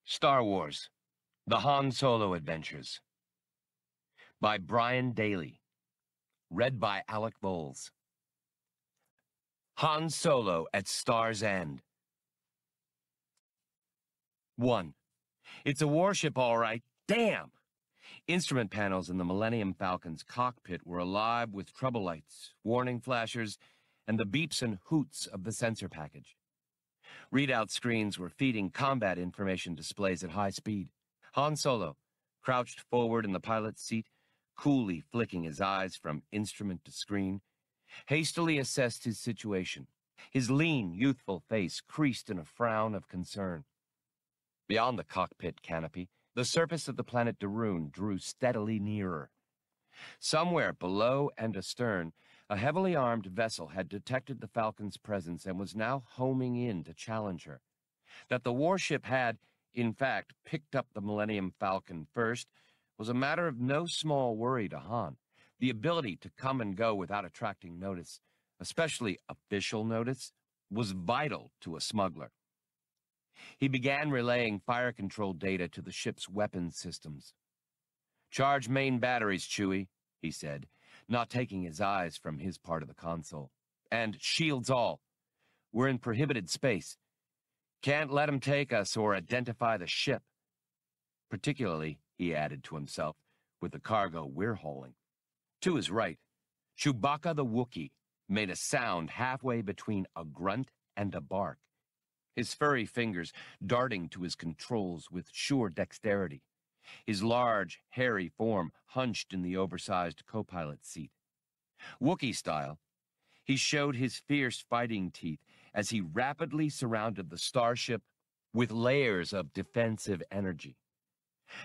Star Wars: The Han Solo Adventures by Brian Daley. Read by Alec Volz. Han Solo at Star's End. 1. It's a warship, all right. Damn! Instrument panels in the Millennium Falcon's cockpit were alive with trouble lights, warning flashers, and the beeps and hoots of the sensor package. Readout screens were feeding combat information displays at high speed. Han Solo, crouched forward in the pilot's seat, coolly flicking his eyes from instrument to screen, hastily assessed his situation, his lean, youthful face creased in a frown of concern. Beyond the cockpit canopy, the surface of the planet Darun drew steadily nearer. Somewhere below and astern, a heavily armed vessel had detected the Falcon's presence and was now homing in to challenge her. That the warship had, in fact, picked up the Millennium Falcon first was a matter of no small worry to Han. The ability to come and go without attracting notice, especially official notice, was vital to a smuggler. He began relaying fire control data to the ship's weapons systems. "Charge main batteries, Chewie," he said, not taking his eyes from his part of the console. "And shields all. We're in prohibited space. Can't let 'em take us or identify the ship. Particularly," he added to himself, "with the cargo we're hauling." To his right, Chewbacca the Wookiee made a sound halfway between a grunt and a bark, his furry fingers darting to his controls with sure dexterity, his large, hairy form hunched in the oversized co-pilot's seat. Wookiee style, he showed his fierce fighting teeth as he rapidly surrounded the starship with layers of defensive energy.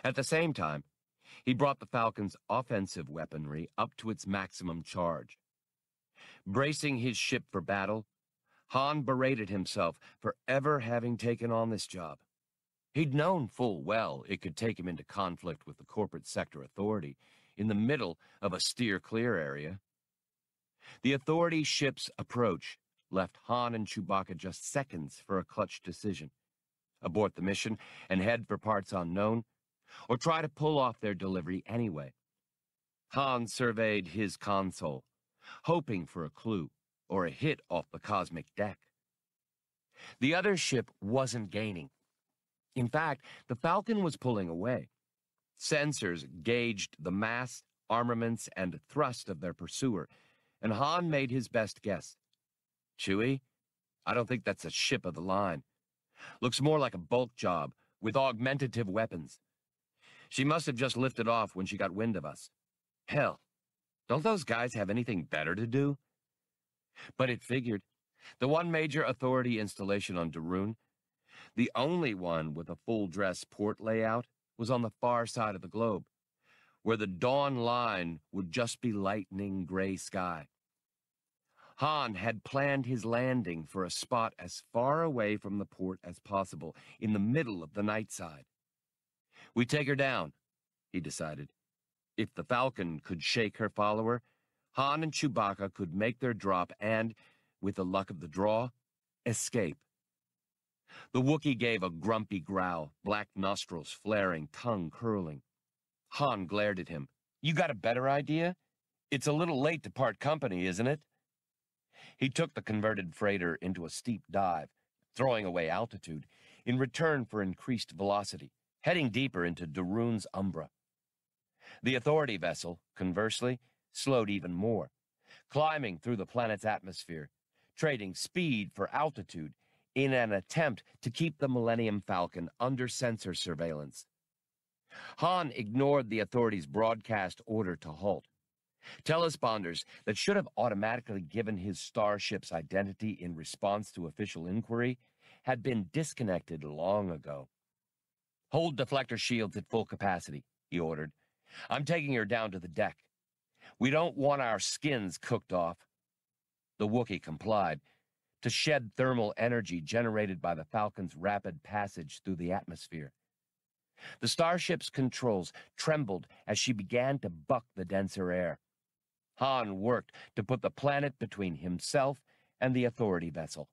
At the same time, he brought the Falcon's offensive weaponry up to its maximum charge. Bracing his ship for battle, Han berated himself for ever having taken on this job. He'd known full well it could take him into conflict with the corporate sector authority in the middle of a steer-clear area. The authority ship's approach left Han and Chewbacca just seconds for a clutch decision: abort the mission and head for parts unknown, or try to pull off their delivery anyway. Han surveyed his console, hoping for a clue or a hit off the cosmic deck. The other ship wasn't gaining. In fact, the Falcon was pulling away. Sensors gauged the mass, armaments, and thrust of their pursuer, and Han made his best guess. "Chewie, I don't think that's a ship of the line. Looks more like a bulk job with augmentative weapons. She must have just lifted off when she got wind of us. Hell, don't those guys have anything better to do?" But it figured. The one major authority installation on Darun, the only one with a full-dress port layout, was on the far side of the globe, where the dawn line would just be lightening gray sky. Han had planned his landing for a spot as far away from the port as possible, in the middle of the night side. "We take her down," he decided. If the Falcon could shake her follower, Han and Chewbacca could make their drop and, with the luck of the draw, escape. The Wookiee gave a grumpy growl, black nostrils flaring, tongue curling. Han glared at him. "You got a better idea? It's a little late to part company, isn't it?" He took the converted freighter into a steep dive, throwing away altitude, in return for increased velocity, heading deeper into Darun's umbra. The authority vessel, conversely, slowed even more, climbing through the planet's atmosphere, trading speed for altitude in an attempt to keep the Millennium Falcon under sensor surveillance. Han ignored the authority's broadcast order to halt. Telesponders that should have automatically given his starship's identity in response to official inquiry had been disconnected long ago. "Hold deflector shields at full capacity," he ordered. "I'm taking her down to the deck. We don't want our skins cooked off." The Wookiee complied, to shed thermal energy generated by the Falcon's rapid passage through the atmosphere. The starship's controls trembled as she began to buck the denser air. Han worked to put the planet between himself and the authority vessel.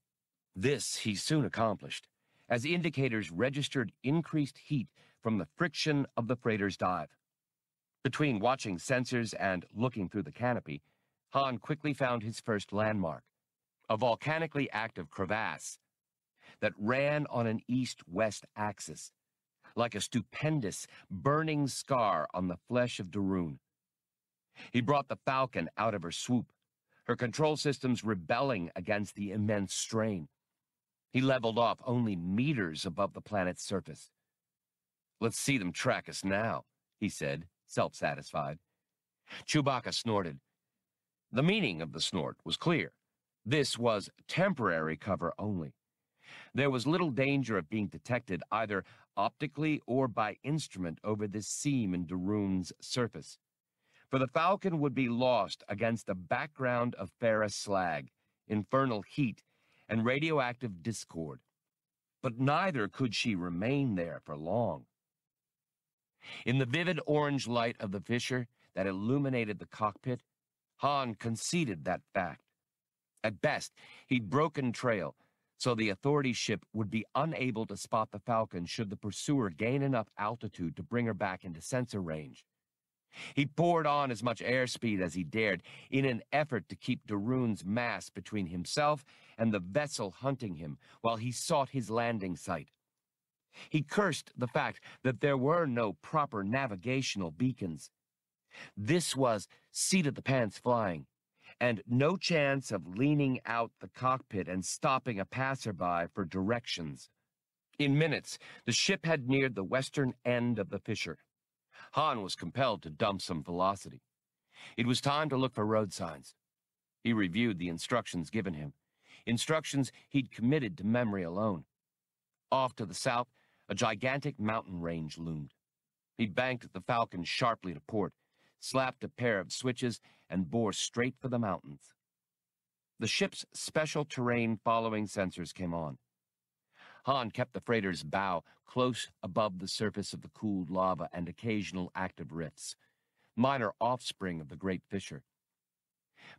This he soon accomplished, as indicators registered increased heat from the friction of the freighter's dive. Between watching sensors and looking through the canopy, Han quickly found his first landmark, a volcanically active crevasse that ran on an east-west axis, like a stupendous, burning scar on the flesh of Darun. He brought the Falcon out of her swoop, her control systems rebelling against the immense strain. He leveled off only meters above the planet's surface. "Let's see them track us now," he said, self-satisfied. Chewbacca snorted. The meaning of the snort was clear. This was temporary cover only. There was little danger of being detected either optically or by instrument over this seam in Darun's surface, for the Falcon would be lost against a background of ferrous slag, infernal heat, and radioactive discord. But neither could she remain there for long. In the vivid orange light of the fissure that illuminated the cockpit, Han conceded that fact. At best, he'd broken trail, so the Authority ship would be unable to spot the Falcon should the pursuer gain enough altitude to bring her back into sensor range. He poured on as much airspeed as he dared in an effort to keep Darun's mass between himself and the vessel hunting him while he sought his landing site. He cursed the fact that there were no proper navigational beacons. This was seat-of-the-pants flying, and no chance of leaning out the cockpit and stopping a passerby for directions. In minutes, the ship had neared the western end of the fissure. Han was compelled to dump some velocity. It was time to look for road signs. He reviewed the instructions given him, instructions he'd committed to memory alone. Off to the south, a gigantic mountain range loomed. He banked the Falcon sharply to port, slapped a pair of switches, and bore straight for the mountains. The ship's special terrain following sensors came on. Han kept the freighter's bow close above the surface of the cooled lava and occasional active rifts, minor offspring of the Great Fissure.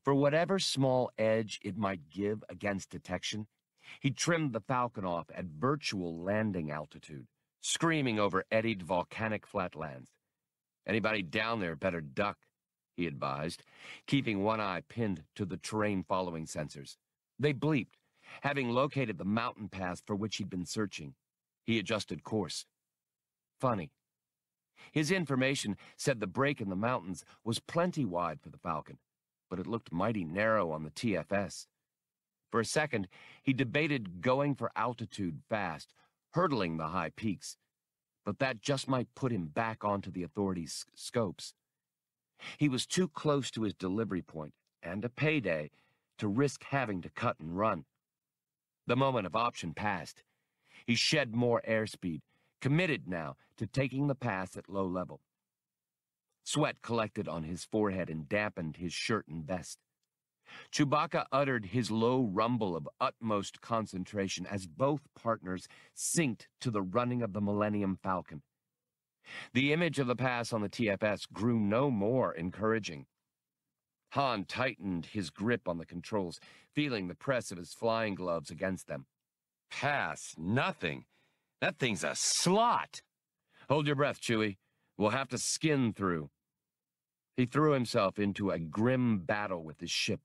For whatever small edge it might give against detection, he trimmed the Falcon off at virtual landing altitude, screaming over eddied volcanic flatlands. "Anybody down there better duck," he advised, keeping one eye pinned to the terrain-following sensors. They bleeped, having located the mountain path for which he'd been searching. He adjusted course. Funny. His information said the break in the mountains was plenty wide for the Falcon, but it looked mighty narrow on the TFS. For a second, he debated going for altitude fast, hurdling the high peaks, but that just might put him back onto the Authority's scopes. He was too close to his delivery point, and a payday, to risk having to cut and run. The moment of option passed. He shed more airspeed, committed now to taking the pass at low level. Sweat collected on his forehead and dampened his shirt and vest. Chewbacca uttered his low rumble of utmost concentration as both partners synced to the running of the Millennium Falcon. The image of the pass on the TFS grew no more encouraging. Han tightened his grip on the controls, feeling the press of his flying gloves against them. "Pass? Nothing. That thing's a slot. Hold your breath, Chewie. We'll have to skin through." He threw himself into a grim battle with his ship.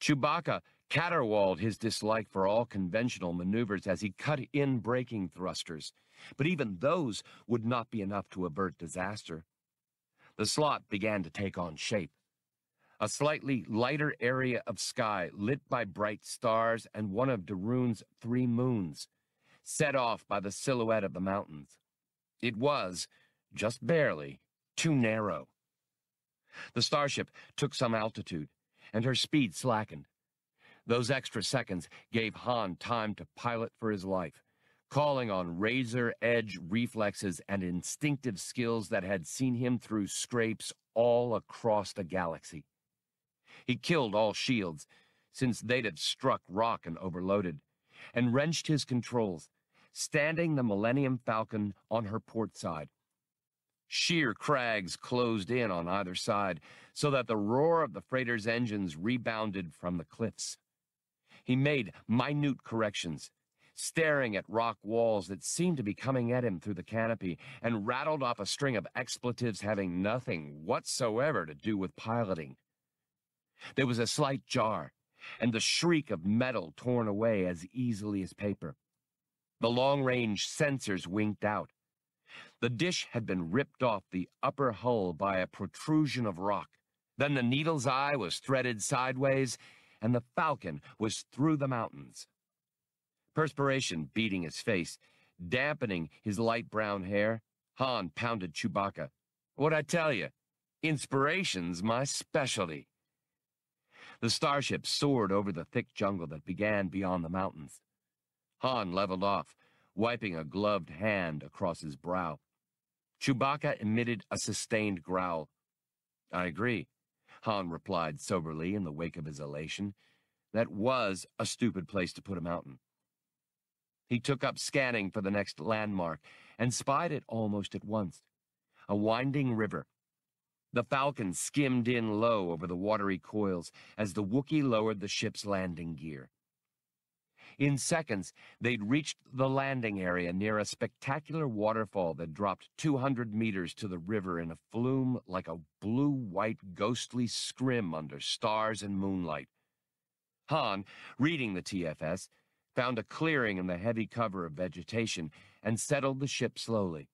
Chewbacca caterwauled his dislike for all conventional maneuvers as he cut in braking thrusters, but even those would not be enough to avert disaster. The slot began to take on shape. A slightly lighter area of sky lit by bright stars and one of Darun's 3 moons, set off by the silhouette of the mountains. It was, just barely, too narrow. The starship took some altitude, and her speed slackened. Those extra seconds gave Han time to pilot for his life, calling on razor-edge reflexes and instinctive skills that had seen him through scrapes all across the galaxy. He killed all shields, since they'd have struck rock and overloaded, and wrenched his controls, standing the Millennium Falcon on her port side. Sheer crags closed in on either side, so that the roar of the freighter's engines rebounded from the cliffs. He made minute corrections, staring at rock walls that seemed to be coming at him through the canopy, and rattled off a string of expletives having nothing whatsoever to do with piloting. There was a slight jar, and the shriek of metal torn away as easily as paper. The long-range sensors winked out. The dish had been ripped off the upper hull by a protrusion of rock. Then the needle's eye was threaded sideways, and the Falcon was through the mountains. Perspiration beading his face, dampening his light brown hair, Han pounded Chewbacca. "What'd I tell you? Inspiration's my specialty." The starship soared over the thick jungle that began beyond the mountains. Han leveled off, wiping a gloved hand across his brow. Chewbacca emitted a sustained growl. "I agree," Han replied soberly in the wake of his elation. "That was a stupid place to put a mountain." He took up scanning for the next landmark and spied it almost at once. A winding river. The Falcon skimmed in low over the watery coils as the Wookiee lowered the ship's landing gear. In seconds, they'd reached the landing area near a spectacular waterfall that dropped 200 meters to the river in a flume like a blue-white ghostly scrim under stars and moonlight. Han, reading the TFS, found a clearing in the heavy cover of vegetation and settled the ship slowly.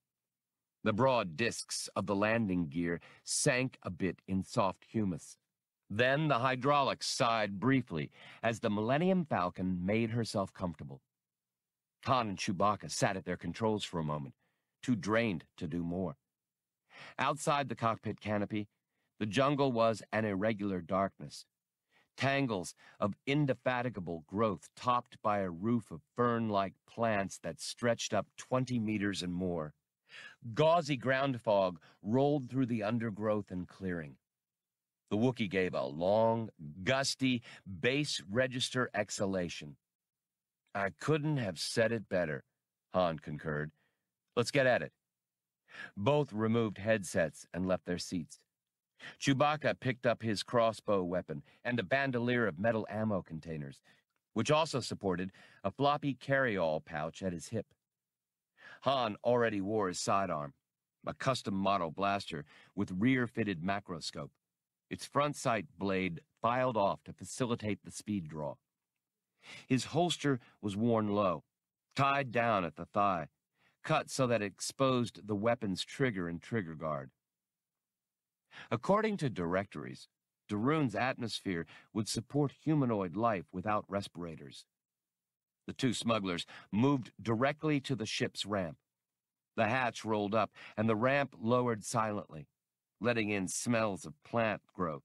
The broad discs of the landing gear sank a bit in soft humus. Then the hydraulics sighed briefly as the Millennium Falcon made herself comfortable. Han and Chewbacca sat at their controls for a moment, too drained to do more. Outside the cockpit canopy, the jungle was an irregular darkness. Tangles of indefatigable growth topped by a roof of fern-like plants that stretched up 20 meters and more. Gauzy ground fog rolled through the undergrowth and clearing. The Wookiee gave a long, gusty, bass register exhalation. "I couldn't have said it better," Han concurred. "Let's get at it." Both removed headsets and left their seats. Chewbacca picked up his crossbow weapon and a bandolier of metal ammo containers, which also supported a floppy carry-all pouch at his hip. Han already wore his sidearm, a custom-model blaster with rear-fitted macroscope, its front sight blade filed off to facilitate the speed draw. His holster was worn low, tied down at the thigh, cut so that it exposed the weapon's trigger and trigger guard. According to directories, Darun's atmosphere would support humanoid life without respirators. The two smugglers moved directly to the ship's ramp. The hatch rolled up, and the ramp lowered silently, letting in smells of plant growth,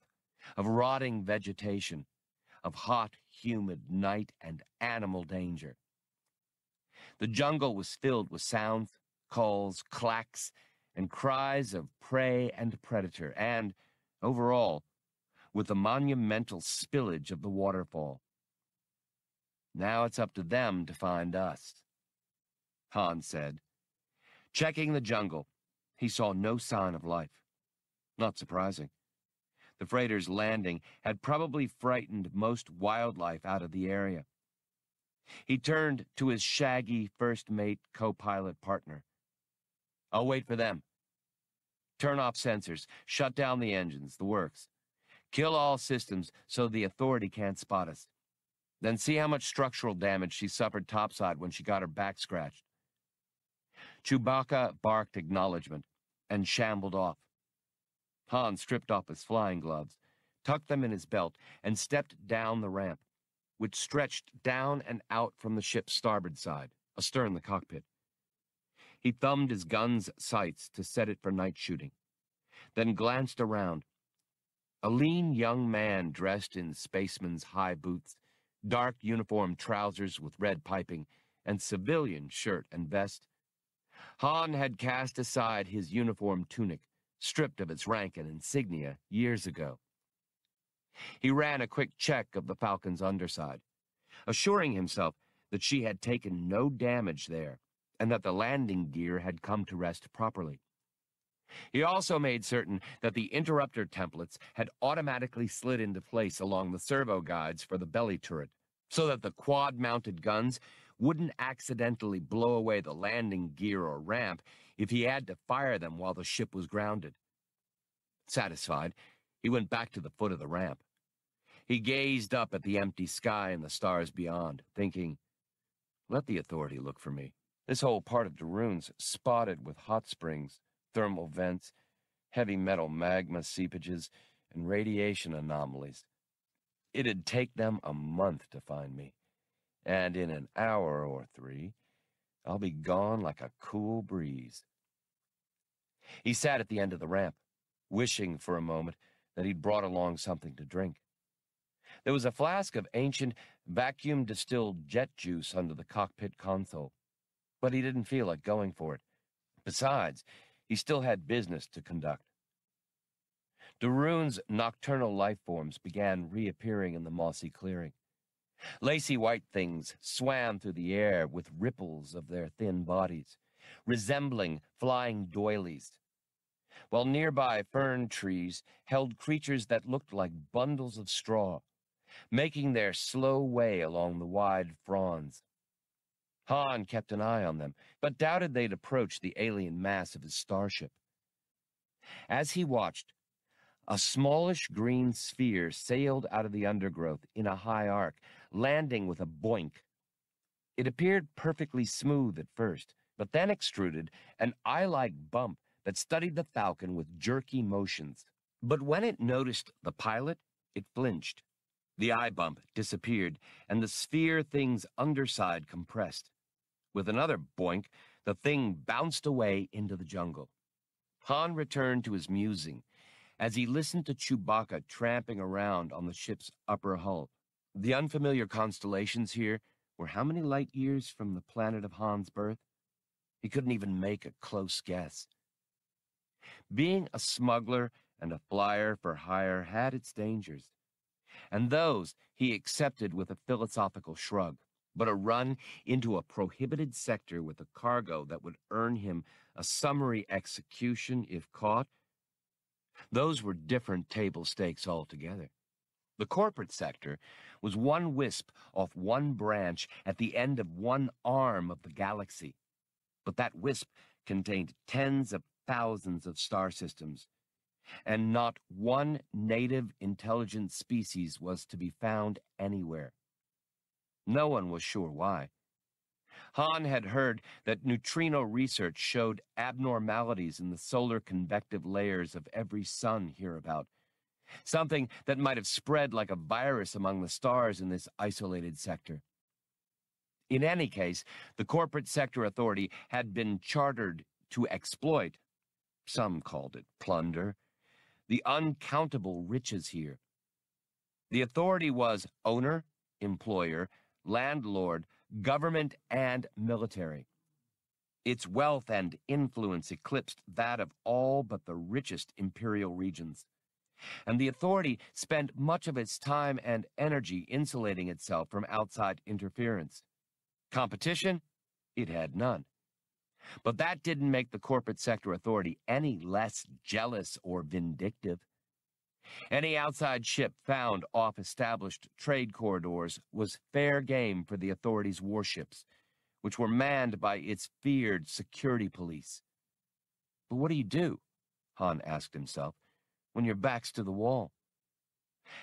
of rotting vegetation, of hot, humid night and animal danger. The jungle was filled with sounds, calls, clacks, and cries of prey and predator, and, overall, with the monumental spillage of the waterfall. "Now it's up to them to find us," Han said. Checking the jungle, he saw no sign of life. Not surprising. The freighter's landing had probably frightened most wildlife out of the area. He turned to his shaggy first mate co-pilot partner. "I'll wait for them. Turn off sensors, shut down the engines, the works. Kill all systems so the Authority can't spot us. Then see how much structural damage she suffered topside when she got her back scratched." Chewbacca barked acknowledgement and shambled off. Han stripped off his flying gloves, tucked them in his belt, and stepped down the ramp, which stretched down and out from the ship's starboard side, astern the cockpit. He thumbed his gun's sights to set it for night shooting, then glanced around. A lean young man dressed in spaceman's high boots, dark uniform trousers with red piping, and civilian shirt and vest. Han had cast aside his uniform tunic, stripped of its rank and insignia, years ago. He ran a quick check of the Falcon's underside, assuring himself that she had taken no damage there and that the landing gear had come to rest properly. He also made certain that the interrupter templates had automatically slid into place along the servo guides for the belly turret, so that the quad-mounted guns wouldn't accidentally blow away the landing gear or ramp if he had to fire them while the ship was grounded. Satisfied, he went back to the foot of the ramp. He gazed up at the empty sky and the stars beyond, thinking, let the Authority look for me. This whole part of Daroon's spotted with hot springs, thermal vents, heavy metal magma seepages, and radiation anomalies. It'd take them a month to find me, and in an hour or 3, I'll be gone like a cool breeze. He sat at the end of the ramp, wishing for a moment that he'd brought along something to drink. There was a flask of ancient, vacuum-distilled jet juice under the cockpit console, but he didn't feel like going for it. Besides, he still had business to conduct. Daroon's nocturnal life forms began reappearing in the mossy clearing. Lacy white things swam through the air with ripples of their thin bodies, resembling flying doilies, while nearby fern trees held creatures that looked like bundles of straw, making their slow way along the wide fronds. Han kept an eye on them, but doubted they'd approach the alien mass of his starship. As he watched, a smallish green sphere sailed out of the undergrowth in a high arc, landing with a boink. It appeared perfectly smooth at first, but then extruded an eye-like bump that studied the Falcon with jerky motions. But when it noticed the pilot, it flinched. The eye bump disappeared, and the sphere thing's underside compressed. With another boink, the thing bounced away into the jungle. Han returned to his musing as he listened to Chewbacca tramping around on the ship's upper hull. The unfamiliar constellations here were how many light years from the planet of Han's birth? He couldn't even make a close guess. Being a smuggler and a flyer for hire had its dangers, and those he accepted with a philosophical shrug. But a run into a prohibited sector with a cargo that would earn him a summary execution if caught, those were different table stakes altogether. The corporate sector was one wisp off one branch at the end of one arm of the galaxy. But that wisp contained tens of thousands of star systems, and not one native intelligent species was to be found anywhere. No one was sure why. Han had heard that neutrino research showed abnormalities in the solar convective layers of every sun hereabout, something that might have spread like a virus among the stars in this isolated sector. In any case, the corporate sector authority had been chartered to exploit, some called it plunder, the uncountable riches here. The authority was owner, employer, landlord, government, and military. Its wealth and influence eclipsed that of all but the richest imperial regions, and the authority spent much of its time and energy insulating itself from outside interference. Competition? It had none. But that didn't make the corporate sector authority any less jealous or vindictive. Any outside ship found off established trade corridors was fair game for the authority's warships, which were manned by its feared security police. But what do you do, Han asked himself, when your back's to the wall?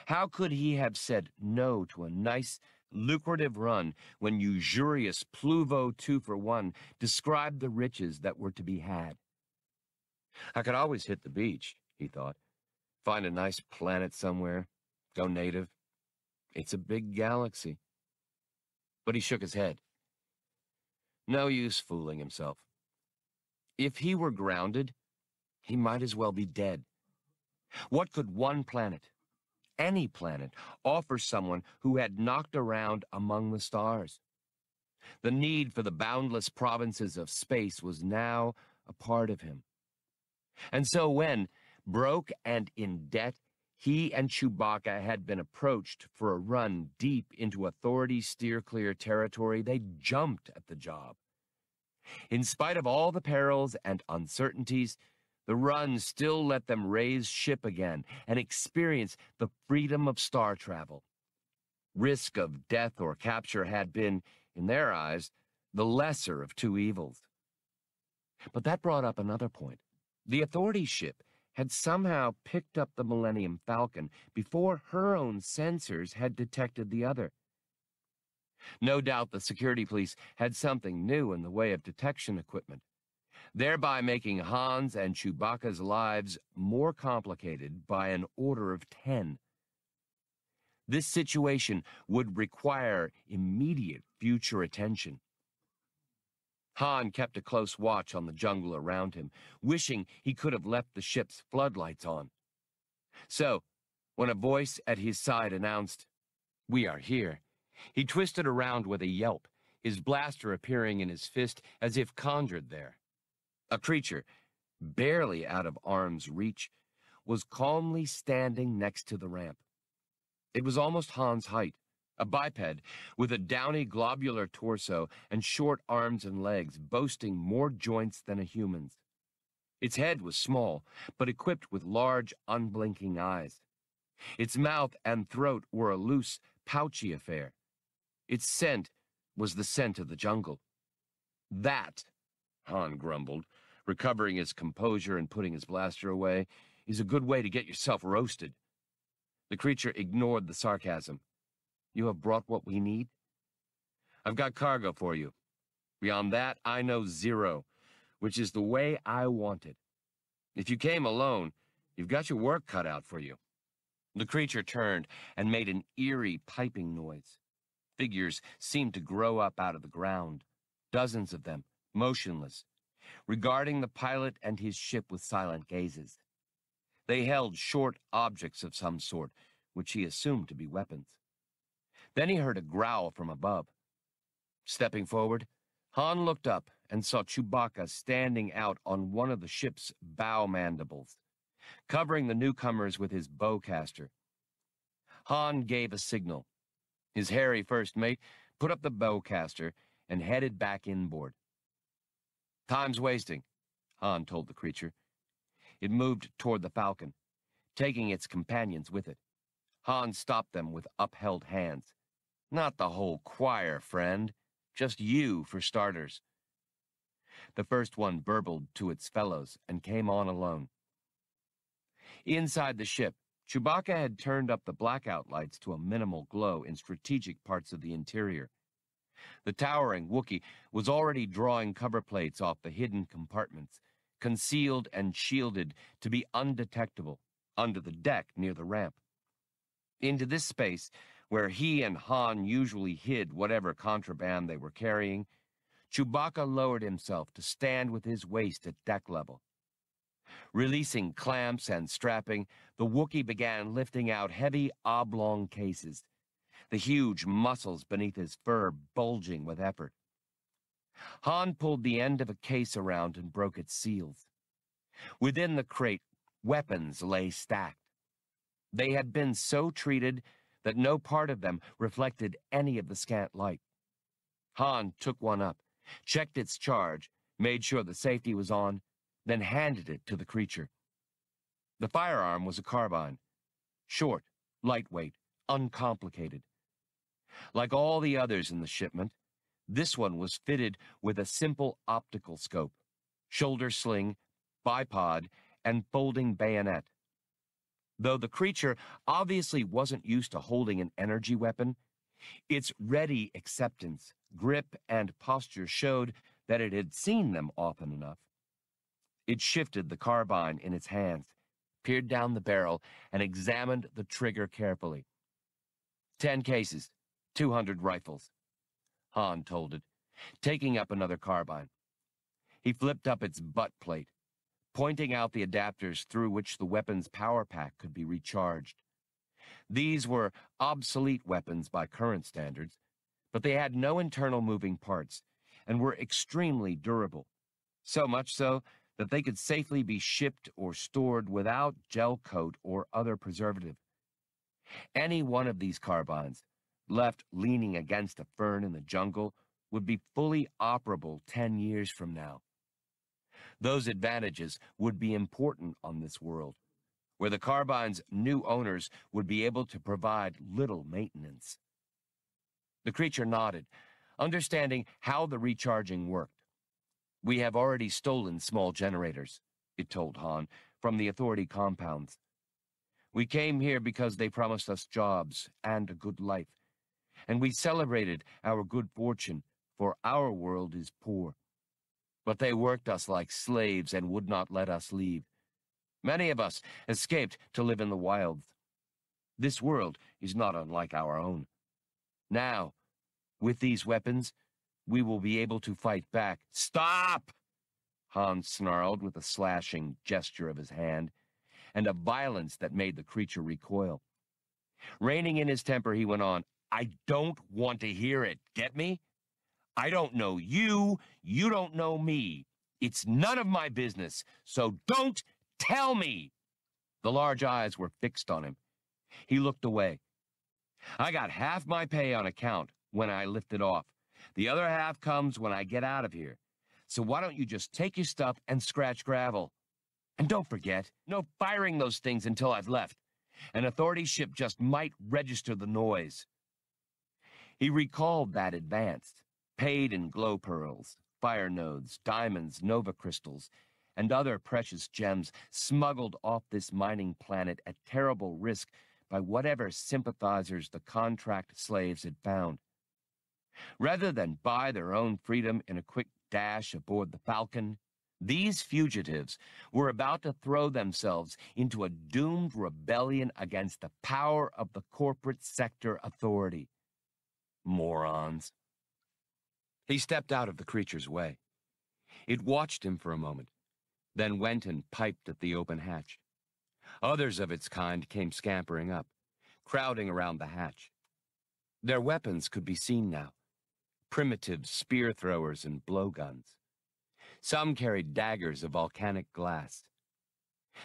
How could he have said no to a nice, lucrative run when usurious Pluvo 2-for-1 described the riches that were to be had? I could always hit the beach, he thought. Find a nice planet somewhere, go native. It's a big galaxy. But he shook his head. No use fooling himself. If he were grounded, he might as well be dead. What could one planet, any planet, offer someone who had knocked around among the stars? The need for the boundless provinces of space was now a part of him. And so when, broke and in debt, he and Chewbacca had been approached for a run deep into authority steer-clear territory, they jumped at the job. In spite of all the perils and uncertainties, the run still let them raise ship again and experience the freedom of star travel. Risk of death or capture had been, in their eyes, the lesser of two evils. But that brought up another point. The Authority ship had somehow picked up the Millennium Falcon before her own sensors had detected the other. No doubt the security police had something new in the way of detection equipment, thereby making Han's and Chewbacca's lives more complicated by an order of 10. This situation would require immediate future attention. Han kept a close watch on the jungle around him, wishing he could have left the ship's floodlights on. So, when a voice at his side announced, "We are here," he twisted around with a yelp, his blaster appearing in his fist as if conjured there. A creature, barely out of arm's reach, was calmly standing next to the ramp. It was almost Han's height, a biped with a downy globular torso and short arms and legs, boasting more joints than a human's. Its head was small, but equipped with large, unblinking eyes. Its mouth and throat were a loose, pouchy affair. Its scent was the scent of the jungle. "That," Han grumbled, recovering his composure and putting his blaster away, "is a good way to get yourself roasted." The creature ignored the sarcasm. "You have brought what we need?" "I've got cargo for you. Beyond that, I know zero, which is the way I want it. If you came alone, you've got your work cut out for you." The creature turned and made an eerie piping noise. Figures seemed to grow up out of the ground, dozens of them, motionless, regarding the pilot and his ship with silent gazes. They held short objects of some sort, which he assumed to be weapons. Then he heard a growl from above. Stepping forward, Han looked up and saw Chewbacca standing out on one of the ship's bow mandibles, covering the newcomers with his bowcaster. Han gave a signal. His hairy first mate put up the bowcaster and headed back inboard. "Time's wasting," Han told the creature. It moved toward the Falcon, taking its companions with it. Han stopped them with upheld hands. "Not the whole choir, friend. Just you, for starters." The first one burbled to its fellows and came on alone. Inside the ship, Chewbacca had turned up the blackout lights to a minimal glow in strategic parts of the interior. The towering Wookiee was already drawing cover plates off the hidden compartments, concealed and shielded to be undetectable, under the deck near the ramp. Into this space, where he and Han usually hid whatever contraband they were carrying, Chewbacca lowered himself to stand with his waist at deck level. Releasing clamps and strapping, the Wookiee began lifting out heavy oblong cases, the huge muscles beneath his fur bulging with effort. Han pulled the end of a case around and broke its seals. Within the crate, weapons lay stacked. They had been so treated that no part of them reflected any of the scant light. Han took one up, checked its charge, made sure the safety was on, then handed it to the creature. The firearm was a carbine. Short, lightweight, uncomplicated. Like all the others in the shipment, this one was fitted with a simple optical scope, shoulder sling, bipod, and folding bayonet. Though the creature obviously wasn't used to holding an energy weapon, its ready acceptance, grip, and posture showed that it had seen them often enough. It shifted the carbine in its hands, peered down the barrel, and examined the trigger carefully. 10 cases, 200 rifles, Han told it, taking up another carbine. He flipped up its butt plate, pointing out the adapters through which the weapon's power pack could be recharged. These were obsolete weapons by current standards, but they had no internal moving parts and were extremely durable, so much so that they could safely be shipped or stored without gel coat or other preservative. Any one of these carbines, left leaning against a fern in the jungle, would be fully operable 10 years from now. Those advantages would be important on this world, where the carbine's new owners would be able to provide little maintenance. The creature nodded, understanding how the recharging worked. "We have already stolen small generators," it told Han, "from the Authority compounds. We came here because they promised us jobs and a good life, and we celebrated our good fortune, for our world is poor. But they worked us like slaves and would not let us leave. Many of us escaped to live in the wilds. This world is not unlike our own. Now, with these weapons, we will be able to fight back." "Stop!" Han snarled with a slashing gesture of his hand, and a violence that made the creature recoil. Reining in his temper, he went on, "I don't want to hear it, get me? I don't know you, you don't know me. It's none of my business, so don't tell me." The large eyes were fixed on him. He looked away. "I got half my pay on account when I lift it off. The other half comes when I get out of here. So why don't you just take your stuff and scratch gravel? And don't forget, no firing those things until I've left. An Authority ship just might register the noise." He recalled that advance, paid in glow pearls, fire nodes, diamonds, nova crystals, and other precious gems smuggled off this mining planet at terrible risk by whatever sympathizers the contract slaves had found. Rather than buy their own freedom in a quick dash aboard the Falcon, these fugitives were about to throw themselves into a doomed rebellion against the power of the corporate sector authority. Morons. He stepped out of the creature's way. It watched him for a moment, then went and piped at the open hatch. Others of its kind came scampering up, crowding around the hatch. Their weapons could be seen now. Primitive spear throwers and blowguns. Some carried daggers of volcanic glass.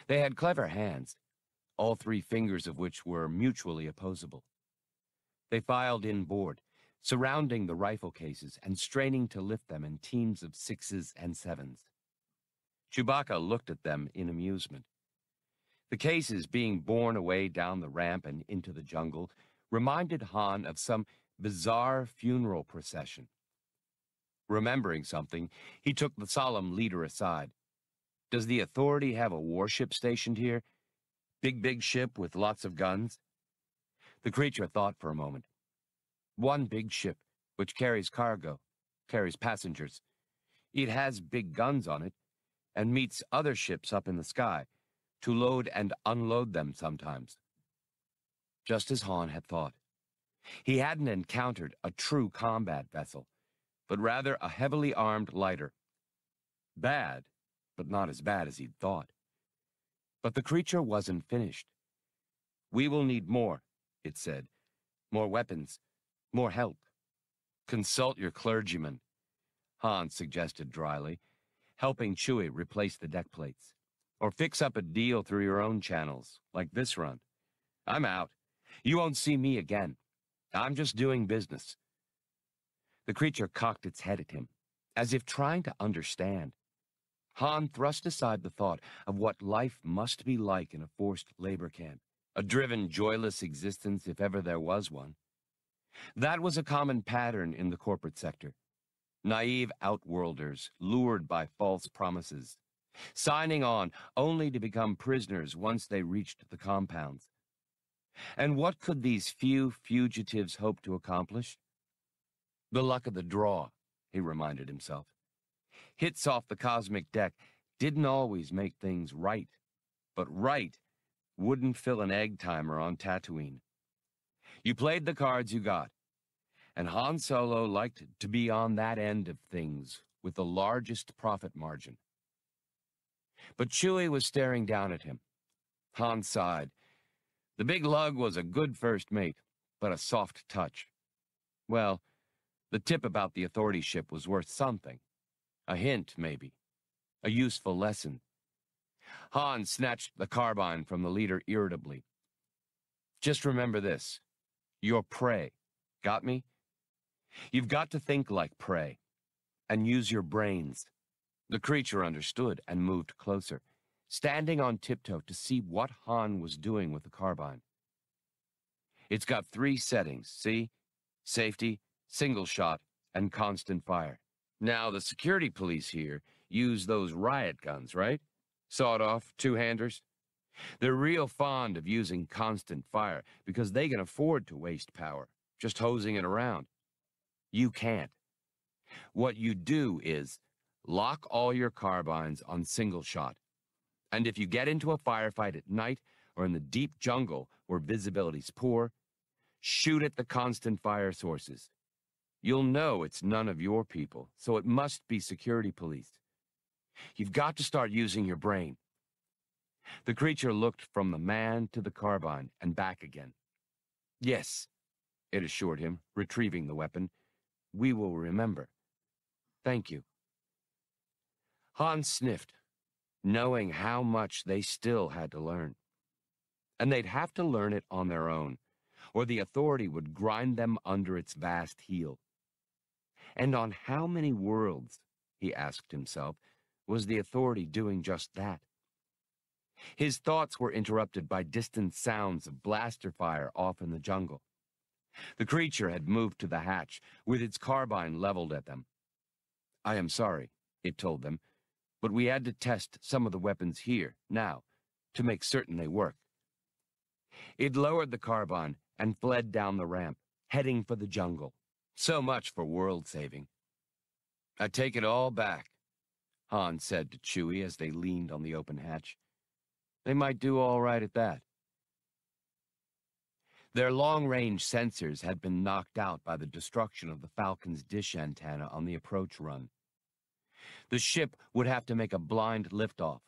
They had clever hands, all 3 fingers of which were mutually opposable. They filed inboard, surrounding the rifle cases and straining to lift them in teams of 6s and 7s. Chewbacca looked at them in amusement. The cases being borne away down the ramp and into the jungle reminded Han of some bizarre funeral procession. Remembering something, he took the solemn leader aside. "Does the Authority have a warship stationed here? Big ship with lots of guns?" The creature thought for a moment. "One big ship, which carries cargo, carries passengers. It has big guns on it, and meets other ships up in the sky, to load and unload them sometimes." Just as Han had thought. He hadn't encountered a true combat vessel, but rather a heavily armed lighter. Bad, but not as bad as he'd thought. But the creature wasn't finished. "We will need more," it said. "More weapons, more help. Consult your clergyman," Han suggested dryly, helping Chewie replace the deck plates. "Or fix up a deal through your own channels, like this run. I'm out. You won't see me again. I'm just doing business." The creature cocked its head at him, as if trying to understand. Han thrust aside the thought of what life must be like in a forced labor camp, a driven, joyless existence if ever there was one. That was a common pattern in the corporate sector. Naive outworlders, lured by false promises, signing on only to become prisoners once they reached the compounds. And what could these few fugitives hope to accomplish? The luck of the draw, he reminded himself. Hits off the cosmic deck didn't always make things right, but right wouldn't fill an egg timer on Tatooine. You played the cards you got, and Han Solo liked to be on that end of things with the largest profit margin. But Chewie was staring down at him. Han sighed. The big lug was a good first mate, but a soft touch. Well, the tip about the Authority ship was worth something. A hint, maybe. A useful lesson. Han snatched the carbine from the leader irritably. Just remember this. You're prey. Got me? You've got to think like prey, and use your brains. The creature understood and moved closer, standing on tiptoe to see what Han was doing with the carbine. It's got 3 settings, see? Safety, single shot, and constant fire. Now, the security police here use those riot guns, right? Sawed-off two-handers. They're real fond of using constant fire because they can afford to waste power, just hosing it around. You can't. What you do is lock all your carbines on single shot. And if you get into a firefight at night or in the deep jungle where visibility's poor, shoot at the constant fire sources. You'll know it's none of your people, so it must be security police. You've got to start using your brain. The creature looked from the man to the carbine and back again. Yes, it assured him, retrieving the weapon. We will remember. Thank you. Han sniffed, knowing how much they still had to learn. And they'd have to learn it on their own, or the authority would grind them under its vast heel. And on how many worlds, he asked himself, was the authority doing just that? His thoughts were interrupted by distant sounds of blaster fire off in the jungle. The creature had moved to the hatch, with its carbine leveled at them. I am sorry, it told them, but we had to test some of the weapons here, now, to make certain they work. It lowered the carbine and fled down the ramp, heading for the jungle. So much for world saving. I take it all back, Han said to Chewie as they leaned on the open hatch. They might do all right at that. Their long-range sensors had been knocked out by the destruction of the Falcon's dish antenna on the approach run. The ship would have to make a blind liftoff,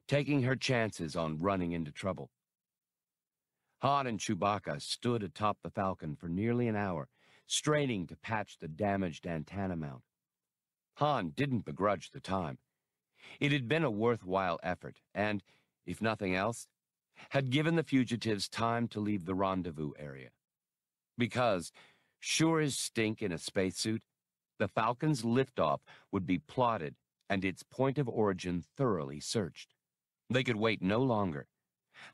taking her chances on running into trouble. Han and Chewbacca stood atop the Falcon for nearly an hour, straining to patch the damaged antenna mount. Han didn't begrudge the time. It had been a worthwhile effort, and, if nothing else, had given the fugitives time to leave the rendezvous area. Because, sure as stink in a spacesuit, the Falcon's liftoff would be plotted and its point of origin thoroughly searched. They could wait no longer.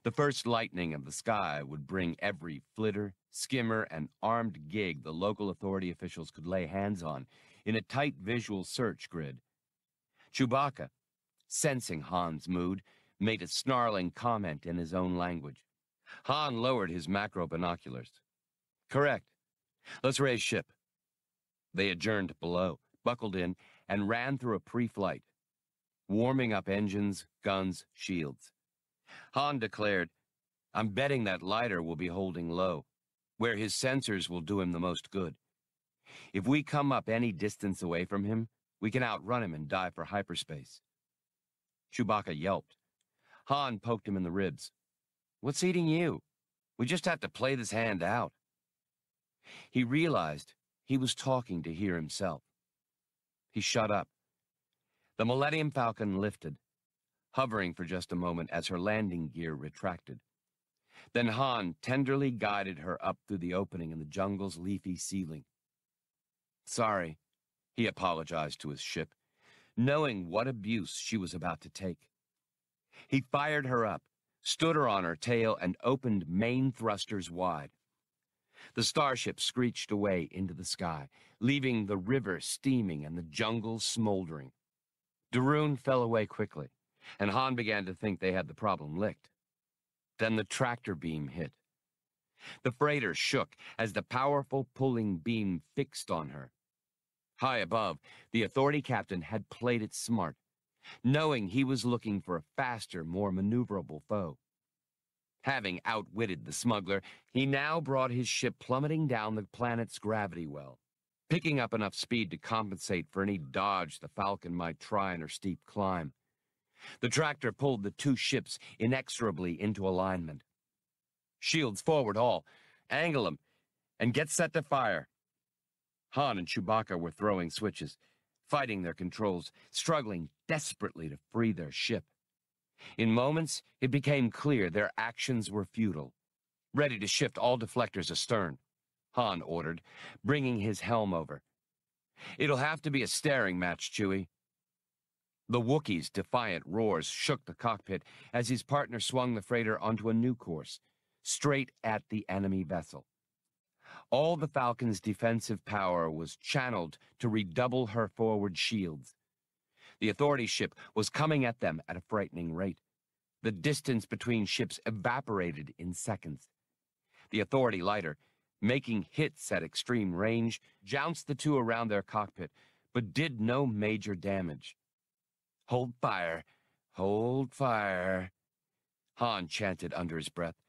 The first lightning of the sky would bring every flitter, skimmer, and armed gig the local authority officials could lay hands on in a tight visual search grid. Chewbacca, sensing Han's mood, made a snarling comment in his own language. Han lowered his macro binoculars. Correct. Let's raise ship. They adjourned below, buckled in, and ran through a pre-flight, warming up engines, guns, shields. Han declared, I'm betting that lighter will be holding low, where his sensors will do him the most good. If we come up any distance away from him, we can outrun him and dive for hyperspace. Chewbacca yelped. Han poked him in the ribs. What's eating you? We just have to play this hand out. He realized he was talking to hear himself. He shut up. The Millennium Falcon lifted, hovering for just a moment as her landing gear retracted. Then Han tenderly guided her up through the opening in the jungle's leafy ceiling. Sorry, he apologized to his ship, knowing what abuse she was about to take. He fired her up, stood her on her tail, and opened main thrusters wide. The starship screeched away into the sky, leaving the river steaming and the jungle smoldering. Darun fell away quickly, and Han began to think they had the problem licked. Then the tractor beam hit. The freighter shook as the powerful pulling beam fixed on her. High above, the authority captain had played it smart, knowing he was looking for a faster, more maneuverable foe. Having outwitted the smuggler, he now brought his ship plummeting down the planet's gravity well, picking up enough speed to compensate for any dodge the Falcon might try in her steep climb. The tractor pulled the two ships inexorably into alignment. Shields forward all, angle them, and get set to fire. Han and Chewbacca were throwing switches, fighting their controls, struggling desperately to free their ship. In moments, it became clear their actions were futile. Ready to shift all deflectors astern, Han ordered, bringing his helm over. It'll have to be a staring match, Chewie. The Wookiee's defiant roars shook the cockpit as his partner swung the freighter onto a new course, straight at the enemy vessel. All the Falcon's defensive power was channeled to redouble her forward shields. The Authority ship was coming at them at a frightening rate. The distance between ships evaporated in seconds. The Authority lighter, making hits at extreme range, jounced the two around their cockpit, but did no major damage. "Hold fire, hold fire," Han chanted under his breath.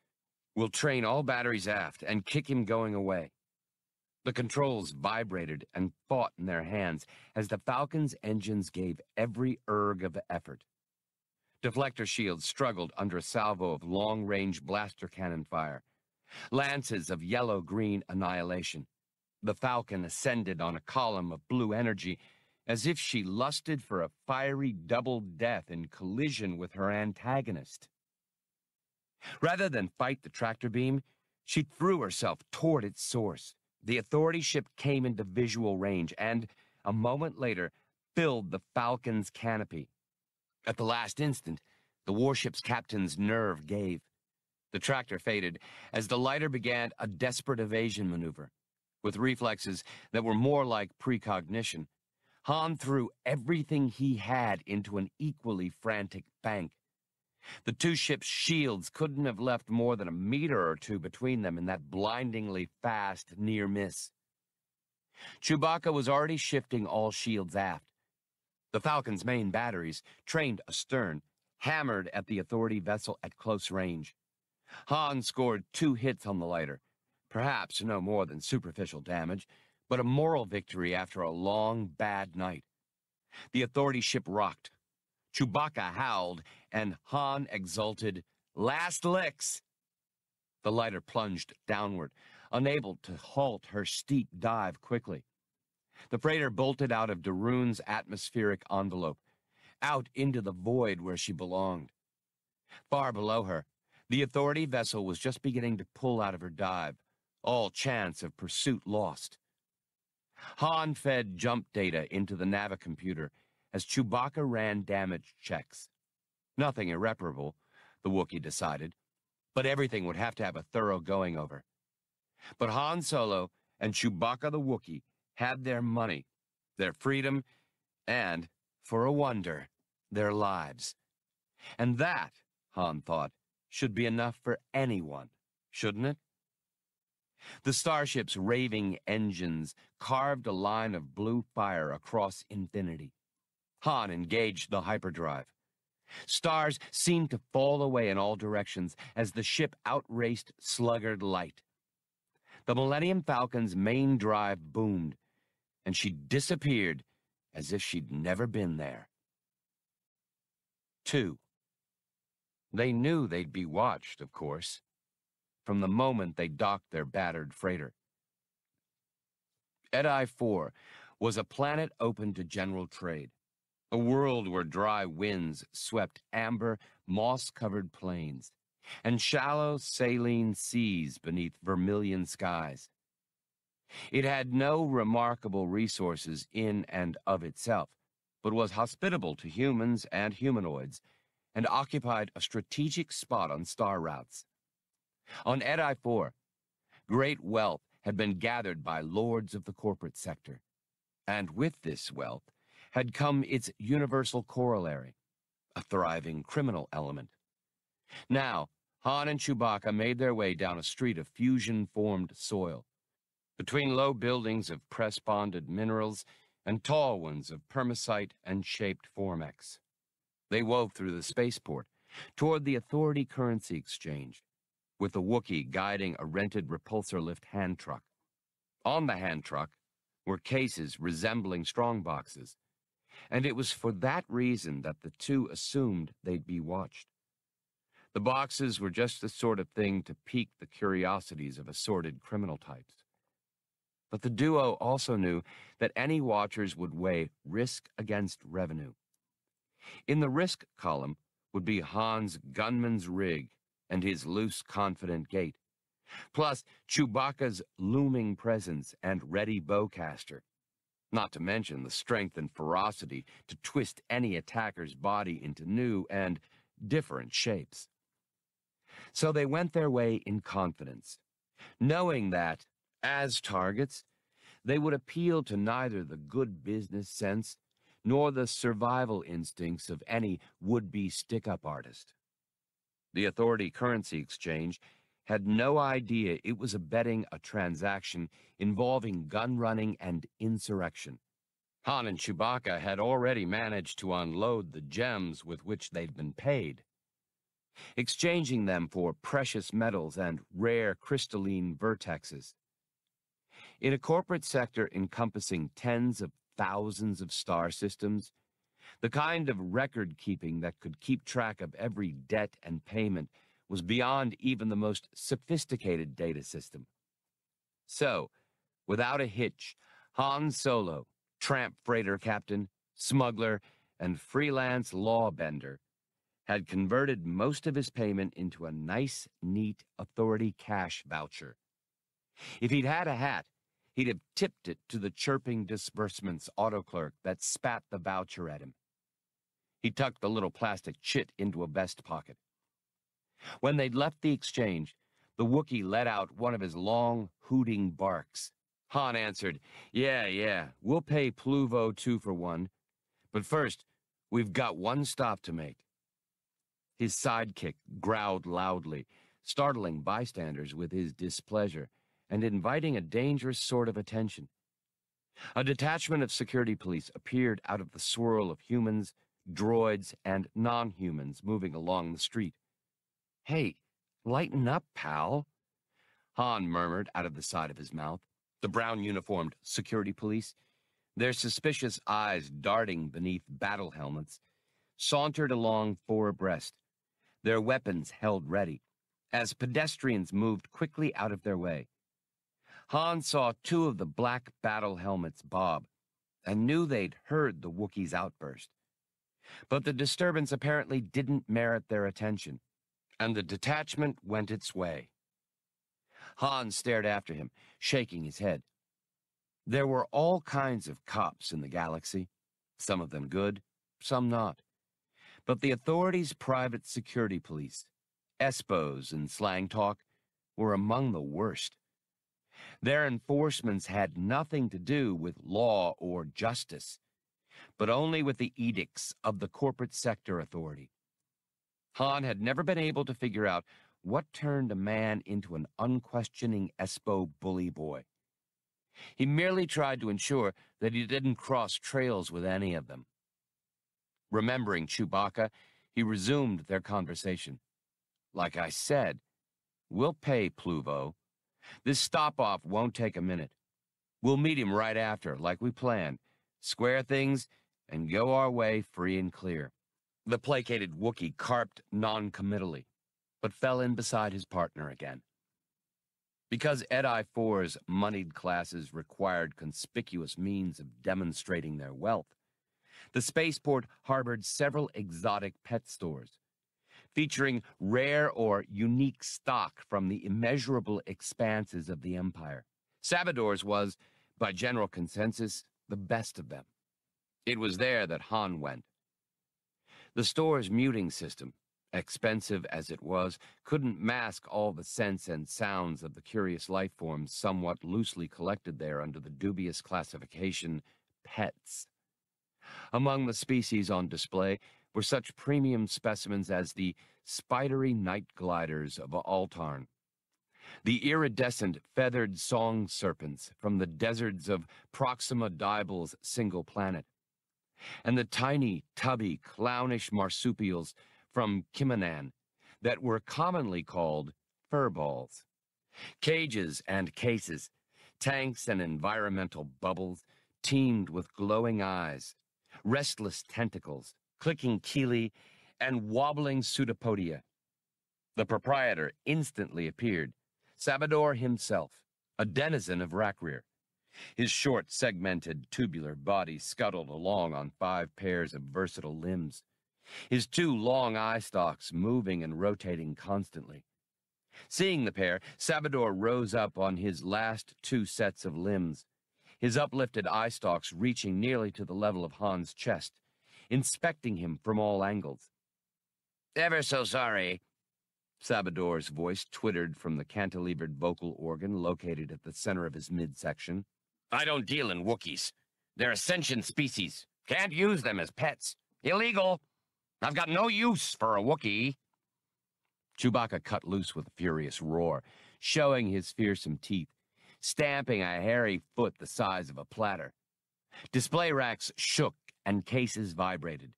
"We'll train all batteries aft and kick him going away." The controls vibrated and fought in their hands as the Falcon's engines gave every erg of effort. Deflector shields struggled under a salvo of long-range blaster cannon fire. Lances of yellow-green annihilation. The Falcon ascended on a column of blue energy as if she lusted for a fiery double death in collision with her antagonist. Rather than fight the tractor beam, she threw herself toward its source. The Authority ship came into visual range and, a moment later, filled the Falcon's canopy. At the last instant, the warship's captain's nerve gave. The tractor faded as the lighter began a desperate evasion maneuver. With reflexes that were more like precognition, Han threw everything he had into an equally frantic bank. The two ships' shields couldn't have left more than a meter or two between them in that blindingly fast near miss. Chewbacca was already shifting all shields aft. The Falcon's main batteries, trained astern, hammered at the Authority vessel at close range. Han scored 2 hits on the lighter, perhaps no more than superficial damage, but a moral victory after a long, bad night. The Authority ship rocked. Chewbacca howled, and Han exulted, "Last licks!" The lighter plunged downward, unable to halt her steep dive quickly. The freighter bolted out of Daroon's atmospheric envelope, out into the void where she belonged. Far below her, the Authority vessel was just beginning to pull out of her dive, all chance of pursuit lost. Han fed jump data into the navicomputer as Chewbacca ran damage checks. Nothing irreparable, the Wookiee decided, but everything would have to have a thorough going over. But Han Solo and Chewbacca the Wookiee had their money, their freedom, and, for a wonder, their lives. And that, Han thought, should be enough for anyone, shouldn't it? The starship's raving engines carved a line of blue fire across infinity. Han engaged the hyperdrive. Stars seemed to fall away in all directions as the ship outraced sluggard light. The Millennium Falcon's main drive boomed, and she disappeared as if she'd never been there. 2. They knew they'd be watched, of course, from the moment they docked their battered freighter. Edi 4 was a planet open to general trade. A world where dry winds swept amber, moss-covered plains, and shallow, saline seas beneath vermilion skies. It had no remarkable resources in and of itself, but was hospitable to humans and humanoids, and occupied a strategic spot on star routes. On Edi 4, great wealth had been gathered by lords of the corporate sector, and with this wealth had come its universal corollary, a thriving criminal element. Now, Han and Chewbacca made their way down a street of fusion-formed soil, between low buildings of press-bonded minerals and tall ones of permacite and shaped formex. They wove through the spaceport toward the Authority currency exchange, with the Wookiee guiding a rented repulsor lift hand truck. On the hand truck were cases resembling strongboxes, and it was for that reason that the two assumed they'd be watched. The boxes were just the sort of thing to pique the curiosities of assorted criminal types. But the duo also knew that any watchers would weigh risk against revenue. In the risk column would be Han's gunman's rig and his loose, confident gait, plus Chewbacca's looming presence and ready bowcaster, not to mention the strength and ferocity to twist any attacker's body into new and different shapes. So they went their way in confidence, knowing that, As targets, they would appeal to neither the good business sense nor the survival instincts of any would-be stick-up artist. The Authority Currency Exchange had no idea it was abetting a transaction involving gun-running and insurrection. Han and Chewbacca had already managed to unload the gems with which they'd been paid, exchanging them for precious metals and rare crystalline vertexes. In a corporate sector encompassing tens of thousands of star systems, the kind of record-keeping that could keep track of every debt and payment was beyond even the most sophisticated data system. So, without a hitch, Han Solo, tramp freighter captain, smuggler, and freelance lawbender, had converted most of his payment into a nice, neat Authority cash voucher. If he'd had a hat, he'd have tipped it to the chirping disbursements autoclerk that spat the voucher at him. He tucked the little plastic chit into a vest pocket. When they'd left the exchange, the Wookiee let out one of his long, hooting barks. Han answered, Yeah, we'll pay Pluvo 2 for 1. But first, we've got one stop to make. His sidekick growled loudly, startling bystanders with his displeasure and inviting a dangerous sort of attention. A detachment of security police appeared out of the swirl of humans, droids, and non-humans moving along the street. Hey, lighten up, pal, Han murmured out of the side of his mouth. The brown-uniformed security police, their suspicious eyes darting beneath battle helmets, sauntered along 4 abreast, their weapons held ready, as pedestrians moved quickly out of their way. Han saw 2 of the black battle helmets bob, and knew they'd heard the Wookiee's outburst. But the disturbance apparently didn't merit their attention, and the detachment went its way. Han stared after him, shaking his head. There were all kinds of cops in the galaxy, some of them good, some not. But the Authority's private security police, ESPOs in slang talk, were among the worst. Their enforcements had nothing to do with law or justice, but only with the edicts of the corporate sector authority. Han had never been able to figure out what turned a man into an unquestioning ESPO bully boy. He merely tried to ensure that he didn't cross trails with any of them. Remembering Chewbacca, he resumed their conversation. Like I said, we'll pay Pluvo. This stop-off won't take a minute. We'll meet him right after, like we planned, square things, and go our way free and clear. The placated Wookiee carped non-committally, but fell in beside his partner again. Because Edi-4's moneyed classes required conspicuous means of demonstrating their wealth, the spaceport harbored several exotic pet stores, featuring rare or unique stock from the immeasurable expanses of the Empire. Sabador's was, by general consensus, the best of them. It was there that Han went. The store's muting system, expensive as it was, couldn't mask all the scents and sounds of the curious life forms somewhat loosely collected there under the dubious classification pets. Among the species on display were such premium specimens as the spidery night gliders of Altarn, the iridescent feathered song serpents from the deserts of Proxima Dibal's single planet, and the tiny, tubby, clownish marsupials from Kimanan that were commonly called furballs. Cages and cases, tanks and environmental bubbles teemed with glowing eyes, restless tentacles, clicking chelae, and wobbling pseudopodia. The proprietor instantly appeared, Sabador himself, a denizen of Rakrir. His short, segmented, tubular body scuttled along on 5 pairs of versatile limbs, his 2 long eye stalks moving and rotating constantly. Seeing the pair, Sabador rose up on his last 2 sets of limbs, his uplifted eye stalks reaching nearly to the level of Han's chest, inspecting him from all angles. "Ever so sorry." Sabador's voice twittered from the cantilevered vocal organ located at the center of his midsection. I don't deal in Wookiees. They're a sentient species. Can't use them as pets. Illegal. I've got no use for a Wookiee. Chewbacca cut loose with a furious roar, showing his fearsome teeth, stamping a hairy foot the size of a platter. Display racks shook and cases vibrated.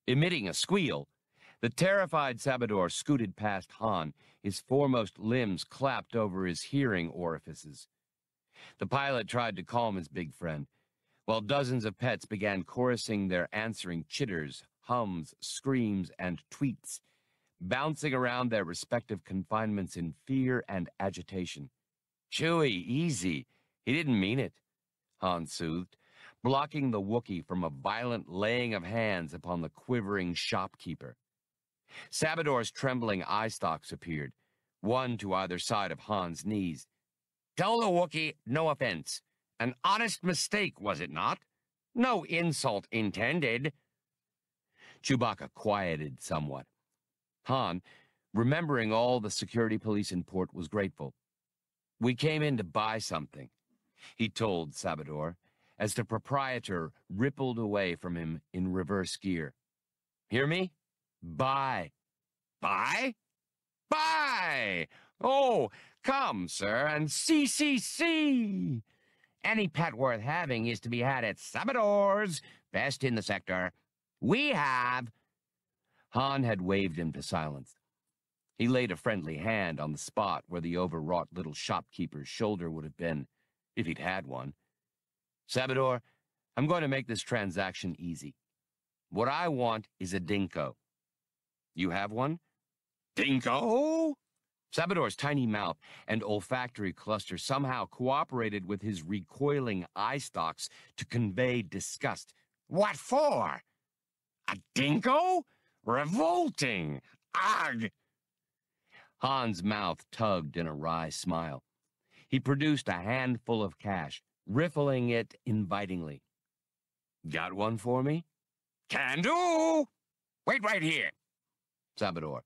Emitting a squeal, the terrified Sabador scooted past Han, his foremost limbs clapped over his hearing orifices. The pilot tried to calm his big friend, while dozens of pets began chorusing their answering chitters, hums, screams, and tweets, bouncing around their respective confinements in fear and agitation. Chewie, easy. He didn't mean it, Han soothed, blocking the Wookiee from a violent laying of hands upon the quivering shopkeeper. Sabador's trembling eye stalks appeared, one to either side of Han's knees. Tell the Wookiee no offense. An honest mistake, was it not? No insult intended. Chewbacca quieted somewhat. Han, remembering all the security police in port, was grateful. We came in to buy something, he told Sabador, as the proprietor rippled away from him in reverse gear. Hear me? Buy. Buy? Buy! Oh, come, sir, and see. Any pet worth having is to be had at Sabador's, best in the sector. We have... Han had waved him to silence. He laid a friendly hand on the spot where the overwrought little shopkeeper's shoulder would have been, if he'd had one. Sabador, I'm going to make this transaction easy. What I want is a dinko. You have one? Dinko? Sabador's tiny mouth and olfactory cluster somehow cooperated with his recoiling eye stalks to convey disgust. What for? A dinko? Revolting! Ugh! Han's mouth tugged in a wry smile. He produced a handful of cash, riffling it invitingly. Got one for me? Can do! Wait right here. Sabador,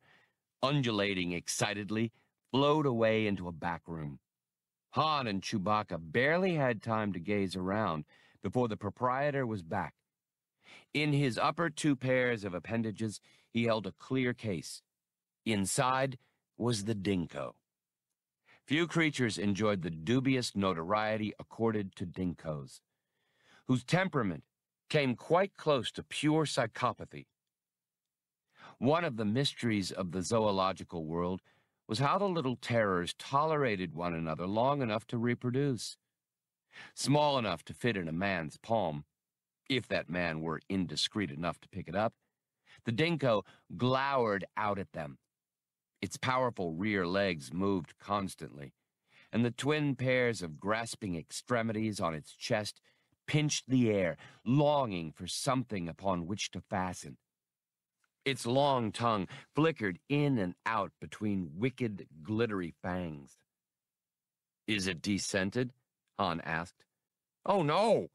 undulating excitedly, flowed away into a back room. Han and Chewbacca barely had time to gaze around before the proprietor was back. In his upper two pairs of appendages, he held a clear case. Inside was the dinko. Few creatures enjoyed the dubious notoriety accorded to dinkos, whose temperament came quite close to pure psychopathy. One of the mysteries of the zoological world was how the little terrors tolerated one another long enough to reproduce. Small enough to fit in a man's palm, if that man were indiscreet enough to pick it up, the dinko glowered out at them. Its powerful rear legs moved constantly, and the twin pairs of grasping extremities on its chest pinched the air, longing for something upon which to fasten. Its long tongue flickered in and out between wicked, glittery fangs. Is it descented? Han asked. Oh, no.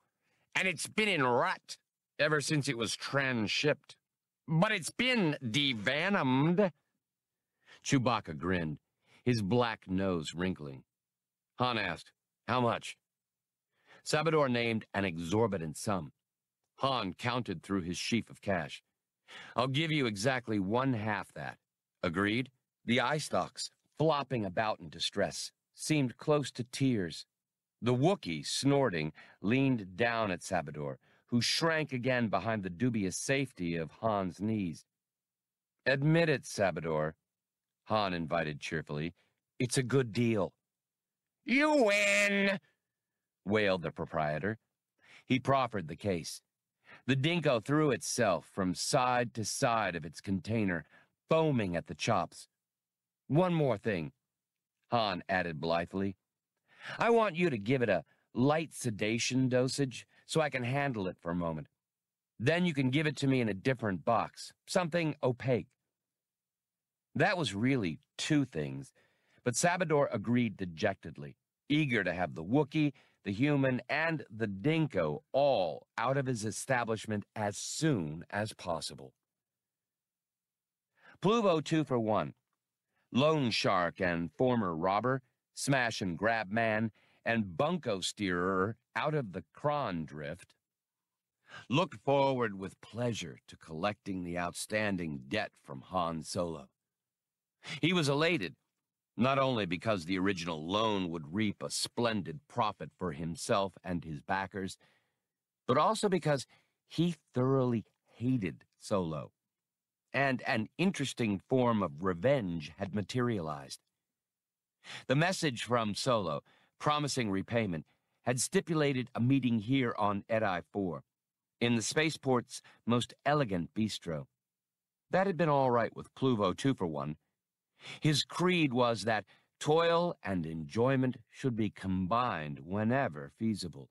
And it's been in rut ever since it was transshipped. But it's been devenomed. Chewbacca grinned, his black nose wrinkling. Han asked, how much? Sabador named an exorbitant sum. Han counted through his sheaf of cash. I'll give you exactly 1/2 that. Agreed? The eye stalks, flopping about in distress, seemed close to tears. The Wookiee, snorting, leaned down at Sabador, who shrank again behind the dubious safety of Han's knees. Admit it, Sabador, Han invited cheerfully. It's a good deal. You win, wailed the proprietor. He proffered the case. The dinko threw itself from side to side of its container, foaming at the chops. One more thing, Han added blithely. I want you to give it a light sedation dosage so I can handle it for a moment. Then you can give it to me in a different box, something opaque. That was really 2 things, but Sabador agreed dejectedly, eager to have the Wookiee, the human, and the dinko all out of his establishment as soon as possible. Pluvo 2 for 1. loan shark and former robber, smash and grab man, and bunco steerer out of the Kron drift, looked forward with pleasure to collecting the outstanding debt from Han Solo. He was elated, not only because the original loan would reap a splendid profit for himself and his backers, but also because he thoroughly hated Solo, and an interesting form of revenge had materialized. The message from Solo, promising repayment, had stipulated a meeting here on Edi 4, in the spaceport's most elegant bistro. That had been all right with Pluvo, too, for one. His creed was that toil and enjoyment should be combined whenever feasible.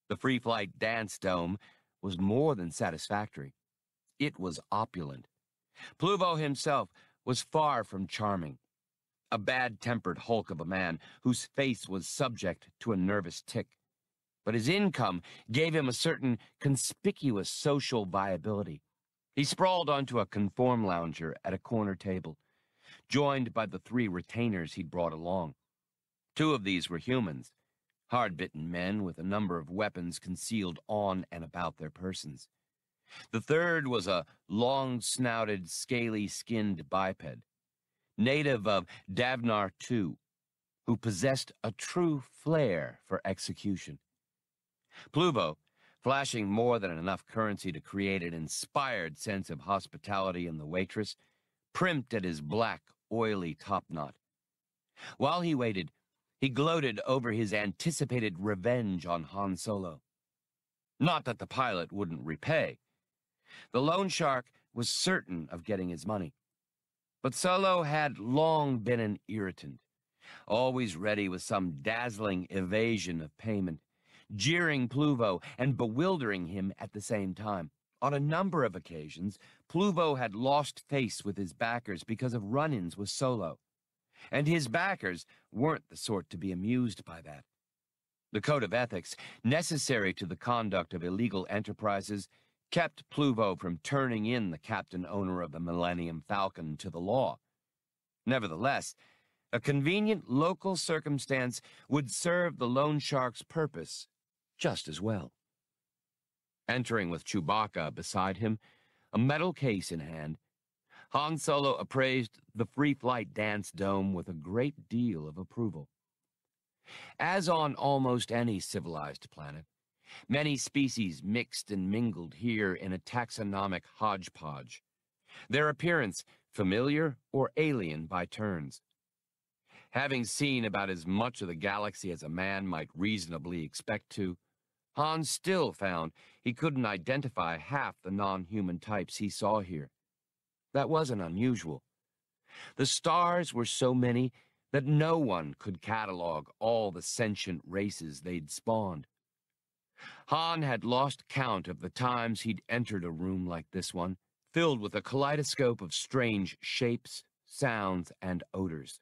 The free-flight dance dome was more than satisfactory. It was opulent. Pluvo himself was far from charming, a bad-tempered hulk of a man whose face was subject to a nervous tic. But his income gave him a certain conspicuous social viability. He sprawled onto a conform lounger at a corner table, joined by the 3 retainers he'd brought along. 2 of these were humans, hard-bitten men with a number of weapons concealed on and about their persons. The 3rd was a long-snouted, scaly-skinned biped, native of Davnar II, who possessed a true flair for execution. Pluvo, flashing more than enough currency to create an inspired sense of hospitality in the waitress, primped at his black, oily topknot. While he waited, he gloated over his anticipated revenge on Han Solo. Not that the pilot wouldn't repay. The loan shark was certain of getting his money. But Solo had long been an irritant, always ready with some dazzling evasion of payment, jeering Pluvo and bewildering him at the same time. On a number of occasions, Pluvo had lost face with his backers because of run-ins with Solo, and his backers weren't the sort to be amused by that. The code of ethics, necessary to the conduct of illegal enterprises, kept Pluvo from turning in the captain-owner of the Millennium Falcon to the law. Nevertheless, a convenient local circumstance would serve the loan shark's purpose just as well. Entering with Chewbacca beside him, a metal case in hand, Han Solo appraised the free-flight dance dome with a great deal of approval. As on almost any civilized planet, many species mixed and mingled here in a taxonomic hodgepodge, their appearance familiar or alien by turns. Having seen about as much of the galaxy as a man might reasonably expect to, Han still found he couldn't identify half the non-human types he saw here. That wasn't unusual. The stars were so many that no one could catalog all the sentient races they'd spawned. Han had lost count of the times he'd entered a room like this one, filled with a kaleidoscope of strange shapes, sounds, and odors.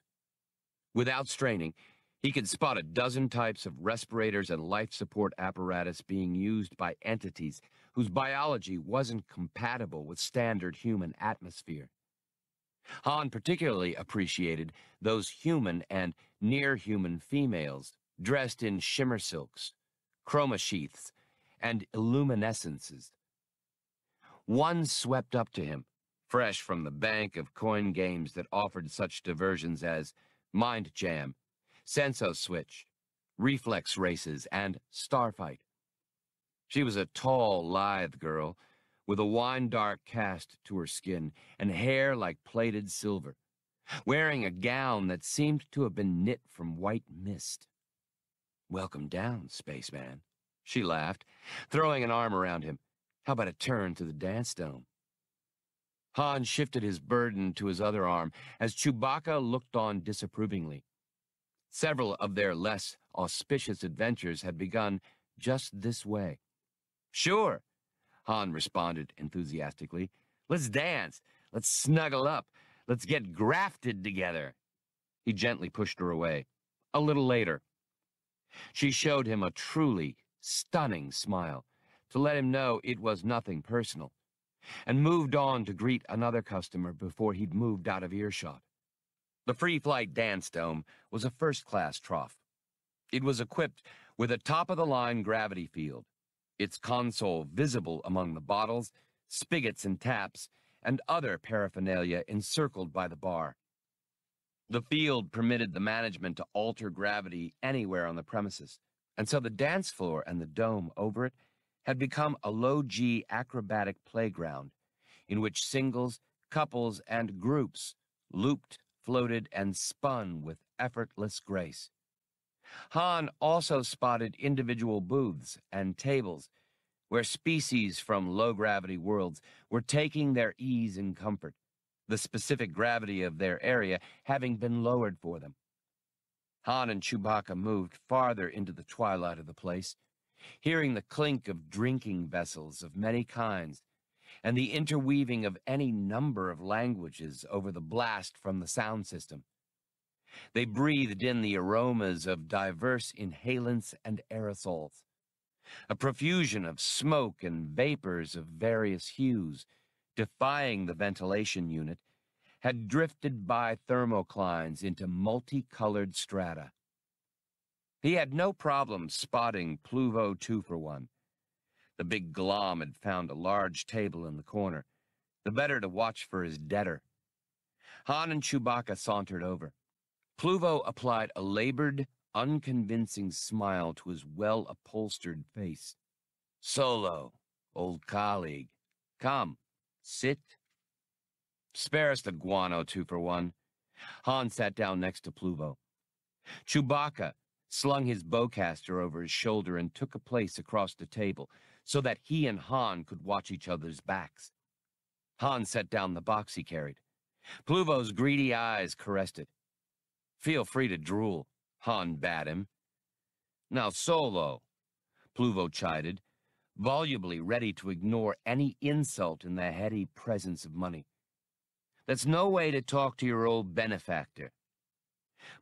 Without straining, he could spot a dozen types of respirators and life support apparatus being used by entities whose biology wasn't compatible with standard human atmosphere. Han particularly appreciated those human and near-human females dressed in shimmer silks, chroma sheaths, and illuminescences. One swept up to him, fresh from the bank of coin games that offered such diversions as Mind Jam, Senso Switch, Reflex Races, and Starfight. She was a tall, lithe girl with a wine-dark cast to her skin and hair like plated silver, wearing a gown that seemed to have been knit from white mist. "Welcome down, spaceman," she laughed, throwing an arm around him. "How about a turn to the dance dome?" Han shifted his burden to his other arm as Chewbacca looked on disapprovingly. Several of their less auspicious adventures had begun just this way. "Sure," Han responded enthusiastically. "Let's dance. Let's snuggle up. Let's get grafted together." He gently pushed her away. A little later, she showed him a truly stunning smile to let him know it was nothing personal, and moved on to greet another customer before he'd moved out of earshot. The free-flight dance dome was a first-class trough. It was equipped with a top-of-the-line gravity field, its console visible among the bottles, spigots and taps, and other paraphernalia encircled by the bar. The field permitted the management to alter gravity anywhere on the premises, and so the dance floor and the dome over it had become a low-G acrobatic playground in which singles, couples, and groups looped, floated, and spun with effortless grace. Han also spotted individual booths and tables where species from low-gravity worlds were taking their ease and comfort, the specific gravity of their area having been lowered for them. Han and Chewbacca moved farther into the twilight of the place, hearing the clink of drinking vessels of many kinds and the interweaving of any number of languages over the blast from the sound system. They breathed in the aromas of diverse inhalants and aerosols. A profusion of smoke and vapors of various hues, defying the ventilation unit, had drifted by thermoclines into multicolored strata. He had no problem spotting Pluvo 2-for-1. The big glom had found a large table in the corner, the better to watch for his debtor. Han and Chewbacca sauntered over. Pluvo applied a labored, unconvincing smile to his well-upholstered face. "Solo, old colleague. Come, sit." "Spare us the guano, 2-for-1. Han sat down next to Pluvo. Chewbacca slung his bowcaster over his shoulder and took a place across the table so that he and Han could watch each other's backs. Han set down the box he carried. Pluvo's greedy eyes caressed it. "Feel free to drool," Han bade him. "Now, Solo," Pluvo chided, volubly ready to ignore any insult in the heady presence of money. "That's no way to talk to your old benefactor."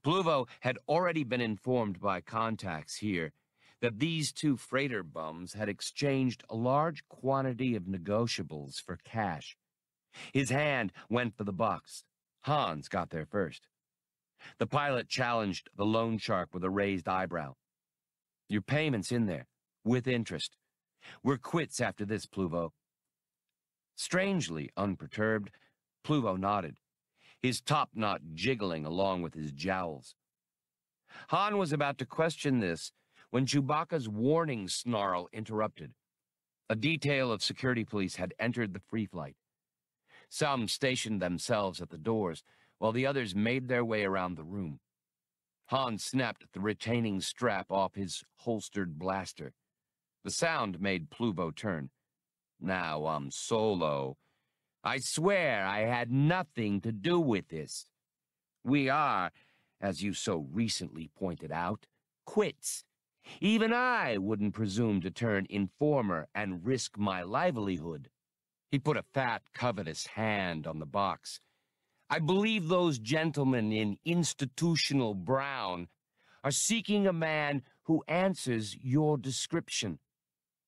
Pluvo had already been informed by contacts here that these two freighter bums had exchanged a large quantity of negotiables for cash. His hand went for the box. Hans got there first. The pilot challenged the loan shark with a raised eyebrow. "Your payment's in there, with interest. We're quits after this, Pluvo." Strangely unperturbed, Pluvo nodded, his top knot jiggling along with his jowls. Han was about to question this when Chewbacca's warning snarl interrupted. A detail of security police had entered the free flight. Some stationed themselves at the doors, while the others made their way around the room. Han snapped the retaining strap off his holstered blaster. The sound made Pluvo turn. "Now I'm Solo. I swear I had nothing to do with this. We are, as you so recently pointed out, quits. Even I wouldn't presume to turn informer and risk my livelihood." He put a fat, covetous hand on the box. "I believe those gentlemen in institutional brown are seeking a man who answers your description.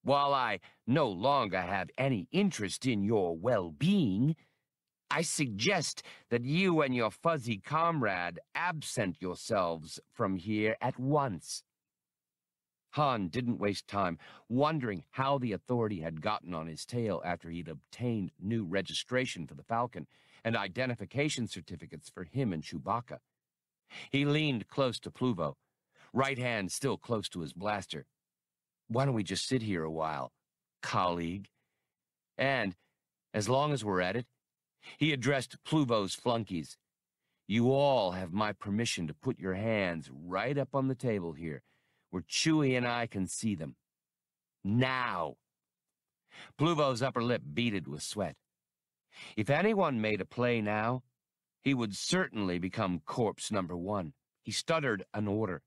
While I no longer have any interest in your well-being, I suggest that you and your fuzzy comrade absent yourselves from here at once." Han didn't waste time wondering how the authority had gotten on his tail after he'd obtained new registration for the Falcon and identification certificates for him and Chewbacca. He leaned close to Pluvo, right hand still close to his blaster. "Why don't we just sit here a while, colleague? And, as long as we're at it," he addressed Pluvo's flunkies, "you all have my permission to put your hands right up on the table here, where Chewie and I can see them. Now." Pluvo's upper lip beaded with sweat. If anyone made a play now, he would certainly become corpse number 1. He stuttered an order.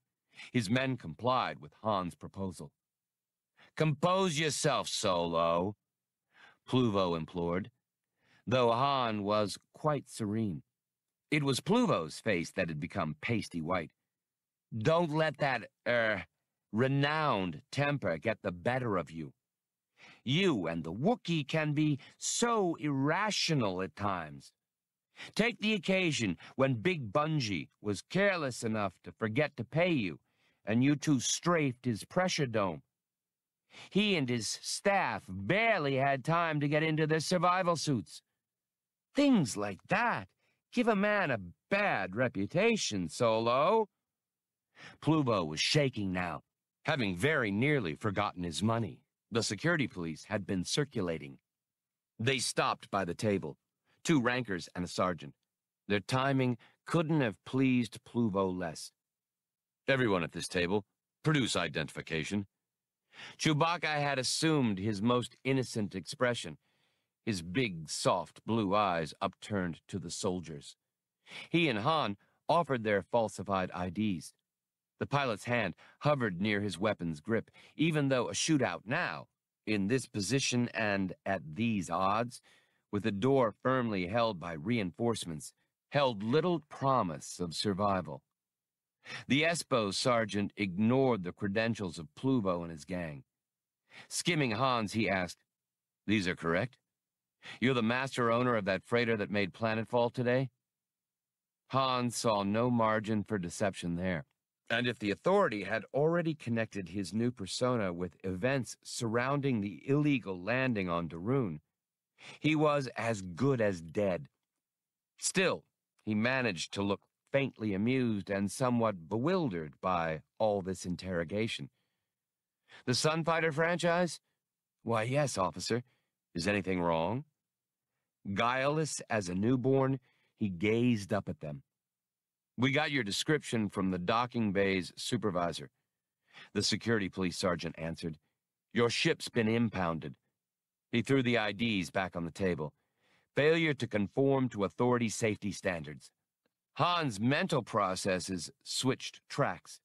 His men complied with Han's proposal. "Compose yourself, Solo," Pluvo implored, though Han was quite serene. It was Pluvo's face that had become pasty white. "Don't let that, renowned temper get the better of you. You and the Wookiee can be so irrational at times. Take the occasion when Big Bungie was careless enough to forget to pay you, and you two strafed his pressure dome. He and his staff barely had time to get into their survival suits. Things like that give a man a bad reputation, Solo. Pluvo was shaking now, having very nearly forgotten his money. The security police had been circulating. They stopped by the table, 2 rankers and a sergeant. Their timing couldn't have pleased Pluvo less. Everyone at this table, produce identification. Chewbacca had assumed his most innocent expression, his big, soft blue eyes upturned to the soldiers. He and Han offered their falsified IDs. The pilot's hand hovered near his weapon's grip, even though a shootout now, in this position and at these odds, with the door firmly held by reinforcements, held little promise of survival. The Espo sergeant ignored the credentials of Pluvo and his gang. Skimming Hans, he asked, "These are correct? You're the master owner of that freighter that made planetfall today?" Hans saw no margin for deception there. And if the authority had already connected his new persona with events surrounding the illegal landing on Darun, he was as good as dead. Still, he managed to look faintly amused and somewhat bewildered by all this interrogation. "The Sunfighter franchise? Why, yes, officer. Is anything wrong?" Guileless as a newborn, he gazed up at them. "We got your description from the docking bay's supervisor," the security police sergeant answered. "Your ship's been impounded." He threw the IDs back on the table. "Failure to conform to authority safety standards." Han's mental processes switched tracks.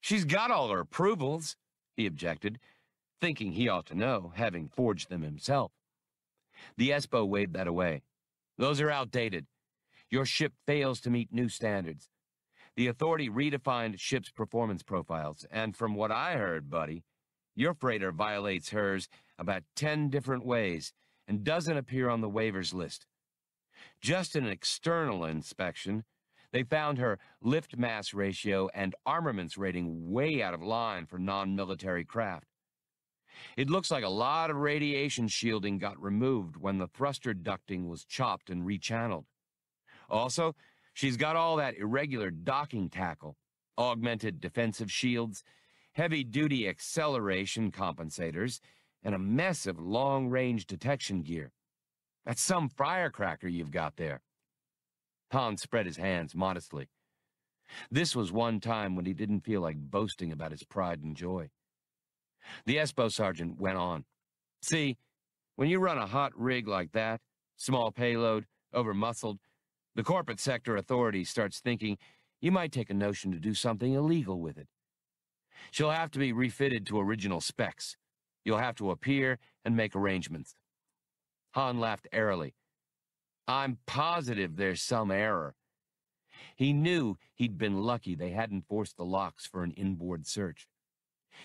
"She's got all her approvals," he objected, thinking he ought to know, having forged them himself. The Espo waved that away. "Those are outdated. Your ship fails to meet new standards. The authority redefined ship's performance profiles, and from what I heard, buddy, your freighter violates hers about 10 different ways and doesn't appear on the waivers list. Just an external inspection, they found her lift-mass ratio and armaments rating way out of line for non-military craft. It looks like a lot of radiation shielding got removed when the thruster ducting was chopped and rechanneled. Also, she's got all that irregular docking tackle, augmented defensive shields, heavy-duty acceleration compensators, and a mess of long-range detection gear. That's some firecracker you've got there." Han spread his hands modestly. This was one time when he didn't feel like boasting about his pride and joy. The Espo sergeant went on. "See, when you run a hot rig like that, small payload, over-muscled, the corporate sector authority starts thinking you might take a notion to do something illegal with it. She'll have to be refitted to original specs. You'll have to appear and make arrangements." Han laughed airily. "I'm positive there's some error." He knew he'd been lucky they hadn't forced the locks for an inboard search.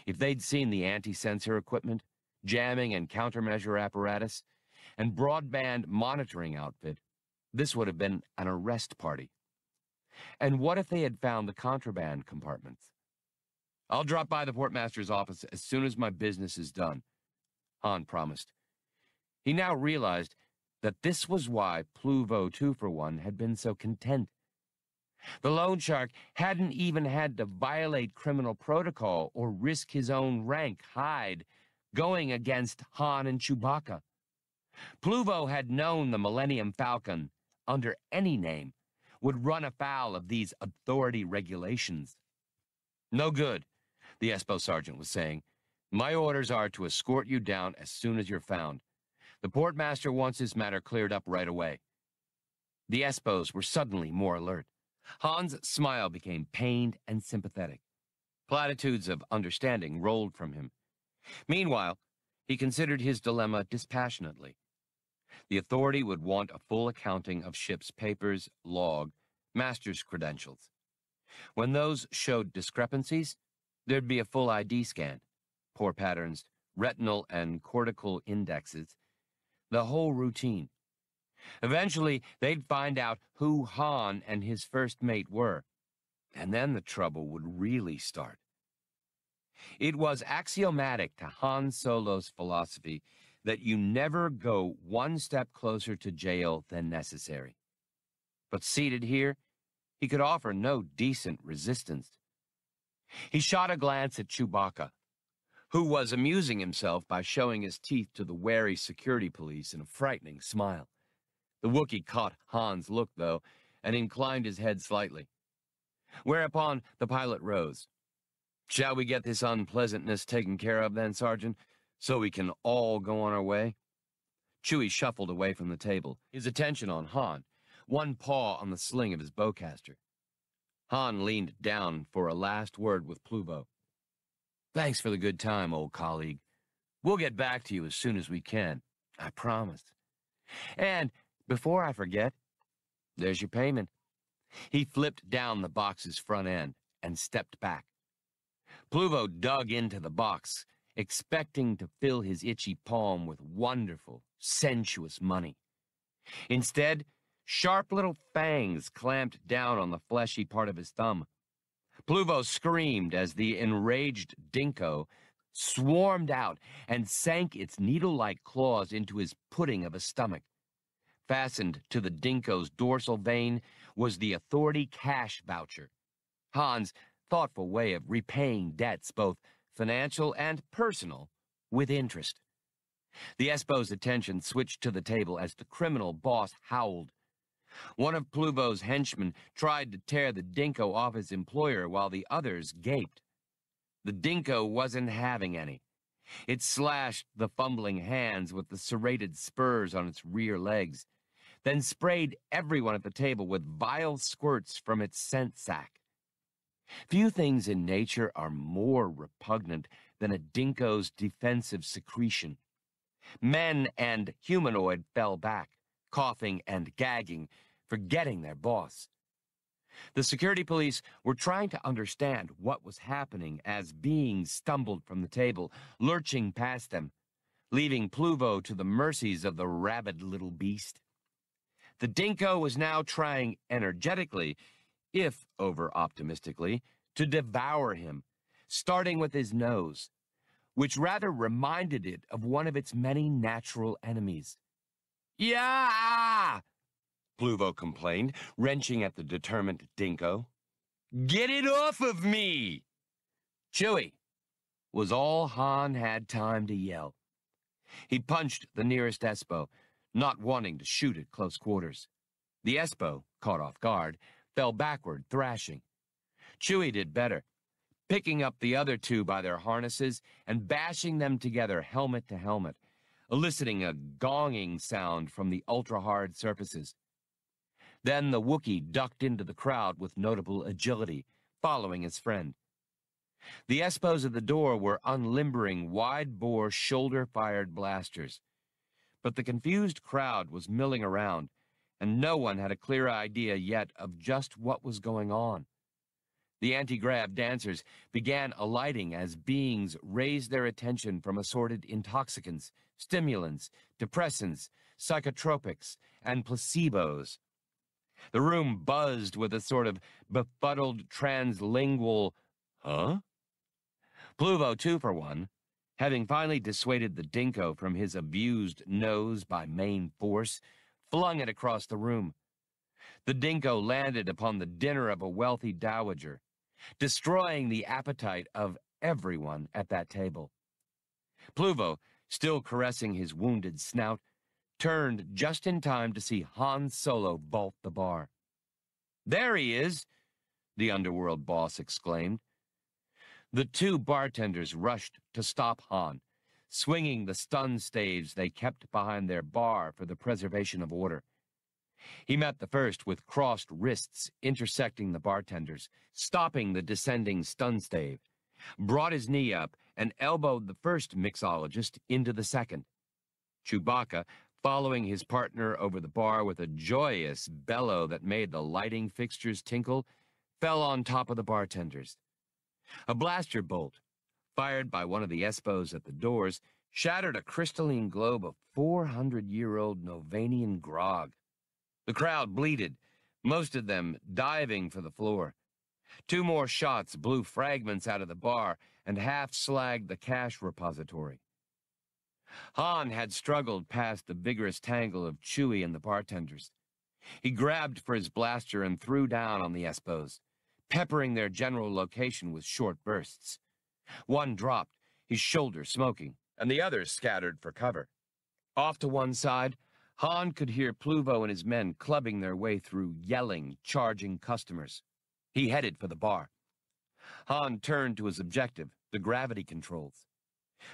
If they'd seen the anti-sensor equipment, jamming and countermeasure apparatus, and broadband monitoring outfit, this would have been an arrest party. And what if they had found the contraband compartments? "I'll drop by the portmaster's office as soon as my business is done," Han promised. He now realized that this was why Pluvo 2-for-1 had been so content. The loan shark hadn't even had to violate criminal protocol or risk his own rank hide going against Han and Chewbacca. Pluvo had known the Millennium Falcon, under any name, would run afoul of these authority regulations. "No good," the Espo sergeant was saying. "My orders are to escort you down as soon as you're found. The portmaster wants this matter cleared up right away." The Espos were suddenly more alert. Han's smile became pained and sympathetic. Platitudes of understanding rolled from him. Meanwhile, he considered his dilemma dispassionately. The authority would want a full accounting of ship's papers, log, master's credentials. When those showed discrepancies, there'd be a full ID scan, pore patterns, retinal and cortical indexes, the whole routine. Eventually, they'd find out who Han and his first mate were, and then the trouble would really start. It was axiomatic to Han Solo's philosophy that you never go one step closer to jail than necessary. But seated here, he could offer no decent resistance. He shot a glance at Chewbacca, who was amusing himself by showing his teeth to the wary security police in a frightening smile. The Wookiee caught Han's look, though, and inclined his head slightly. Whereupon the pilot rose. "Shall we get this unpleasantness taken care of, then, Sergeant, so we can all go on our way?" Chewie shuffled away from the table, his attention on Han, one paw on the sling of his bowcaster. Han leaned down for a last word with Pluvo. "Thanks for the good time, old colleague. We'll get back to you as soon as we can, I promise. And before I forget, there's your payment." He flipped down the box's front end and stepped back. Pluvo dug into the box, expecting to fill his itchy palm with wonderful, sensuous money. Instead, sharp little fangs clamped down on the fleshy part of his thumb. Pluvo screamed as the enraged dinko swarmed out and sank its needle-like claws into his pudding of a stomach. Fastened to the dinko's dorsal vein was the authority cash voucher, Han's thoughtful way of repaying debts, both financial and personal, with interest. The Espo's attention switched to the table as the criminal boss howled. One of Pluvo's henchmen tried to tear the dinko off his employer while the others gaped. The dinko wasn't having any. It slashed the fumbling hands with the serrated spurs on its rear legs, then sprayed everyone at the table with vile squirts from its scent sac. Few things in nature are more repugnant than a dinko's defensive secretion. Men and humanoid fell back, coughing and gagging, forgetting their boss. The security police were trying to understand what was happening as beings stumbled from the table, lurching past them, leaving Pluvo to the mercies of the rabid little beast. The dinko was now trying energetically, if over-optimistically, to devour him, starting with his nose, which rather reminded it of one of its many natural enemies. "Yeah!" Pluvo complained, wrenching at the determined dinko. "Get it off of me!" "Chewie!" was all Han had time to yell. He punched the nearest Espo, not wanting to shoot at close quarters. The Espo, caught off guard, fell backward, thrashing. Chewie did better, picking up the other two by their harnesses and bashing them together helmet to helmet, eliciting a gonging sound from the ultra-hard surfaces. Then the Wookiee ducked into the crowd with notable agility, following his friend. The Espos at the door were unlimbering wide-bore shoulder-fired blasters. But the confused crowd was milling around, and no one had a clear idea yet of just what was going on. The anti-grav dancers began alighting as beings raised their attention from assorted intoxicants, stimulants, depressants, psychotropics, and placebos. The room buzzed with a sort of befuddled translingual, "Huh?" Pluvo, too, for one, having finally dissuaded the dinko from his abused nose by main force, flung it across the room. The dinko landed upon the dinner of a wealthy dowager, destroying the appetite of everyone at that table. Pluvo, still caressing his wounded snout, turned just in time to see Han Solo vault the bar. "There he is!" the underworld boss exclaimed. The two bartenders rushed to stop Han, swinging the stun staves they kept behind their bar for the preservation of order. He met the first with crossed wrists intersecting the bartenders, stopping the descending stun stave, brought his knee up, and elbowed the first mixologist into the second. Chewbacca, following his partner over the bar with a joyous bellow that made the lighting fixtures tinkle, fell on top of the bartenders. A blaster bolt, fired by one of the Espos at the doors, shattered a crystalline globe of 400-year-old Novanian grog. The crowd bleated, most of them diving for the floor. 2 more shots blew fragments out of the bar and half-slagged the cash repository. Han had struggled past the vigorous tangle of Chewie and the bartenders. He grabbed for his blaster and threw down on the Espos, peppering their general location with short bursts. One dropped, his shoulder smoking, and the others scattered for cover. Off to one side, Han could hear Pluvo and his men clubbing their way through yelling, charging customers. He headed for the bar. Han turned to his objective, the gravity controls.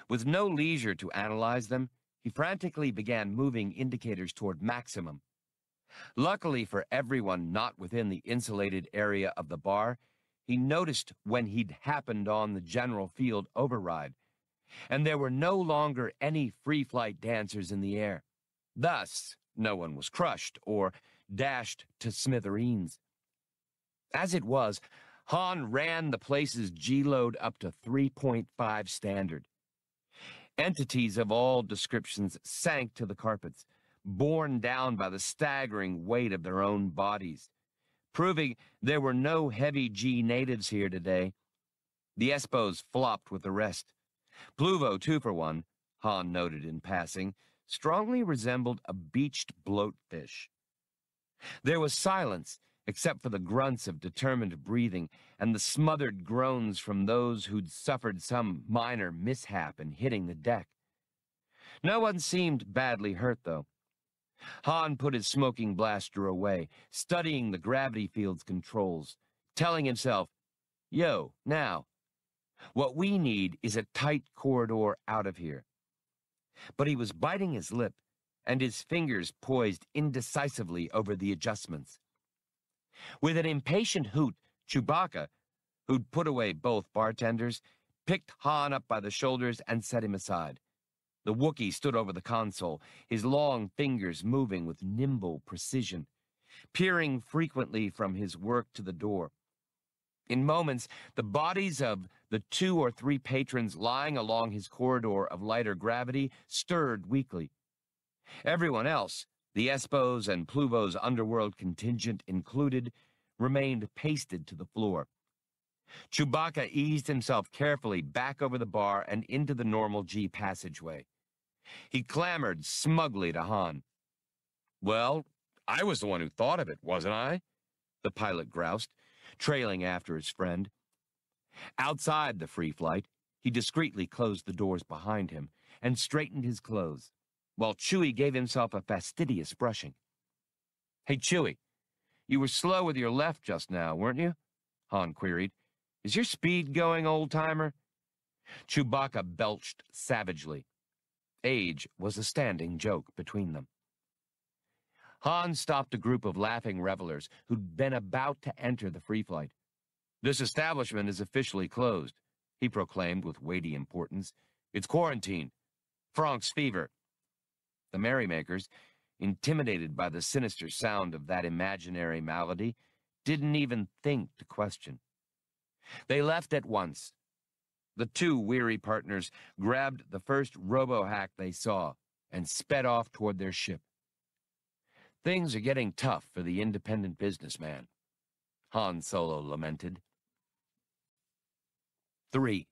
With no leisure to analyze them, he frantically began moving indicators toward maximum. Luckily for everyone not within the insulated area of the bar, he noticed when he'd happened on the general field override, and there were no longer any free-flight dancers in the air. Thus, no one was crushed or dashed to smithereens. As it was, Han ran the place's G-load up to 3.5 standard. Entities of all descriptions sank to the carpets, borne down by the staggering weight of their own bodies, proving there were no heavy G natives here today. The Espos flopped with the rest. Pluvo, too, for one, Han noted in passing, strongly resembled a beached bloatfish. There was silence, except for the grunts of determined breathing and the smothered groans from those who'd suffered some minor mishap in hitting the deck. No one seemed badly hurt, though. Han put his smoking blaster away, studying the gravity field's controls, telling himself, "Yo, now, what we need is a tight corridor out of here." But he was biting his lip, and his fingers poised indecisively over the adjustments. With an impatient hoot, Chewbacca, who'd put away both bartenders, picked Han up by the shoulders and set him aside. The Wookiee stood over the console, his long fingers moving with nimble precision, peering frequently from his work to the door. In moments, the bodies of the 2 or 3 patrons lying along his corridor of lighter gravity stirred weakly. Everyone else, the Espos and Pluvo's underworld contingent included, remained pasted to the floor. Chewbacca eased himself carefully back over the bar and into the normal G passageway. He clamored smugly to Han. "Well, I was the one who thought of it, wasn't I?" the pilot groused, trailing after his friend. Outside the free flight, he discreetly closed the doors behind him and straightened his clothes, while Chewie gave himself a fastidious brushing. "Hey, Chewie, you were slow with your left just now, weren't you?" Han queried. "Is your speed going, old-timer?" Chewbacca belched savagely. Age was a standing joke between them. Han stopped a group of laughing revelers who'd been about to enter the free flight. "This establishment is officially closed," he proclaimed with weighty importance. "It's quarantined. Franck's fever." The merrymakers, intimidated by the sinister sound of that imaginary malady, didn't even think to question. They left at once. The 2 weary partners grabbed the first robo-hack they saw and sped off toward their ship. "Things are getting tough for the independent businessman," Han Solo lamented. 3.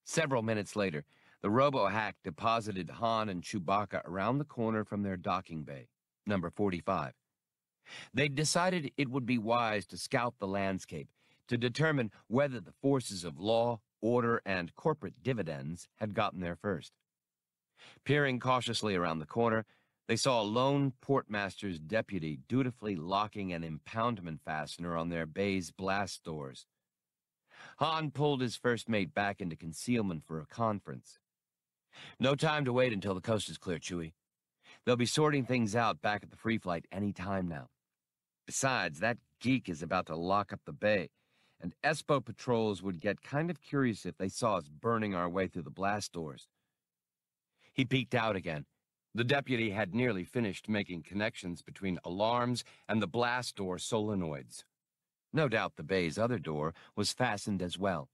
Several minutes later, the robo-hack deposited Han and Chewbacca around the corner from their docking bay, number 45. They'd decided it would be wise to scout the landscape to determine whether the forces of law, order, and corporate dividends had gotten there first. Peering cautiously around the corner, they saw a lone portmaster's deputy dutifully locking an impoundment fastener on their bay's blast doors. Han pulled his first mate back into concealment for a conference. "No time to wait until the coast is clear, Chewie. They'll be sorting things out back at the free flight any time now. Besides, that geek is about to lock up the bay, and Espo patrols would get kind of curious if they saw us burning our way through the blast doors." He peeked out again. The deputy had nearly finished making connections between alarms and the blast door solenoids. No doubt the bay's other door was fastened as well.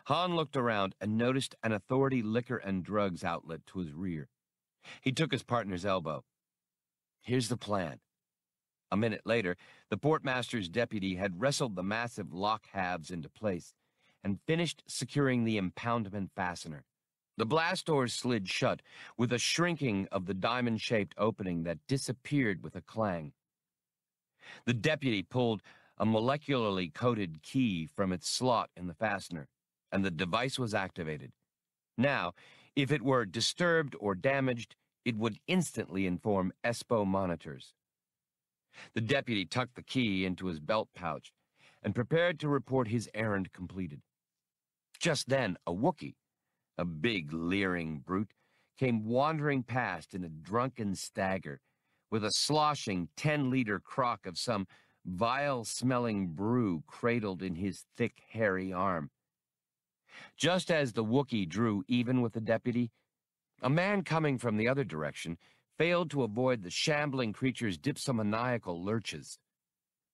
Han looked around and noticed an authority liquor and drugs outlet to his rear. He took his partner's elbow. Here's the plan. A minute later, the portmaster's deputy had wrestled the massive lock halves into place and finished securing the impoundment fastener. The blast doors slid shut with a shrinking of the diamond-shaped opening that disappeared with a clang. The deputy pulled a molecularly coded key from its slot in the fastener, and the device was activated. Now, if it were disturbed or damaged, it would instantly inform ESPO monitors. The deputy tucked the key into his belt pouch and prepared to report his errand completed. Just then, a Wookiee, a big, leering brute, came wandering past in a drunken stagger, with a sloshing 10-liter crock of some vile-smelling brew cradled in his thick, hairy arm. Just as the Wookiee drew even with the deputy, a man coming from the other direction failed to avoid the shambling creature's dipsomaniacal lurches.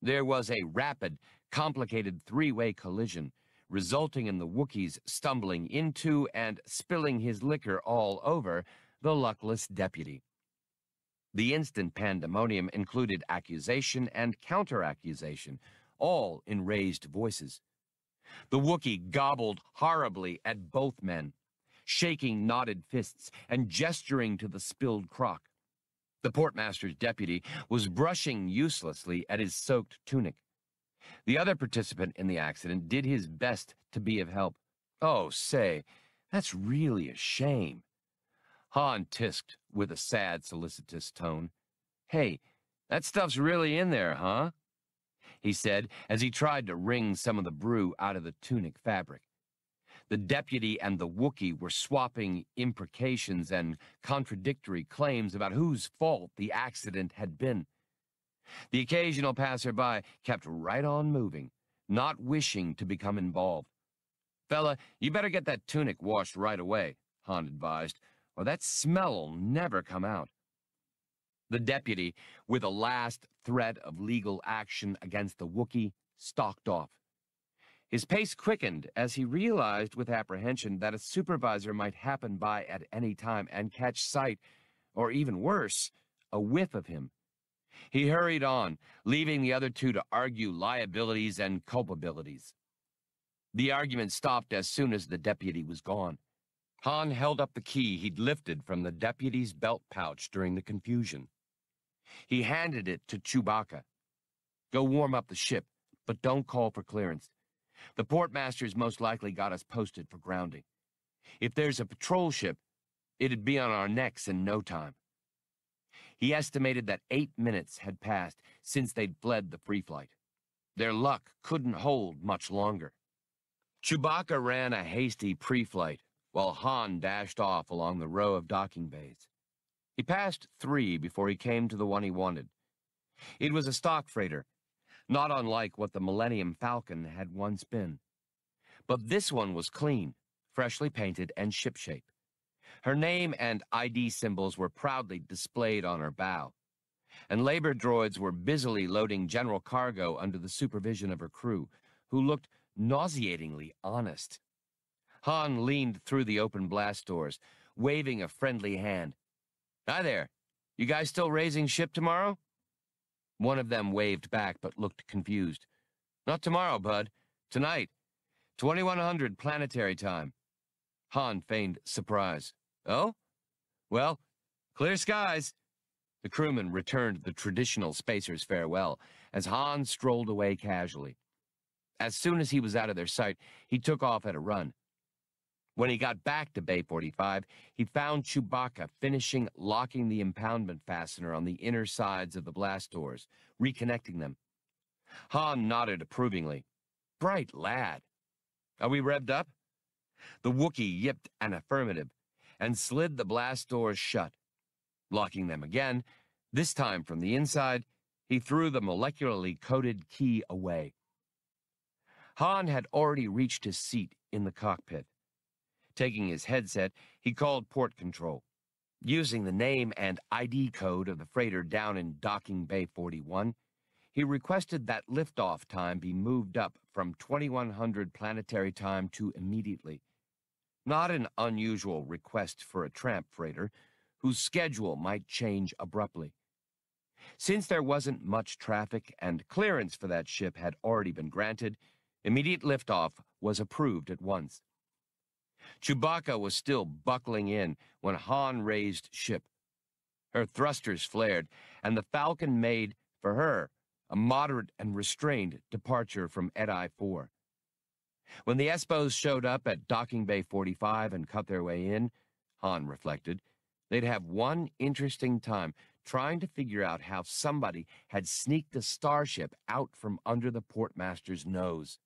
There was a rapid, complicated three-way collision, resulting in the Wookiee's stumbling into and spilling his liquor all over the luckless deputy. The instant pandemonium included accusation and counter-accusation, all in raised voices. The Wookiee gobbled horribly at both men, shaking knotted fists and gesturing to the spilled crock. The portmaster's deputy was brushing uselessly at his soaked tunic. The other participant in the accident did his best to be of help. "Oh, say, that's really a shame." Han tisked with a sad, solicitous tone. "Hey, that stuff's really in there, huh?" he said as he tried to wring some of the brew out of the tunic fabric. The deputy and the Wookiee were swapping imprecations and contradictory claims about whose fault the accident had been. The occasional passerby kept right on moving, not wishing to become involved. "Fella, you better get that tunic washed right away," Han advised, "or that smell'll never come out." The deputy, with a last threat of legal action against the Wookiee, stalked off. His pace quickened as he realized with apprehension that a supervisor might happen by at any time and catch sight, or even worse, a whiff of him. He hurried on, leaving the other two to argue liabilities and culpabilities. The argument stopped as soon as the deputy was gone. Han held up the key he'd lifted from the deputy's belt pouch during the confusion. He handed it to Chewbacca. "Go warm up the ship, but don't call for clearance. The portmaster's most likely got us posted for grounding. If there's a patrol ship, it'd be on our necks in no time." He estimated that 8 minutes had passed since they'd fled the free flight. Their luck couldn't hold much longer. Chewbacca ran a hasty pre-flight, while Han dashed off along the row of docking bays. He passed 3 before he came to the one he wanted. It was a stock freighter, not unlike what the Millennium Falcon had once been. But this one was clean, freshly painted, and shipshape. Her name and ID symbols were proudly displayed on her bow, and labor droids were busily loading general cargo under the supervision of her crew, who looked nauseatingly honest. Han leaned through the open blast doors, waving a friendly hand. "Hi there. You guys still raising ship tomorrow?" One of them waved back but looked confused. "Not tomorrow, bud. Tonight. 2100 planetary time." Han feigned surprise. "Oh? Well, clear skies." The crewman returned the traditional spacer's farewell as Han strolled away casually. As soon as he was out of their sight, he took off at a run. When he got back to Bay 45, he found Chewbacca finishing locking the impoundment fastener on the inner sides of the blast doors, reconnecting them. Han nodded approvingly. "Bright lad. Are we revved up?" The Wookiee yipped an affirmative and slid the blast doors shut. Locking them again, this time from the inside, he threw the molecularly coded key away. Han had already reached his seat in the cockpit. Taking his headset, he called port control. Using the name and ID code of the freighter down in docking Bay 41, He requested that liftoff time be moved up from 2100 planetary time to immediately. Not an unusual request for a tramp freighter, whose schedule might change abruptly. Since there wasn't much traffic and clearance for that ship had already been granted, immediate liftoff was approved at once. Chewbacca was still buckling in when Han raised ship. Her thrusters flared, and the Falcon made, for her, a moderate and restrained departure from Edi 4. When the Espos showed up at Docking Bay 45 and cut their way in, Han reflected, they'd have one interesting time trying to figure out how somebody had sneaked a starship out from under the portmaster's nose.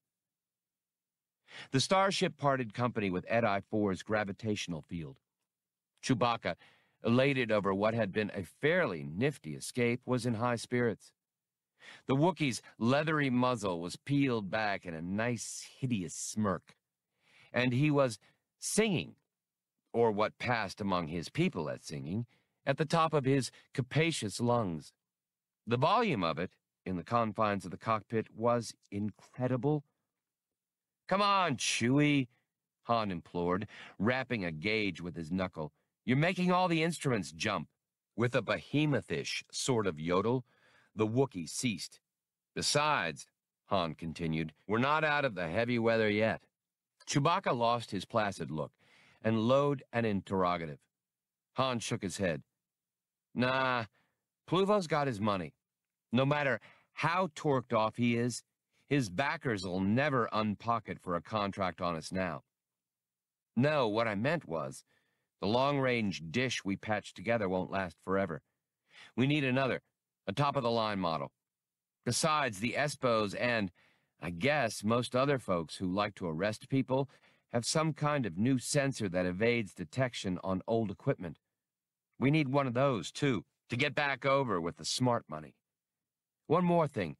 The starship parted company with Edi 4's gravitational field. Chewbacca, elated over what had been a fairly nifty escape, was in high spirits. The Wookiee's leathery muzzle was peeled back in a nice, hideous smirk, and he was singing, or what passed among his people as singing, at the top of his capacious lungs. The volume of it, in the confines of the cockpit, was incredible. "Come on, Chewie," Han implored, rapping a gauge with his knuckle. "You're making all the instruments jump." With a behemoth-ish sort of yodel, the Wookiee ceased. "Besides," Han continued, "we're not out of the heavy weather yet." Chewbacca lost his placid look and lowered an interrogative. Han shook his head. "Nah, Pluvo's got his money. No matter how torqued off he is, his backers'll never unpocket for a contract on us now. No, what I meant was, the long-range dish we patched together won't last forever. We need another, a top-of-the-line model. Besides, the Espos and, I guess, most other folks who like to arrest people have some kind of new sensor that evades detection on old equipment. We need one of those, too, to get back over with the smart money. One more thing.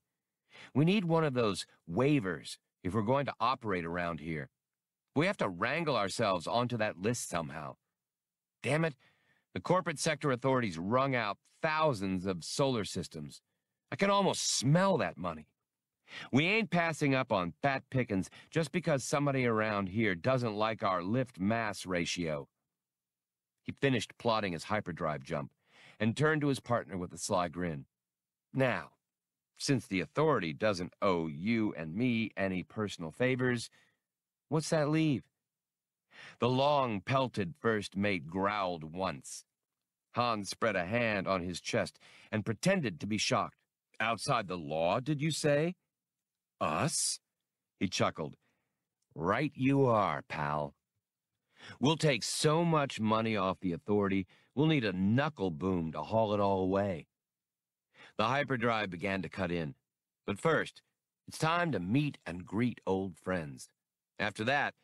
We need one of those waivers if we're going to operate around here. We have to wrangle ourselves onto that list somehow. Damn it, the corporate sector authorities wrung out thousands of solar systems. I can almost smell that money. We ain't passing up on fat pickings just because somebody around here doesn't like our lift-mass ratio." He finished plotting his hyperdrive jump and turned to his partner with a sly grin. "Now, since the authority doesn't owe you and me any personal favors, what's that leave?" The long-pelted first mate growled once. Han spread a hand on his chest and pretended to be shocked. "Outside the law, did you say?" "Us?" He chuckled. "Right you are, pal. We'll take so much money off the authority, we'll need a knuckle boom to haul it all away." The hyperdrive began to cut in. But first, it's time to meet and greet old friends. After that,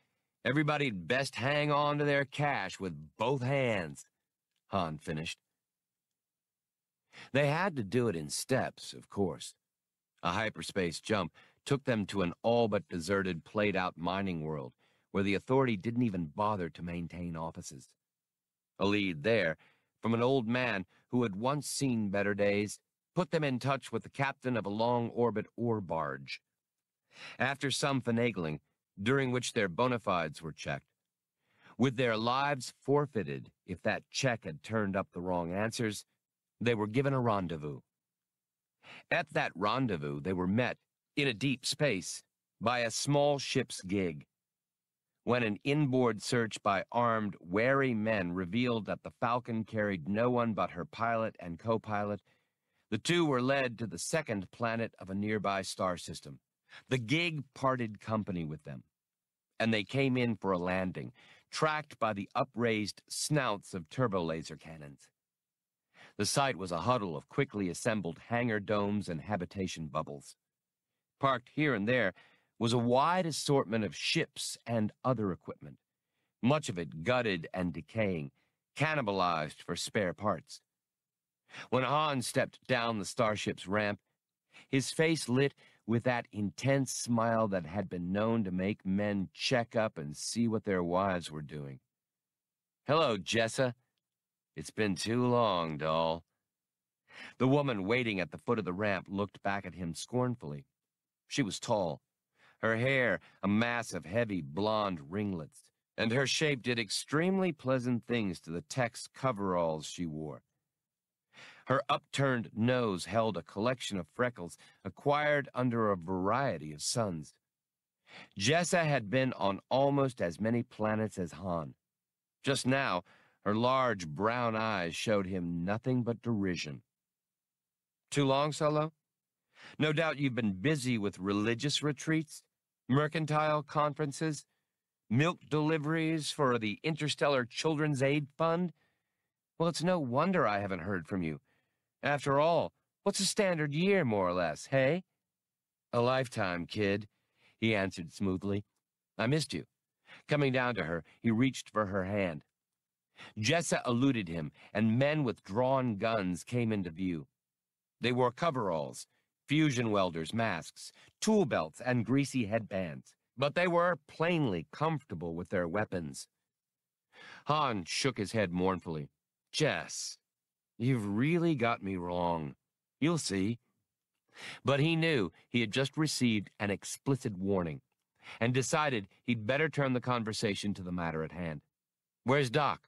everybody'd best hang on to their cash with both hands, Han finished. They had to do it in steps, of course. A hyperspace jump took them to an all-but-deserted, played-out mining world, where the authority didn't even bother to maintain offices. A lead there, from an old man who had once seen better days, put them in touch with the captain of a long-orbit ore barge. After some finagling, during which their bona fides were checked, with their lives forfeited if that check had turned up the wrong answers, they were given a rendezvous. At that rendezvous, they were met, in a deep space, by a small ship's gig. When an inboard search by armed, wary men revealed that the Falcon carried no one but her pilot and co-pilot, the two were led to the second planet of a nearby star system. The gig parted company with them, and they came in for a landing, tracked by the upraised snouts of turbo-laser cannons. The site was a huddle of quickly assembled hangar domes and habitation bubbles. Parked here and there was a wide assortment of ships and other equipment, much of it gutted and decaying, cannibalized for spare parts. When Han stepped down the starship's ramp, his face lit with that intense smile that had been known to make men check up and see what their wives were doing. "Hello, Jessa. It's been too long, doll." The woman waiting at the foot of the ramp looked back at him scornfully. She was tall, her hair a mass of heavy blonde ringlets, and her shape did extremely pleasant things to the tech's coveralls she wore. Her upturned nose held a collection of freckles acquired under a variety of suns. Jessa had been on almost as many planets as Han. Just now, her large brown eyes showed him nothing but derision. Too long, Solo? No doubt you've been busy with religious retreats, mercantile conferences, milk deliveries for the Interstellar Children's Aid Fund? Well, it's no wonder I haven't heard from you. After all, what's a standard year, more or less, hey? A lifetime, kid, he answered smoothly. I missed you. Coming down to her, he reached for her hand. Jessa eluded him, and men with drawn guns came into view. They wore coveralls, fusion welders' masks, tool belts, and greasy headbands, but they were plainly comfortable with their weapons. Han shook his head mournfully. Jess, you've really got me wrong. You'll see. But he knew he had just received an explicit warning, and decided he'd better turn the conversation to the matter at hand. Where's Doc?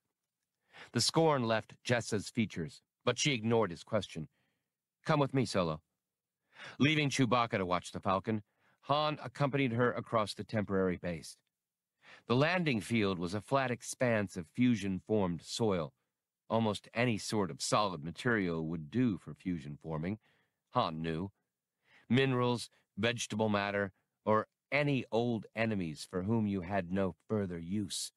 The scorn left Jessa's features, but she ignored his question. Come with me, Solo. Leaving Chewbacca to watch the Falcon, Han accompanied her across the temporary base. The landing field was a flat expanse of fusion-formed soil. Almost any sort of solid material would do for fusion forming, Han knew. Minerals, vegetable matter, or any old enemies for whom you had no further use.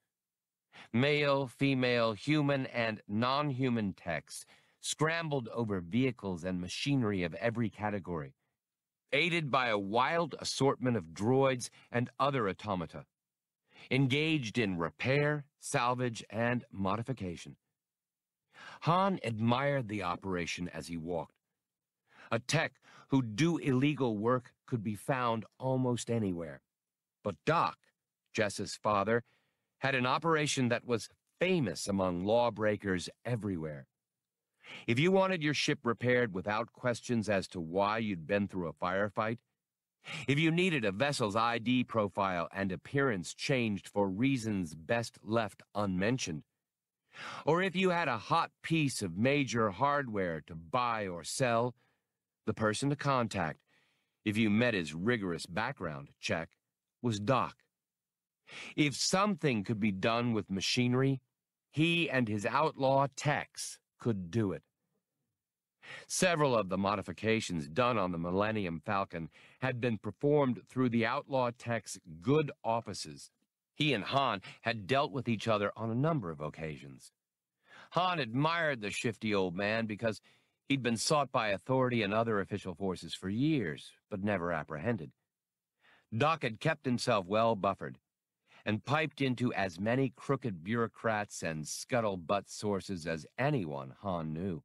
Male, female, human, and non-human techs scrambled over vehicles and machinery of every category, aided by a wild assortment of droids and other automata, engaged in repair, salvage, and modification. Han admired the operation as he walked. A tech who'd do illegal work could be found almost anywhere. But Doc, Jessa's father, had an operation that was famous among lawbreakers everywhere. If you wanted your ship repaired without questions as to why you'd been through a firefight, if you needed a vessel's ID profile and appearance changed for reasons best left unmentioned, or if you had a hot piece of major hardware to buy or sell, the person to contact, if you met his rigorous background check, was Doc. If something could be done with machinery, he and his outlaw techs could do it. Several of the modifications done on the Millennium Falcon had been performed through the outlaw tech's good offices. He and Han had dealt with each other on a number of occasions. Han admired the shifty old man because he'd been sought by authority and other official forces for years, but never apprehended. Doc had kept himself well buffered, and piped into as many crooked bureaucrats and scuttlebutt sources as anyone Han knew.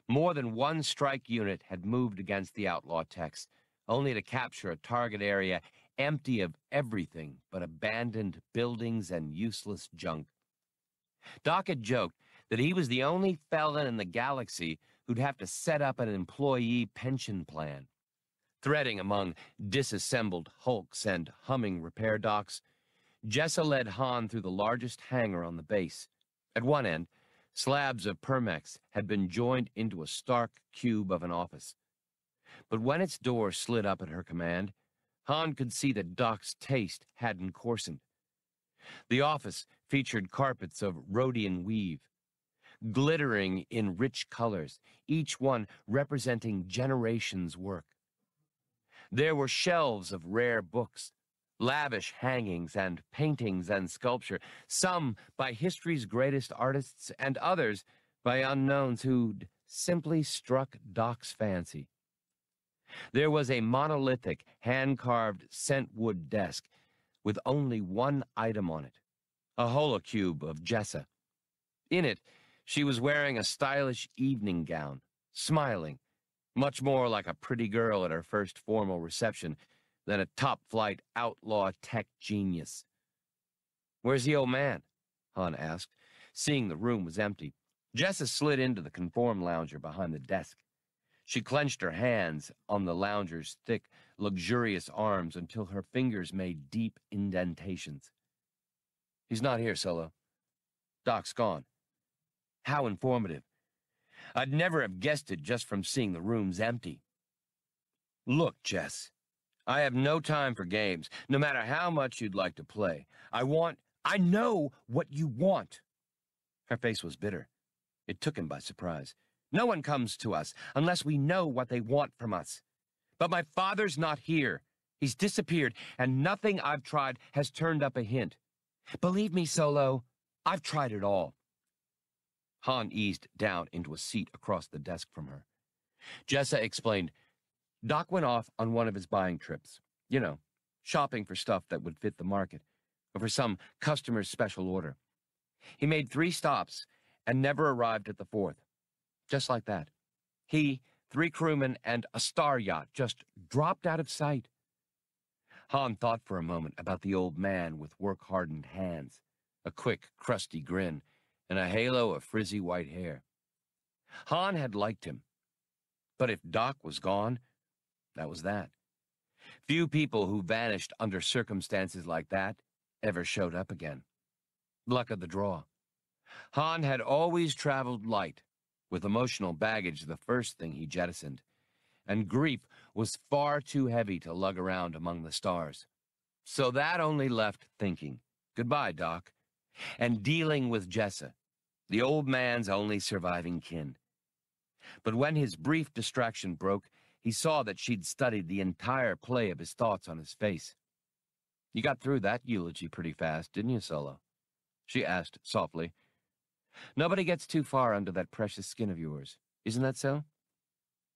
More than one strike unit had moved against the outlaw techs, only to capture a target area empty of everything but abandoned buildings and useless junk. Doc had joked that he was the only felon in the galaxy who'd have to set up an employee pension plan. Threading among disassembled hulks and humming repair docks, Jessa led Han through the largest hangar on the base. At one end, slabs of Permex had been joined into a stark cube of an office. But when its door slid up at her command, Han could see that Doc's taste hadn't coarsened. The office featured carpets of Rhodian weave, glittering in rich colors, each one representing generations' work. There were shelves of rare books, lavish hangings and paintings and sculpture, some by history's greatest artists and others by unknowns who'd simply struck Doc's fancy. There was a monolithic, hand-carved scentwood desk with only one item on it, a holocube of Jessa. In it, she was wearing a stylish evening gown, smiling, much more like a pretty girl at her first formal reception than a top-flight outlaw tech genius. Where's the old man? Han asked, seeing the room was empty. Jessa slid into the conform lounger behind the desk. She clenched her hands on the lounger's thick, luxurious arms until her fingers made deep indentations. He's not here, Solo. Doc's gone. How informative. I'd never have guessed it just from seeing the rooms empty. Look, Jess, I have no time for games, no matter how much you'd like to play. I know what you want. Her face was bitter. It took him by surprise. No one comes to us unless we know what they want from us. But my father's not here. He's disappeared, and nothing I've tried has turned up a hint. Believe me, Solo, I've tried it all. Han eased down into a seat across the desk from her. Jessa explained, Doc went off on one of his buying trips. You know, shopping for stuff that would fit the market, or for some customer's special order. He made 3 stops and never arrived at the 4th. Just like that. He, 3 crewmen, and a star yacht just dropped out of sight. Han thought for a moment about the old man with work-hardened hands, a quick, crusty grin, and a halo of frizzy white hair. Han had liked him. But if Doc was gone, that was that. Few people who vanished under circumstances like that ever showed up again. Luck of the draw. Han had always traveled light, with emotional baggage the first thing he jettisoned, and grief was far too heavy to lug around among the stars. So that only left thinking, goodbye, Doc, and dealing with Jessa, the old man's only surviving kin. But when his brief distraction broke, he saw that she'd studied the entire play of his thoughts on his face. You got through that eulogy pretty fast, didn't you, Solo? She asked softly. Nobody gets too far under that precious skin of yours, isn't that so?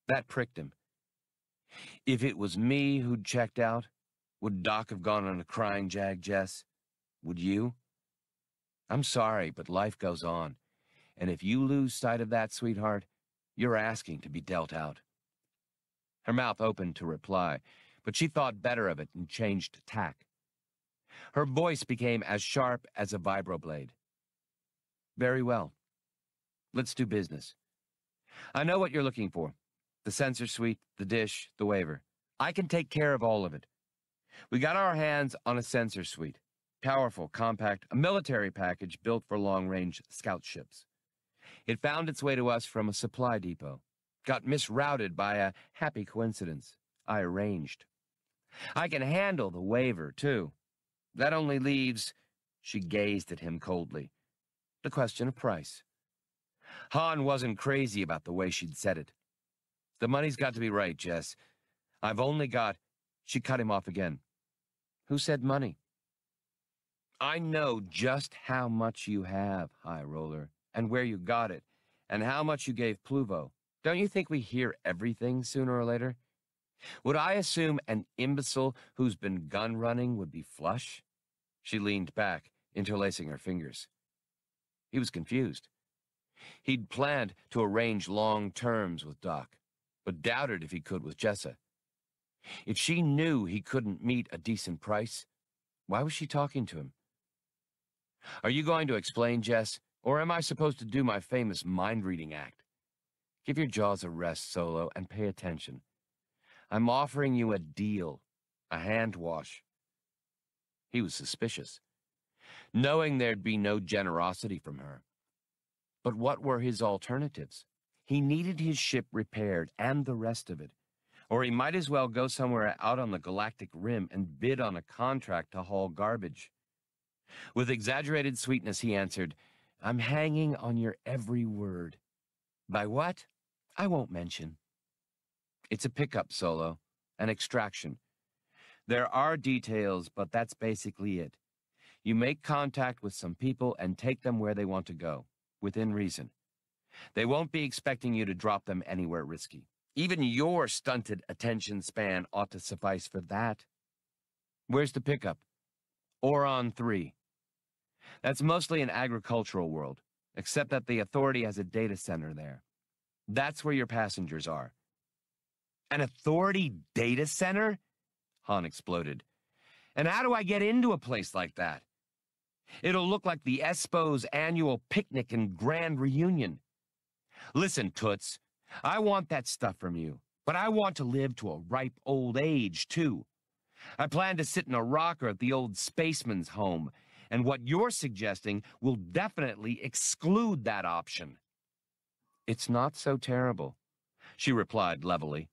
That pricked him. If it was me who'd checked out, would Doc have gone on a crying jag, Jess? Would you? I'm sorry, but life goes on, and if you lose sight of that, sweetheart, you're asking to be dealt out. Her mouth opened to reply, but she thought better of it and changed tack. Her voice became as sharp as a vibroblade. Very well. Let's do business. I know what you're looking for. The sensor suite, the dish, the waiver. I can take care of all of it. We got our hands on a sensor suite. Powerful, compact, a military package built for long-range scout ships. It found its way to us from a supply depot. Got misrouted by a happy coincidence. I arranged. I can handle the waiver, too. That only leaves... She gazed at him coldly. The question of price. Han wasn't crazy about the way she'd said it. The money's got to be right, Jess. I've only got... She cut him off again. Who said money? I know just how much you have, High Roller, and where you got it, and how much you gave Pluvo. Don't you think we hear everything sooner or later? Would I assume an imbecile who's been gun running would be flush? She leaned back, interlacing her fingers. He was confused. He'd planned to arrange long terms with Doc, but doubted if he could with Jessa. If she knew he couldn't meet a decent price, why was she talking to him? Are you going to explain, Jess, or am I supposed to do my famous mind-reading act? Give your jaws a rest, Solo, and pay attention. I'm offering you a deal, a hand wash. He was suspicious, knowing there'd be no generosity from her. But what were his alternatives? He needed his ship repaired and the rest of it, or he might as well go somewhere out on the galactic rim and bid on a contract to haul garbage. With exaggerated sweetness, he answered, I'm hanging on your every word. By what? I won't mention. It's a pickup, Solo, an extraction. There are details, but that's basically it. You make contact with some people and take them where they want to go, within reason. They won't be expecting you to drop them anywhere risky. Even your stunted attention span ought to suffice for that. Where's the pickup? Orron III. That's mostly an agricultural world, except that the Authority has a data center there. That's where your passengers are. An Authority data center? Han exploded. And how do I get into a place like that? It'll look like the Espo's annual picnic and grand reunion. Listen, Toots, I want that stuff from you, but I want to live to a ripe old age, too. I plan to sit in a rocker at the old spaceman's home, and what you're suggesting will definitely exclude that option. It's not so terrible, she replied levelly.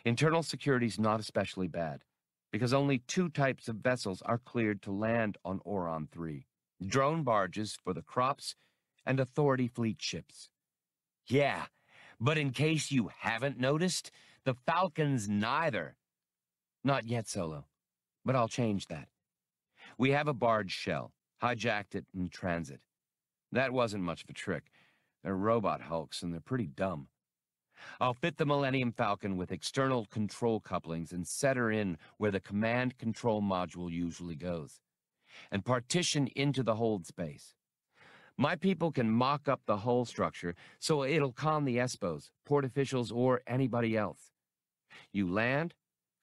Internal security's not especially bad, because only 2 types of vessels are cleared to land on Orron III. Drone barges for the crops and Authority fleet ships. Yeah, but in case you haven't noticed, the Falcon's neither. Not yet, Solo, but I'll change that. We have a barge shell, hijacked it in transit. That wasn't much of a trick. They're robot hulks, and they're pretty dumb. I'll fit the Millennium Falcon with external control couplings and set her in where the command control module usually goes, and partition into the hold space. My people can mock up the hull structure so it'll con the Espos, port officials, or anybody else. You land,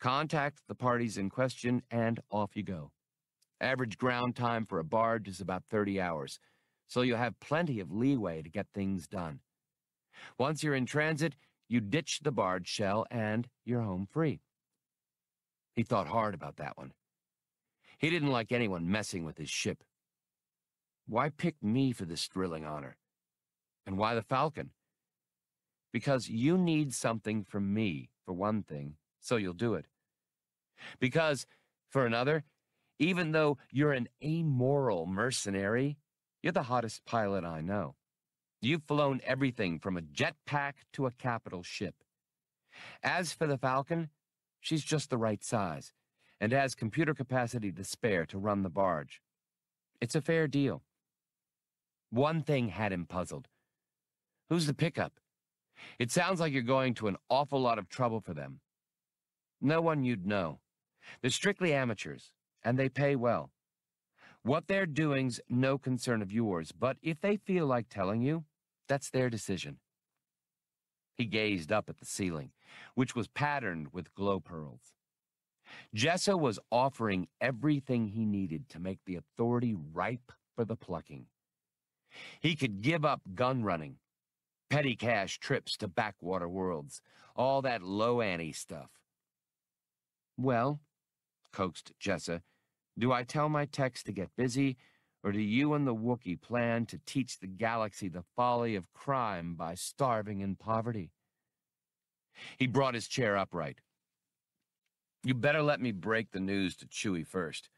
contact the parties in question, and off you go. Average ground time for a barge is about 30 hours, so you'll have plenty of leeway to get things done. Once you're in transit, you ditch the barge shell and you're home free. He thought hard about that one. He didn't like anyone messing with his ship. Why pick me for this thrilling honor? And why the Falcon? Because you need something from me, for one thing, so you'll do it. Because, for another, even though you're an amoral mercenary, you're the hottest pilot I know. You've flown everything from a jetpack to a capital ship. As for the Falcon, she's just the right size, and has computer capacity to spare to run the barge. It's a fair deal. One thing had him puzzled. Who's the pickup? It sounds like you're going to an awful lot of trouble for them. No one you'd know. They're strictly amateurs, and they pay well. What they're doing's no concern of yours, but if they feel like telling you, that's their decision. He gazed up at the ceiling, which was patterned with glow pearls. Jessa was offering everything he needed to make the Authority ripe for the plucking. He could give up gun running, petty cash trips to backwater worlds, all that low-ante stuff. Well, coaxed Jessa, do I tell my techs to get busy, or do you and the Wookiee plan to teach the galaxy the folly of crime by starving in poverty? He brought his chair upright. You better let me break the news to Chewie first,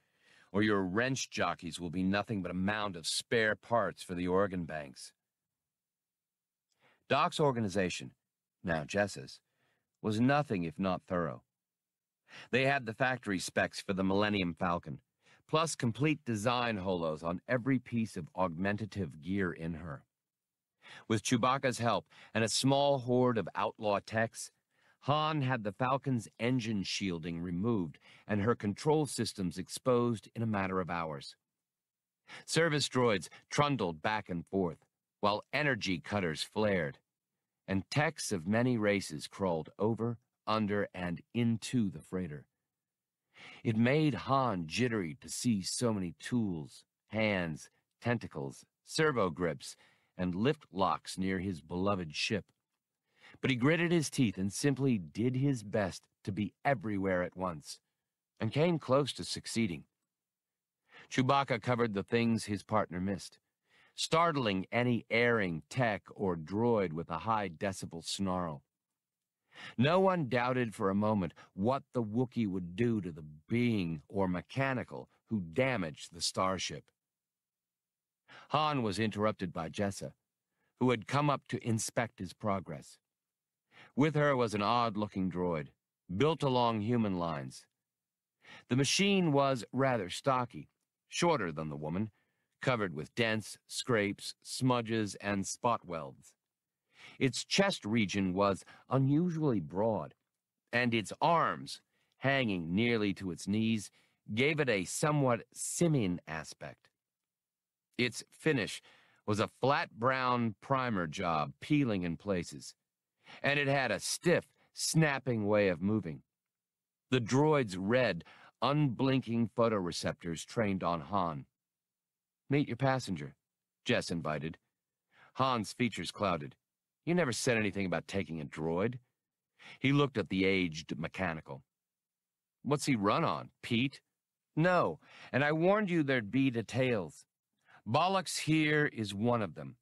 or your wrench jockeys will be nothing but a mound of spare parts for the organ banks. Doc's organization, now Jessa's, was nothing if not thorough. They had the factory specs for the Millennium Falcon, plus complete design holos on every piece of augmentative gear in her. With Chewbacca's help and a small horde of outlaw techs, Han had the Falcon's engine shielding removed and her control systems exposed in a matter of hours. Service droids trundled back and forth, while energy cutters flared, and techs of many races crawled over, under, and into the freighter. It made Han jittery to see so many tools, hands, tentacles, servo grips, and lift locks near his beloved ship. But he gritted his teeth and simply did his best to be everywhere at once, and came close to succeeding. Chewbacca covered the things his partner missed, startling any erring tech or droid with a high decibel snarl. No one doubted for a moment what the Wookiee would do to the being or mechanical who damaged the starship. Han was interrupted by Jessa, who had come up to inspect his progress. With her was an odd-looking droid, built along human lines. The machine was rather stocky, shorter than the woman, covered with dents, scrapes, smudges, and spot welds. Its chest region was unusually broad, and its arms, hanging nearly to its knees, gave it a somewhat simian aspect. Its finish was a flat brown primer job peeling in places, and it had a stiff, snapping way of moving. The droid's red, unblinking photoreceptors trained on Han. Meet your passenger, Jess invited. Han's features clouded. You never said anything about taking a droid. He looked at the aged mechanical. What's he run on, Pete? No, and I warned you there'd be details. Bollocks here is one of them.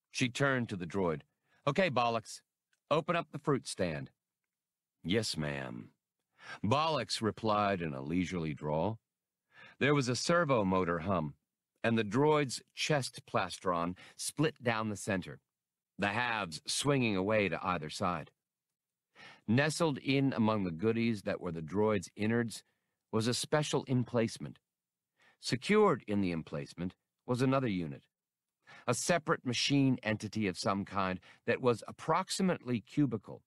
She turned to the droid. Okay, Bollocks, open up the fruit stand. Yes, ma'am. Bollocks replied in a leisurely drawl. There was a servo motor hum, and the droid's chest plastron split down the center, the halves swinging away to either side. Nestled in among the goodies that were the droid's innards was a special emplacement. Secured in the emplacement was another unit, a separate machine entity of some kind that was approximately cubical,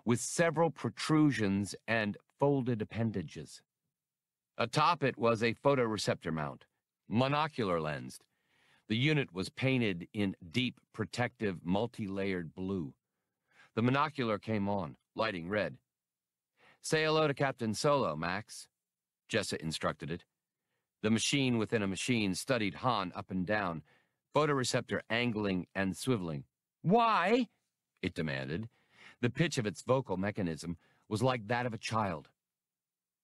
with several protrusions and folded appendages. Atop it was a photoreceptor mount, monocular lensed. The unit was painted in deep, protective, multi-layered blue. The monocular came on, lighting red. Say hello to Captain Solo, Max, Jessa instructed it. The machine within a machine studied Han up and down, photoreceptor angling and swiveling. Why? It demanded. The pitch of its vocal mechanism was like that of a child.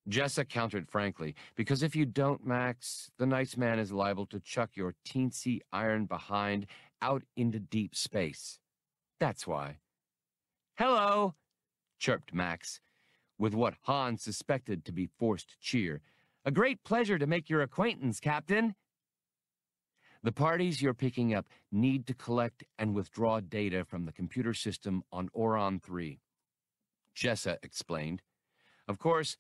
Jessa countered frankly, because if you don't, Max, the nice man is liable to chuck your teensy iron behind out into deep space. That's why. Hello, chirped Max, with what Han suspected to be forced cheer. A great pleasure to make your acquaintance, Captain. The parties you're picking up need to collect and withdraw data from the computer system on Orron III, Jessa explained. Of course,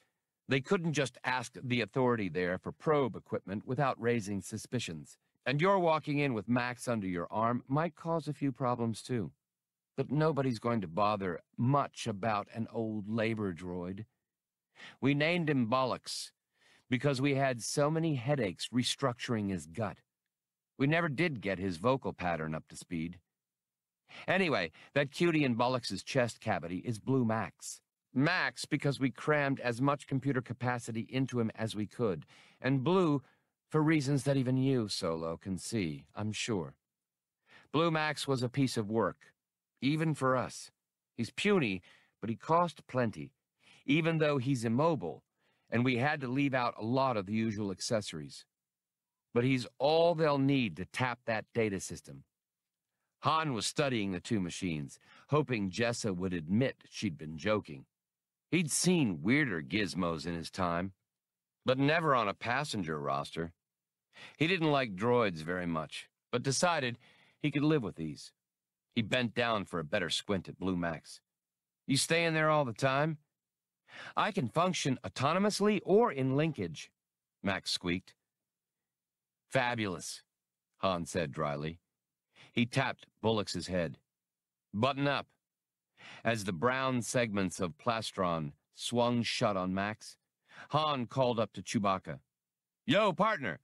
they couldn't just ask the authority there for probe equipment without raising suspicions, and your walking in with Max under your arm might cause a few problems too. But nobody's going to bother much about an old labor droid. We named him Bollocks because we had so many headaches restructuring his gut. We never did get his vocal pattern up to speed. Anyway, that cutie in Bollocks's chest cavity is Blue Max. Max because we crammed as much computer capacity into him as we could, and Blue for reasons that even you, Solo, can see, I'm sure. Blue Max was a piece of work, even for us. He's puny, but he cost plenty, even though he's immobile, and we had to leave out a lot of the usual accessories. But he's all they'll need to tap that data system. Han was studying the two machines, hoping Jessa would admit she'd been joking. He'd seen weirder gizmos in his time, but never on a passenger roster. He didn't like droids very much, but decided he could live with these. He bent down for a better squint at Blue Max. You staying there all the time? I can function autonomously or in linkage, Max squeaked. Fabulous, Han said dryly. He tapped Bullock's head. Button up. As the brown segments of plastron swung shut on Max, Han called up to Chewbacca. Yo, partner,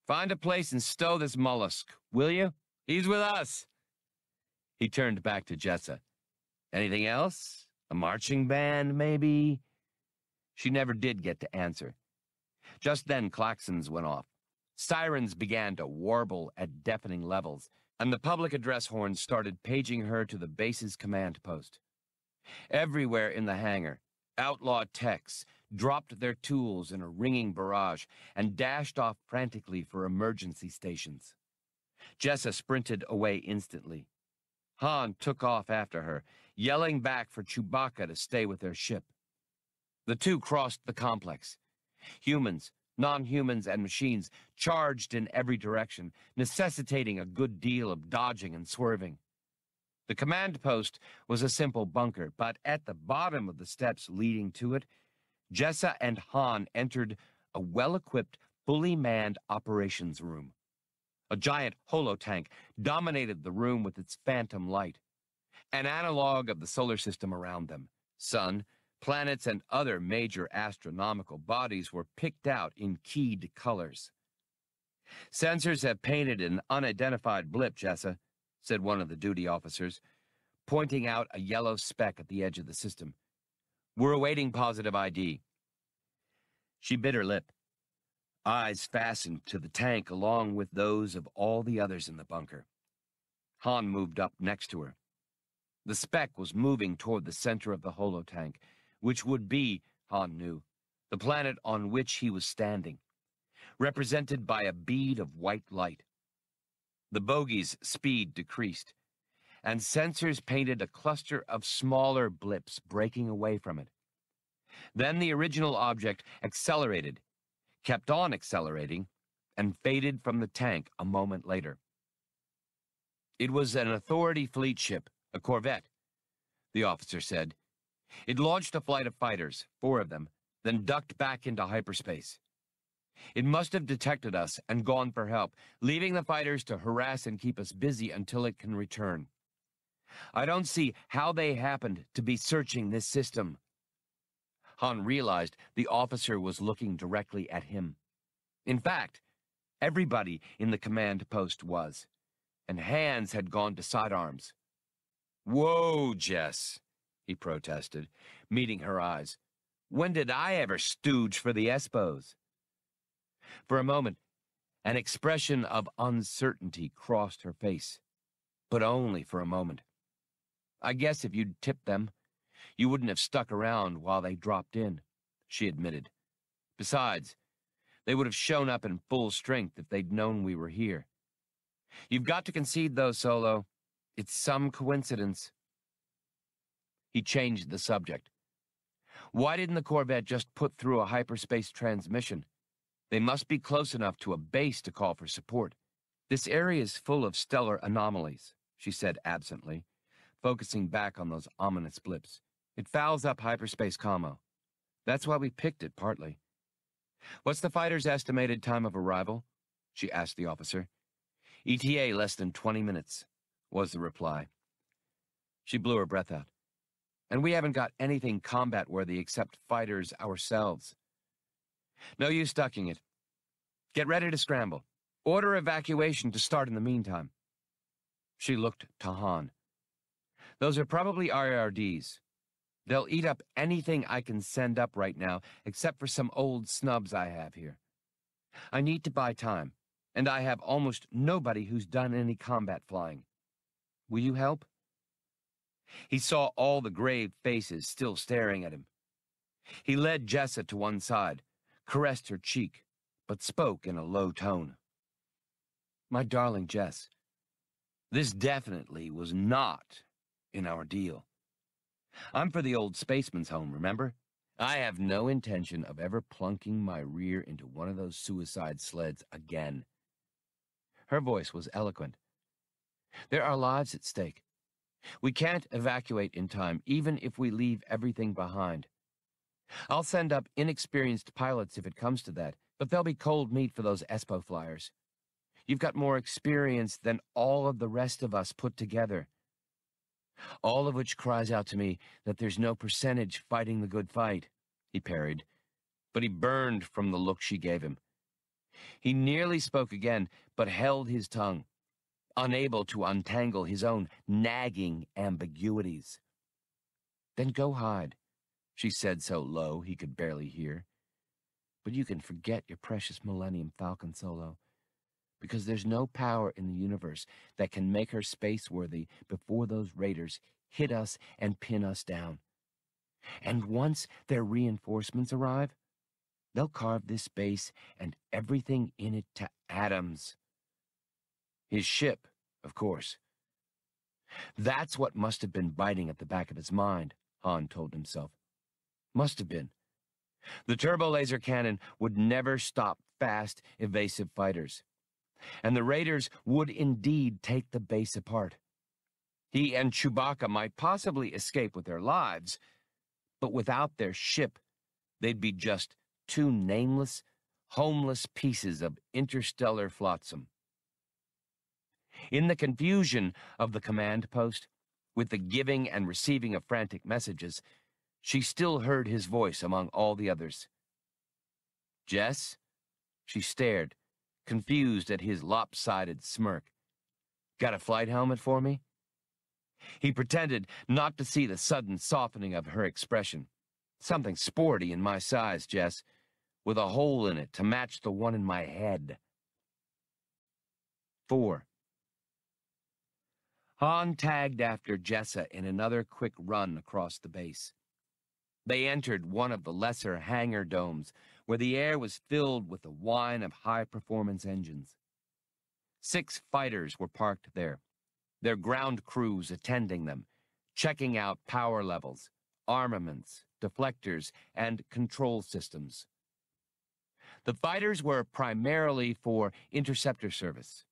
find a place and stow this mollusk, will you? He's with us. He turned back to Jessa. Anything else? A marching band, maybe? She never did get to answer. Just then, klaxons went off. Sirens began to warble at deafening levels, and the public address horn started paging her to the base's command post. Everywhere in the hangar, outlaw techs dropped their tools in a ringing barrage and dashed off frantically for emergency stations. Jessa sprinted away instantly. Han took off after her, yelling back for Chewbacca to stay with their ship. The two crossed the complex. Humans, non-humans, and machines charged in every direction, necessitating a good deal of dodging and swerving. The command post was a simple bunker, but at the bottom of the steps leading to it, Jessa and Han entered a well-equipped, fully manned operations room. A giant holotank dominated the room with its phantom light, an analog of the solar system around them. Sun, planets, and other major astronomical bodies were picked out in keyed colors. Sensors have painted an unidentified blip, Jessa, said one of the duty officers, pointing out a yellow speck at the edge of the system. We're awaiting positive ID. She bit her lip. eyes fastened to the tank along with those of all the others in the bunker. Han moved up next to her. The speck was moving toward the center of the holotank, which would be, Han knew, the planet on which he was standing, represented by a bead of white light. The bogey's speed decreased, and sensors painted a cluster of smaller blips breaking away from it. Then the original object accelerated, kept on accelerating, and faded from the tank a moment later. It was an Authority fleet ship, a corvette, the officer said. It launched a flight of fighters, 4 of them, then ducked back into hyperspace. It must have detected us and gone for help, leaving the fighters to harass and keep us busy until it can return. I don't see how they happened to be searching this system. Han realized the officer was looking directly at him. In fact, everybody in the command post was, and hands had gone to sidearms. "Whoa, Jess," he protested, meeting her eyes. "When did I ever stooge for the Espos?" For a moment, an expression of uncertainty crossed her face, but only for a moment. "I guess if you'd tipped them, you wouldn't have stuck around while they dropped in," she admitted. "Besides, they would have shown up in full strength if they'd known we were here. You've got to concede, though, Solo. It's some coincidence." He changed the subject. "Why didn't the Corvette just put through a hyperspace transmission? They must be close enough to a base to call for support. This area is full of stellar anomalies," she said absently, focusing back on those ominous blips. "It fouls up hyperspace commo. That's why we picked it, partly." "What's the fighter's estimated time of arrival?" she asked the officer. "ETA less than 20 minutes, was the reply. She blew her breath out. "And we haven't got anything combat-worthy except fighters ourselves. No use ducking it. Get ready to scramble. Order evacuation to start in the meantime." She looked to Han. "Those are probably IRDs. They'll eat up anything I can send up right now, except for some old snubs I have here. I need to buy time, and I have almost nobody who's done any combat flying. Will you help?" He saw all the grave faces still staring at him. He led Jessa to one side, caressed her cheek, but spoke in a low tone. "My darling Jess, this definitely was not in our deal. I'm for the old spaceman's home, remember? I have no intention of ever plunking my rear into one of those suicide sleds again." Her voice was eloquent. "There are lives at stake. We can't evacuate in time, even if we leave everything behind. I'll send up inexperienced pilots if it comes to that, but they'll be cold meat for those Espo flyers. You've got more experience than all of the rest of us put together. All of which cries out to me that there's no percentage fighting the good fight," he parried, but he burned from the look she gave him. He nearly spoke again, but held his tongue, unable to untangle his own nagging ambiguities. "Then go hide," she said so low he could barely hear. "But you can forget your precious Millennium Falcon, Solo, because there's no power in the universe that can make her space-worthy before those raiders hit us and pin us down. And once their reinforcements arrive, they'll carve this base and everything in it to atoms." His ship, of course. That's what must have been biting at the back of his mind, Han told himself. Must have been. The turbo-laser cannon would never stop fast, evasive fighters. And the raiders would indeed take the base apart. He and Chewbacca might possibly escape with their lives, but without their ship, they'd be just 2 nameless, homeless pieces of interstellar flotsam. In the confusion of the command post, with the giving and receiving of frantic messages, she still heard his voice among all the others. "Jess?" She stared, confused at his lopsided smirk. "Got a flight helmet for me?" He pretended not to see the sudden softening of her expression. "Something sporty in my size, Jess. with a hole in it to match the one in my head. 4. Han tagged after Jessa in another quick run across the base. They entered one of the lesser hangar domes, where the air was filled with the whine of high-performance engines. 6 fighters were parked there, their ground crews attending them, checking out power levels, armaments, deflectors, and control systems. The fighters were primarily for interceptor service,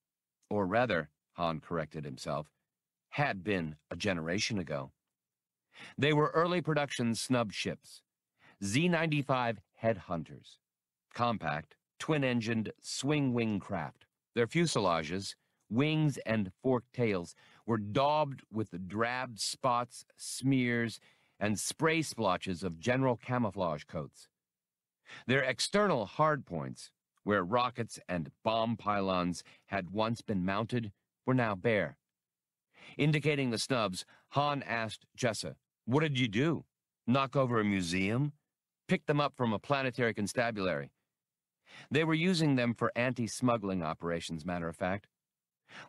or rather, Han corrected himself, had been a generation ago. They were early production snub ships, Z-95 headhunters, compact, twin-engined swing-wing craft. Their fuselages, wings, and forked tails were daubed with the drab spots, smears, and spray splotches of general camouflage coats. Their external hardpoints, where rockets and bomb pylons had once been mounted, were now bare. Indicating the snubs, Han asked Jessa, "What did you do? Knock over a museum?" "Picked them up from a planetary constabulary. They were using them for anti-smuggling operations, matter of fact.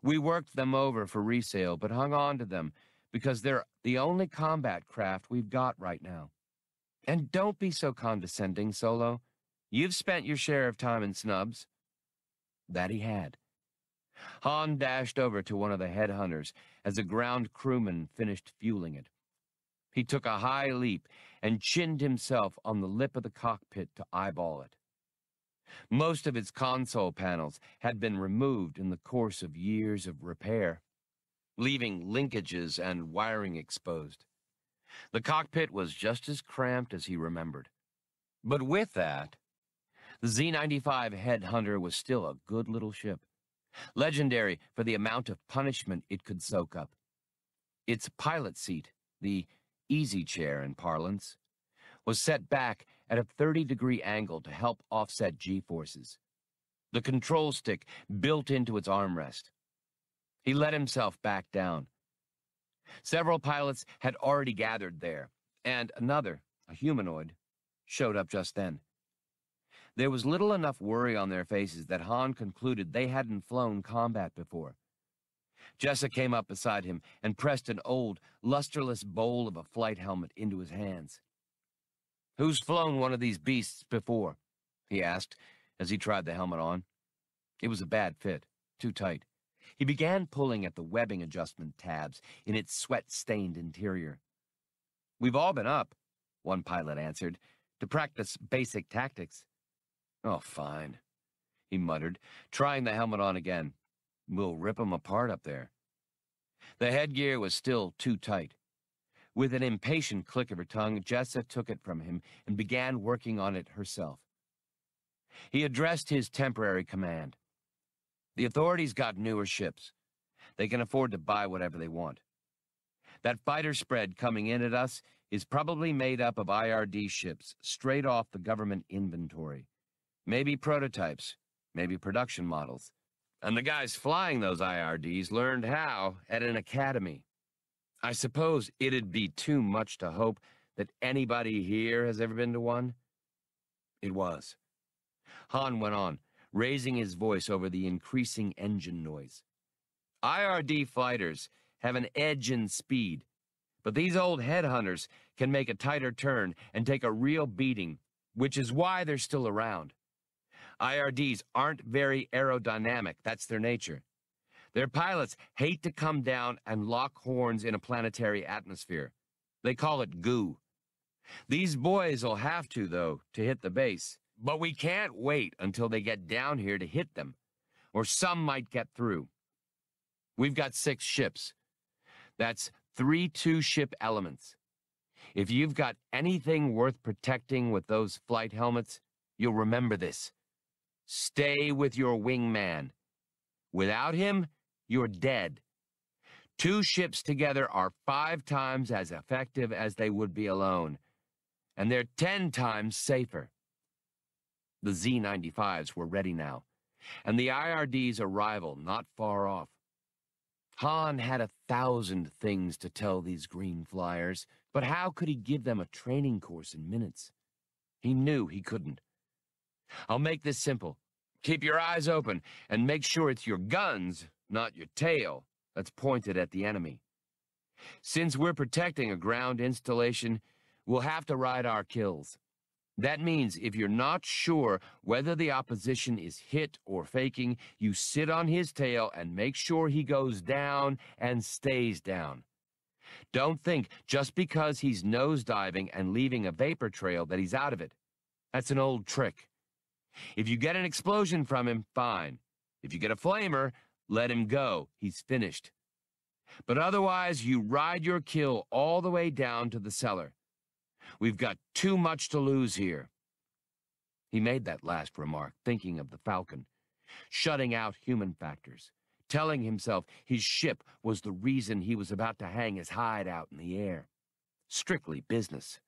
We worked them over for resale, but hung on to them because they're the only combat craft we've got right now. And don't be so condescending, Solo. You've spent your share of time in snubs." That he had. Han dashed over to one of the headhunters as a ground crewman finished fueling it. He took a high leap and chinned himself on the lip of the cockpit to eyeball it. Most of its console panels had been removed in the course of years of repair, leaving linkages and wiring exposed. The cockpit was just as cramped as he remembered. But with that, the Z-95 Headhunter was still a good little ship, legendary for the amount of punishment it could soak up. Its pilot seat, the easy chair in parlance, was set back at a 30-degree angle to help offset G-forces. The control stick built into its armrest. He let himself back down. Several pilots had already gathered there, and another, a humanoid, showed up just then. There was little enough worry on their faces that Han concluded they hadn't flown combat before. Jessa came up beside him and pressed an old, lusterless bowl of a flight helmet into his hands. "Who's flown one of these beasts before?" he asked as he tried the helmet on. It was a bad fit, too tight. He began pulling at the webbing adjustment tabs in its sweat-stained interior. "We've all been up," one pilot answered, "to practice basic tactics." "Oh, fine," he muttered, trying the helmet on again. "We'll rip 'em apart up there." The headgear was still too tight. With an impatient click of her tongue, Jessa took it from him and began working on it herself. He addressed his temporary command. "The authorities got newer ships. They can afford to buy whatever they want. That fighter spread coming in at us is probably made up of IRD ships straight off the government inventory. Maybe prototypes, maybe production models. And the guys flying those IRDs learned how at an academy. I suppose it'd be too much to hope that anybody here has ever been to one?" It was. Han went on, raising his voice over the increasing engine noise. "IRD fighters have an edge in speed, but these old headhunters can make a tighter turn and take a real beating, which is why they're still around. IRDs aren't very aerodynamic, that's their nature. Their pilots hate to come down and lock horns in a planetary atmosphere. They call it goo. These boys will have to, though, to hit the base. But we can't wait until they get down here to hit them, or some might get through. We've got 6 ships. That's 3 two-ship elements. If you've got anything worth protecting with those flight helmets, you'll remember this. Stay with your wingman. Without him, you're dead. 2 ships together are 5 times as effective as they would be alone, and they're 10 times safer." The Z-95s were ready now, and the IRD's arrival not far off. Han had 1,000 things to tell these green flyers, but how could he give them a training course in minutes? He knew he couldn't. I'll make this simple. Keep your eyes open and make sure it's your guns, not your tail, that's pointed at the enemy. Since we're protecting a ground installation, we'll have to ride our kills. That means if you're not sure whether the opposition is hit or faking, you sit on his tail and make sure he goes down and stays down. Don't think just because he's nosediving and leaving a vapor trail that he's out of it. That's an old trick. If you get an explosion from him, fine. If you get a flamer, let him go. He's finished. But otherwise, you ride your kill all the way down to the cellar. We've got too much to lose here. He made that last remark, thinking of the Falcon, shutting out human factors, telling himself his ship was the reason he was about to hang his hide out in the air. Strictly business.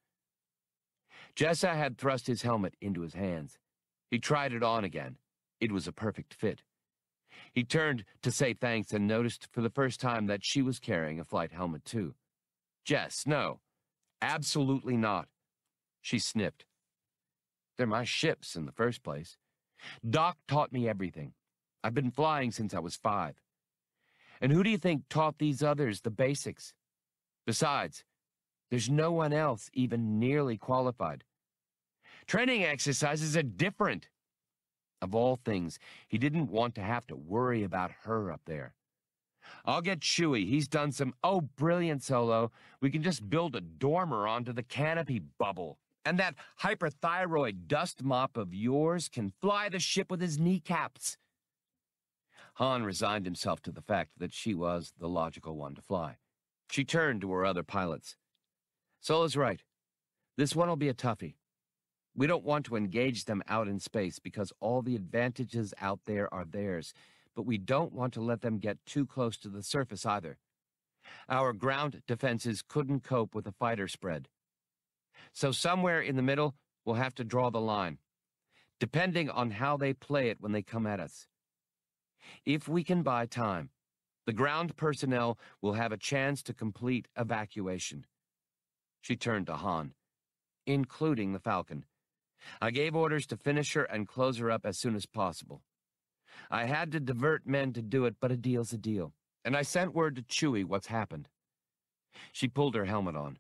Jessa had thrust his helmet into his hands. He tried it on again. It was a perfect fit. He turned to say thanks and noticed for the first time that she was carrying a flight helmet too. Jess, no. Absolutely not. She sniffed. They're my ships in the first place. Doc taught me everything. I've been flying since I was 5. And who do you think taught these others the basics? Besides, there's no one else even nearly qualified. Training exercises are different. Of all things, he didn't want to have to worry about her up there. I'll get Chewie. He's done some, brilliant, Solo. We can just build a dormer onto the canopy bubble. And that hyperthyroid dust mop of yours can fly the ship with his kneecaps. Han resigned himself to the fact that she was the logical one to fly. She turned to her other pilots. Solo's right. This one will be a toughie. We don't want to engage them out in space because all the advantages out there are theirs, but we don't want to let them get too close to the surface either. Our ground defenses couldn't cope with a fighter spread. So somewhere in the middle, we'll have to draw the line, depending on how they play it when they come at us. If we can buy time, the ground personnel will have a chance to complete evacuation. She turned to Han, including the Falcon. I gave orders to finish her and close her up as soon as possible. I had to divert men to do it, but a deal's a deal. And I sent word to Chewie what's happened. She pulled her helmet on.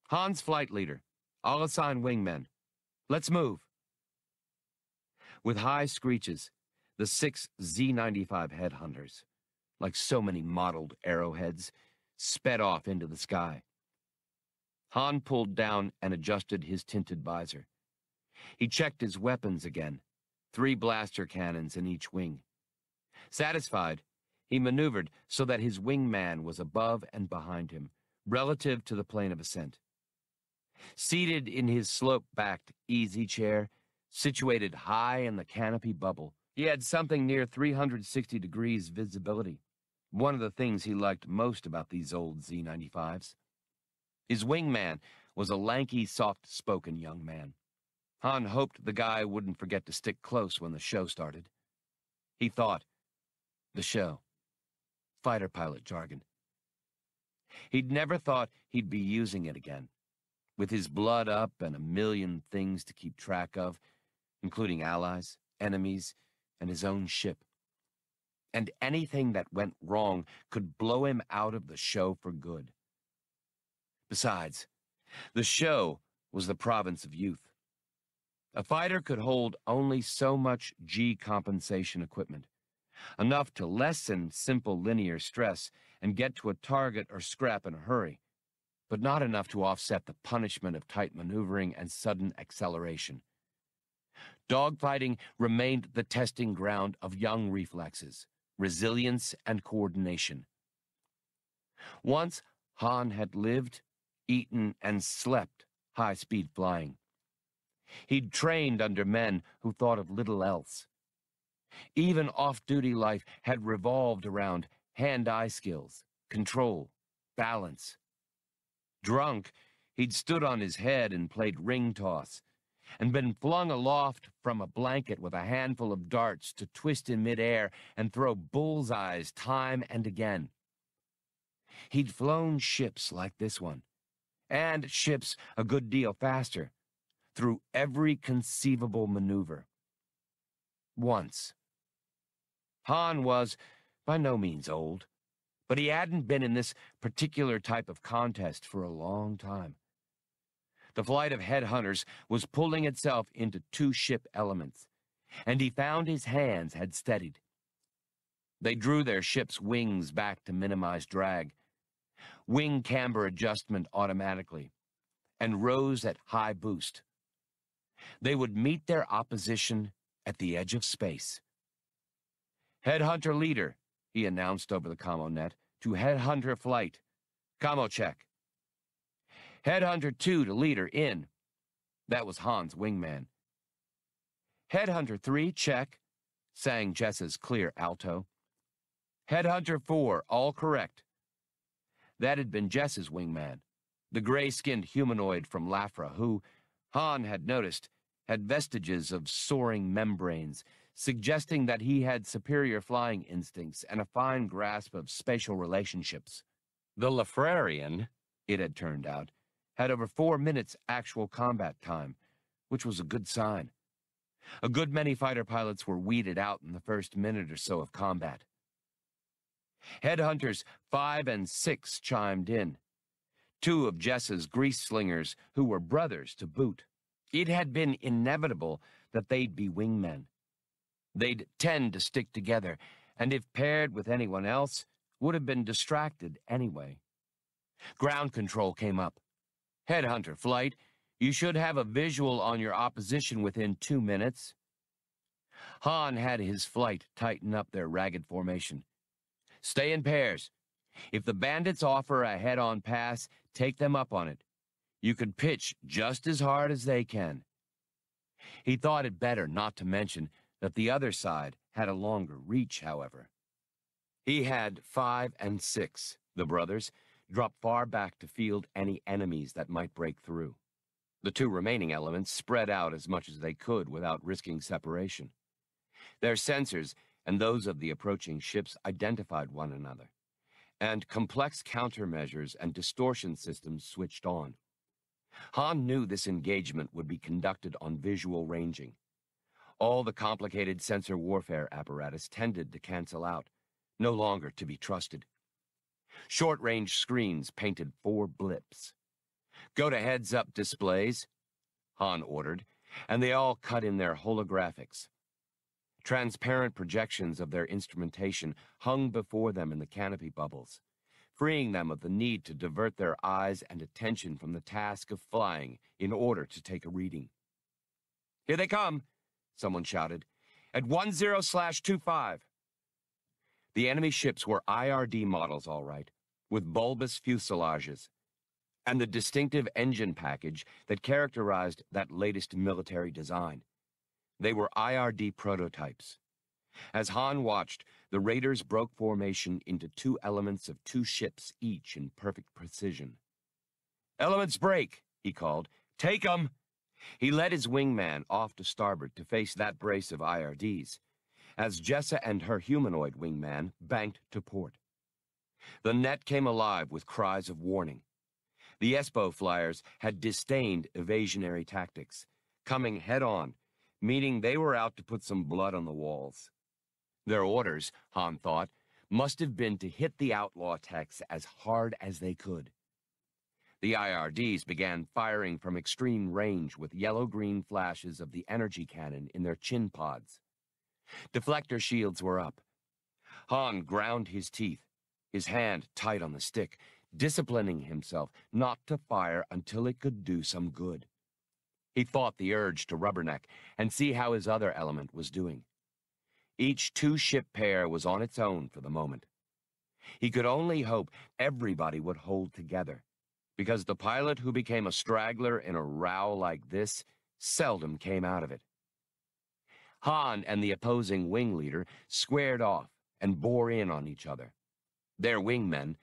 Han's flight leader. I'll assign wingmen. Let's move. With high screeches, the 6 Z-95 headhunters, like so many modeled arrowheads, sped off into the sky. Han pulled down and adjusted his tinted visor. He checked his weapons again, 3 blaster cannons in each wing. Satisfied, he maneuvered so that his wingman was above and behind him, relative to the plane of ascent. Seated in his slope-backed easy chair, situated high in the canopy bubble, he had something near 360 degrees visibility, one of the things he liked most about these old Z-95s. His wingman was a lanky, soft-spoken young man. Han hoped the guy wouldn't forget to stick close when the show started. He thought, the show. Fighter pilot jargon. He'd never thought he'd be using it again, with his blood up and a million things to keep track of, including allies, enemies, and his own ship. And anything that went wrong could blow him out of the show for good. Besides, the show was the province of youth. A fighter could hold only so much G compensation equipment, enough to lessen simple linear stress and get to a target or scrap in a hurry, but not enough to offset the punishment of tight maneuvering and sudden acceleration. Dogfighting remained the testing ground of young reflexes, resilience, and coordination. Once Han had lived, eaten, and slept high-speed flying. He'd trained under men who thought of little else. Even off-duty life had revolved around hand-eye skills, control, balance. Drunk, he'd stood on his head and played ring toss, and been flung aloft from a blanket with a handful of darts to twist in midair and throw bullseyes time and again. He'd flown ships like this one, and ships a good deal faster, through every conceivable maneuver, once. Han was by no means old, but he hadn't been in this particular type of contest for a long time. The flight of headhunters was pulling itself into two-ship elements, and he found his hands had steadied. They drew their ship's wings back to minimize drag, wing camber adjustment automatically, and rose at high boost. They would meet their opposition at the edge of space. Headhunter leader, he announced over the commo net, to Headhunter flight. Commo check. Headhunter 2 to leader in. That was Han's wingman. Headhunter 3, check, sang Jessa's clear alto. Headhunter 4, all correct. That had been Jess's wingman, the gray-skinned humanoid from Lafra who, Han had noticed, had vestiges of soaring membranes, suggesting that he had superior flying instincts and a fine grasp of spatial relationships. The Lafrarian, it had turned out, had over 4 minutes actual combat time, which was a good sign. A good many fighter pilots were weeded out in the first minute or so of combat. Headhunters 5 and 6 chimed in, 2 of Jessa's grease slingers who were brothers to boot. It had been inevitable that they'd be wingmen. They'd tend to stick together, and if paired with anyone else, would have been distracted anyway. Ground control came up. Headhunter flight, you should have a visual on your opposition within 2 minutes. Han had his flight tighten up their ragged formation. Stay in pairs. If the bandits offer a head-on pass, take them up on it. You can pitch just as hard as they can. He thought it better not to mention that the other side had a longer reach, however. He had 5 and 6, the brothers, dropped far back to field any enemies that might break through. The 2 remaining elements spread out as much as they could without risking separation. Their sensors and those of the approaching ships identified one another, and complex countermeasures and distortion systems switched on. Han knew this engagement would be conducted on visual ranging. All the complicated sensor warfare apparatus tended to cancel out, no longer to be trusted. Short-range screens painted 4 blips. Go to heads-up displays, Han ordered, and they all cut in their holographics. Transparent projections of their instrumentation hung before them in the canopy bubbles, freeing them of the need to divert their eyes and attention from the task of flying in order to take a reading. Here they come, someone shouted, at 10/25. The enemy ships were IRD models, all right, with bulbous fuselages, and the distinctive engine package that characterized that latest military design. They were IRD prototypes. As Han watched, the raiders broke formation into 2 elements of 2 ships, each in perfect precision. Elements break, he called. Take 'em! He led his wingman off to starboard to face that brace of IRDs, as Jessa and her humanoid wingman banked to port. The net came alive with cries of warning. The Espo flyers had disdained evasionary tactics, coming head-on, meaning they were out to put some blood on the walls. Their orders, Han thought, must have been to hit the outlaw techs as hard as they could. The IRDs began firing from extreme range with yellow-green flashes of the energy cannon in their chin pods. Deflector shields were up. Han ground his teeth, his hand tight on the stick, disciplining himself not to fire until it could do some good. He fought the urge to rubberneck and see how his other element was doing. Each 2-ship pair was on its own for the moment. He could only hope everybody would hold together, because the pilot who became a straggler in a row like this seldom came out of it. Han and the opposing wing leader squared off and bore in on each other. Their wingmen,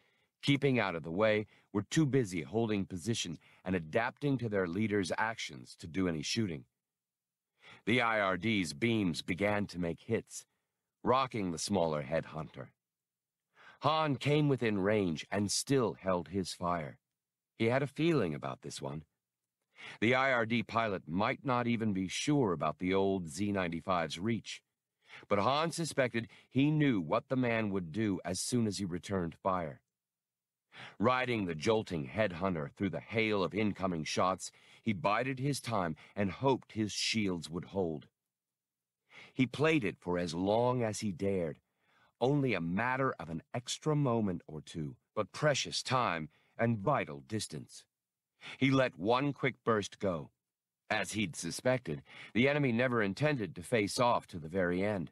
keeping out of the way, were too busy holding position and adapting to their leader's actions to do any shooting. The IRD's beams began to make hits, rocking the smaller headhunter. Han came within range and still held his fire. He had a feeling about this one. The IRD pilot might not even be sure about the old Z-95's reach, But Han suspected he knew what the man would do as soon as he returned fire. Riding the jolting headhunter through the hail of incoming shots, he bided his time and hoped his shields would hold. He played it for as long as he dared, only a matter of an extra moment or two, but precious time and vital distance. He let one quick burst go. As he'd suspected, the enemy never intended to face off to the very end.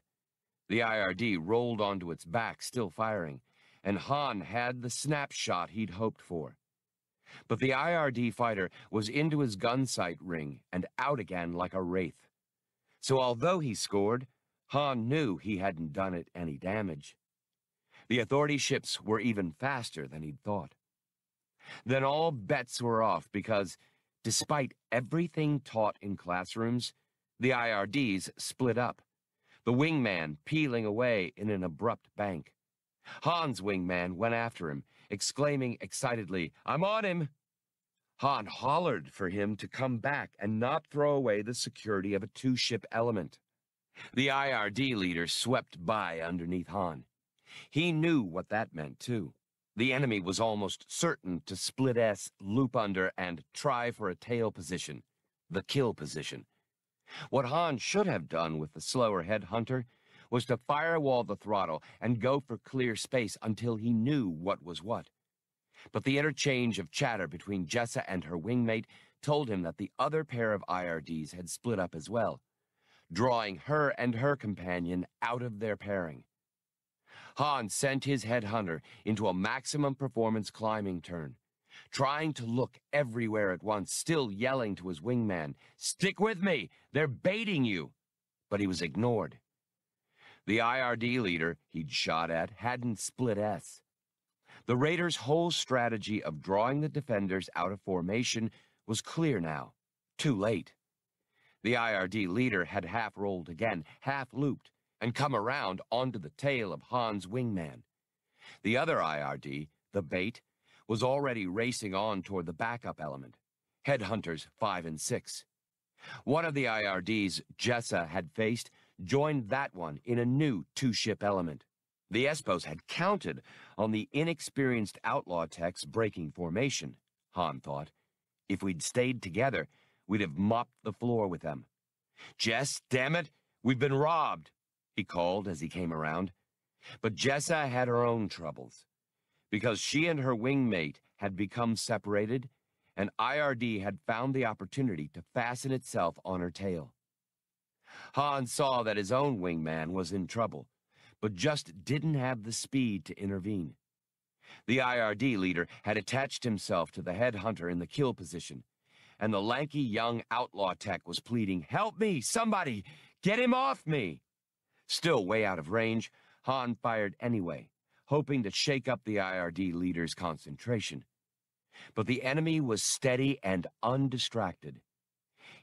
The IRD rolled onto its back, still firing, and Han had the snapshot he'd hoped for. But the IRD fighter was into his gun sight ring and out again like a wraith. So although he scored, Han knew he hadn't done it any damage. The Authority ships were even faster than he'd thought. Then all bets were off because, despite everything taught in classrooms, the IRDs split up, the wingman peeling away in an abrupt bank. Han's wingman went after him, exclaiming excitedly, "I'm on him!" Han hollered for him to come back and not throw away the security of a two-ship element. The IRD leader swept by underneath Han. He knew what that meant, too. The enemy was almost certain to split S, loop under, and try for a tail position, the kill position. What Han should have done with the slower headhunter was to firewall the throttle and go for clear space until he knew what was what. But the interchange of chatter between Jessa and her wingmate told him that the other pair of IRDs had split up as well, drawing her and her companion out of their pairing. Han sent his headhunter into a maximum performance climbing turn, trying to look everywhere at once, still yelling to his wingman, "Stick with me! They're baiting you!" But he was ignored. The IRD leader he'd shot at hadn't split S. The Raiders' whole strategy of drawing the defenders out of formation was clear now. Too late. The IRD leader had half-rolled again, half-looped, and come around onto the tail of Han's wingman. The other IRD, the bait, was already racing on toward the backup element, Headhunters 5 and 6. One of the IRDs Jessa had faced joined that one in a new two-ship element. The Espos had counted on the inexperienced outlaw techs breaking formation, Han thought. If we'd stayed together, we'd have mopped the floor with them. "Jess, damn it, we've been robbed," he called as he came around. But Jessa had her own troubles, because she and her wingmate had become separated, and IRD had found the opportunity to fasten itself on her tail. Han saw that his own wingman was in trouble, but just didn't have the speed to intervene. The IRD leader had attached himself to the headhunter in the kill position, and the lanky young outlaw tech was pleading, "Help me, somebody! Get him off me!" Still way out of range, Han fired anyway, hoping to shake up the IRD leader's concentration. But the enemy was steady and undistracted.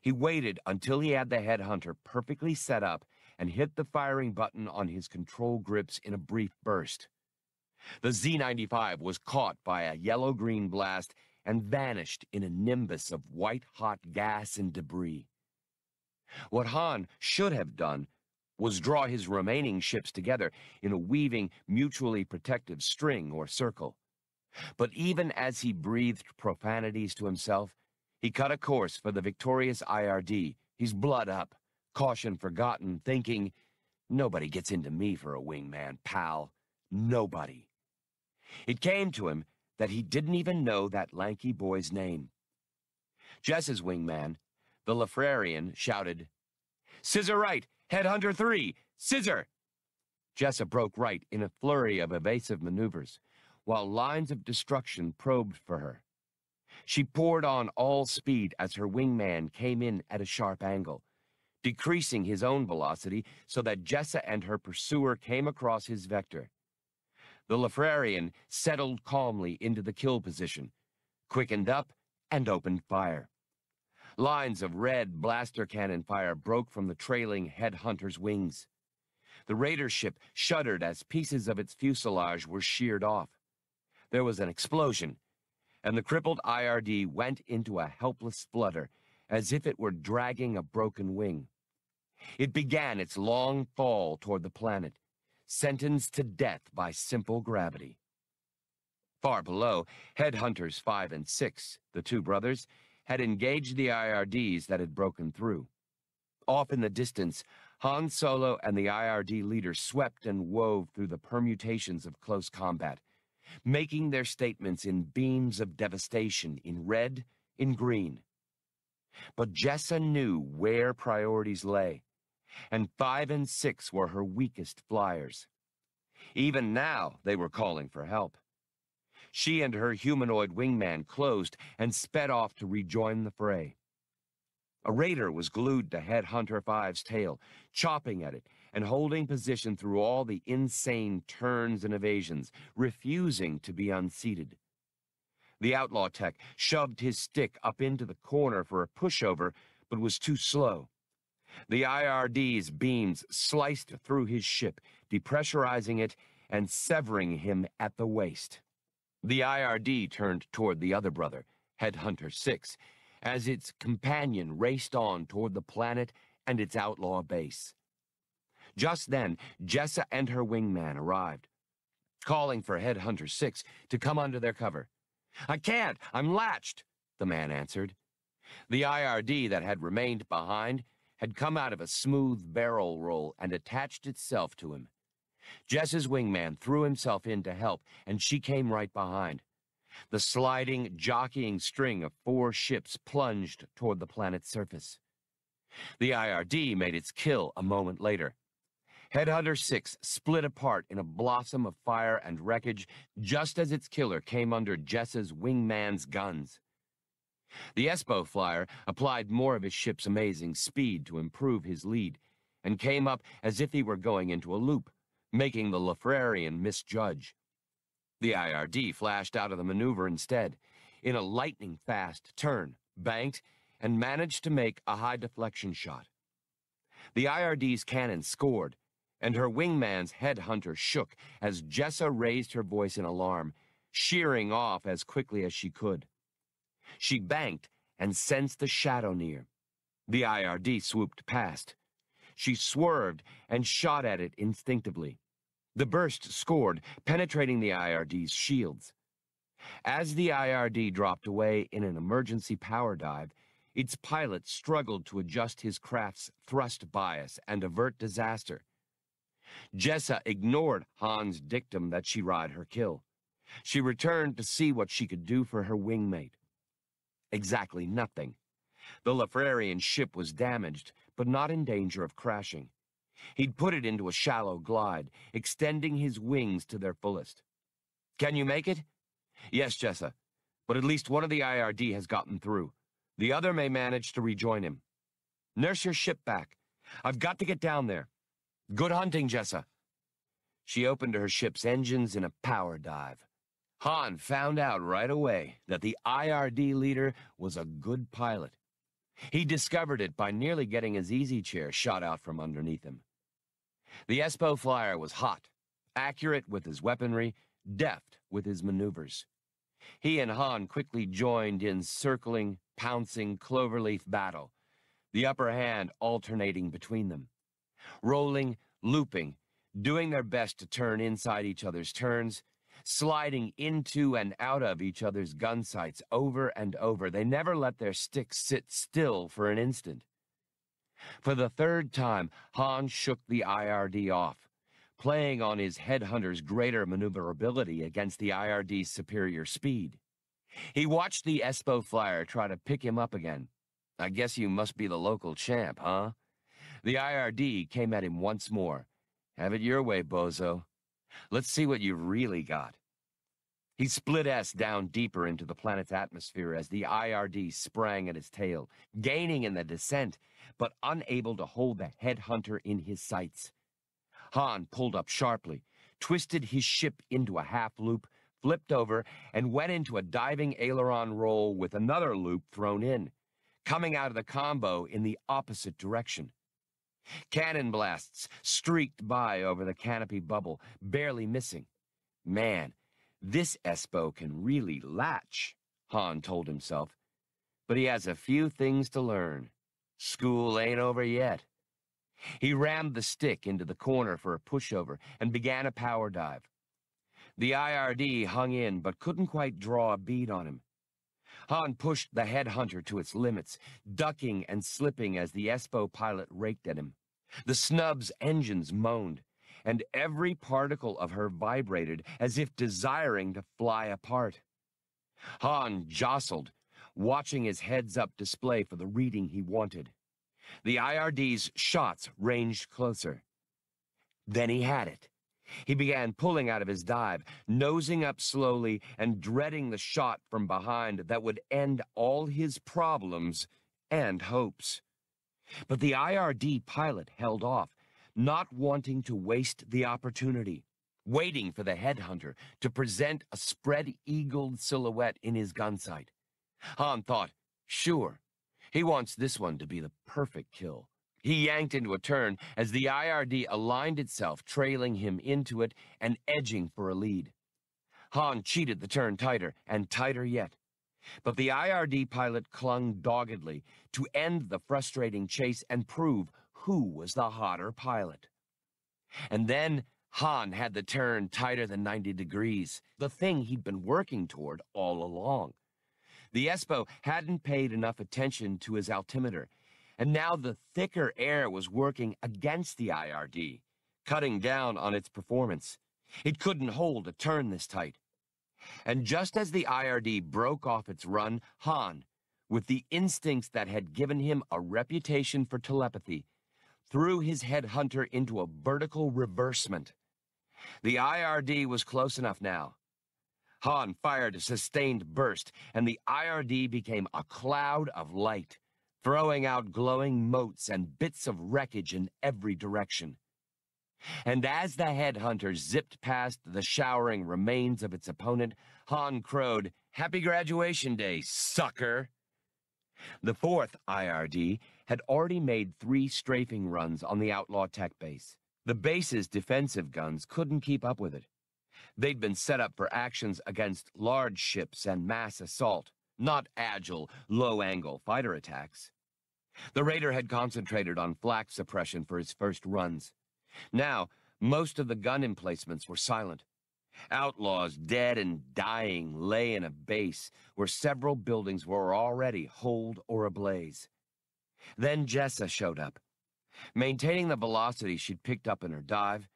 He waited until he had the headhunter perfectly set up and hit the firing button on his control grips in a brief burst. The Z-95 was caught by a yellow-green blast and vanished in a nimbus of white-hot gas and debris. What Han should have done was draw his remaining ships together in a weaving, mutually protective string or circle. But even as he breathed profanities to himself, he cut a course for the victorious IRD, his blood up, caution forgotten, thinking, "Nobody gets into me for a wingman, pal. Nobody." It came to him that he didn't even know that lanky boy's name. Jess's wingman, the Lafrarian, shouted, "Scissor right! Headhunter 3! Scissor!" Jessa broke right in a flurry of evasive maneuvers, while lines of destruction probed for her. She poured on all speed as her wingman came in at a sharp angle, decreasing his own velocity so that Jessa and her pursuer came across his vector. The Lafrarian settled calmly into the kill position, quickened up, and opened fire. Lines of red blaster cannon fire broke from the trailing headhunter's wings. The raider ship shuddered as pieces of its fuselage were sheared off. There was an explosion, and the crippled IRD went into a helpless flutter, as if it were dragging a broken wing. It began its long fall toward the planet, sentenced to death by simple gravity. Far below, Headhunters 5 and 6, the two brothers, had engaged the IRDs that had broken through. Off in the distance, Han Solo and the IRD leader swept and wove through the permutations of close combat, making their statements in beams of devastation in red, in green. But Jessa knew where priorities lay, and 5 and 6 were her weakest flyers. Even now, they were calling for help. She and her humanoid wingman closed and sped off to rejoin the fray. A raider was glued to Headhunter 5's tail, chopping at it and holding position through all the insane turns and evasions, refusing to be unseated. The outlaw tech shoved his stick up into the corner for a pushover, but was too slow. The IRD's beams sliced through his ship, depressurizing it and severing him at the waist. The IRD turned toward the other brother, Headhunter 6, as its companion raced on toward the planet and its outlaw base. Just then, Jessa and her wingman arrived, calling for Headhunter 6 to come under their cover. "I can't, I'm latched," the man answered. The IRD that had remained behind had come out of a smooth barrel roll and attached itself to him. Jess's wingman threw himself in to help, and she came right behind. The sliding, jockeying string of 4 ships plunged toward the planet's surface. The IRD made its kill a moment later. Headhunter 6 split apart in a blossom of fire and wreckage just as its killer came under Jessa's wingman's guns. The Espo flyer applied more of his ship's amazing speed to improve his lead, and came up as if he were going into a loop, making the Lafrarian misjudge. The IRD flashed out of the maneuver instead, in a lightning-fast turn, banked, and managed to make a high-deflection shot. The IRD's cannon scored, and her wingman's Headhunter shook as Jessa raised her voice in alarm, shearing off as quickly as she could. She banked and sensed the shadow near. The IRD swooped past. She swerved and shot at it instinctively. The burst scored, penetrating the IRD's shields. As the IRD dropped away in an emergency power dive, its pilot struggled to adjust his craft's thrust bias and avert disaster. Jessa ignored Han's dictum that she ride her kill. She returned to see what she could do for her wingmate. Exactly nothing. The Lafrarian ship was damaged, but not in danger of crashing. He'd put it into a shallow glide, extending his wings to their fullest. "Can you make it?" "Yes, Jessa, but at least one of the IRD has gotten through. The other may manage to rejoin him. Nurse your ship back. I've got to get down there. Good hunting, Jessa." She opened her ship's engines in a power dive. Han found out right away that the IRD leader was a good pilot. He discovered it by nearly getting his easy chair shot out from underneath him. The Espo flyer was hot, accurate with his weaponry, deft with his maneuvers. He and Han quickly joined in circling, pouncing cloverleaf battle, the upper hand alternating between them. Rolling, looping, doing their best to turn inside each other's turns, sliding into and out of each other's gun sights over and over. They never let their sticks sit still for an instant. For the third time, Han shook the IRD off, playing on his Headhunter's greater maneuverability against the IRD's superior speed. He watched the Espo flyer try to pick him up again. "I guess you must be the local champ, huh?" The IRD came at him once more. "Have it your way, bozo. Let's see what you've really got." He split S down deeper into the planet's atmosphere as the IRD sprang at his tail, gaining in the descent, but unable to hold the Headhunter in his sights. Han pulled up sharply, twisted his ship into a half-loop, flipped over, and went into a diving aileron roll with another loop thrown in, coming out of the combo in the opposite direction. Cannon blasts streaked by over the canopy bubble, barely missing. Man, this Espo can really latch, Han told himself. But he has a few things to learn. School ain't over yet. He rammed the stick into the corner for a pushover and began a power dive. The IRD hung in but couldn't quite draw a bead on him. Han pushed the headhunter to its limits, ducking and slipping as the Espo pilot raked at him. The snub's engines moaned, and every particle of her vibrated as if desiring to fly apart. Han jostled, watching his heads-up display for the reading he wanted. The IRD's shots ranged closer. Then he had it. He began pulling out of his dive, nosing up slowly and dreading the shot from behind that would end all his problems and hopes. But the IRD pilot held off, not wanting to waste the opportunity, waiting for the headhunter to present a spread-eagled silhouette in his gun sight. Han thought, sure, he wants this one to be the perfect kill. He yanked into a turn as the IRD aligned itself, trailing him into it and edging for a lead. Han cheated the turn tighter, and tighter yet. But the IRD pilot clung doggedly to end the frustrating chase and prove who was the hotter pilot. And then Han had the turn tighter than 90 degrees, the thing he'd been working toward all along. The Espo hadn't paid enough attention to his altimeter, and now the thicker air was working against the IRD, cutting down on its performance. It couldn't hold a turn this tight. And just as the IRD broke off its run, Han, with the instincts that had given him a reputation for telepathy, threw his headhunter into a vertical reversement. The IRD was close enough now. Han fired a sustained burst, and the IRD became a cloud of light, throwing out glowing motes and bits of wreckage in every direction. And as the headhunter zipped past the showering remains of its opponent, Han crowed, "Happy graduation day, sucker!" The fourth IRD had already made 3 strafing runs on the Outlaw Tech base. The base's defensive guns couldn't keep up with it. They'd been set up for actions against large ships and mass assault, not agile, low-angle fighter attacks. The raider had concentrated on flak suppression for his first runs. Now, most of the gun emplacements were silent. Outlaws, dead and dying, lay in a base where several buildings were already holed or ablaze. Then Jessa showed up. Maintaining the velocity she'd picked up in her dive,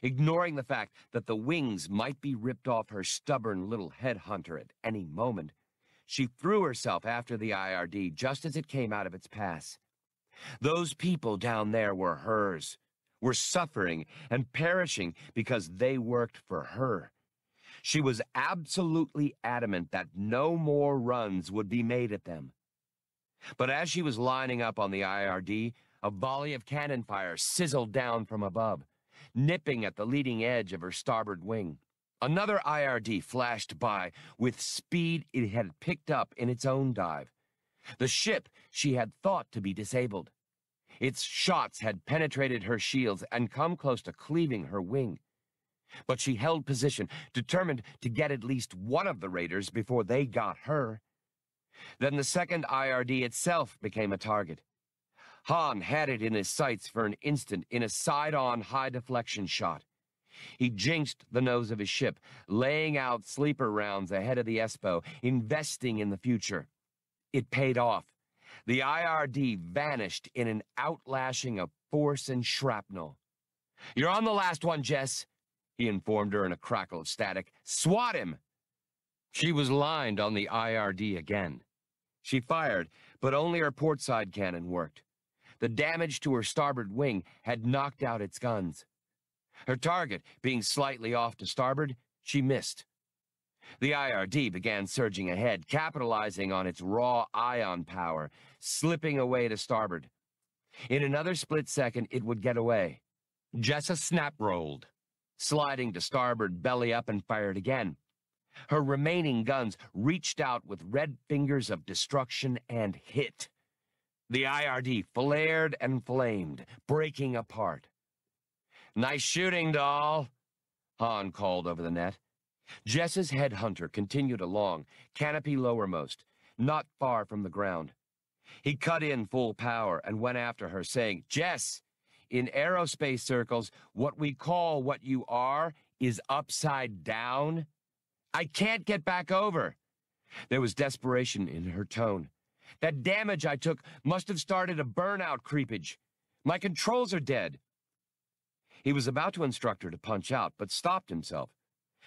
ignoring the fact that the wings might be ripped off her stubborn little headhunter at any moment, she threw herself after the IRD just as it came out of its pass. Those people down there were hers, were suffering and perishing because they worked for her. She was absolutely adamant that no more runs would be made at them. But as she was lining up on the IRD, a volley of cannon fire sizzled down from above, nipping at the leading edge of her starboard wing. Another IRD flashed by with speed it had picked up in its own dive. The ship she had thought to be disabled. Its shots had penetrated her shields and come close to cleaving her wing. But she held position, determined to get at least one of the raiders before they got her. Then the second IRD itself became a target. Han had it in his sights for an instant in a side-on high-deflection shot. He jinxed the nose of his ship, laying out sleeper rounds ahead of the Espo, investing in the future. It paid off. The IRD vanished in an outlashing of force and shrapnel. "You're on the last one, Jess," he informed her in a crackle of static. "Swat him!" She was lined on the IRD again. She fired, but only her portside cannon worked. The damage to her starboard wing had knocked out its guns. Her target being slightly off to starboard, she missed. The IRD began surging ahead, capitalizing on its raw ion power, slipping away to starboard. In another split second, it would get away. Jessa snap-rolled, sliding to starboard belly up and fired again. Her remaining guns reached out with red fingers of destruction and hit. The IRD flared and flamed, breaking apart. "Nice shooting, doll," Han called over the net. Jess's headhunter continued along, canopy lowermost, not far from the ground. He cut in full power and went after her, saying, "Jess, In aerospace circles, what we call what you are is upside down. I can't get back over." There was desperation in her tone. "That damage I took must have started a burnout creepage. My controls are dead." He was about to instruct her to punch out, but stopped himself.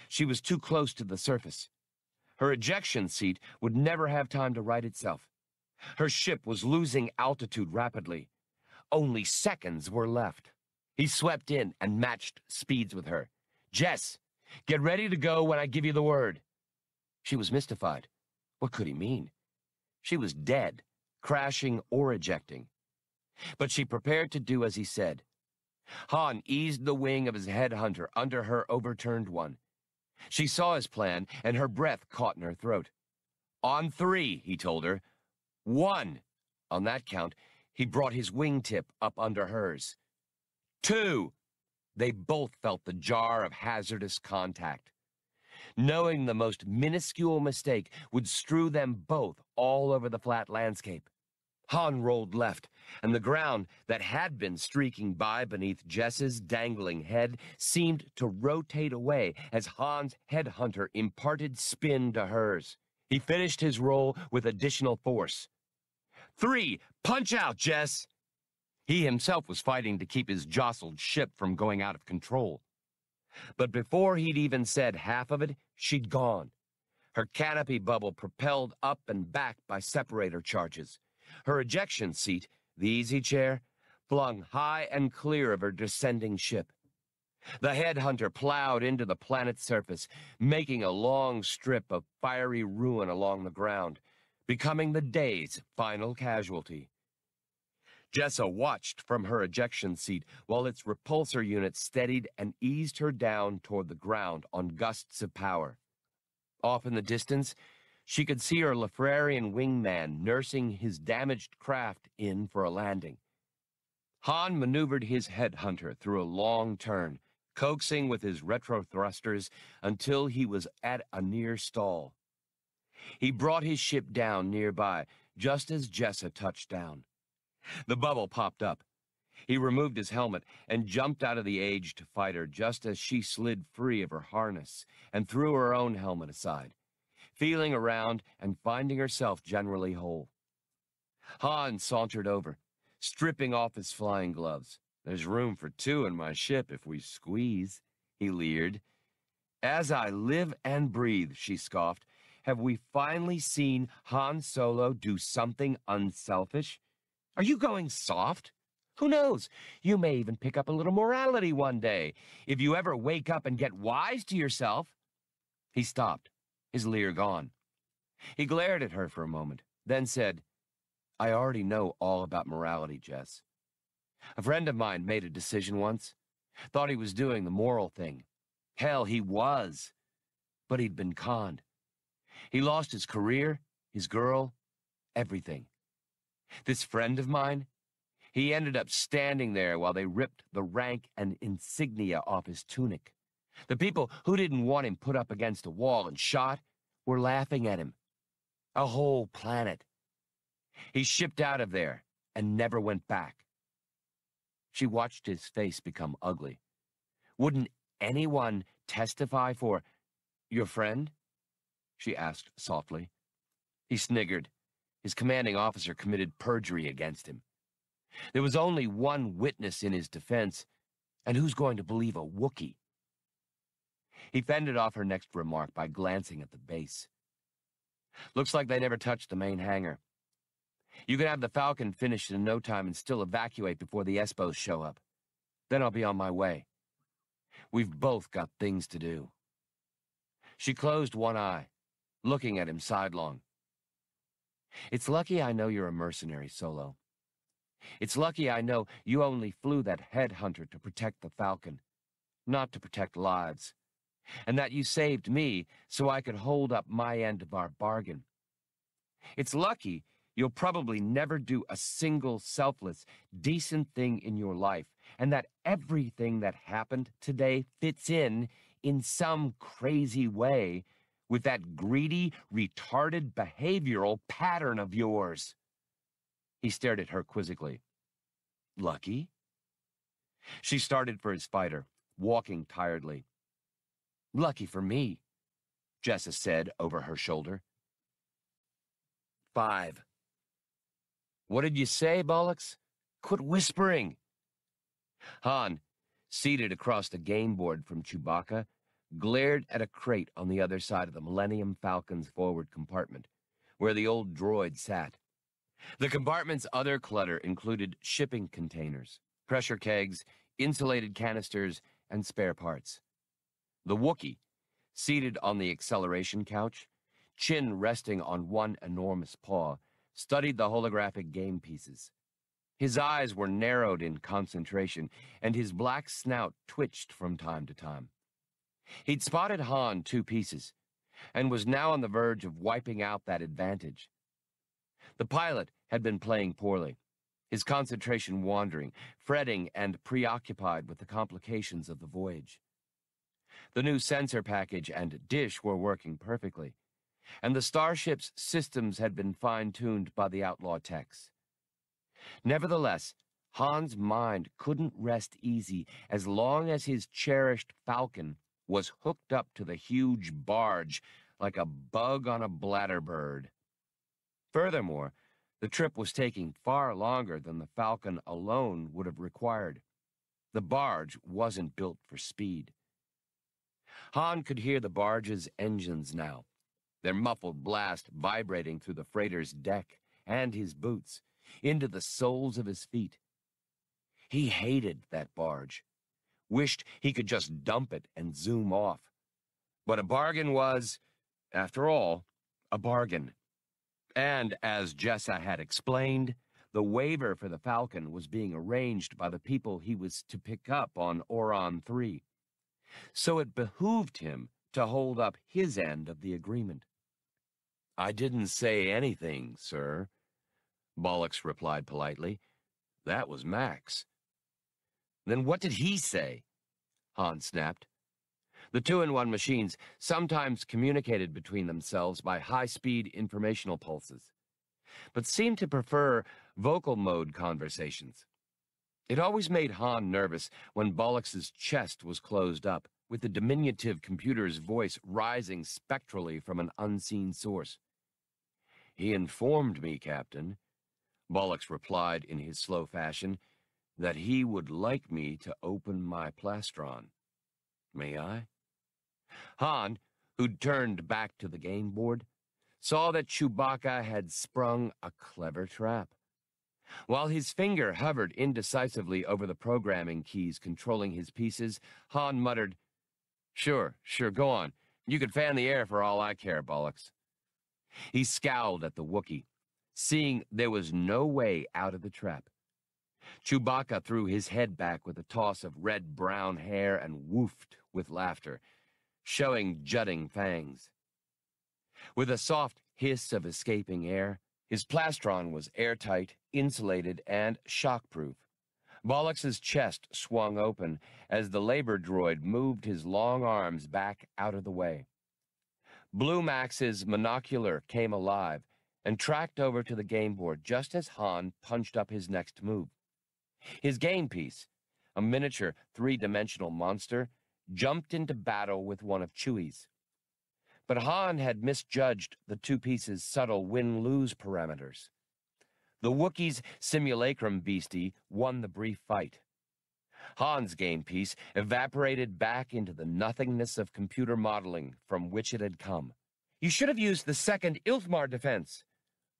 She was too close to the surface. Her ejection seat would never have time to right itself. Her ship was losing altitude rapidly. Only seconds were left. He swept in and matched speeds with her. "Jess, get ready to go when I give you the word." She was mystified. What could he mean? She was dead, crashing or ejecting. But she prepared to do as he said. Han eased the wing of his headhunter under her overturned one. She saw his plan, and her breath caught in her throat. "On 3, he told her. 1. On that count, he brought his wingtip up under hers. 2. They both felt the jar of hazardous contact. Knowing the most minuscule mistake would strew them both all over the flat landscape. Han rolled left, and the ground that had been streaking by beneath Jess's dangling head seemed to rotate away as Han's headhunter imparted spin to hers. He finished his roll with additional force. 3, punch out, Jess! He himself was fighting to keep his jostled ship from going out of control. But before he'd even said half of it, she'd gone. Her canopy bubble propelled up and back by separator charges. Her ejection seat, the easy chair, flung high and clear of her descending ship. The headhunter plowed into the planet's surface, making a long strip of fiery ruin along the ground, becoming the day's final casualty. Jessa watched from her ejection seat while its repulsor unit steadied and eased her down toward the ground on gusts of power. Off in the distance, she could see her Lafrarian wingman nursing his damaged craft in for a landing. Han maneuvered his headhunter through a long turn, coaxing with his retro thrusters until he was at a near stall. He brought his ship down nearby, just as Jessa touched down. The bubble popped up. He removed his helmet and jumped out of the aged fighter just as she slid free of her harness and threw her own helmet aside, feeling around and finding herself generally whole. Han sauntered over, stripping off his flying gloves. "There's room for 2 in my ship if we squeeze," he leered. "As I live and breathe," she scoffed, "have we finally seen Han Solo do something unselfish? Are you going soft? Who knows? You may even pick up a little morality one day, if you ever wake up and get wise to yourself." He stopped, his leer gone. He glared at her for a moment, then said, "I already know all about morality, Jess. A friend of mine made a decision once. Thought he was doing the moral thing. Hell, he was. But he'd been conned. He lost his career, his girl, everything. This friend of mine, he ended up standing there while they ripped the rank and insignia off his tunic. The people who didn't want him put up against a wall and shot were laughing at him. A whole planet. He shipped out of there and never went back." She watched his face become ugly. "Wouldn't anyone testify for your friend?" she asked softly. He sniggered. His commanding officer committed perjury against him. There was only one witness in his defense, and who's going to believe a Wookiee? He fended off her next remark by glancing at the base. "Looks like they never touched the main hangar. You can have the Falcon finished in no time and still evacuate before the Espos show up. Then I'll be on my way. We've both got things to do." She closed one eye, looking at him sidelong. "It's lucky I know you're a mercenary, Solo. It's lucky I know you only flew that headhunter to protect the Falcon, not to protect lives, and that you saved me so I could hold up my end of our bargain. It's lucky you'll probably never do a single selfless, decent thing in your life, and that everything that happened today fits in some crazy way with that greedy, retarded behavioral pattern of yours." He stared at her quizzically. "Lucky? She started for his fighter, walking tiredly. "Lucky for me," Jessa said over her shoulder. 5. "What did you say, Bollocks? Quit whispering." Han, seated across the game board from Chewbacca, glared at a crate on the other side of the Millennium Falcon's forward compartment, where the old droid sat. The compartment's other clutter included shipping containers, pressure kegs, insulated canisters, and spare parts. The Wookiee, seated on the acceleration couch, chin resting on one enormous paw, studied the holographic game pieces. His eyes were narrowed in concentration, and his black snout twitched from time to time. He'd spotted Han 2 pieces, and was now on the verge of wiping out that advantage. The pilot had been playing poorly, his concentration wandering, fretting and preoccupied with the complications of the voyage. The new sensor package and dish were working perfectly, and the starship's systems had been fine-tuned by the outlaw techs. Nevertheless, Han's mind couldn't rest easy as long as his cherished Falcon was hooked up to the huge barge like a bug on a bladderbird. Furthermore, the trip was taking far longer than the Falcon alone would have required. The barge wasn't built for speed. Han could hear the barge's engines now, their muffled blast vibrating through the freighter's deck and his boots, into the soles of his feet. He hated that barge, wished he could just dump it and zoom off. But a bargain was, after all, a bargain. And as Jessa had explained, the waiver for the Falcon was being arranged by the people he was to pick up on Orron III. So it behooved him to hold up his end of the agreement. "I didn't say anything, sir," Bollocks replied politely. "That was Max." "Then what did he say?" Han snapped. The 2-in-1 machines sometimes communicated between themselves by high-speed informational pulses, but seemed to prefer vocal mode conversations. It always made Han nervous when Bollocks's chest was closed up, with the diminutive computer's voice rising spectrally from an unseen source. "He informed me, Captain," Bollocks replied in his slow fashion, "that he would like me to open my plastron. May I?" Han, who'd turned back to the game board, saw that Chewbacca had sprung a clever trap. While his finger hovered indecisively over the programming keys controlling his pieces, Han muttered, Sure, go on. You could fan the air for all I care, Bollocks." He scowled at the Wookiee, seeing there was no way out of the trap. Chewbacca threw his head back with a toss of red-brown hair and woofed with laughter, showing jutting fangs. With a soft hiss of escaping air, his plastron was airtight, insulated, and shockproof. Bollocks's chest swung open as the labor droid moved his long arms back out of the way. Blue Max's monocular came alive and tracked over to the game board just as Han punched up his next move. His game piece, a miniature 3-dimensional monster, jumped into battle with one of Chewie's. But Han had misjudged the 2 pieces' subtle win-lose parameters. The Wookiee's simulacrum beastie won the brief fight. Han's game piece evaporated back into the nothingness of computer modeling from which it had come. "You should have used the second Ilthmar defense,"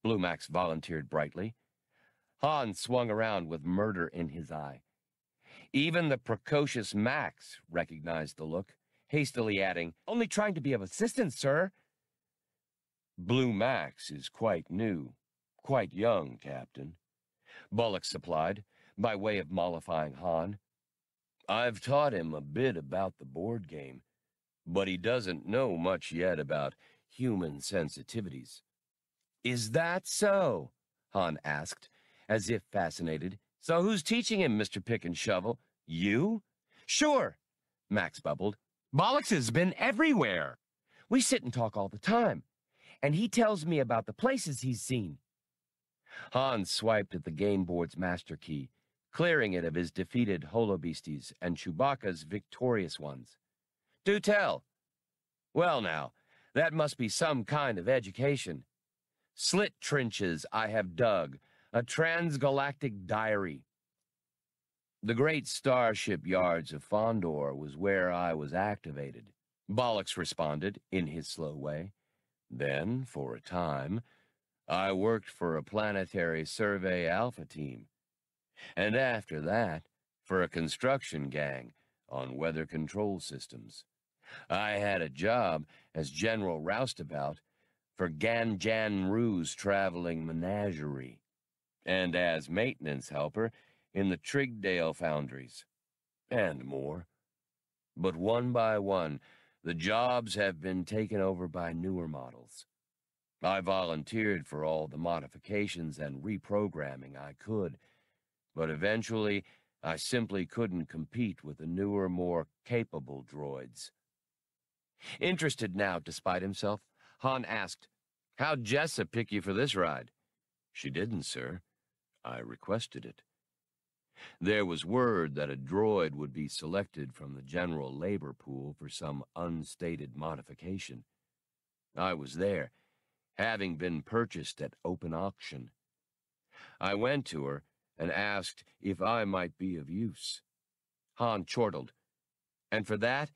Blue Max volunteered brightly. Han swung around with murder in his eye. Even the precocious Max recognized the look, hastily adding, "Only trying to be of assistance, sir." "Blue Max is quite new. Quite young, Captain," Bullock supplied, by way of mollifying Han. "I've taught him a bit about the board game, but he doesn't know much yet about human sensitivities." "Is that so?" Han asked, as if fascinated. "So who's teaching him, Mr. Pick and Shovel? You?" "Sure," Max bubbled. "Bollocks has been everywhere. We sit and talk all the time, and he tells me about the places he's seen." Han swiped at the game board's master key, clearing it of his defeated holobeasties and Chewbacca's victorious ones. Do tell. Well now, that must be some kind of education. Slit trenches I have dug, a transgalactic diary. The great starship yards of Fondor was where I was activated, Bollocks responded in his slow way. Then, for a time, I worked for a planetary survey alpha team. And after that, for a construction gang on weather control systems. I had a job as General Roustabout for Ganjan Ru's traveling menagerie, and as maintenance helper in the Trigdale foundries, and more. But one by one, the jobs have been taken over by newer models. I volunteered for all the modifications and reprogramming I could, but eventually I simply couldn't compete with the newer, more capable droids. Interested now, despite himself, Han asked, "How'd Jessa pick you for this ride?" "She didn't, sir. I requested it. There was word that a droid would be selected from the general labor pool for some unstated modification. I was there, having been purchased at open auction. I went to her and asked if I might be of use." Han chortled. "And for that,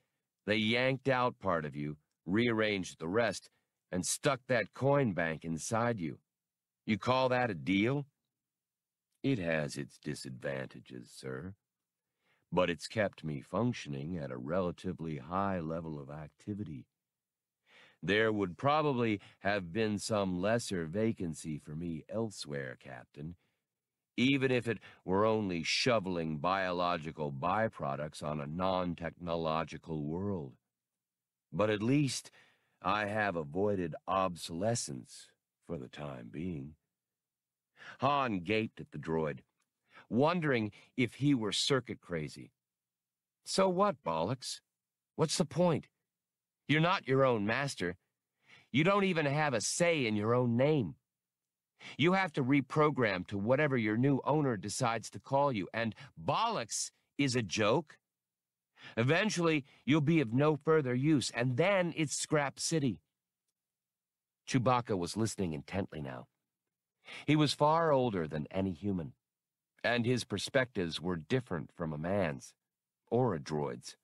they yanked out part of you, rearranged the rest, and stuck that coin bank inside you. You call that a deal?" "It has its disadvantages, sir, but it's kept me functioning at a relatively high level of activity. There would probably have been some lesser vacancy for me elsewhere, Captain, even if it were only shoveling biological byproducts on a non-technological world. But at least I have avoided obsolescence for the time being." Han gaped at the droid, wondering if he were circuit crazy. "So what, Bollocks? What's the point? You're not your own master. You don't even have a say in your own name. You have to reprogram to whatever your new owner decides to call you, and Bollocks is a joke. Eventually, you'll be of no further use, and then it's Scrap City." Chewbacca was listening intently now. He was far older than any human, and his perspectives were different from a man's, or a droid's.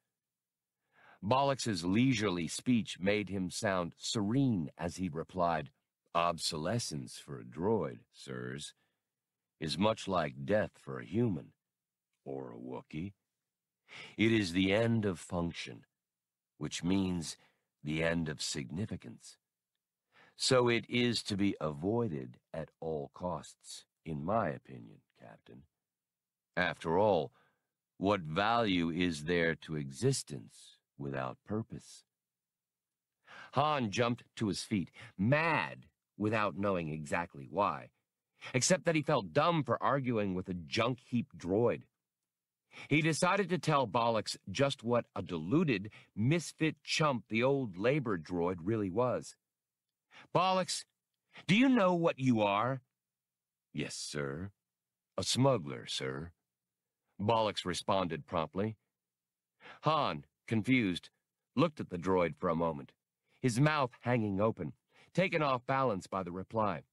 Bollocks's leisurely speech made him sound serene as he replied, "Obsolescence for a droid, sirs, is much like death for a human, or a Wookiee. It is the end of function, which means the end of significance. So it is to be avoided at all costs, in my opinion, Captain. After all, what value is there to existence without purpose?" Han jumped to his feet, mad without knowing exactly why, except that he felt dumb for arguing with a junk-heap droid. He decided to tell Bollocks just what a deluded, misfit chump the old labor droid really was. "Bollocks, do you know what you are?" "Yes, sir. A smuggler, sir," Bollocks responded promptly. Han, confused, looked at the droid for a moment, his mouth hanging open, taken off balance by the reply.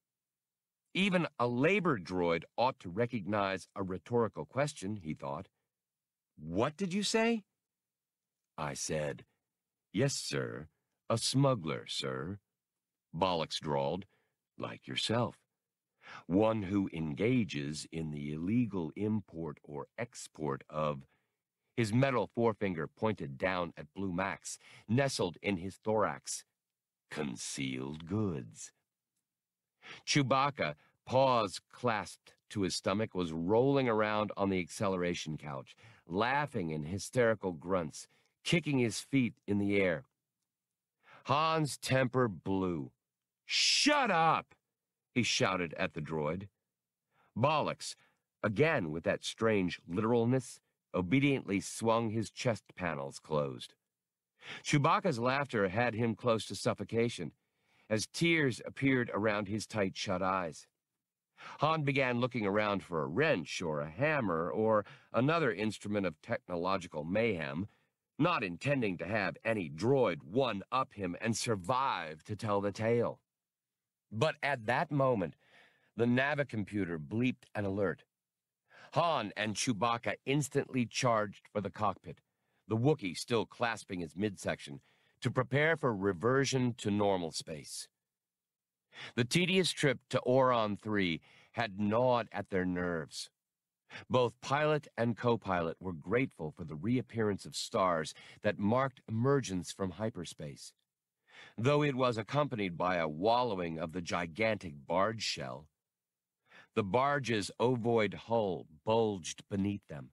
Even a labor droid ought to recognize a rhetorical question, he thought. "What did you say?" "I said, 'Yes, sir, a smuggler, sir,'" Bollocks drawled, "like yourself. One who engages in the illegal import or export of—" His metal forefinger pointed down at Blue Max, nestled in his thorax. "Concealed goods." Chewbacca, paws clasped to his stomach, was rolling around on the acceleration couch, laughing in hysterical grunts, kicking his feet in the air. Han's temper blew. "Shut up!" he shouted at the droid. Bollocks, again with that strange literalness, obediently swung his chest panels closed. Chewbacca's laughter had him close to suffocation, as tears appeared around his tight-shut eyes. Han began looking around for a wrench or a hammer or another instrument of technological mayhem, not intending to have any droid one-up him and survive to tell the tale. But at that moment, the navicomputer bleeped an alert. Han and Chewbacca instantly charged for the cockpit, the Wookiee still clasping his midsection, to prepare for reversion to normal space. The tedious trip to Orron III had gnawed at their nerves. Both pilot and co-pilot were grateful for the reappearance of stars that marked emergence from hyperspace, though it was accompanied by a wallowing of the gigantic barge shell. The barge's ovoid hull bulged beneath them,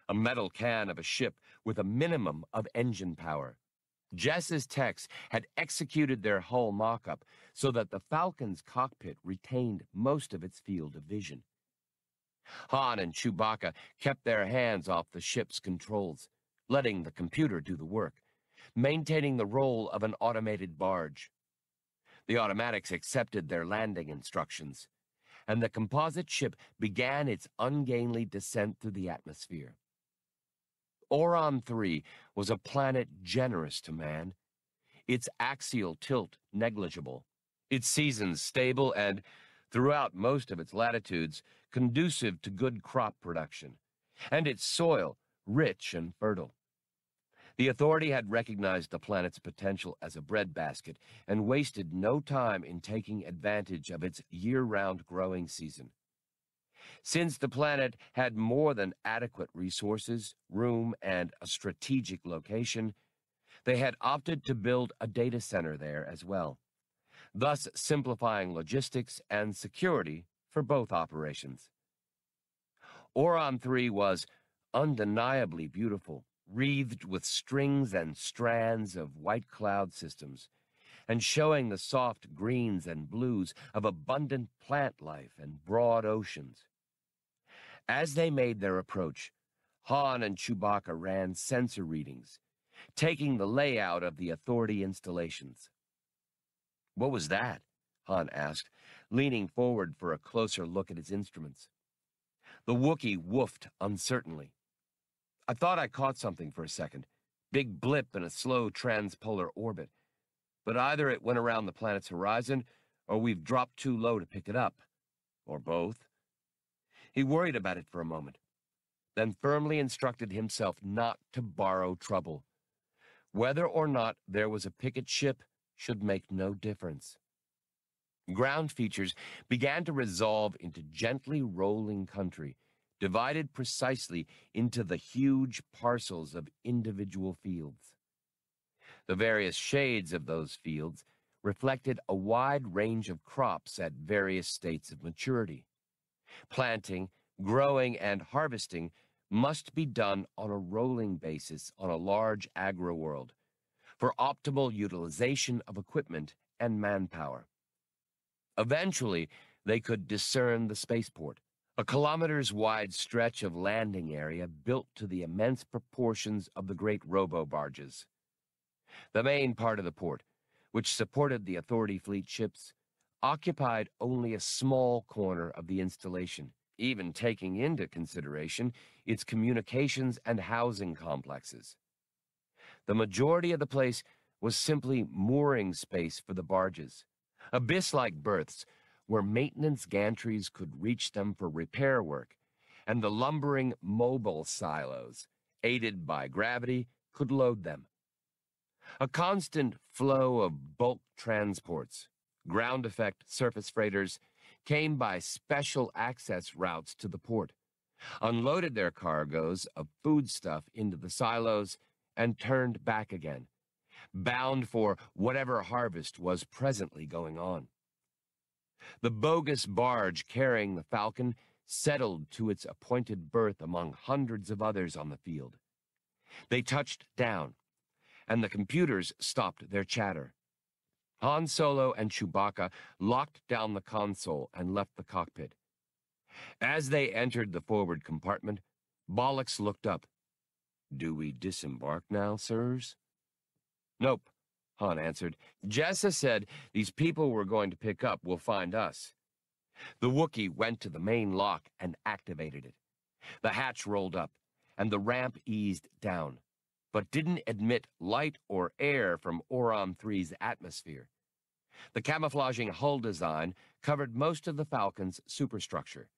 a metal can of a ship with a minimum of engine power. Jess's techs had executed their hull mock-up so that the Falcon's cockpit retained most of its field of vision. Han and Chewbacca kept their hands off the ship's controls, letting the computer do the work, maintaining the role of an automated barge. The automatics accepted their landing instructions, and the composite ship began its ungainly descent through the atmosphere. Orron III was a planet generous to man, its axial tilt negligible, its seasons stable and, throughout most of its latitudes, conducive to good crop production, and its soil rich and fertile. The Authority had recognized the planet's potential as a breadbasket and wasted no time in taking advantage of its year-round growing season. Since the planet had more than adequate resources, room, and a strategic location, they had opted to build a data center there as well, thus simplifying logistics and security for both operations. Orron III was undeniably beautiful, wreathed with strings and strands of white cloud systems, and showing the soft greens and blues of abundant plant life and broad oceans. As they made their approach, Han and Chewbacca ran sensor readings, taking the layout of the Authority installations. "What was that?" Han asked, leaning forward for a closer look at his instruments. The Wookiee woofed uncertainly. "I thought I caught something for a second. Big blip in a slow transpolar orbit. But either it went around the planet's horizon, or we've dropped too low to pick it up. Or both." He worried about it for a moment, then firmly instructed himself not to borrow trouble. Whether or not there was a picket ship should make no difference. Ground features began to resolve into gently rolling country, divided precisely into the huge parcels of individual fields. The various shades of those fields reflected a wide range of crops at various states of maturity. Planting, growing, and harvesting must be done on a rolling basis on a large agro-world for optimal utilization of equipment and manpower. Eventually, they could discern the spaceport, a kilometers-wide stretch of landing area built to the immense proportions of the great robo-barges. The main part of the port, which supported the Authority fleet ships, occupied only a small corner of the installation, even taking into consideration its communications and housing complexes. The majority of the place was simply mooring space for the barges, abyss-like berths where maintenance gantries could reach them for repair work, and the lumbering mobile silos, aided by gravity, could load them. A constant flow of bulk transports, ground effect surface freighters, came by special access routes to the port, unloaded their cargoes of foodstuff into the silos, and turned back again, bound for whatever harvest was presently going on. The bogus barge carrying the Falcon settled to its appointed berth among hundreds of others on the field. They touched down, and the computers stopped their chatter. Han Solo and Chewbacca locked down the console and left the cockpit. As they entered the forward compartment, Bollocks looked up. "Do we disembark now, sirs?" "Nope," Han answered. "Jessa said these people we're going to pick up will find us. The Wookiee went to the main lock and activated it. The hatch rolled up, and the ramp eased down, but didn't admit light or air from Orron III's atmosphere. The camouflaging hull design covered most of the Falcon's superstructure,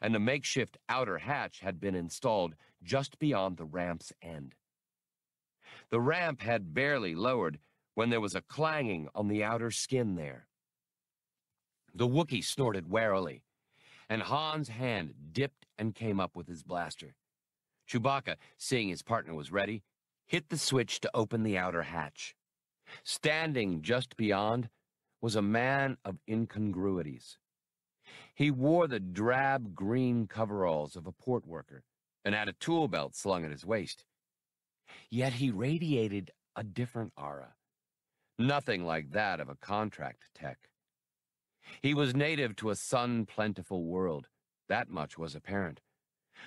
and a makeshift outer hatch had been installed just beyond the ramp's end. The ramp had barely lowered when there was a clanging on the outer skin there. The Wookiee snorted warily, and Han's hand dipped and came up with his blaster. Chewbacca, seeing his partner was ready, hit the switch to open the outer hatch. Standing just beyond was a man of incongruities. He wore the drab green coveralls of a port worker and had a tool belt slung at his waist. Yet he radiated a different aura, nothing like that of a contract tech. He was native to a sun-plentiful world, that much was apparent,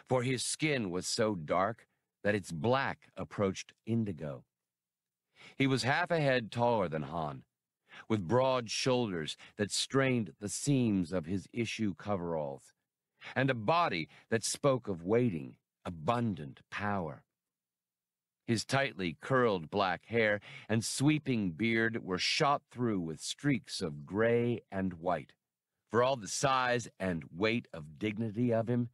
for his skin was so dark that its black approached indigo. He was half a head taller than Han, with broad shoulders that strained the seams of his issue coveralls, and a body that spoke of waiting, abundant power. His tightly curled black hair and sweeping beard were shot through with streaks of gray and white. For all the size and weight of dignity of him,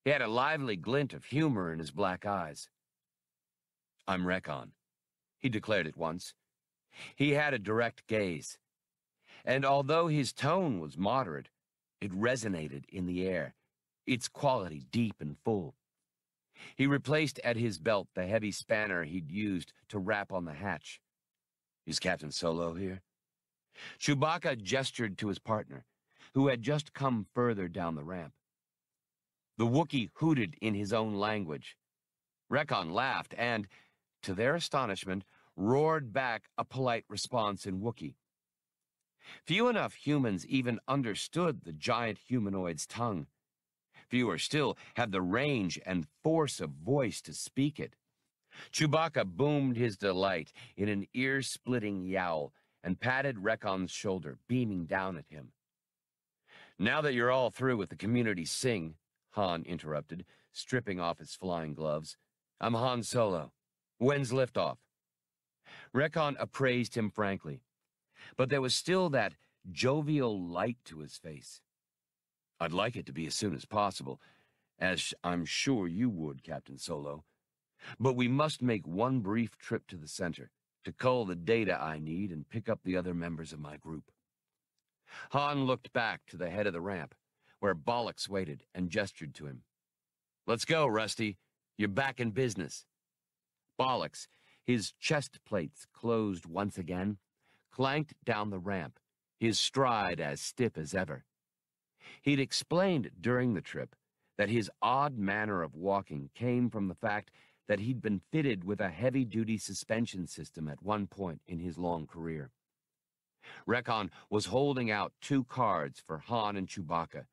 he had a lively glint of humor in his black eyes. "I'm Recon," he declared at once. He had a direct gaze, and although his tone was moderate, it resonated in the air, its quality deep and full. He replaced at his belt the heavy spanner he'd used to rap on the hatch. "Is Captain Solo here?" Chewbacca gestured to his partner, who had just come further down the ramp. The Wookiee hooted in his own language. Recon laughed and, to their astonishment, roared back a polite response in Wookiee. Few enough humans even understood the giant humanoid's tongue. Fewer still had the range and force of voice to speak it. Chewbacca boomed his delight in an ear-splitting yowl and patted Recon's shoulder, beaming down at him. "Now that you're all through with the community sing," Han interrupted, stripping off his flying gloves, "I'm Han Solo. When's liftoff?" Recon appraised him frankly, but there was still that jovial light to his face. "I'd like it to be as soon as possible, as I'm sure you would, Captain Solo. But we must make one brief trip to the center to cull the data I need and pick up the other members of my group." Han looked back to the head of the ramp, where Bollocks waited, and gestured to him. "Let's go, Rusty. You're back in business." Bollocks, his chest plates closed once again, clanked down the ramp, his stride as stiff as ever. He'd explained during the trip that his odd manner of walking came from the fact that he'd been fitted with a heavy-duty suspension system at one point in his long career. Recon was holding out 2 cards for Han and Chewbacca,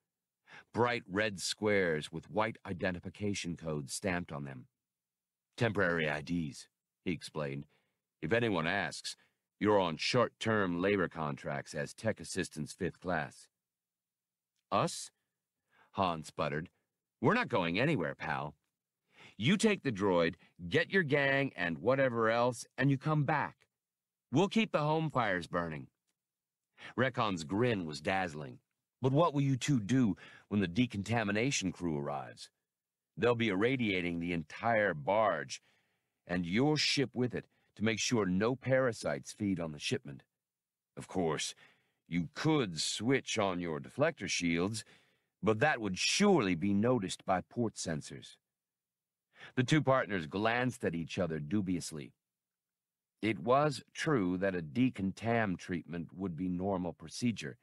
bright red squares with white identification codes stamped on them. "Temporary IDs," he explained. "If anyone asks, you're on short-term labor contracts as tech assistants 5th class." "Us?" Han sputtered. "We're not going anywhere, pal. You take the droid, get your gang and whatever else, and you come back. We'll keep the home fires burning." Recon's grin was dazzling. "But what will you two do when the decontamination crew arrives? They'll be irradiating the entire barge, and your ship with it, to make sure no parasites feed on the shipment. Of course, you could switch on your deflector shields, but that would surely be noticed by port sensors." The 2 partners glanced at each other dubiously. It was true that a decontam treatment would be normal procedure,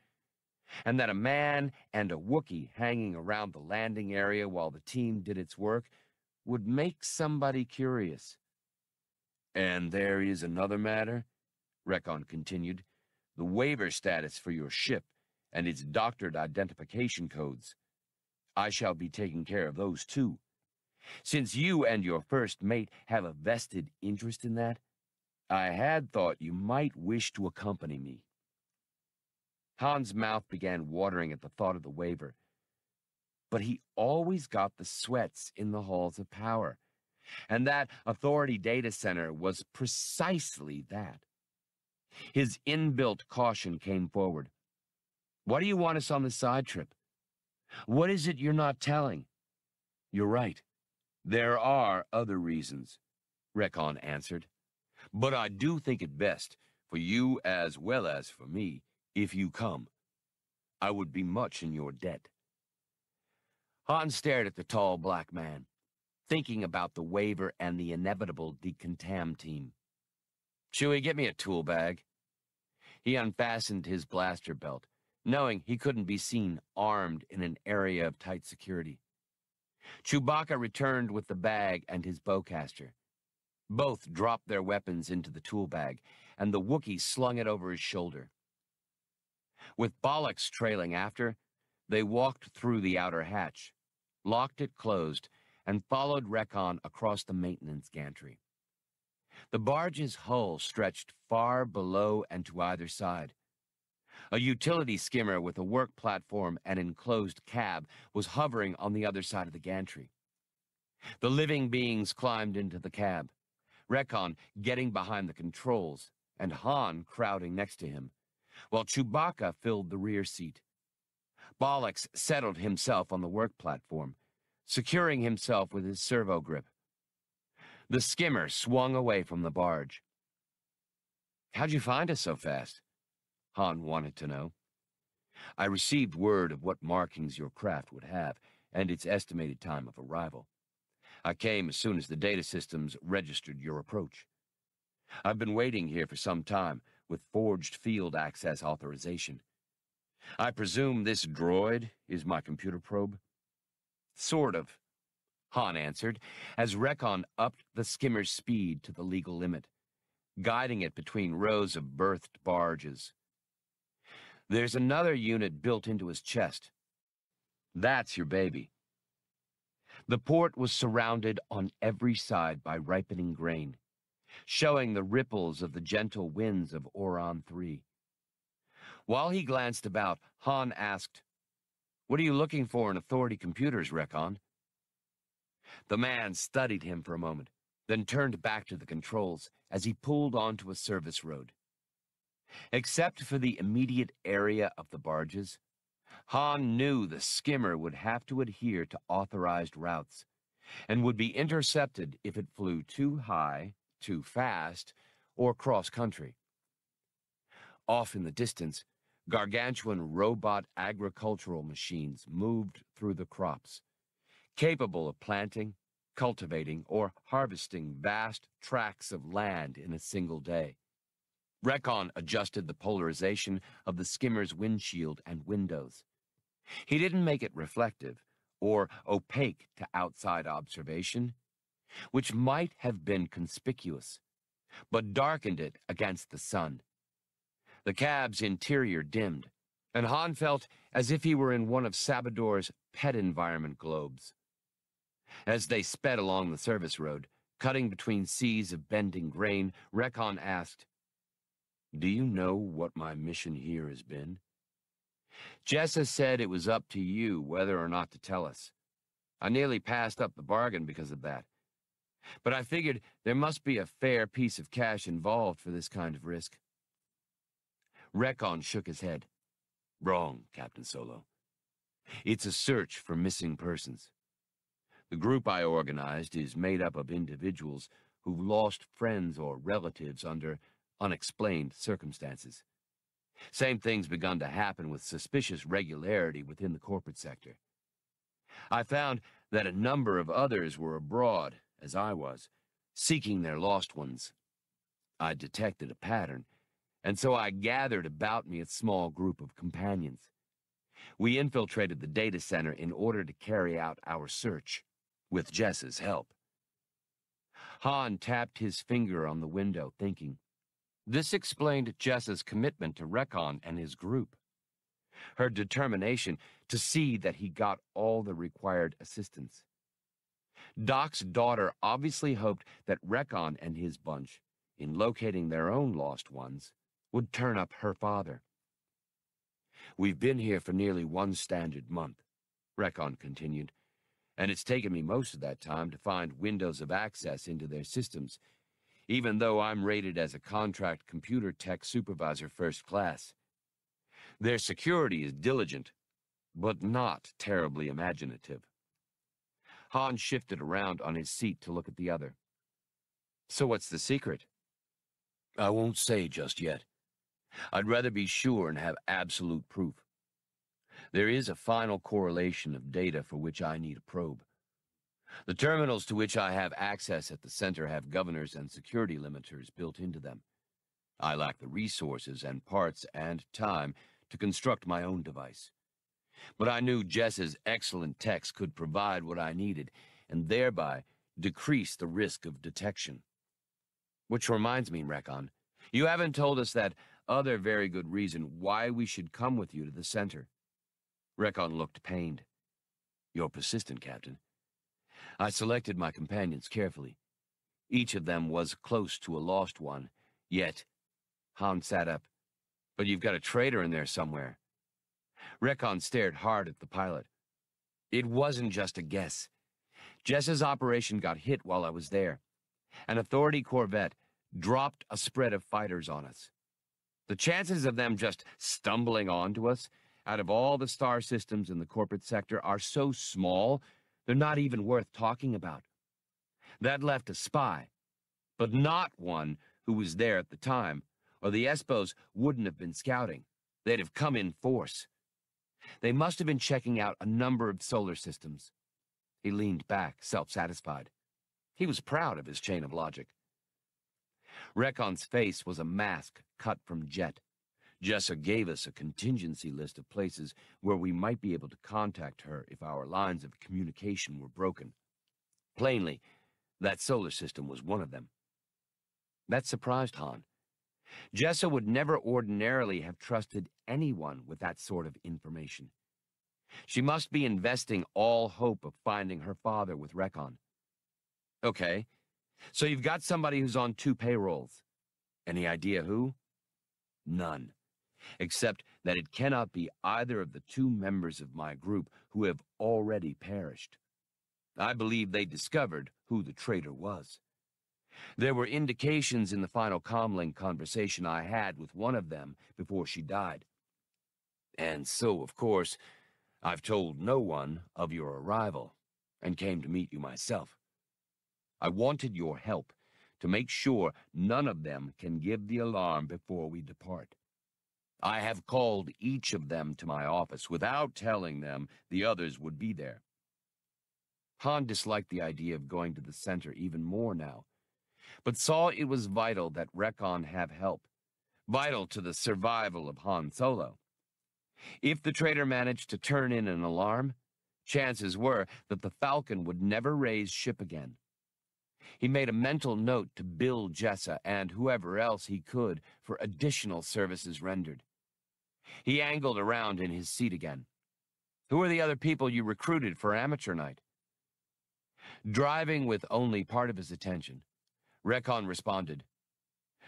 and that a man and a Wookiee hanging around the landing area while the team did its work would make somebody curious. "And there is another matter," Recon continued, "the waiver status for your ship and its doctored identification codes. I shall be taking care of those too. Since you and your first mate have a vested interest in that, I had thought you might wish to accompany me." Han's mouth began watering at the thought of the waiver. But he always got the sweats in the halls of power. And that authority data center was precisely that. His inbuilt caution came forward. Why do you want us on the side trip? What is it you're not telling? You're right. There are other reasons, Recon answered. But I do think it best, for you as well as for me, if you come. I would be much in your debt. Han stared at the tall black man, thinking about the waiver and the inevitable decontam team. Chewie, get me a tool bag. He unfastened his blaster belt, knowing he couldn't be seen armed in an area of tight security. Chewbacca returned with the bag and his bowcaster. Both dropped their weapons into the tool bag, and the Wookiee slung it over his shoulder. With Bollocks trailing after, they walked through the outer hatch, locked it closed, and followed Recon across the maintenance gantry. The barge's hull stretched far below and to either side. A utility skimmer with a work platform and enclosed cab was hovering on the other side of the gantry. The living beings climbed into the cab, Recon getting behind the controls and Han crowding next to him, while Chewbacca filled the rear seat. Bollocks settled himself on the work platform, securing himself with his servo grip. The skimmer swung away from the barge. How'd you find us so fast? Han wanted to know. I received word of what markings your craft would have and its estimated time of arrival. I came as soon as the data systems registered your approach. I've been waiting here for some time with forged field access authorization. I presume this droid is my computer probe? Sort of, Han answered, as Recon upped the skimmer's speed to the legal limit, guiding it between rows of berthed barges. There's another unit built into his chest. That's your baby. The port was surrounded on every side by ripening grain, showing the ripples of the gentle winds of Orron III. While he glanced about, Han asked, What are you looking for in authority computers, Recon? The man studied him for a moment, then turned back to the controls as he pulled onto a service road. Except for the immediate area of the barges, Han knew the skimmer would have to adhere to authorized routes and would be intercepted if it flew too high, too fast, or cross-country. Off in the distance, gargantuan robot agricultural machines moved through the crops, capable of planting, cultivating, or harvesting vast tracts of land in a single day. Recon adjusted the polarization of the skimmer's windshield and windows. He didn't make it reflective or opaque to outside observation, which might have been conspicuous, but darkened it against the sun. The cab's interior dimmed, and Han felt as if he were in one of Sabador's pet environment globes. As they sped along the service road, cutting between seas of bending grain, Recon asked, Do you know what my mission here has been? Jessa said it was up to you whether or not to tell us. I nearly passed up the bargain because of that. But I figured there must be a fair piece of cash involved for this kind of risk. Recon shook his head. Wrong, Captain Solo. It's a search for missing persons. The group I organized is made up of individuals who've lost friends or relatives under unexplained circumstances. Same thing's begun to happen with suspicious regularity within the corporate sector. I found that a number of others were abroad, as I was, seeking their lost ones. I detected a pattern, and so I gathered about me a small group of companions. We infiltrated the data center in order to carry out our search, with Jess's help. Han tapped his finger on the window, thinking. This explained Jessa's commitment to Recon and his group. Her determination to see that he got all the required assistance. Doc's daughter obviously hoped that Recon and his bunch, in locating their own lost ones, would turn up her father. We've been here for nearly one standard month, Recon continued, and it's taken me most of that time to find windows of access into their systems, even though I'm rated as a contract computer tech supervisor first class. Their security is diligent, but not terribly imaginative. Han shifted around on his seat to look at the other. So what's the secret? I won't say just yet. I'd rather be sure and have absolute proof. There is a final correlation of data for which I need a probe. The terminals to which I have access at the center have governors and security limiters built into them. I lack the resources and parts and time to construct my own device. But I knew Jess's excellent techs could provide what I needed, and thereby decrease the risk of detection. Which reminds me, Recon, you haven't told us that other very good reason why we should come with you to the center. Recon looked pained. You're persistent, Captain. I selected my companions carefully. Each of them was close to a lost one, yet... Han sat up. But you've got a traitor in there somewhere. Recon stared hard at the pilot. It wasn't just a guess. Jess's operation got hit while I was there. An Authority corvette dropped a spread of fighters on us. The chances of them just stumbling onto us out of all the star systems in the corporate sector are so small, they're not even worth talking about. That left a spy, but not one who was there at the time, or the Espos wouldn't have been scouting. They'd have come in force. They must have been checking out a number of solar systems. He leaned back, self-satisfied. He was proud of his chain of logic. Recon's face was a mask cut from jet. Jessa gave us a contingency list of places where we might be able to contact her if our lines of communication were broken. Plainly, that solar system was one of them. That surprised Han. Jessa would never ordinarily have trusted anyone with that sort of information. She must be investing all hope of finding her father with Recon. Okay, so you've got somebody who's on 2 payrolls. Any idea who? None. Except that it cannot be either of the 2 members of my group who have already perished. I believe they discovered who the traitor was. There were indications in the final comlink conversation I had with one of them before she died. And so, of course, I've told no one of your arrival, and came to meet you myself. I wanted your help to make sure none of them can give the alarm before we depart. I have called each of them to my office without telling them the others would be there. Han disliked the idea of going to the center even more now, but saw it was vital that Recon have help, vital to the survival of Han Solo. If the traitor managed to turn in an alarm, chances were that the Falcon would never raise ship again. He made a mental note to bill Jessa and whoever else he could for additional services rendered. He angled around in his seat again. Who are the other people you recruited for amateur night? Driving with only part of his attention, Recon responded,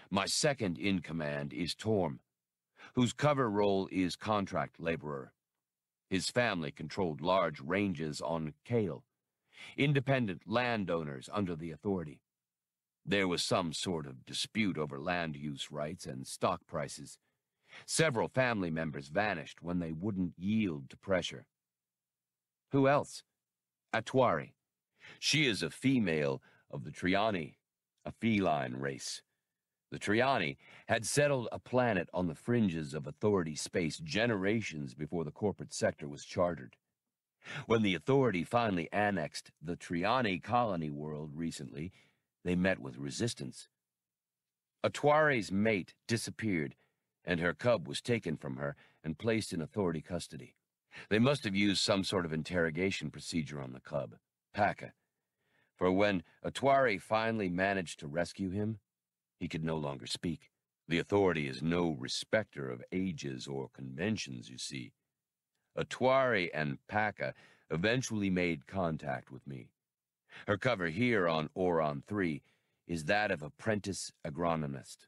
My second in command is Torm, whose cover role is contract laborer. His family controlled large ranges on Kale, independent landowners under the Authority. There was some sort of dispute over land use rights and stock prices. Several family members vanished when they wouldn't yield to pressure. Who else? Atwari. She is a female of the Triani, a feline race. The Triani had settled a planet on the fringes of Authority space generations before the corporate sector was chartered. When the Authority finally annexed the Triani colony world recently, they met with resistance. Atwari's mate disappeared, and her cub was taken from her and placed in Authority custody. They must have used some sort of interrogation procedure on the cub, Paka, for when Atwari finally managed to rescue him, he could no longer speak. The Authority is no respecter of ages or conventions, you see. Atwari and Paka eventually made contact with me. Her cover here on Orron III is that of apprentice agronomist.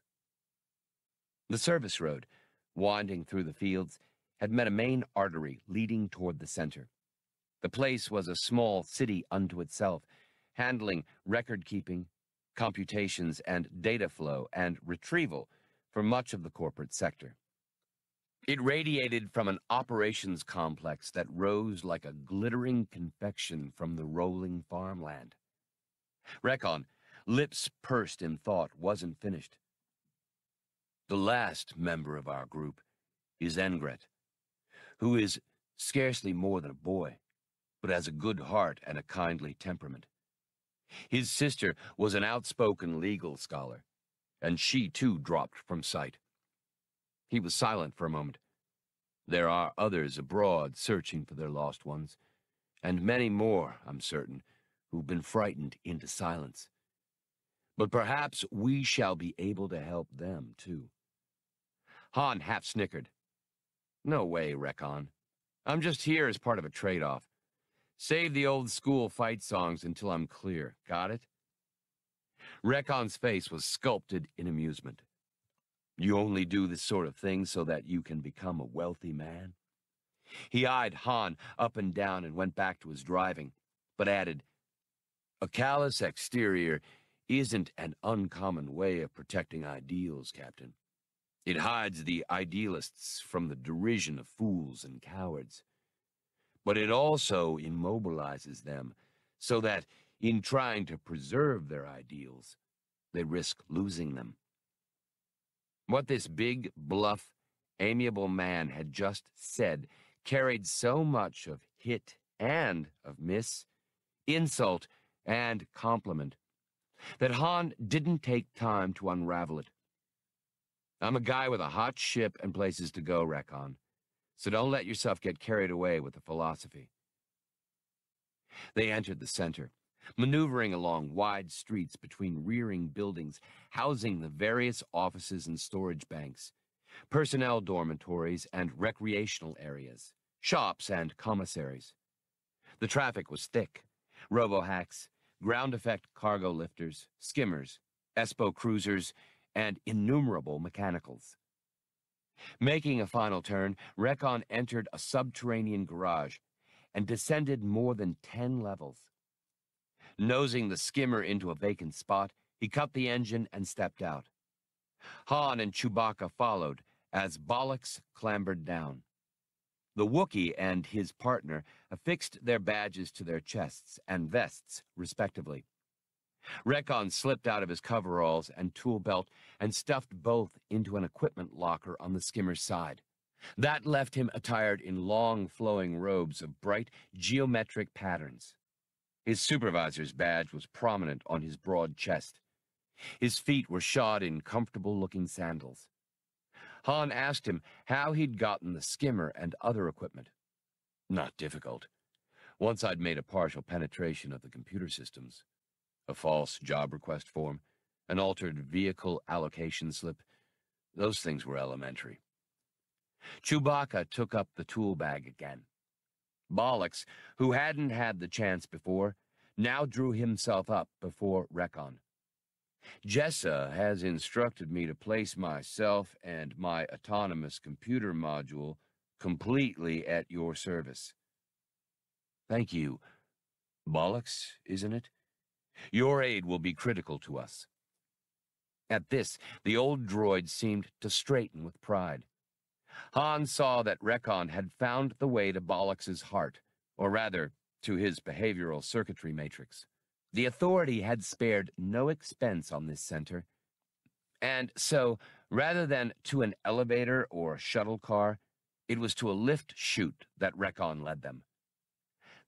The service road, winding through the fields, had met a main artery leading toward the center. The place was a small city unto itself, handling record-keeping, computations, and data flow and retrieval for much of the corporate sector. It radiated from an operations complex that rose like a glittering confection from the rolling farmland. Rekon, lips pursed in thought, wasn't finished. The last member of our group is Engret, who is scarcely more than a boy, but has a good heart and a kindly temperament. His sister was an outspoken legal scholar, and she too dropped from sight. He was silent for a moment. There are others abroad searching for their lost ones, and many more, I'm certain, who've been frightened into silence. But perhaps we shall be able to help them, too. Han half snickered. No way, Rekon. I'm just here as part of a trade-off. Save the old school fight songs until I'm clear. Got it? Rekon's face was sculpted in amusement. You only do this sort of thing so that you can become a wealthy man? He eyed Han up and down and went back to his driving, but added, a callous exterior isn't an uncommon way of protecting ideals, Captain. It hides the idealists from the derision of fools and cowards. But it also immobilizes them so that, in trying to preserve their ideals, they risk losing them. What this big, bluff, amiable man had just said carried so much of hit and of miss, insult and compliment, that Han didn't take time to unravel it. I'm a guy with a hot ship and places to go, Rekon, so don't let yourself get carried away with the philosophy. They entered the center, maneuvering along wide streets between rearing buildings housing the various offices and storage banks, personnel dormitories and recreational areas, shops and commissaries. The traffic was thick. Robohacks, ground effect cargo lifters, skimmers, Espo cruisers, and innumerable mechanicals. Making a final turn, Rekon entered a subterranean garage and descended more than 10 levels. Nosing the skimmer into a vacant spot, he cut the engine and stepped out. Han and Chewbacca followed as Bollocks clambered down. The Wookiee and his partner affixed their badges to their chests and vests, respectively. Rekon slipped out of his coveralls and tool belt and stuffed both into an equipment locker on the skimmer's side. That left him attired in long, flowing robes of bright, geometric patterns. His supervisor's badge was prominent on his broad chest. His feet were shod in comfortable-looking sandals. Han asked him how he'd gotten the skimmer and other equipment. Not difficult. Once I'd made a partial penetration of the computer systems. A false job request form, an altered vehicle allocation slip. Those things were elementary. Chewbacca took up the tool bag again. Bollocks, who hadn't had the chance before, now drew himself up before Rekon. Jessa has instructed me to place myself and my autonomous computer module completely at your service. Thank you. Bollocks, isn't it? Your aid will be critical to us. At this, the old droid seemed to straighten with pride. Han saw that Rekon had found the way to Bollocks's heart, or rather, to his behavioral circuitry matrix. The Authority had spared no expense on this center, and so, rather than to an elevator or shuttle car, it was to a lift-chute that Rekon led them.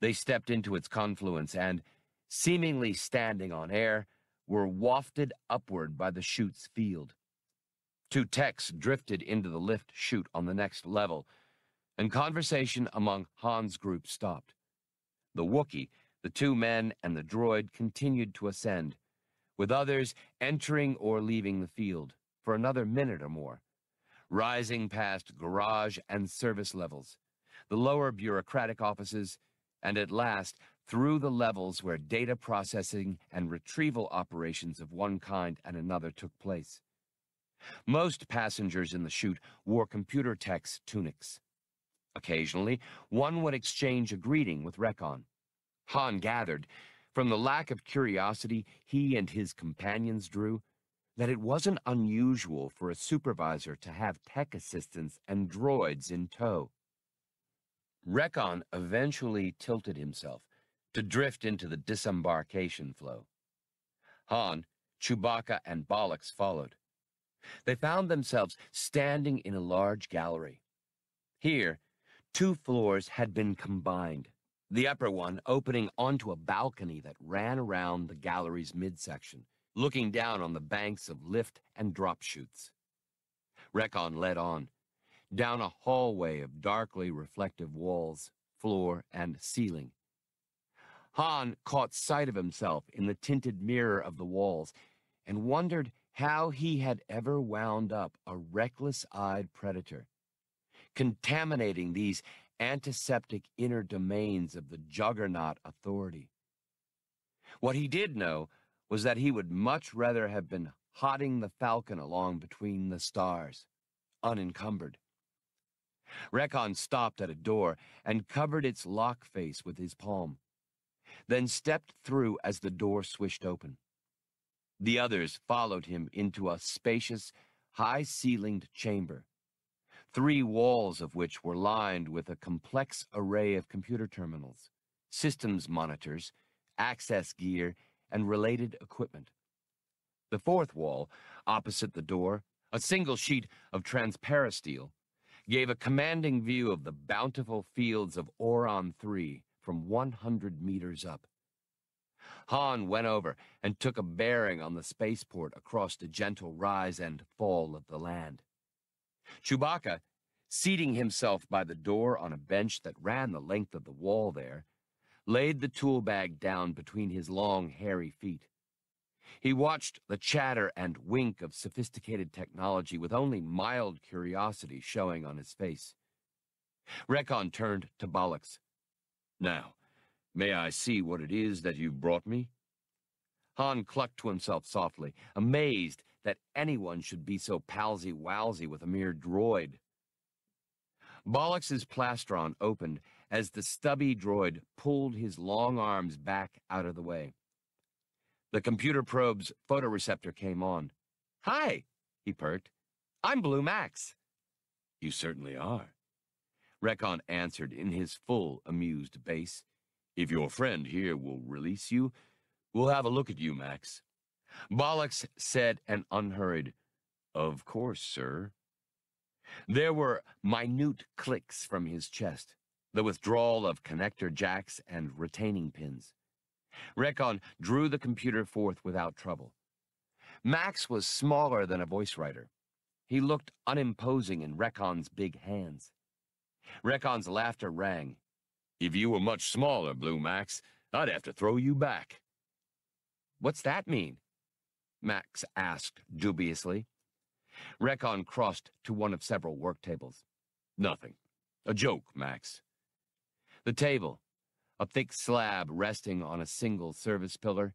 They stepped into its confluence and, seemingly standing on air, were wafted upward by the chute's field. Two techs drifted into the lift chute on the next level, and conversation among Han's group stopped. The Wookiee, the two men, and the droid continued to ascend, with others entering or leaving the field for another minute or more, rising past garage and service levels, the lower bureaucratic offices, and at last through the levels where data processing and retrieval operations of one kind and another took place. Most passengers in the chute wore computer tech's tunics. Occasionally, one would exchange a greeting with Rekon. Han gathered, from the lack of curiosity he and his companions drew, that it wasn't unusual for a supervisor to have tech assistants and droids in tow. Rekon eventually tilted himself to drift into the disembarkation flow. Han, Chewbacca, and Bollocks followed. They found themselves standing in a large gallery. Here, two floors had been combined, the upper one opening onto a balcony that ran around the gallery's midsection, looking down on the banks of lift and drop chutes. Rekon led on, down a hallway of darkly reflective walls, floor, and ceiling. Han caught sight of himself in the tinted mirror of the walls and wondered how he had ever wound up a reckless-eyed predator, contaminating these antiseptic inner domains of the juggernaut authority. What he did know was that he would much rather have been hotting the Falcon along between the stars, unencumbered. Rekon stopped at a door and covered its lock face with his palm, then stepped through as the door swished open. The others followed him into a spacious, high-ceilinged chamber, 3 walls of which were lined with a complex array of computer terminals, systems monitors, access gear, and related equipment. The 4th wall, opposite the door, a single sheet of transparasteel, gave a commanding view of the bountiful fields of Orron III from 100 meters up. Han went over and took a bearing on the spaceport across the gentle rise and fall of the land. Chewbacca, seating himself by the door on a bench that ran the length of the wall there, laid the tool bag down between his long, hairy feet. He watched the chatter and wink of sophisticated technology with only mild curiosity showing on his face. Rekon turned to Bollocks. "Now, may I see what it is that you've brought me?" Han clucked to himself softly, amazed that anyone should be so palsy-walsy with a mere droid. Bollocks's plastron opened as the stubby droid pulled his long arms back out of the way. The computer probe's photoreceptor came on. "Hi," he perked. "I'm Blue Max." "You certainly are," Rekon answered in his full, amused bass. "If your friend here will release you, we'll have a look at you, Max." Bollocks said an unhurried, "Of course, sir." There were minute clicks from his chest, the withdrawal of connector jacks and retaining pins. Rekon drew the computer forth without trouble. Max was smaller than a voice writer. He looked unimposing in Rekon's big hands. Rekon's laughter rang. "If you were much smaller, Blue Max, I'd have to throw you back." "What's that mean?" Max asked dubiously. Rekon crossed to one of several work tables. "Nothing. A joke, Max." The table, a thick slab resting on a single service pillar,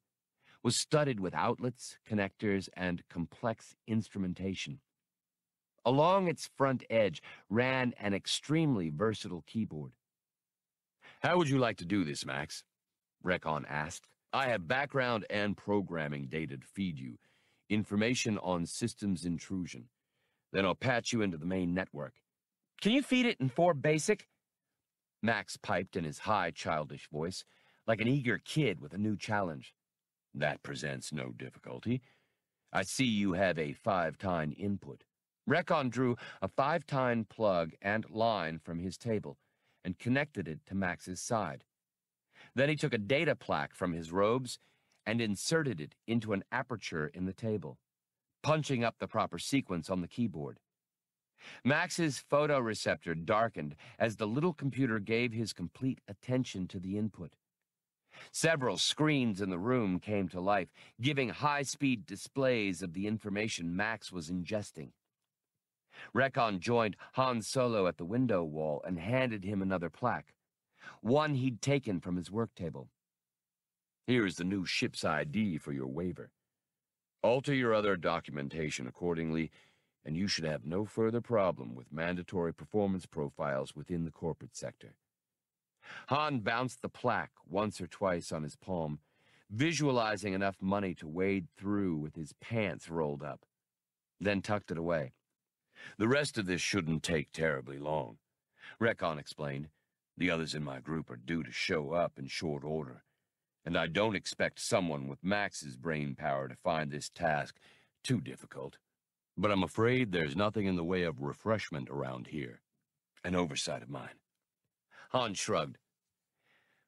was studded with outlets, connectors, and complex instrumentation. Along its front edge ran an extremely versatile keyboard. "How would you like to do this, Max?" Rekon asked. "I have background and programming data to feed you, information on systems intrusion. Then I'll patch you into the main network." "Can you feed it in 4 basic?" Max piped in his high, childish voice, like an eager kid with a new challenge. "That presents no difficulty. I see you have a 5-tine input." Rekon drew a 5-tine plug and line from his table and connected it to Max's side. Then he took a data plaque from his robes and inserted it into an aperture in the table, punching up the proper sequence on the keyboard. Max's photoreceptor darkened as the little computer gave his complete attention to the input. Several screens in the room came to life, giving high-speed displays of the information Max was ingesting. Rekon joined Han Solo at the window wall and handed him another plaque, one he'd taken from his work table. "Here is the new ship's ID for your waiver. Alter your other documentation accordingly, and you should have no further problem with mandatory performance profiles within the corporate sector. Han bounced the plaque once or twice on his palm, visualizing enough money to wade through with his pants rolled up, then tucked it away. The rest of this shouldn't take terribly long, Recon explained. The others in my group are due to show up in short order, and I don't expect someone with Max's brain power to find this task too difficult. But I'm afraid there's nothing in the way of refreshment around here. An oversight of mine. Han shrugged.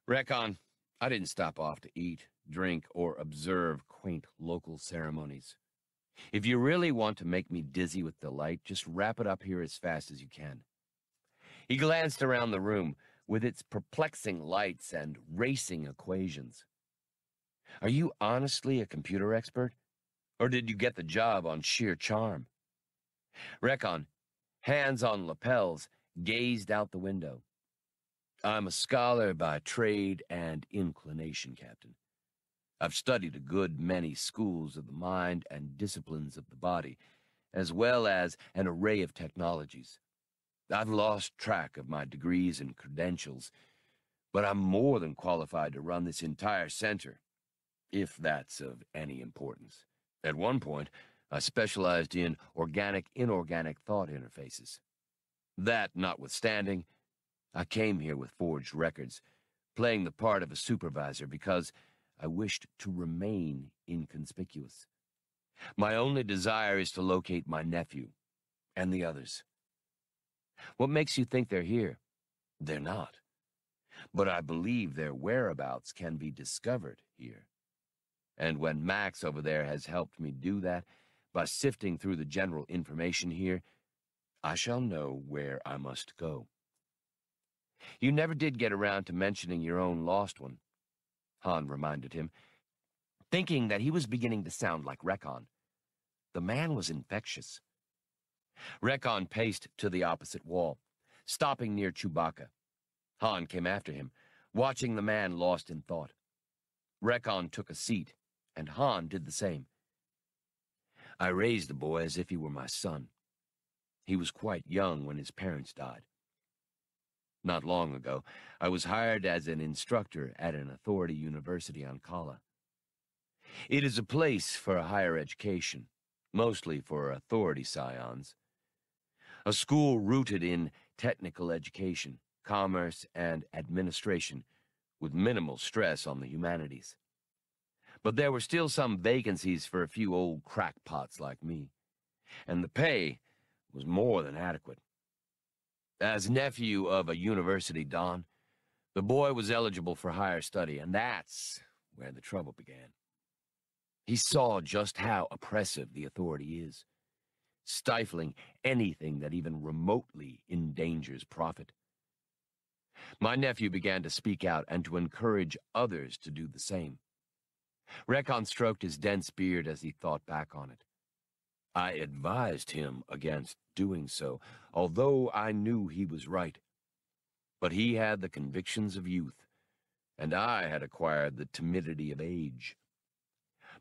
Recon, I didn't stop off to eat, drink, or observe quaint local ceremonies. If you really want to make me dizzy with delight, just wrap it up here as fast as you can. He glanced around the room with its perplexing lights and racing equations. Are you honestly a computer expert? Or did you get the job on sheer charm? Recon, hands on lapels, gazed out the window. I'm a scholar by trade and inclination, Captain. I've studied a good many schools of the mind and disciplines of the body, as well as an array of technologies. I've lost track of my degrees and credentials, but I'm more than qualified to run this entire center, if that's of any importance. At one point, I specialized in organic-inorganic thought interfaces. That notwithstanding, I came here with forged records, playing the part of a supervisor because I wished to remain inconspicuous. My only desire is to locate my nephew and the others. What makes you think they're here? They're not. But I believe their whereabouts can be discovered here. And when Max over there has helped me do that, by sifting through the general information here, I shall know where I must go. You never did get around to mentioning your own lost one, Han reminded him, thinking that he was beginning to sound like Recon. The man was infectious. Recon paced to the opposite wall, stopping near Chewbacca. Han came after him, watching the man lost in thought. Recon took a seat, and Han did the same. I raised the boy as if he were my son. He was quite young when his parents died. Not long ago, I was hired as an instructor at an authority university on Kala. It is a place for higher education, mostly for authority scions. A school rooted in technical education, commerce, and administration, with minimal stress on the humanities. But there were still some vacancies for a few old crackpots like me, and the pay was more than adequate. As nephew of a university don, the boy was eligible for higher study, and that's where the trouble began. He saw just how oppressive the authority is, stifling anything that even remotely endangers profit. My nephew began to speak out and to encourage others to do the same. Recon stroked his dense beard as he thought back on it. I advised him against doing so, although I knew he was right. But he had the convictions of youth, and I had acquired the timidity of age.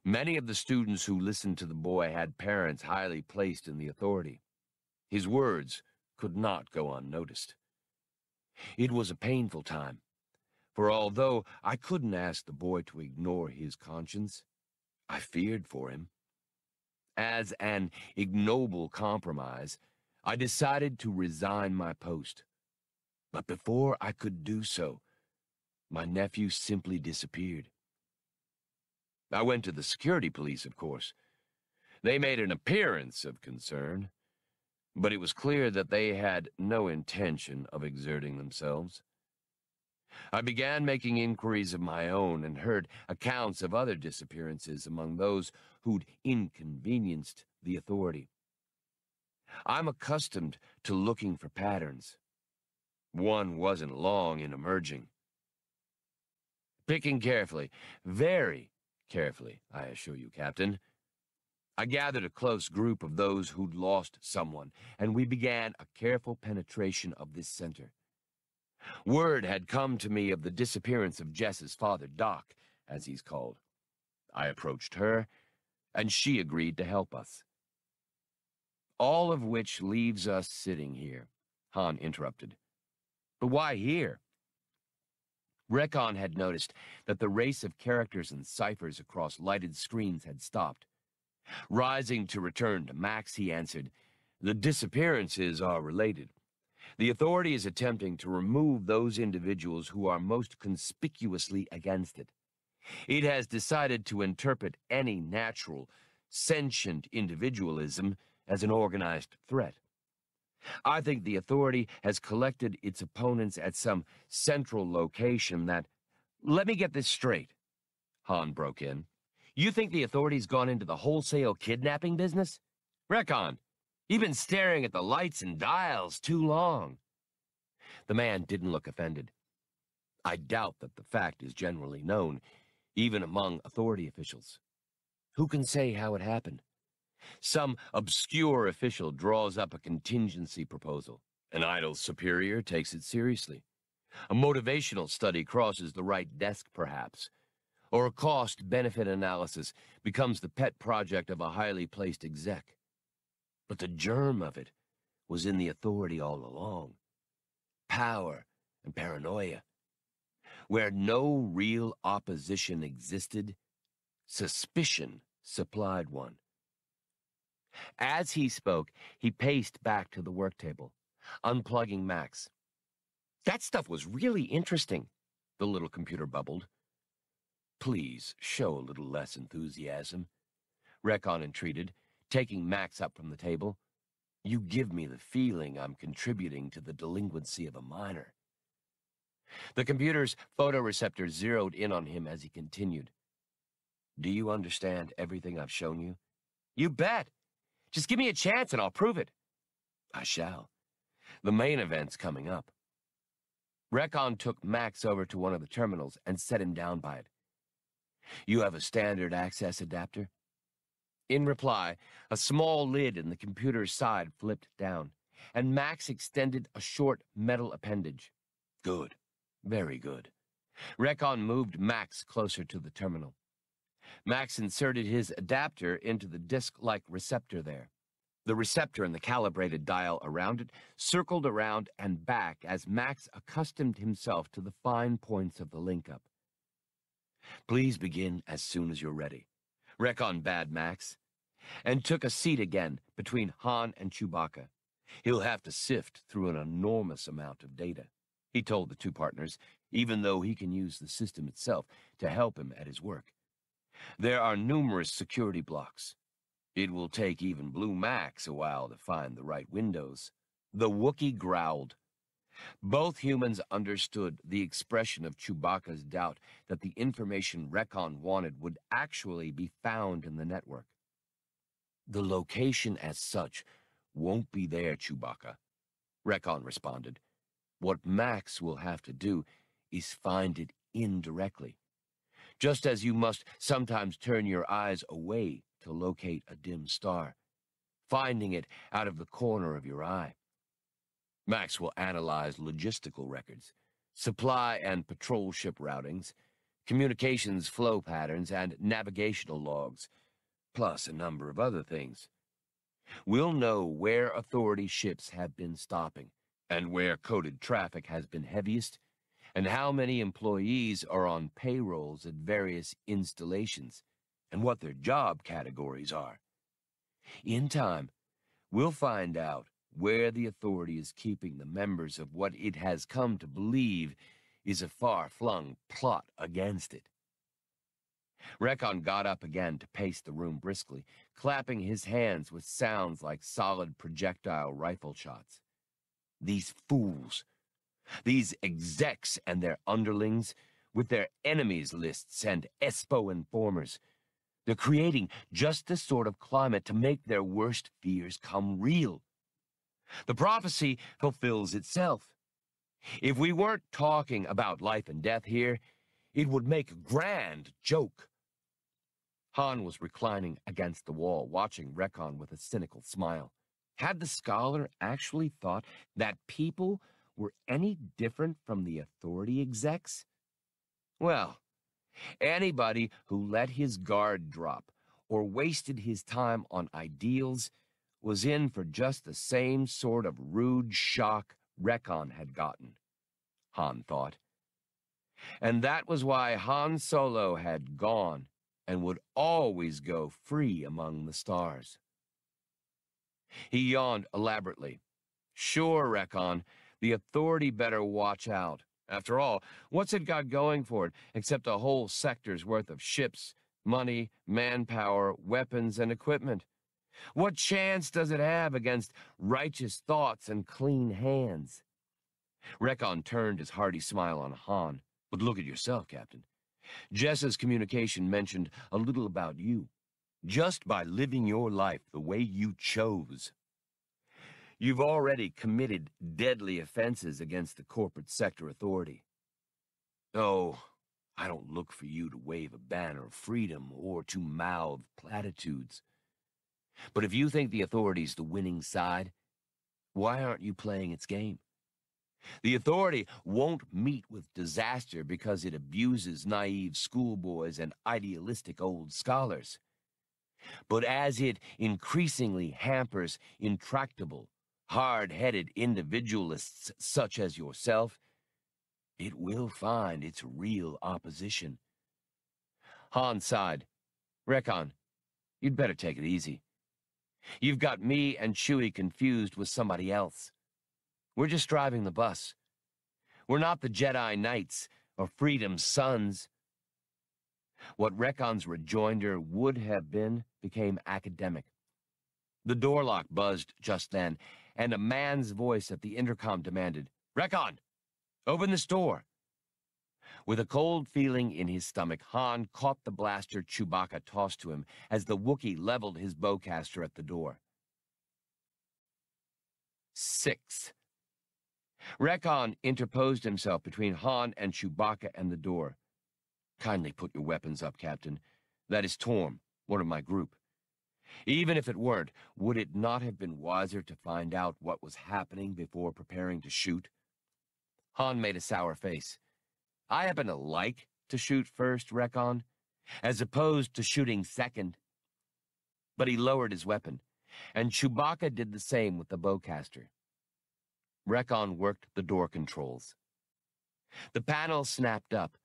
Many of the students who listened to the boy had parents highly placed in the authority. His words could not go unnoticed. It was a painful time, for although I couldn't ask the boy to ignore his conscience, I feared for him. As an ignoble compromise, I decided to resign my post. But before I could do so, my nephew simply disappeared. I went to the security police, of course. They made an appearance of concern, but it was clear that they had no intention of exerting themselves. I began making inquiries of my own and heard accounts of other disappearances among those who'd inconvenienced the authority. I'm accustomed to looking for patterns. One wasn't long in emerging. Picking carefully, very carefully, I assure you, Captain, I gathered a close group of those who'd lost someone, and we began a careful penetration of this center. Word had come to me of the disappearance of Jess's father, Doc, as he's called. I approached her, and she agreed to help us. All of which leaves us sitting here, Han interrupted. But why here? Recon had noticed that the race of characters and ciphers across lighted screens had stopped. Rising to return to Max, he answered, "The disappearances are related. The Authority is attempting to remove those individuals who are most conspicuously against it. It has decided to interpret any natural, sentient individualism as an organized threat. I think the Authority has collected its opponents at some central location that—" "Let me get this straight," Han broke in. "You think the Authority's gone into the wholesale kidnapping business? Recon, you've been staring at the lights and dials too long." The man didn't look offended. I doubt that the fact is generally known, even among Authority officials. Who can say how it happened? Some obscure official draws up a contingency proposal. An idle superior takes it seriously. A motivational study crosses the right desk, perhaps. Or a cost-benefit analysis becomes the pet project of a highly placed exec. But the germ of it was in the Authority all along. Power and paranoia. Where no real opposition existed, suspicion supplied one. As he spoke, he paced back to the work table, unplugging Max. "That stuff was really interesting," the little computer bubbled. "Please show a little less enthusiasm," Recon entreated, taking Max up from the table. "You give me the feeling I'm contributing to the delinquency of a minor." The computer's photoreceptor zeroed in on him as he continued. "Do you understand everything I've shown you?" "You bet. Just give me a chance and I'll prove it." "I shall. The main event's coming up." Recon took Max over to one of the terminals and set him down by it. "You have a standard access adapter?" In reply, a small lid in the computer's side flipped down, and Max extended a short metal appendage. "Good. Very good." Recon moved Max closer to the terminal. Max inserted his adapter into the disc-like receptor there. The receptor and the calibrated dial around it circled around and back as Max accustomed himself to the fine points of the link-up. "Please begin as soon as you're ready," Recon bade Max, and took a seat again between Han and Chewbacca. "He'll have to sift through an enormous amount of data," he told the two partners, even though he can use the system itself to help him at his work. "There are numerous security blocks. It will take even Blue Max a while to find the right windows." The Wookiee growled. Both humans understood the expression of Chewbacca's doubt that the information Recon wanted would actually be found in the network. "The location as such won't be there, Chewbacca," Recon responded. "What Max will have to do is find it indirectly, just as you must sometimes turn your eyes away to locate a dim star, finding it out of the corner of your eye. Max will analyze logistical records, supply and patrol ship routings, communications flow patterns, and navigational logs, plus a number of other things. We'll know where Authority ships have been stopping, and where coded traffic has been heaviest, and how many employees are on payrolls at various installations, and what their job categories are. In time, we'll find out where the Authority is keeping the members of what it has come to believe is a far-flung plot against it." Recon got up again to pace the room briskly, clapping his hands with sounds like solid projectile rifle shots. "These fools, these execs and their underlings, with their enemies lists and ESPO informers, they're creating just the sort of climate to make their worst fears come real. The prophecy fulfills itself. If we weren't talking about life and death here, it would make a grand joke." Han was reclining against the wall, watching Recon with a cynical smile. Had the scholar actually thought that people were any different from the Authority execs? Well, anybody who let his guard drop or wasted his time on ideals was in for just the same sort of rude shock Recon had gotten, Han thought. And that was why Han Solo had gone and would always go free among the stars. He yawned elaborately. Sure, Recon, the Authority better watch out. After all, what's it got going for it except a whole sector's worth of ships, money, manpower, weapons, and equipment? What chance does it have against righteous thoughts and clean hands? Recon turned his hearty smile on Han. But look at yourself, Captain. Jess's communication mentioned a little about you. Just by living your life the way you chose, you've already committed deadly offenses against the corporate sector authority. Oh, I don't look for you to wave a banner of freedom or to mouth platitudes. But if you think the authority's the winning side, why aren't you playing its game? The authority won't meet with disaster because it abuses naive schoolboys and idealistic old scholars. But as it increasingly hampers intractable, hard-headed individualists such as yourself, it will find its real opposition. Han sighed. Recon, you'd better take it easy. You've got me and Chewie confused with somebody else. We're just driving the bus. We're not the Jedi Knights or Freedom's sons. What Recon's rejoinder would have been became academic. The door lock buzzed just then, and a man's voice at the intercom demanded, Recon, open this door. With a cold feeling in his stomach, Han caught the blaster Chewbacca tossed to him as the Wookiee leveled his bowcaster at the door. 6. Recon interposed himself between Han and Chewbacca and the door. Kindly put your weapons up, Captain. That is Torm, one of my group. Even if it weren't, would it not have been wiser to find out what was happening before preparing to shoot? Han made a sour face. I happen to like to shoot first, Recon, as opposed to shooting second. But he lowered his weapon, and Chewbacca did the same with the bowcaster. Recon worked the door controls. The panel snapped up,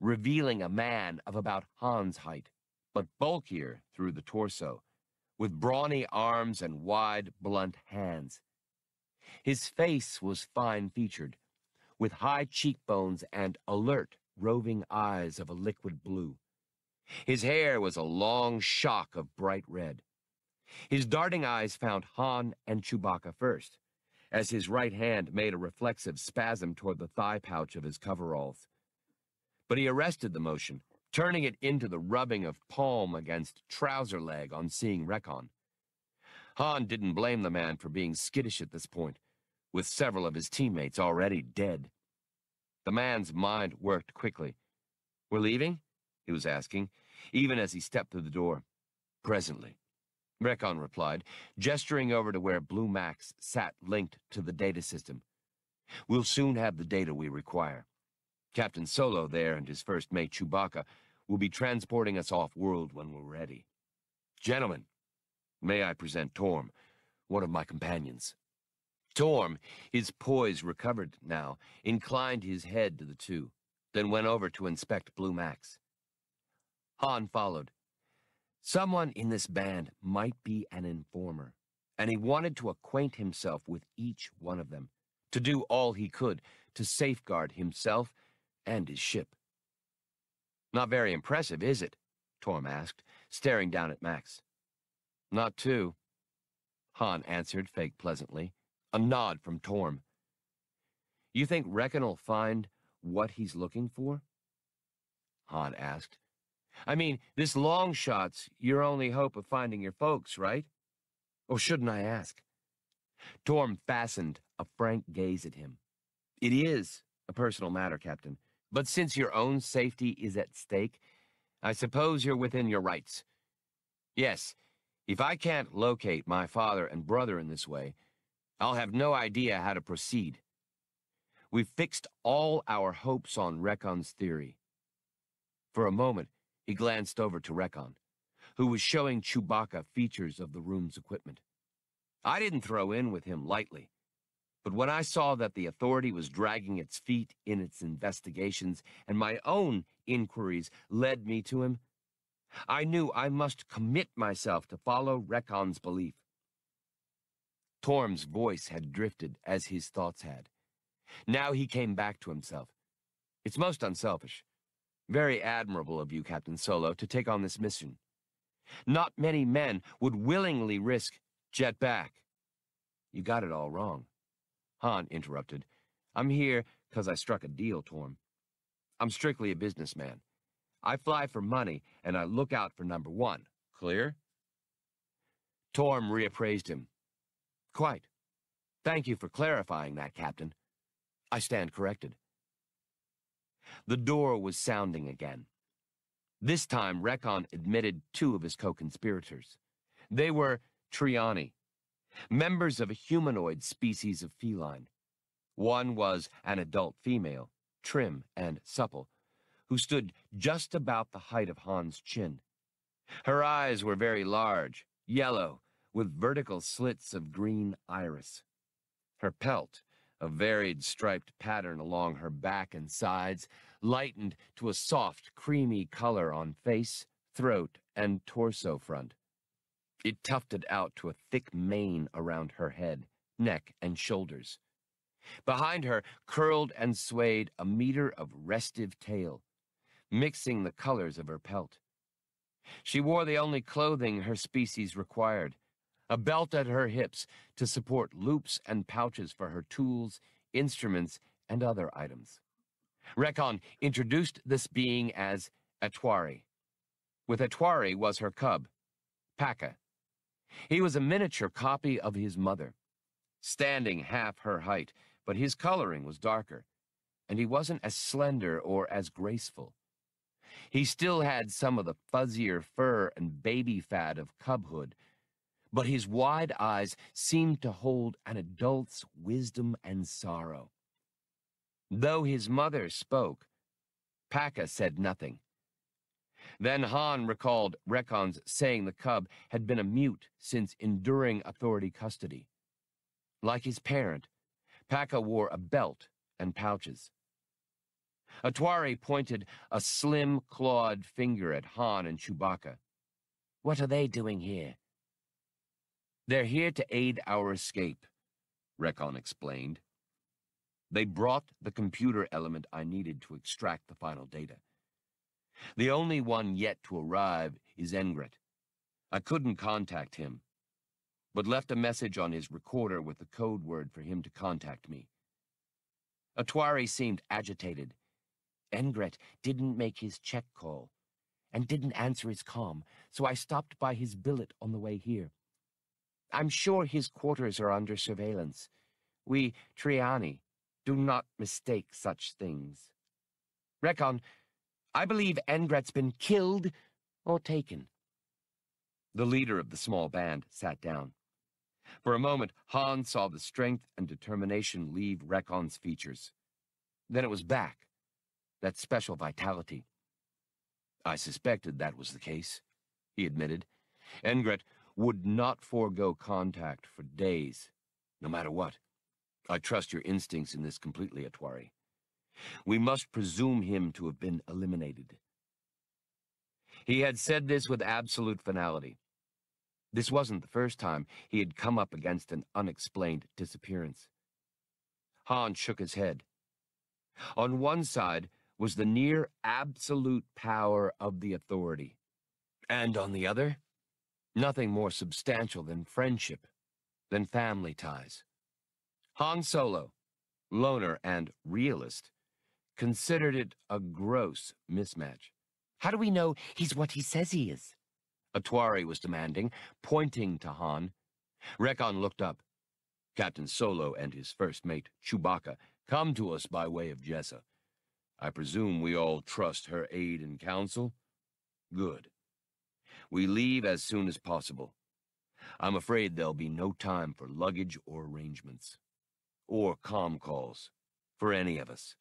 revealing a man of about Han's height, but bulkier through the torso, with brawny arms and wide, blunt hands. His face was fine-featured, with high cheekbones and alert, roving eyes of a liquid blue. His hair was a long shock of bright red. His darting eyes found Han and Chewbacca first, as his right hand made a reflexive spasm toward the thigh pouch of his coveralls. But he arrested the motion, turning it into the rubbing of palm against trouser leg on seeing Recon. Han didn't blame the man for being skittish at this point, with several of his teammates already dead. The man's mind worked quickly. We're leaving? He was asking, even as he stepped through the door. Presently, Recon replied, gesturing over to where Blue Max sat linked to the data system. We'll soon have the data we require. Captain Solo there and his first mate Chewbacca will be transporting us off-world when we're ready. Gentlemen, may I present Torm, one of my companions. Torm, his poise recovered now, inclined his head to the two, then went over to inspect Blue Max. Han followed. Someone in this band might be an informer, and he wanted to acquaint himself with each one of them, to do all he could to safeguard himself and his ship. Not very impressive, is it? Torm asked, staring down at Max. Not too, Han answered fake pleasantly. A nod from Torm. You think Recon will find what he's looking for? Han asked. I mean, this long shot's your only hope of finding your folks, right? Or shouldn't I ask? Torm fastened a frank gaze at him. It is a personal matter, Captain. But since your own safety is at stake, I suppose you're within your rights. Yes, if I can't locate my father and brother in this way, I'll have no idea how to proceed. We've fixed all our hopes on Recon's theory. For a moment, he glanced over to Recon, who was showing Chewbacca features of the room's equipment. I didn't throw in with him lightly, but when I saw that the authority was dragging its feet in its investigations and my own inquiries led me to him, I knew I must commit myself to follow Recon's belief. Torm's voice had drifted as his thoughts had. Now he came back to himself. It's most unselfish. Very admirable of you, Captain Solo, to take on this mission. Not many men would willingly risk jet back. You got it all wrong. Han interrupted. I'm here because I struck a deal, Torm. I'm strictly a businessman. I fly for money, and I look out for number one. Clear? Torm reappraised him. Quite. Thank you for clarifying that, Captain. I stand corrected. The door was sounding again. This time, Recon admitted two of his co-conspirators. They were Triani, members of a humanoid species of feline. One was an adult female, trim and supple, who stood just about the height of Han's chin. Her eyes were very large, yellow, with vertical slits of green iris. Her pelt, a varied striped pattern along her back and sides, lightened to a soft, creamy color on face, throat, and torso front. It tufted out to a thick mane around her head, neck, and shoulders. Behind her curled and swayed a meter of restive tail, mixing the colors of her pelt. She wore the only clothing her species required, a belt at her hips to support loops and pouches for her tools, instruments, and other items. Recon introduced this being as Atwari. With Atwari was her cub, Paka. He was a miniature copy of his mother, standing half her height, but his coloring was darker, and he wasn't as slender or as graceful. He still had some of the fuzzier fur and baby fat of cubhood, but his wide eyes seemed to hold an adult's wisdom and sorrow. Though his mother spoke, Paka said nothing. Then Han recalled Recon's saying the cub had been a mute since enduring authority custody. Like his parent, Paka wore a belt and pouches. Atwari pointed a slim, clawed finger at Han and Chewbacca. What are they doing here? They're here to aid our escape, Recon explained. They brought the computer element I needed to extract the final data. The only one yet to arrive is Engret. I couldn't contact him, but left a message on his recorder with the code word for him to contact me. Atwari seemed agitated. Engret didn't make his check call and didn't answer his comm, so I stopped by his billet on the way here. I'm sure his quarters are under surveillance. We, Triani, do not mistake such things. Recon, I believe Engret's been killed or taken. The leader of the small band sat down. For a moment, Han saw the strength and determination leave Recon's features. Then it was back, that special vitality. I suspected that was the case, he admitted. Engret would not forego contact for days, no matter what. I trust your instincts in this completely, Atwari. We must presume him to have been eliminated. He had said this with absolute finality. This wasn't the first time he had come up against an unexplained disappearance. Han shook his head. On one side was the near absolute power of the authority, and on the other, nothing more substantial than friendship, than family ties. Han Solo, loner and realist, considered it a gross mismatch. How do we know he's what he says he is? Atwari was demanding, pointing to Han. Recon looked up. Captain Solo and his first mate, Chewbacca, come to us by way of Jessa. I presume we all trust her aid and counsel? Good. We leave as soon as possible. I'm afraid there'll be no time for luggage or arrangements, or comm calls, for any of us.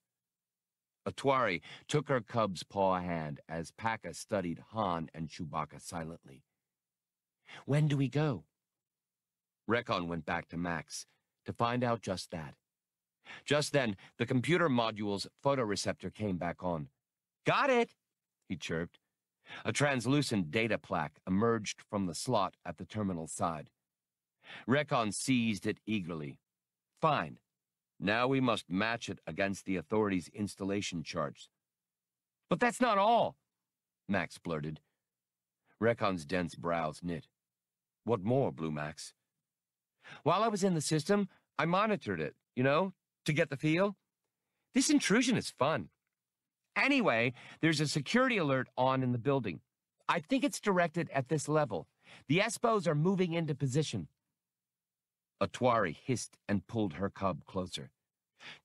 Atwari took her cub's paw hand as Paka studied Han and Chewbacca silently. When do we go? Recon went back to Max to find out just that. Just then, the computer module's photoreceptor came back on. "Got it," he chirped. A translucent data plaque emerged from the slot at the terminal side. Recon seized it eagerly. "Fine. Now we must match it against the authorities' installation charts." "But that's not all," Max blurted. Recon's dense brows knit. "What more, Blue Max?" "While I was in the system, I monitored it, to get the feel. This intrusion is fun. Anyway, there's a security alert on in the building. I think it's directed at this level. The Espos are moving into position." Atwari hissed and pulled her cub closer.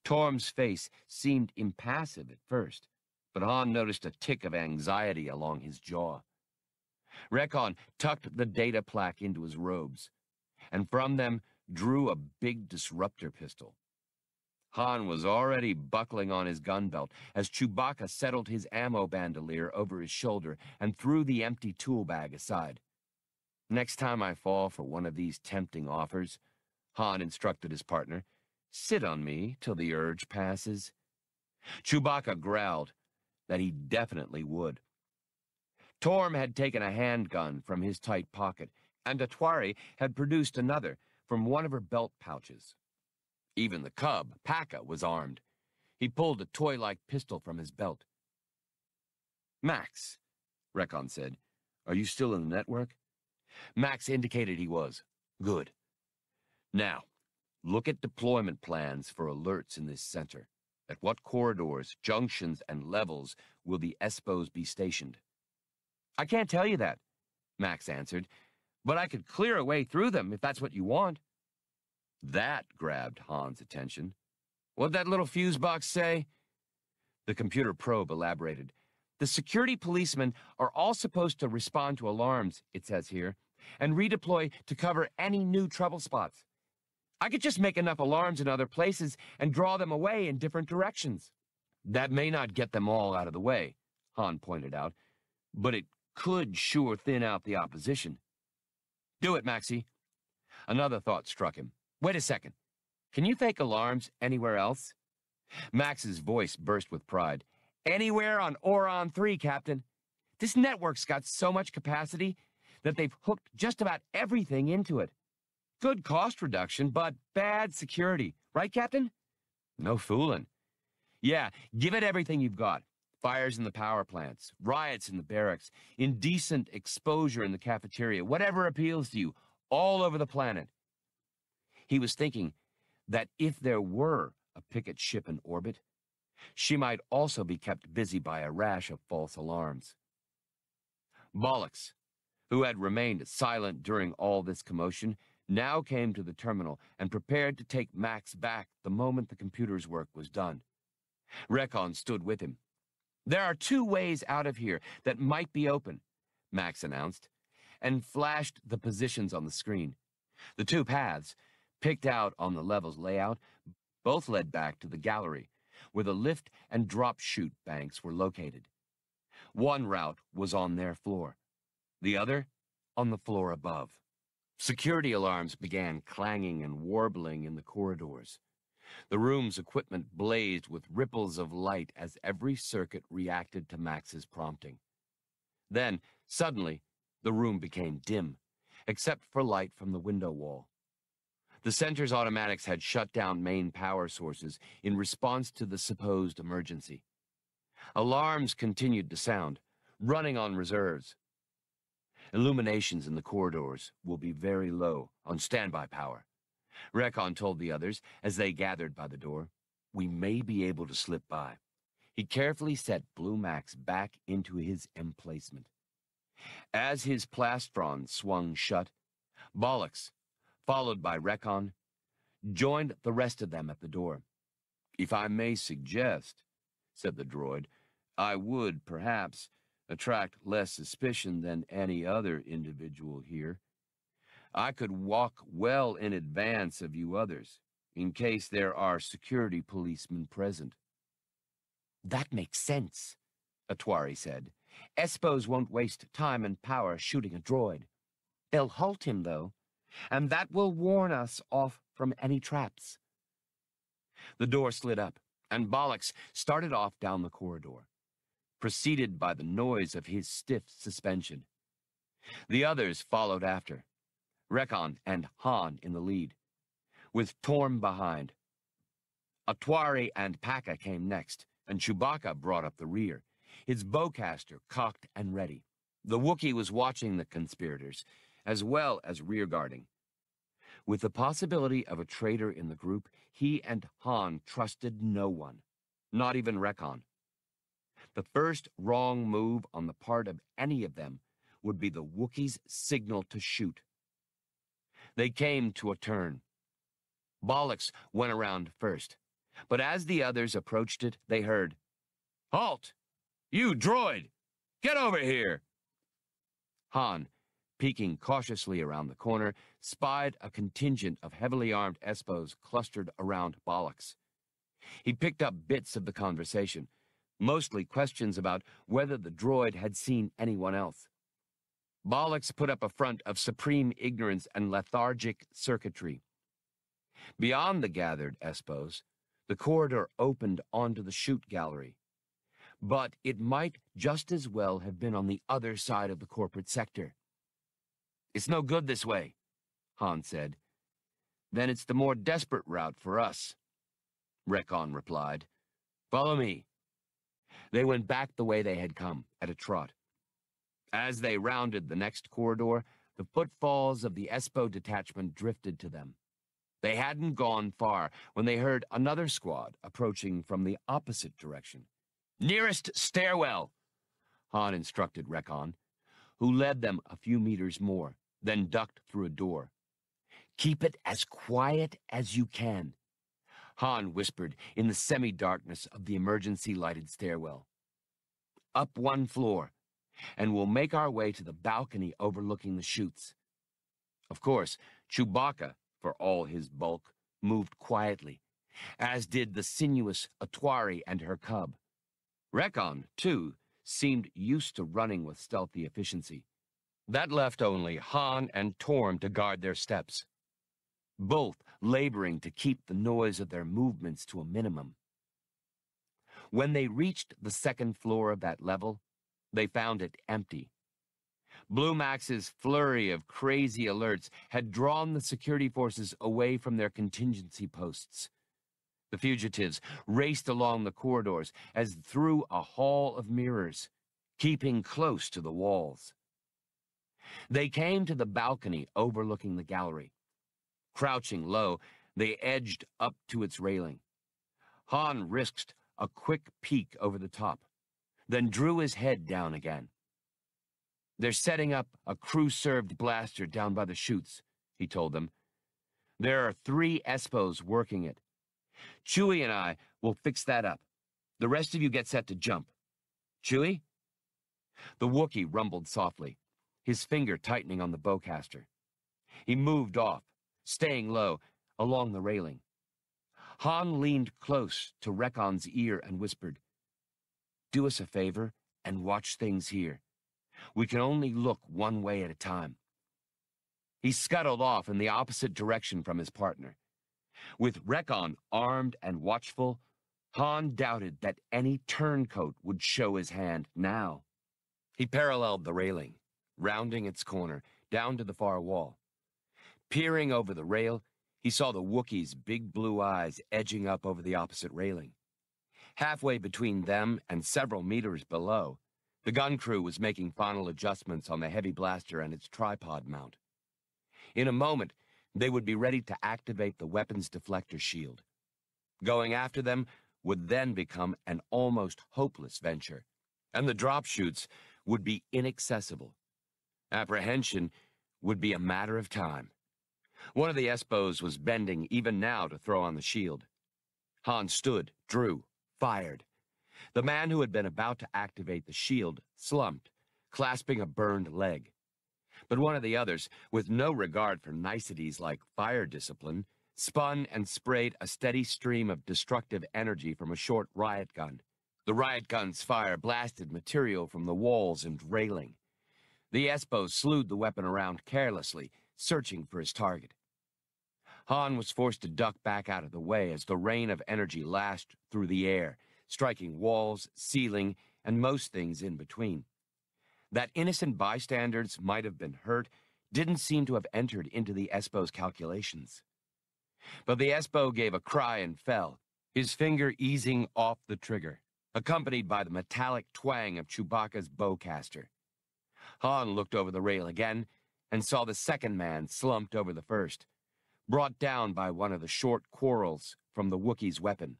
Torm's face seemed impassive at first, but Han noticed a tick of anxiety along his jaw. Recon tucked the data plaque into his robes, and from them drew a big disruptor pistol. Han was already buckling on his gun belt as Chewbacca settled his ammo bandolier over his shoulder and threw the empty tool bag aside. "Next time I fall for one of these tempting offers," Han instructed his partner, "sit on me till the urge passes." Chewbacca growled that he definitely would. Torm had taken a handgun from his tight pocket, and Atwari had produced another from one of her belt pouches. Even the cub, Paka, was armed. He pulled a toy-like pistol from his belt. "Max," Recon said, "are you still in the network?" Max indicated he was. "Good. Now, look at deployment plans for alerts in this center. At what corridors, junctions, and levels will the Espos be stationed?" "I can't tell you that," Max answered, "but I could clear a way through them if that's what you want." That grabbed Han's attention. "What'd that little fuse box say?" The computer probe elaborated. "The security policemen are all supposed to respond to alarms," it says here, "and redeploy to cover any new trouble spots. I could just make enough alarms in other places and draw them away in different directions." "That may not get them all out of the way," Han pointed out, "but it could sure thin out the opposition." "Do it, Maxie." Another thought struck him. "Wait a second. Can you fake alarms anywhere else?" Max's voice burst with pride. "Anywhere on Orron III, Captain. This network's got so much capacity that they've hooked just about everything into it. Good cost reduction, but bad security. Right, Captain?" "No fooling." "Yeah, give it everything you've got. Fires in the power plants, riots in the barracks, indecent exposure in the cafeteria, whatever appeals to you, all over the planet." He was thinking that if there were a picket ship in orbit, she might also be kept busy by a rash of false alarms. Bollocks, who had remained silent during all this commotion, now came to the terminal and prepared to take Max back the moment the computer's work was done. Recon stood with him. "There are 2 ways out of here that might be open," Max announced, and flashed the positions on the screen. The 2 paths, picked out on the level's layout, both led back to the gallery, where the lift and drop chute banks were located. One route was on their floor, the other on the floor above. Security alarms began clanging and warbling in the corridors. The room's equipment blazed with ripples of light as every circuit reacted to Max's prompting. Then, suddenly, the room became dim, except for light from the window wall. The center's automatics had shut down main power sources in response to the supposed emergency. Alarms continued to sound, running on reserves. "Illuminations in the corridors will be very low on standby power," Recon told the others as they gathered by the door. "We may be able to slip by." He carefully set Blue Max back into his emplacement. As his plastron swung shut, Bollocks, followed by Recon, joined the rest of them at the door. "If I may suggest," said the droid, "I would, perhaps, attract less suspicion than any other individual here. I could walk well in advance of you others, in case there are security policemen present." "That makes sense," Atwari said. "Espos won't waste time and power shooting a droid. They'll halt him, though. and that will warn us off from any traps. The door slid up, and Bollocks started off down the corridor, preceded by the noise of his stiff suspension. The others followed after, Rekon and Han in the lead, with Torm behind. Atwari and Paka came next, and Chewbacca brought up the rear, his bowcaster cocked and ready. The Wookiee was watching the conspirators, as well as rearguarding. With the possibility of a traitor in the group, he and Han trusted no one, not even Rekon. The first wrong move on the part of any of them would be the Wookiee's signal to shoot. They came to a turn. Bollocks went around first, but as the others approached it, they heard, "Halt! You droid! Get over here!" Han, peeking cautiously around the corner, spied a contingent of heavily armed Espos clustered around Bollocks. He picked up bits of the conversation, mostly questions about whether the droid had seen anyone else. Bollocks put up a front of supreme ignorance and lethargic circuitry. Beyond the gathered Espos, the corridor opened onto the chute gallery. But it might just as well have been on the other side of the corporate sector. "It's no good this way," Han said. "Then it's the more desperate route for us," Rekon replied. "Follow me." They went back the way they had come, at a trot. As they rounded the next corridor, the footfalls of the Espo detachment drifted to them. They hadn't gone far when they heard another squad approaching from the opposite direction. "Nearest stairwell," Han instructed Rekon, who led them a few meters more, then ducked through a door. "Keep it as quiet as you can," Han whispered in the semi-darkness of the emergency-lighted stairwell. "Up one floor, and we'll make our way to the balcony overlooking the chutes." Of course, Chewbacca, for all his bulk, moved quietly, as did the sinuous Atwari and her cub. Rekon, too, seemed used to running with stealthy efficiency. That left only Han and Torm to guard their steps, both laboring to keep the noise of their movements to a minimum. When they reached the second floor of that level, they found it empty. Blue Max's flurry of crazy alerts had drawn the security forces away from their contingency posts. The fugitives raced along the corridors as through a hall of mirrors, keeping close to the walls. They came to the balcony overlooking the gallery. Crouching low, they edged up to its railing. Han risked a quick peek over the top, then drew his head down again. "They're setting up a crew-served blaster down by the chutes," he told them. "There are 3 Espos working it. Chewie and I will fix that up. The rest of you get set to jump. Chewie?" The Wookiee rumbled softly, his finger tightening on the bowcaster. He moved off, staying low, along the railing. Han leaned close to Rekon's ear and whispered, "Do us a favor and watch things here. We can only look one way at a time." He scuttled off in the opposite direction from his partner. With Rekon armed and watchful, Han doubted that any turncoat would show his hand now. He paralleled the railing, rounding its corner, down to the far wall. Peering over the rail, he saw the Wookiee's big blue eyes edging up over the opposite railing. Halfway between them and several meters below, the gun crew was making final adjustments on the heavy blaster and its tripod mount. In a moment, they would be ready to activate the weapons deflector shield. Going after them would then become an almost hopeless venture, and the drop chutes would be inaccessible. Apprehension would be a matter of time. One of the Espos was bending even now to throw on the shield. Han stood, drew, fired. The man who had been about to activate the shield slumped, clasping a burned leg. But one of the others, with no regard for niceties like fire discipline, spun and sprayed a steady stream of destructive energy from a short riot gun. The riot gun's fire blasted material from the walls and railing. The Espos slewed the weapon around carelessly, searching for his target. Han was forced to duck back out of the way as the rain of energy lashed through the air, striking walls, ceiling, and most things in between. That innocent bystanders might have been hurt didn't seem to have entered into the Espo's calculations. But the Espo gave a cry and fell, his finger easing off the trigger, accompanied by the metallic twang of Chewbacca's bowcaster. Han looked over the rail again and saw the second man slumped over the first, brought down by one of the short quarrels from the Wookiee's weapon.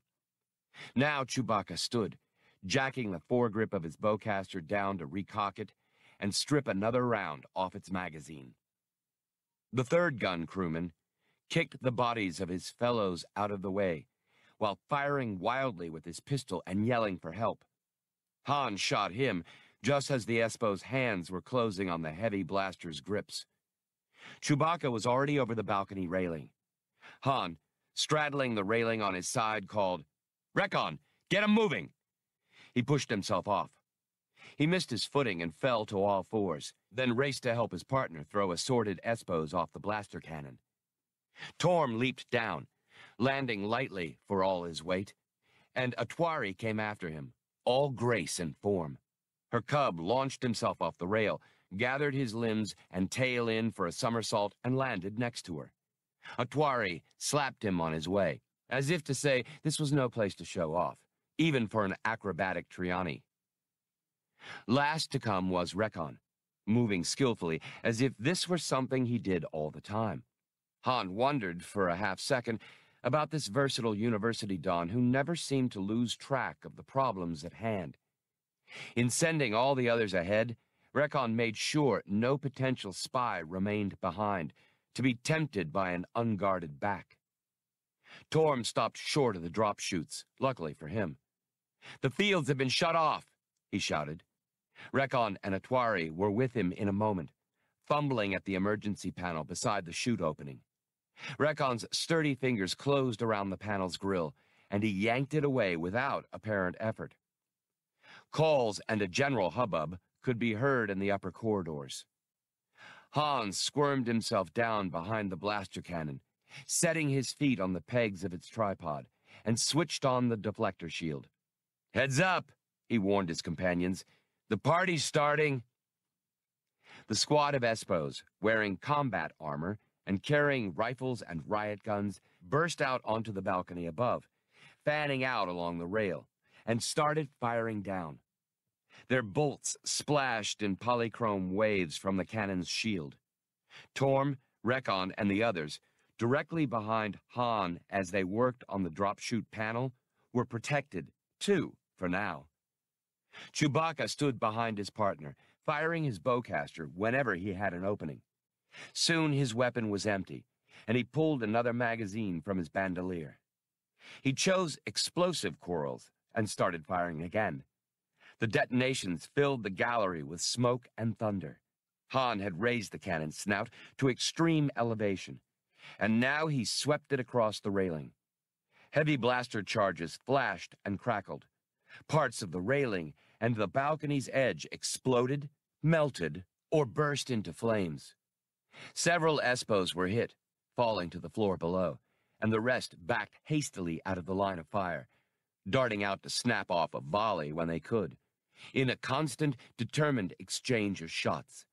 Now Chewbacca stood, jacking the foregrip of his bowcaster down to recock it and strip another round off its magazine. The third gun crewman kicked the bodies of his fellows out of the way, while firing wildly with his pistol and yelling for help. Han shot him just as the Espo's hands were closing on the heavy blaster's grips. Chewbacca was already over the balcony railing. Han, straddling the railing on his side, called, "Recon, get him moving!" He pushed himself off. He missed his footing and fell to all fours, then raced to help his partner throw assorted Espos off the blaster cannon. Torm leaped down, landing lightly for all his weight, and Atwari came after him, all grace and form. Her cub launched himself off the rail, gathered his limbs and tail in for a somersault, and landed next to her. Atwari slapped him on his way, as if to say this was no place to show off, even for an acrobatic Triani. Last to come was Recon, moving skillfully, as if this were something he did all the time. Han wondered for a half-second about this versatile university don who never seemed to lose track of the problems at hand. In sending all the others ahead, Recon made sure no potential spy remained behind, to be tempted by an unguarded back. Torm stopped short of the drop chutes, luckily for him. "The fields have been shut off," he shouted. Recon and Atwari were with him in a moment, fumbling at the emergency panel beside the chute opening. Recon's sturdy fingers closed around the panel's grill, and he yanked it away without apparent effort. Calls and a general hubbub could be heard in the upper corridors. Hans squirmed himself down behind the blaster cannon, setting his feet on the pegs of its tripod, and switched on the deflector shield. "Heads up," he warned his companions. "The party's starting." The squad of Espos, wearing combat armor and carrying rifles and riot guns, burst out onto the balcony above, fanning out along the rail, and started firing down. Their bolts splashed in polychrome waves from the cannon's shield. Torm, Recon, and the others, directly behind Han as they worked on the drop chute panel, were protected, too, for now. Chewbacca stood behind his partner, firing his bowcaster whenever he had an opening. Soon his weapon was empty, and he pulled another magazine from his bandolier. He chose explosive quarrels and started firing again. The detonations filled the gallery with smoke and thunder. Han had raised the cannon's snout to extreme elevation, and now he swept it across the railing. Heavy blaster charges flashed and crackled. Parts of the railing and the balcony's edge exploded, melted, or burst into flames. Several Espos were hit, falling to the floor below, and the rest backed hastily out of the line of fire, darting out to snap off a volley when they could, in a constant, determined exchange of shots.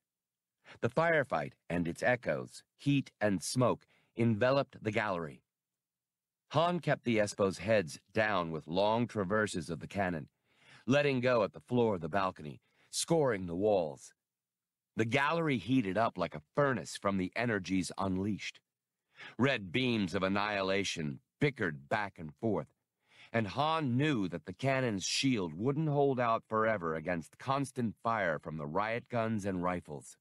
The firefight and its echoes, heat and smoke, enveloped the gallery. Han kept the Espos' heads down with long traverses of the cannon, letting go at the floor of the balcony, scoring the walls. The gallery heated up like a furnace from the energies unleashed. Red beams of annihilation bickered back and forth, and Han knew that the cannon's shield wouldn't hold out forever against constant fire from the riot guns and rifles.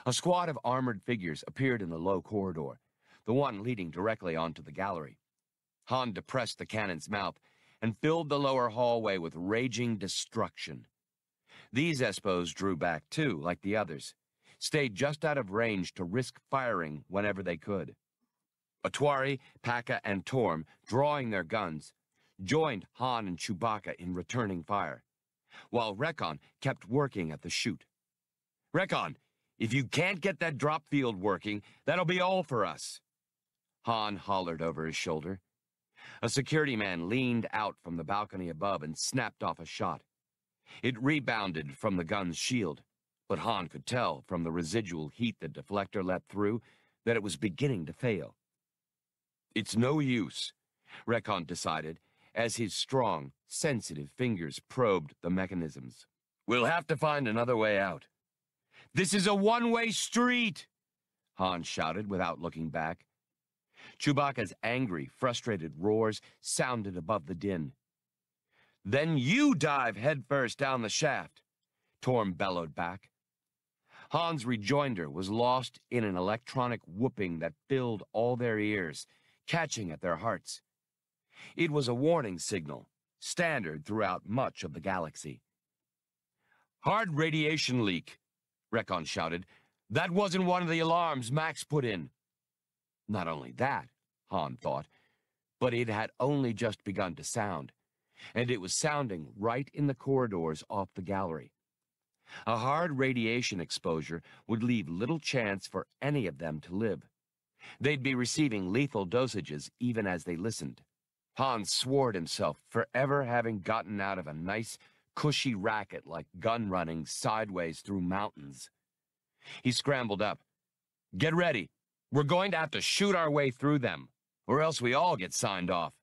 A squad of armored figures appeared in the low corridor, the one leading directly onto the gallery. Han depressed the cannon's mouth and filled the lower hallway with raging destruction. These Espos drew back too, like the others, stayed just out of range to risk firing whenever they could. Atwari, Pakka, and Torm, drawing their guns, joined Han and Chewbacca in returning fire, while Recon kept working at the chute. "Recon, If you can't get that drop field working, that'll be all for us. Han hollered over his shoulder. A security man leaned out from the balcony above and snapped off a shot. It rebounded from the gun's shield, but Han could tell from the residual heat the deflector let through that it was beginning to fail. It's no use, Recon decided, as his strong, sensitive fingers probed the mechanisms. We'll have to find another way out. This is a one-way street, Han shouted without looking back. Chewbacca's angry, frustrated roars sounded above the din. Then you dive headfirst down the shaft, Torm bellowed back. Han's rejoinder was lost in an electronic whooping that filled all their ears, catching at their hearts. It was a warning signal, standard throughout much of the galaxy. Hard radiation leak, Recon shouted. That wasn't one of the alarms Max put in. Not only that, Han thought, but it had only just begun to sound, and it was sounding right in the corridors off the gallery. A hard radiation exposure would leave little chance for any of them to live. They'd be receiving lethal dosages even as they listened. Han swore at himself for ever having gotten out of a nice, cushy racket like gun running sideways through mountains. He scrambled up. Get ready. We're going to have to shoot our way through them, or else we all get signed off.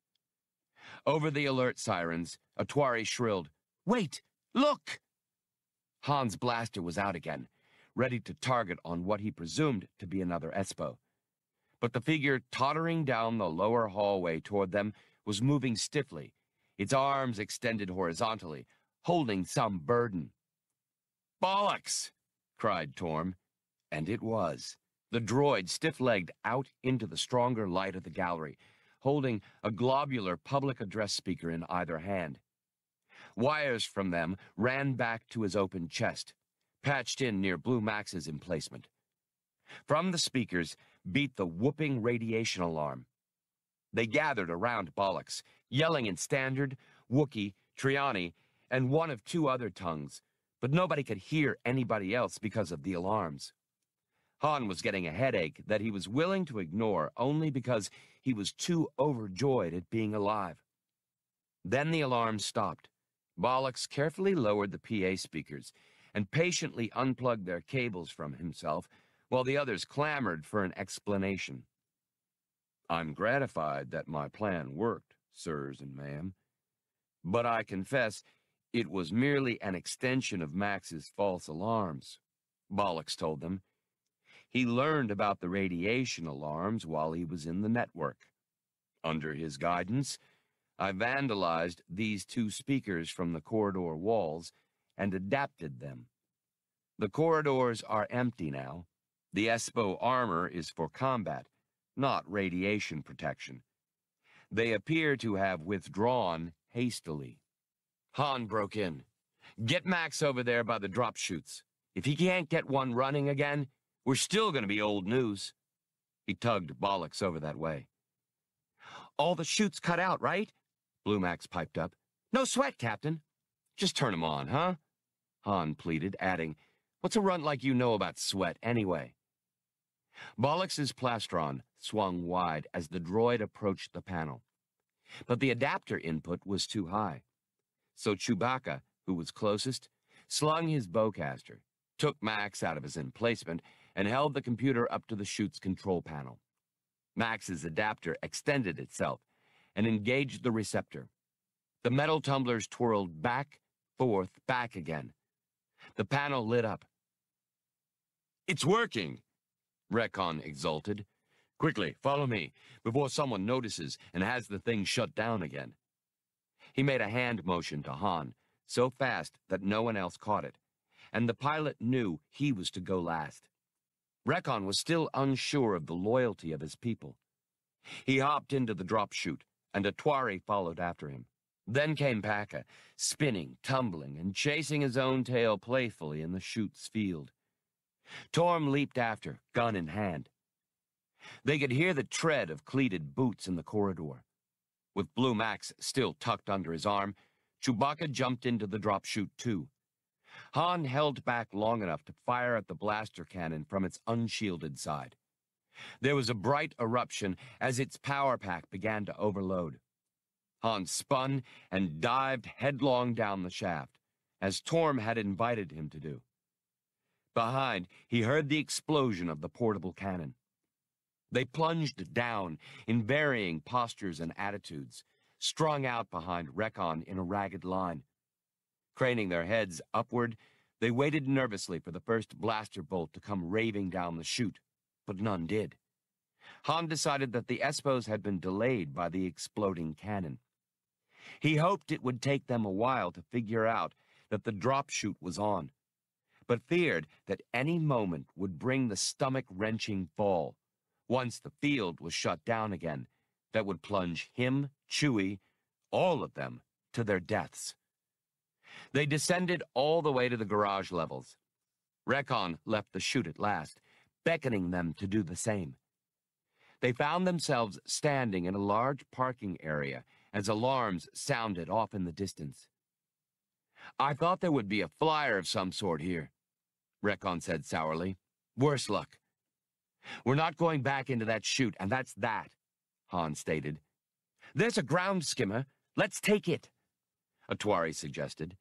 Over the alert sirens, a Twari shrilled, Wait! Look! Han's blaster was out again, ready to target on what he presumed to be another Espo. But the figure tottering down the lower hallway toward them was moving stiffly, its arms extended horizontally, holding some burden. Bollocks! Cried Torm. And it was. The droid stiff-legged out into the stronger light of the gallery, holding a globular public address speaker in either hand. Wires from them ran back to his open chest, patched in near Blue Max's emplacement. From the speakers beat the whooping radiation alarm. They gathered around Bollocks, yelling in Standard, Wookiee, Triani, and one of two other tongues, but nobody could hear anybody else because of the alarms. Han was getting a headache that he was willing to ignore only because he was too overjoyed at being alive. Then the alarm stopped. Bollocks carefully lowered the PA speakers and patiently unplugged their cables from himself while the others clamored for an explanation. I'm gratified that my plan worked, sirs and ma'am, but I confess it was merely an extension of Max's false alarms, Bollocks told them. He learned about the radiation alarms while he was in the network. Under his guidance, I vandalized these two speakers from the corridor walls and adapted them. The corridors are empty now. The Espo armor is for combat, not radiation protection. They appear to have withdrawn hastily. Han broke in. Get Max over there by the drop chutes. If he can't get one running again, we're still going to be old news. He tugged Bollocks over that way. All the chutes cut out, right? Blue Max piped up. No sweat, Captain. Just turn 'em on, huh? Han pleaded, adding, What's a runt like you know about sweat, anyway? Bollocks's plastron swung wide as the droid approached the panel. But the adapter input was too high. So Chewbacca, who was closest, slung his bowcaster, took Max out of his emplacement, and held the computer up to the chute's control panel. Max's adapter extended itself and engaged the receptor. The metal tumblers twirled back, forth, back again. The panel lit up. It's working, Recon exulted. Quickly, follow me, before someone notices and has the thing shut down again. He made a hand motion to Han, so fast that no one else caught it, and the pilot knew he was to go last. Recon was still unsure of the loyalty of his people. He hopped into the drop chute, and a Twari followed after him. Then came Paka, spinning, tumbling, and chasing his own tail playfully in the chute's field. Torm leaped after, gun in hand. They could hear the tread of cleated boots in the corridor. With Blue Max still tucked under his arm, Chewbacca jumped into the drop chute too. Han held back long enough to fire at the blaster cannon from its unshielded side. There was a bright eruption as its power pack began to overload. Han spun and dived headlong down the shaft, as Torm had invited him to do. Behind, he heard the explosion of the portable cannon. They plunged down in varying postures and attitudes, strung out behind Rekon in a ragged line. Craning their heads upward, they waited nervously for the first blaster bolt to come raving down the chute, but none did. Han decided that the Espos had been delayed by the exploding cannon. He hoped it would take them a while to figure out that the drop chute was on, but feared that any moment would bring the stomach-wrenching fall, once the field was shut down again, that would plunge him, Chewie, all of them, to their deaths. They descended all the way to the garage levels. Rekon left the chute at last, beckoning them to do the same. They found themselves standing in a large parking area as alarms sounded off in the distance. "I thought there would be a flyer of some sort here," Rekon said sourly. "Worse luck." "We're not going back into that chute, and that's that," Han stated. "There's a ground skimmer. Let's take it," a Tuari suggested.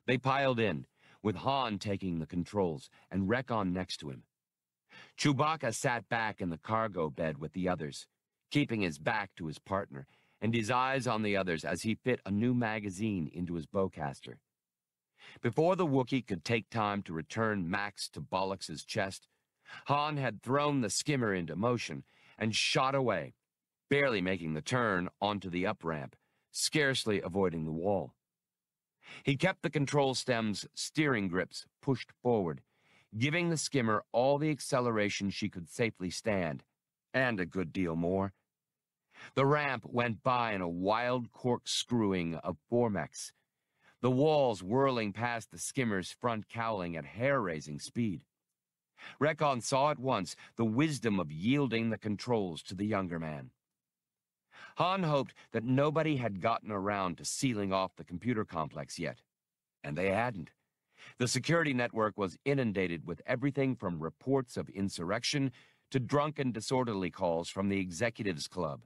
They piled in, with Han taking the controls and Rekon next to him. Chewbacca sat back in the cargo bed with the others, keeping his back to his partner and his eyes on the others as he fit a new magazine into his bowcaster. Before the Wookiee could take time to return Max to Bollocks's chest, Han had thrown the skimmer into motion and shot away, barely making the turn onto the up-ramp, scarcely avoiding the wall. He kept the control stem's steering grips pushed forward, giving the skimmer all the acceleration she could safely stand, and a good deal more. The ramp went by in a wild corkscrewing of Formex, the walls whirling past the skimmer's front cowling at hair-raising speed. Rekon saw at once the wisdom of yielding the controls to the younger man. Han hoped that nobody had gotten around to sealing off the computer complex yet, and they hadn't. The security network was inundated with everything from reports of insurrection to drunken disorderly calls from the Executives Club,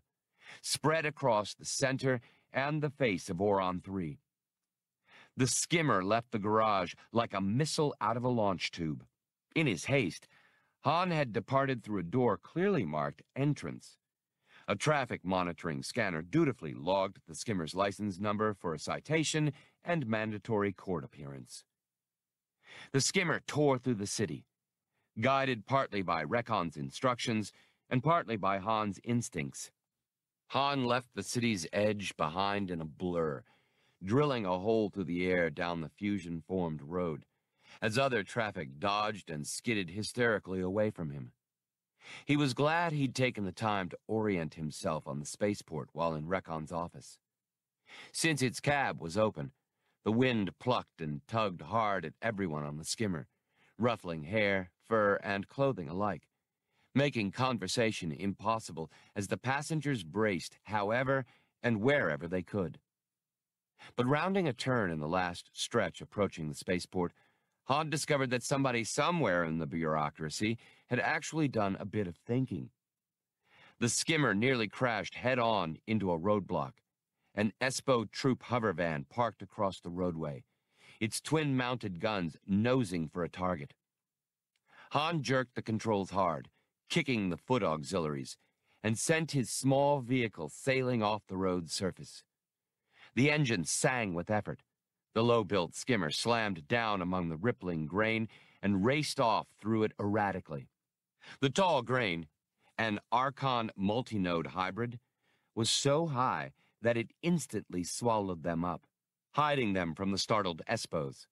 spread across the center and the face of Orron III. The skimmer left the garage like a missile out of a launch tube. In his haste, Han had departed through a door clearly marked entrance. A traffic monitoring scanner dutifully logged the skimmer's license number for a citation and mandatory court appearance. The skimmer tore through the city, guided partly by Rekon's instructions and partly by Han's instincts. Han left the city's edge behind in a blur, drilling a hole through the air down the fusion-formed road, as other traffic dodged and skidded hysterically away from him. He was glad he'd taken the time to orient himself on the spaceport while in Rekon's office. Since its cab was open, the wind plucked and tugged hard at everyone on the skimmer, ruffling hair, fur, and clothing alike, making conversation impossible as the passengers braced however and wherever they could. But rounding a turn in the last stretch approaching the spaceport, Han discovered that somebody somewhere in the bureaucracy had actually done a bit of thinking. The skimmer nearly crashed head-on into a roadblock. An Espo troop hover van parked across the roadway, its twin-mounted guns nosing for a target. Han jerked the controls hard, kicking the foot auxiliaries, and sent his small vehicle sailing off the road's surface. The engine sang with effort. The low-built skimmer slammed down among the rippling grain and raced off through it erratically. The tall grain, an Archon multinode hybrid, was so high that it instantly swallowed them up, hiding them from the startled Espos.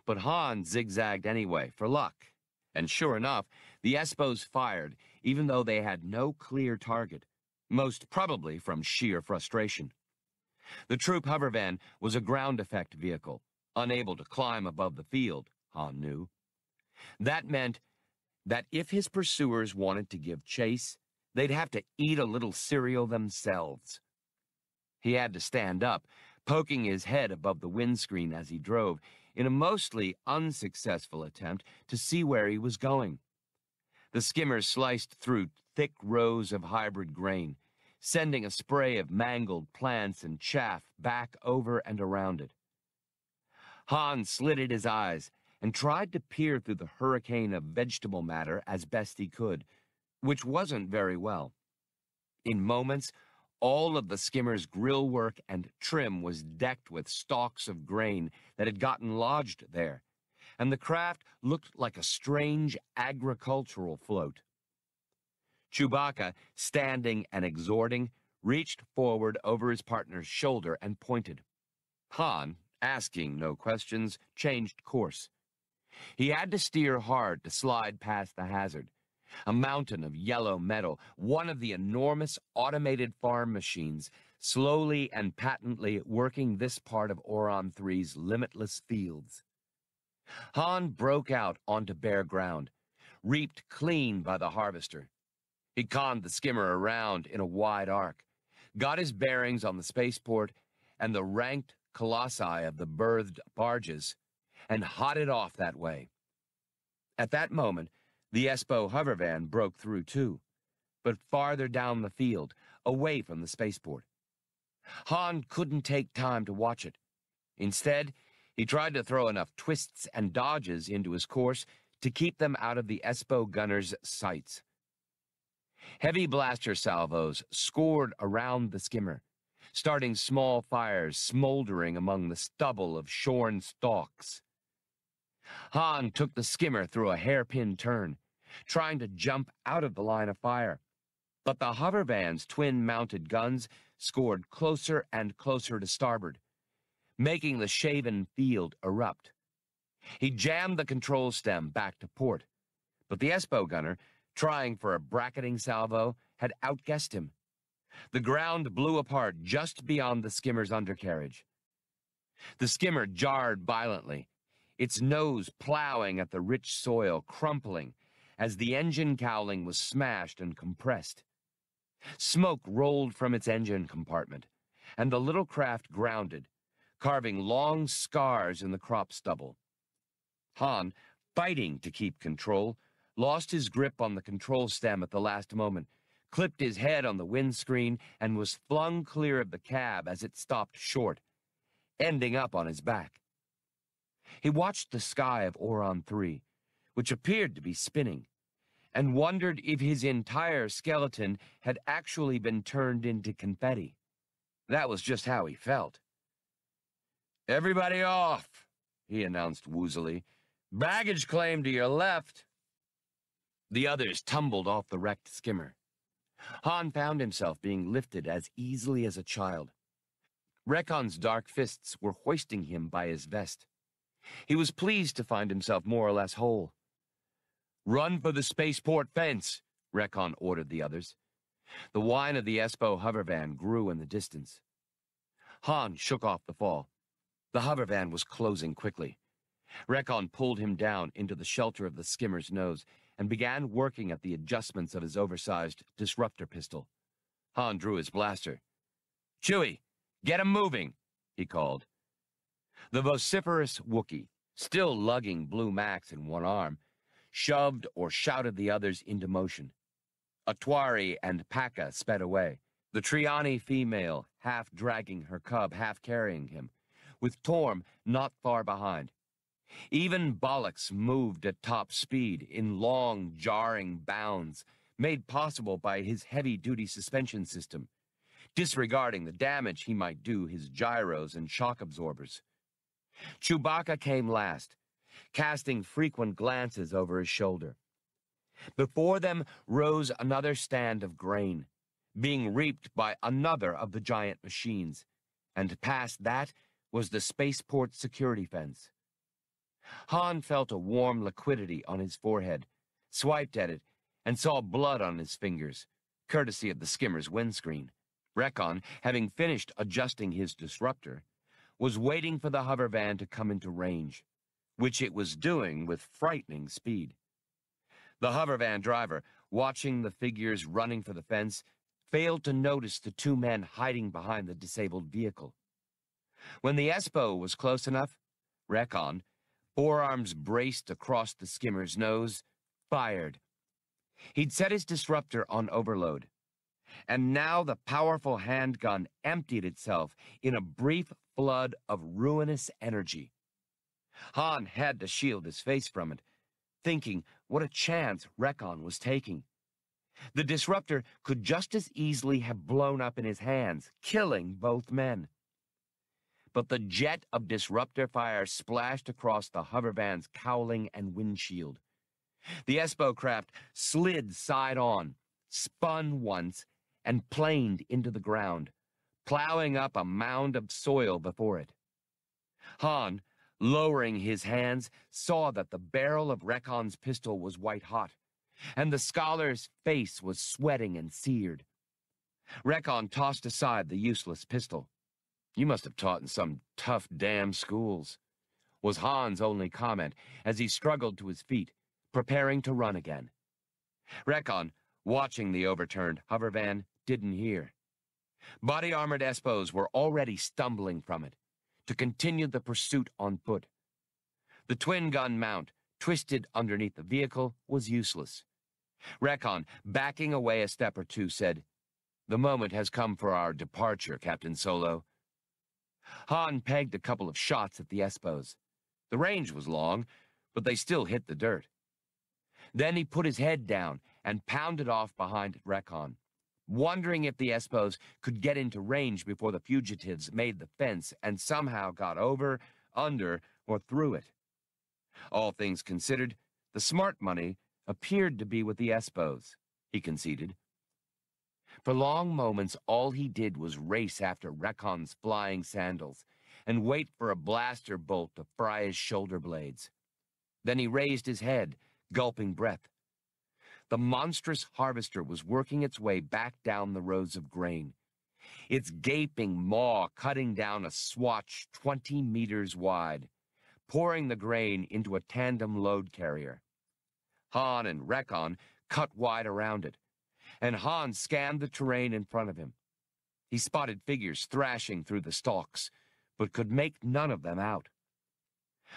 But Han zigzagged anyway, for luck, and sure enough, the Espos fired, even though they had no clear target, most probably from sheer frustration. The troop hover van was a ground effect vehicle, unable to climb above the field, Han knew. That meant that if his pursuers wanted to give chase, they'd have to eat a little cereal themselves. He had to stand up, poking his head above the windscreen as he drove, in a mostly unsuccessful attempt to see where he was going. The skimmer sliced through thick rows of hybrid grain, sending a spray of mangled plants and chaff back over and around it. Han slitted his eyes and tried to peer through the hurricane of vegetable matter as best he could, which wasn't very well. In moments, all of the skimmer's grill work and trim was decked with stalks of grain that had gotten lodged there, and the craft looked like a strange agricultural float. Chewbacca, standing and exhorting, reached forward over his partner's shoulder and pointed. Han, asking no questions, changed course. He had to steer hard to slide past the hazard, a mountain of yellow metal, one of the enormous automated farm machines, slowly and patently working this part of Orron III's limitless fields. Han broke out onto bare ground, reaped clean by the harvester. He conned the skimmer around in a wide arc, got his bearings on the spaceport and the ranked colossi of the berthed barges, and hotted off that way. At that moment, the Espo hovervan broke through too, but farther down the field, away from the spaceport. Han couldn't take time to watch it. Instead, he tried to throw enough twists and dodges into his course to keep them out of the Espo gunner's sights. Heavy blaster salvos scored around the skimmer, starting small fires smoldering among the stubble of shorn stalks. Han took the skimmer through a hairpin turn, trying to jump out of the line of fire, but the hovervan's twin-mounted guns scored closer and closer to starboard, making the shaven field erupt. He jammed the control stem back to port, but the Espo gunner, trying for a bracketing salvo, had outguessed him. The ground blew apart just beyond the skimmer's undercarriage. The skimmer jarred violently, its nose plowing at the rich soil, crumpling as the engine cowling was smashed and compressed. Smoke rolled from its engine compartment, and the little craft grounded, carving long scars in the crop stubble. Han, fighting to keep control, lost his grip on the control stem at the last moment, clipped his head on the windscreen, and was flung clear of the cab as it stopped short, ending up on his back. He watched the sky of Orron III, which appeared to be spinning, and wondered if his entire skeleton had actually been turned into confetti. That was just how he felt. "Everybody off," he announced woozily. "Baggage claim to your left." The others tumbled off the wrecked skimmer. Han found himself being lifted as easily as a child. Recon's dark fists were hoisting him by his vest. He was pleased to find himself more or less whole. "Run for the spaceport fence," Recon ordered the others. The whine of the Espo hovervan grew in the distance. Han shook off the fall. The hovervan was closing quickly. Recon pulled him down into the shelter of the skimmer's nose and began working at the adjustments of his oversized disruptor pistol. Han drew his blaster. "Chewie, get him moving," he called. The vociferous Wookiee, still lugging Blue Max in one arm, shoved or shouted the others into motion. Atwari and Paka sped away, the Triani female half dragging her cub, half carrying him, with Torm not far behind. Even Bollocks moved at top speed in long, jarring bounds, made possible by his heavy-duty suspension system, disregarding the damage he might do his gyros and shock absorbers. Chewbacca came last, casting frequent glances over his shoulder. Before them rose another stand of grain, being reaped by another of the giant machines, and past that was the spaceport security fence. Han felt a warm liquidity on his forehead, swiped at it, and saw blood on his fingers, courtesy of the skimmer's windscreen. Recon, having finished adjusting his disruptor, was waiting for the hovervan to come into range, which it was doing with frightening speed. The hovervan driver, watching the figures running for the fence, failed to notice the two men hiding behind the disabled vehicle. When the Espo was close enough, Recon, forearms braced across the skimmer's nose, fired. He'd set his disruptor on overload, and now the powerful handgun emptied itself in a brief flood of ruinous energy. Han had to shield his face from it, thinking what a chance Recon was taking. The disruptor could just as easily have blown up in his hands, killing both men. But the jet of disruptor fire splashed across the hovervan's cowling and windshield. The Espo craft slid side on, spun once, and planed into the ground, plowing up a mound of soil before it. Han, lowering his hands, saw that the barrel of Recon's pistol was white-hot, and the scholar's face was sweating and seared. Recon tossed aside the useless pistol. "You must have taught in some tough damn schools," was Han's only comment as he struggled to his feet, preparing to run again. Recon, watching the overturned hovervan, didn't hear. Body-armored Espos were already stumbling from it, to continue the pursuit on foot. The twin-gun mount, twisted underneath the vehicle, was useless. Recon, backing away a step or two, said, "The moment has come for our departure, Captain Solo." Han pegged a couple of shots at the Espos. The range was long, but they still hit the dirt. Then he put his head down and pounded off behind Recon, wondering if the Espos could get into range before the fugitives made the fence and somehow got over, under, or through it. All things considered, the smart money appeared to be with the Espos, he conceded. For long moments, all he did was race after Recon's flying sandals and wait for a blaster bolt to fry his shoulder blades. Then he raised his head, gulping breath. The monstrous harvester was working its way back down the rows of grain, its gaping maw cutting down a swatch 20 meters wide, pouring the grain into a tandem load carrier. Han and Recon cut wide around it, and Han scanned the terrain in front of him. He spotted figures thrashing through the stalks, but could make none of them out.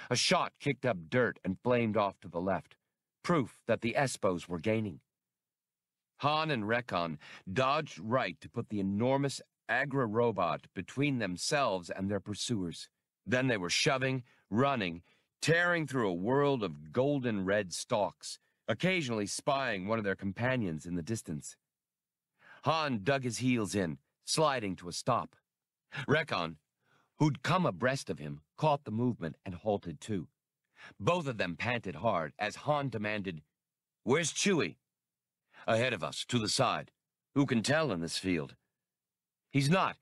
A shot kicked up dirt and flamed off to the left, proof that the Espos were gaining. Han and Recon dodged right to put the enormous agri-robot between themselves and their pursuers. Then they were shoving, running, tearing through a world of golden red stalks, occasionally spying one of their companions in the distance. Han dug his heels in, sliding to a stop. Recon, who'd come abreast of him, caught the movement and halted too. Both of them panted hard as Han demanded, "Where's Chewie?" "Ahead of us, to the side. Who can tell in this field?" "He's not.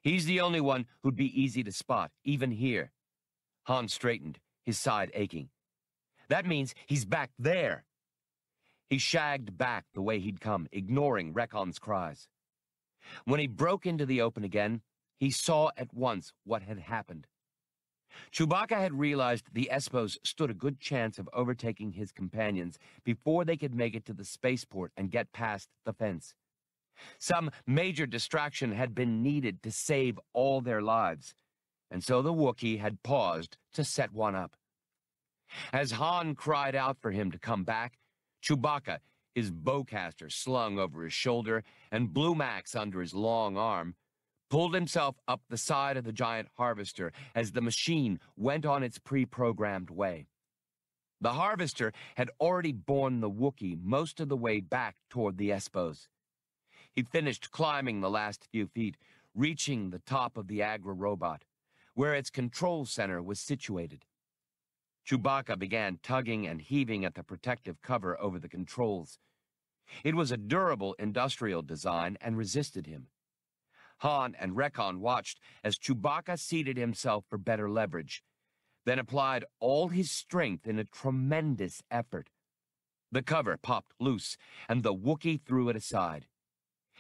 He's the only one who'd be easy to spot, even here." Han straightened, his side aching. "That means he's back there." He shagged back the way he'd come, ignoring Recon's cries. When he broke into the open again, he saw at once what had happened. Chewbacca had realized the Espos stood a good chance of overtaking his companions before they could make it to the spaceport and get past the fence. Some major distraction had been needed to save all their lives, and so the Wookiee had paused to set one up. As Han cried out for him to come back, Chewbacca, his bowcaster slung over his shoulder and Blue Max under his long arm, pulled himself up the side of the giant harvester as the machine went on its pre-programmed way. The harvester had already borne the Wookiee most of the way back toward the Espos. He finished climbing the last few feet, reaching the top of the agri-robot, where its control center was situated. Chewbacca began tugging and heaving at the protective cover over the controls. It was a durable industrial design and resisted him. Han and Recon watched as Chewbacca seated himself for better leverage, then applied all his strength in a tremendous effort. The cover popped loose, and the Wookiee threw it aside.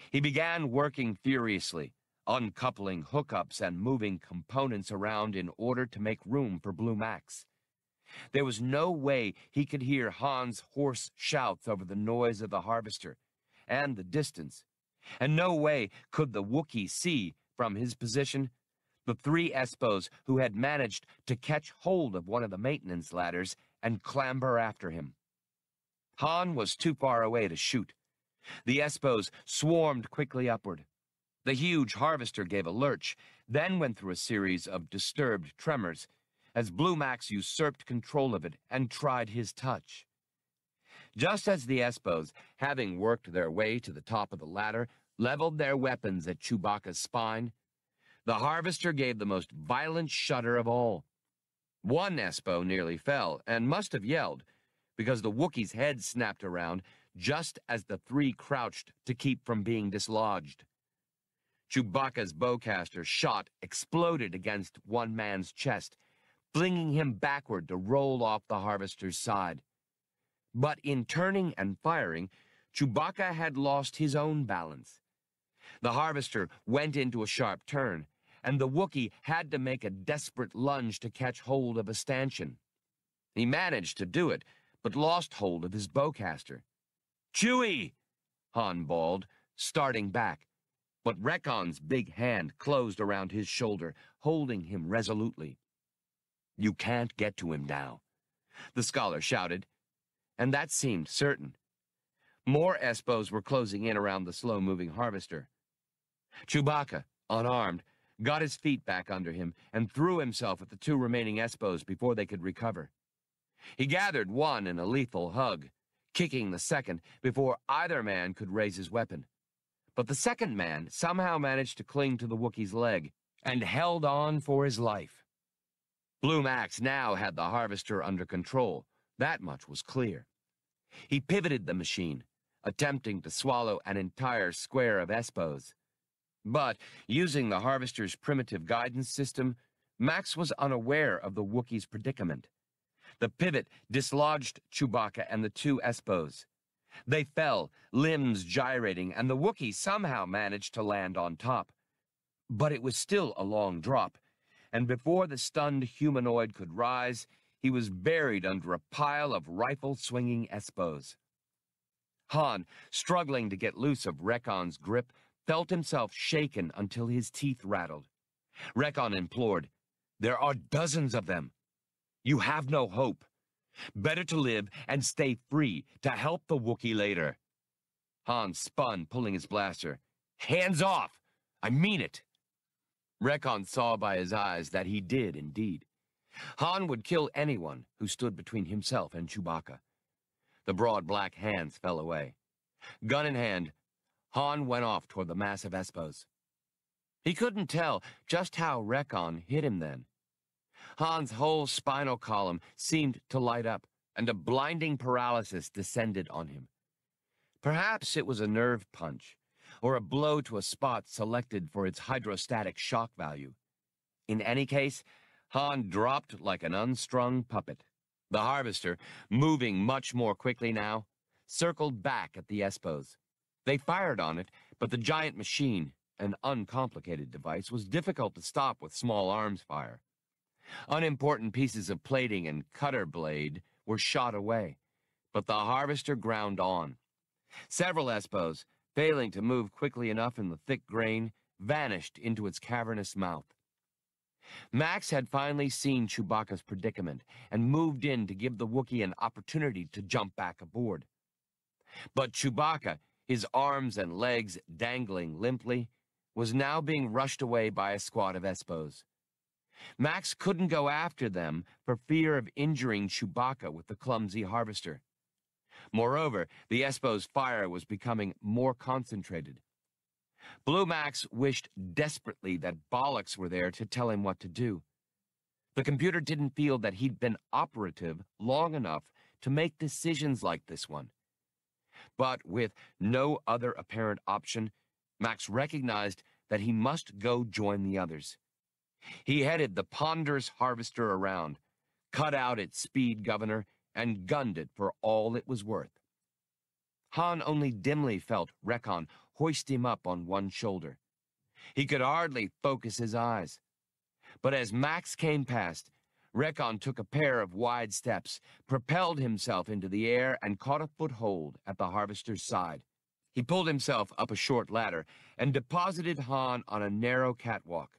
He began working furiously, uncoupling hookups and moving components around in order to make room for Blue Max. There was no way he could hear Han's hoarse shouts over the noise of the harvester and the distance, and no way could the Wookiee see, from his position, the three Espos who had managed to catch hold of one of the maintenance ladders and clamber after him. Han was too far away to shoot. The Espos swarmed quickly upward. The huge harvester gave a lurch, then went through a series of disturbed tremors, as Blue Max usurped control of it and tried his touch. Just as the Espos, having worked their way to the top of the ladder, leveled their weapons at Chewbacca's spine, the harvester gave the most violent shudder of all. One Espo nearly fell, and must have yelled, because the Wookiee's head snapped around just as the three crouched to keep from being dislodged. Chewbacca's bowcaster shot exploded against one man's chest, flinging him backward to roll off the harvester's side. But in turning and firing, Chewbacca had lost his own balance. The harvester went into a sharp turn, and the Wookiee had to make a desperate lunge to catch hold of a stanchion. He managed to do it, but lost hold of his bowcaster. "Chewie!" Han bawled, starting back, but Recon's big hand closed around his shoulder, holding him resolutely. "You can't get to him now," the scholar shouted, and that seemed certain. More Espos were closing in around the slow-moving harvester. Chewbacca, unarmed, got his feet back under him and threw himself at the two remaining Espos before they could recover. He gathered one in a lethal hug, kicking the second before either man could raise his weapon. But the second man somehow managed to cling to the Wookiee's leg and held on for his life. Blue Max now had the harvester under control. That much was clear. He pivoted the machine, attempting to swallow an entire square of Espos. But, using the harvester's primitive guidance system, Max was unaware of the Wookiee's predicament. The pivot dislodged Chewbacca and the two Espos. They fell, limbs gyrating, and the Wookiee somehow managed to land on top. But it was still a long drop, and before the stunned humanoid could rise, he was buried under a pile of rifle-swinging Espos. Han, struggling to get loose of Recon's grip, felt himself shaken until his teeth rattled. Recon implored, "There are dozens of them. You have no hope. Better to live and stay free to help the Wookiee later." Han spun, pulling his blaster. "Hands off! I mean it!" Recon saw by his eyes that he did indeed. Han would kill anyone who stood between himself and Chewbacca. The broad black hands fell away. Gun in hand, Han went off toward the mass of Espos. He couldn't tell just how Recon hit him then. Han's whole spinal column seemed to light up, and a blinding paralysis descended on him. Perhaps it was a nerve punch, or a blow to a spot selected for its hydrostatic shock value. In any case, Han dropped like an unstrung puppet. The harvester, moving much more quickly now, circled back at the Espos. They fired on it, but the giant machine, an uncomplicated device, was difficult to stop with small arms fire. Unimportant pieces of plating and cutter blade were shot away, but the harvester ground on. Several Espos, failing to move quickly enough in the thick grain, vanished into its cavernous mouth. Max had finally seen Chewbacca's predicament and moved in to give the Wookiee an opportunity to jump back aboard. But Chewbacca, his arms and legs dangling limply, was now being rushed away by a squad of Espos. Max couldn't go after them for fear of injuring Chewbacca with the clumsy harvester. Moreover, the Espos' fire was becoming more concentrated. Blue Max wished desperately that Bollocks were there to tell him what to do. The computer didn't feel that he'd been operative long enough to make decisions like this one. But with no other apparent option, Max recognized that he must go join the others. He headed the ponderous harvester around, cut out its speed governor, and gunned it for all it was worth. Han only dimly felt Recon hoist him up on one shoulder. He could hardly focus his eyes. But as Max came past, Recon took a pair of wide steps, propelled himself into the air, and caught a foothold at the harvester's side. He pulled himself up a short ladder and deposited Han on a narrow catwalk.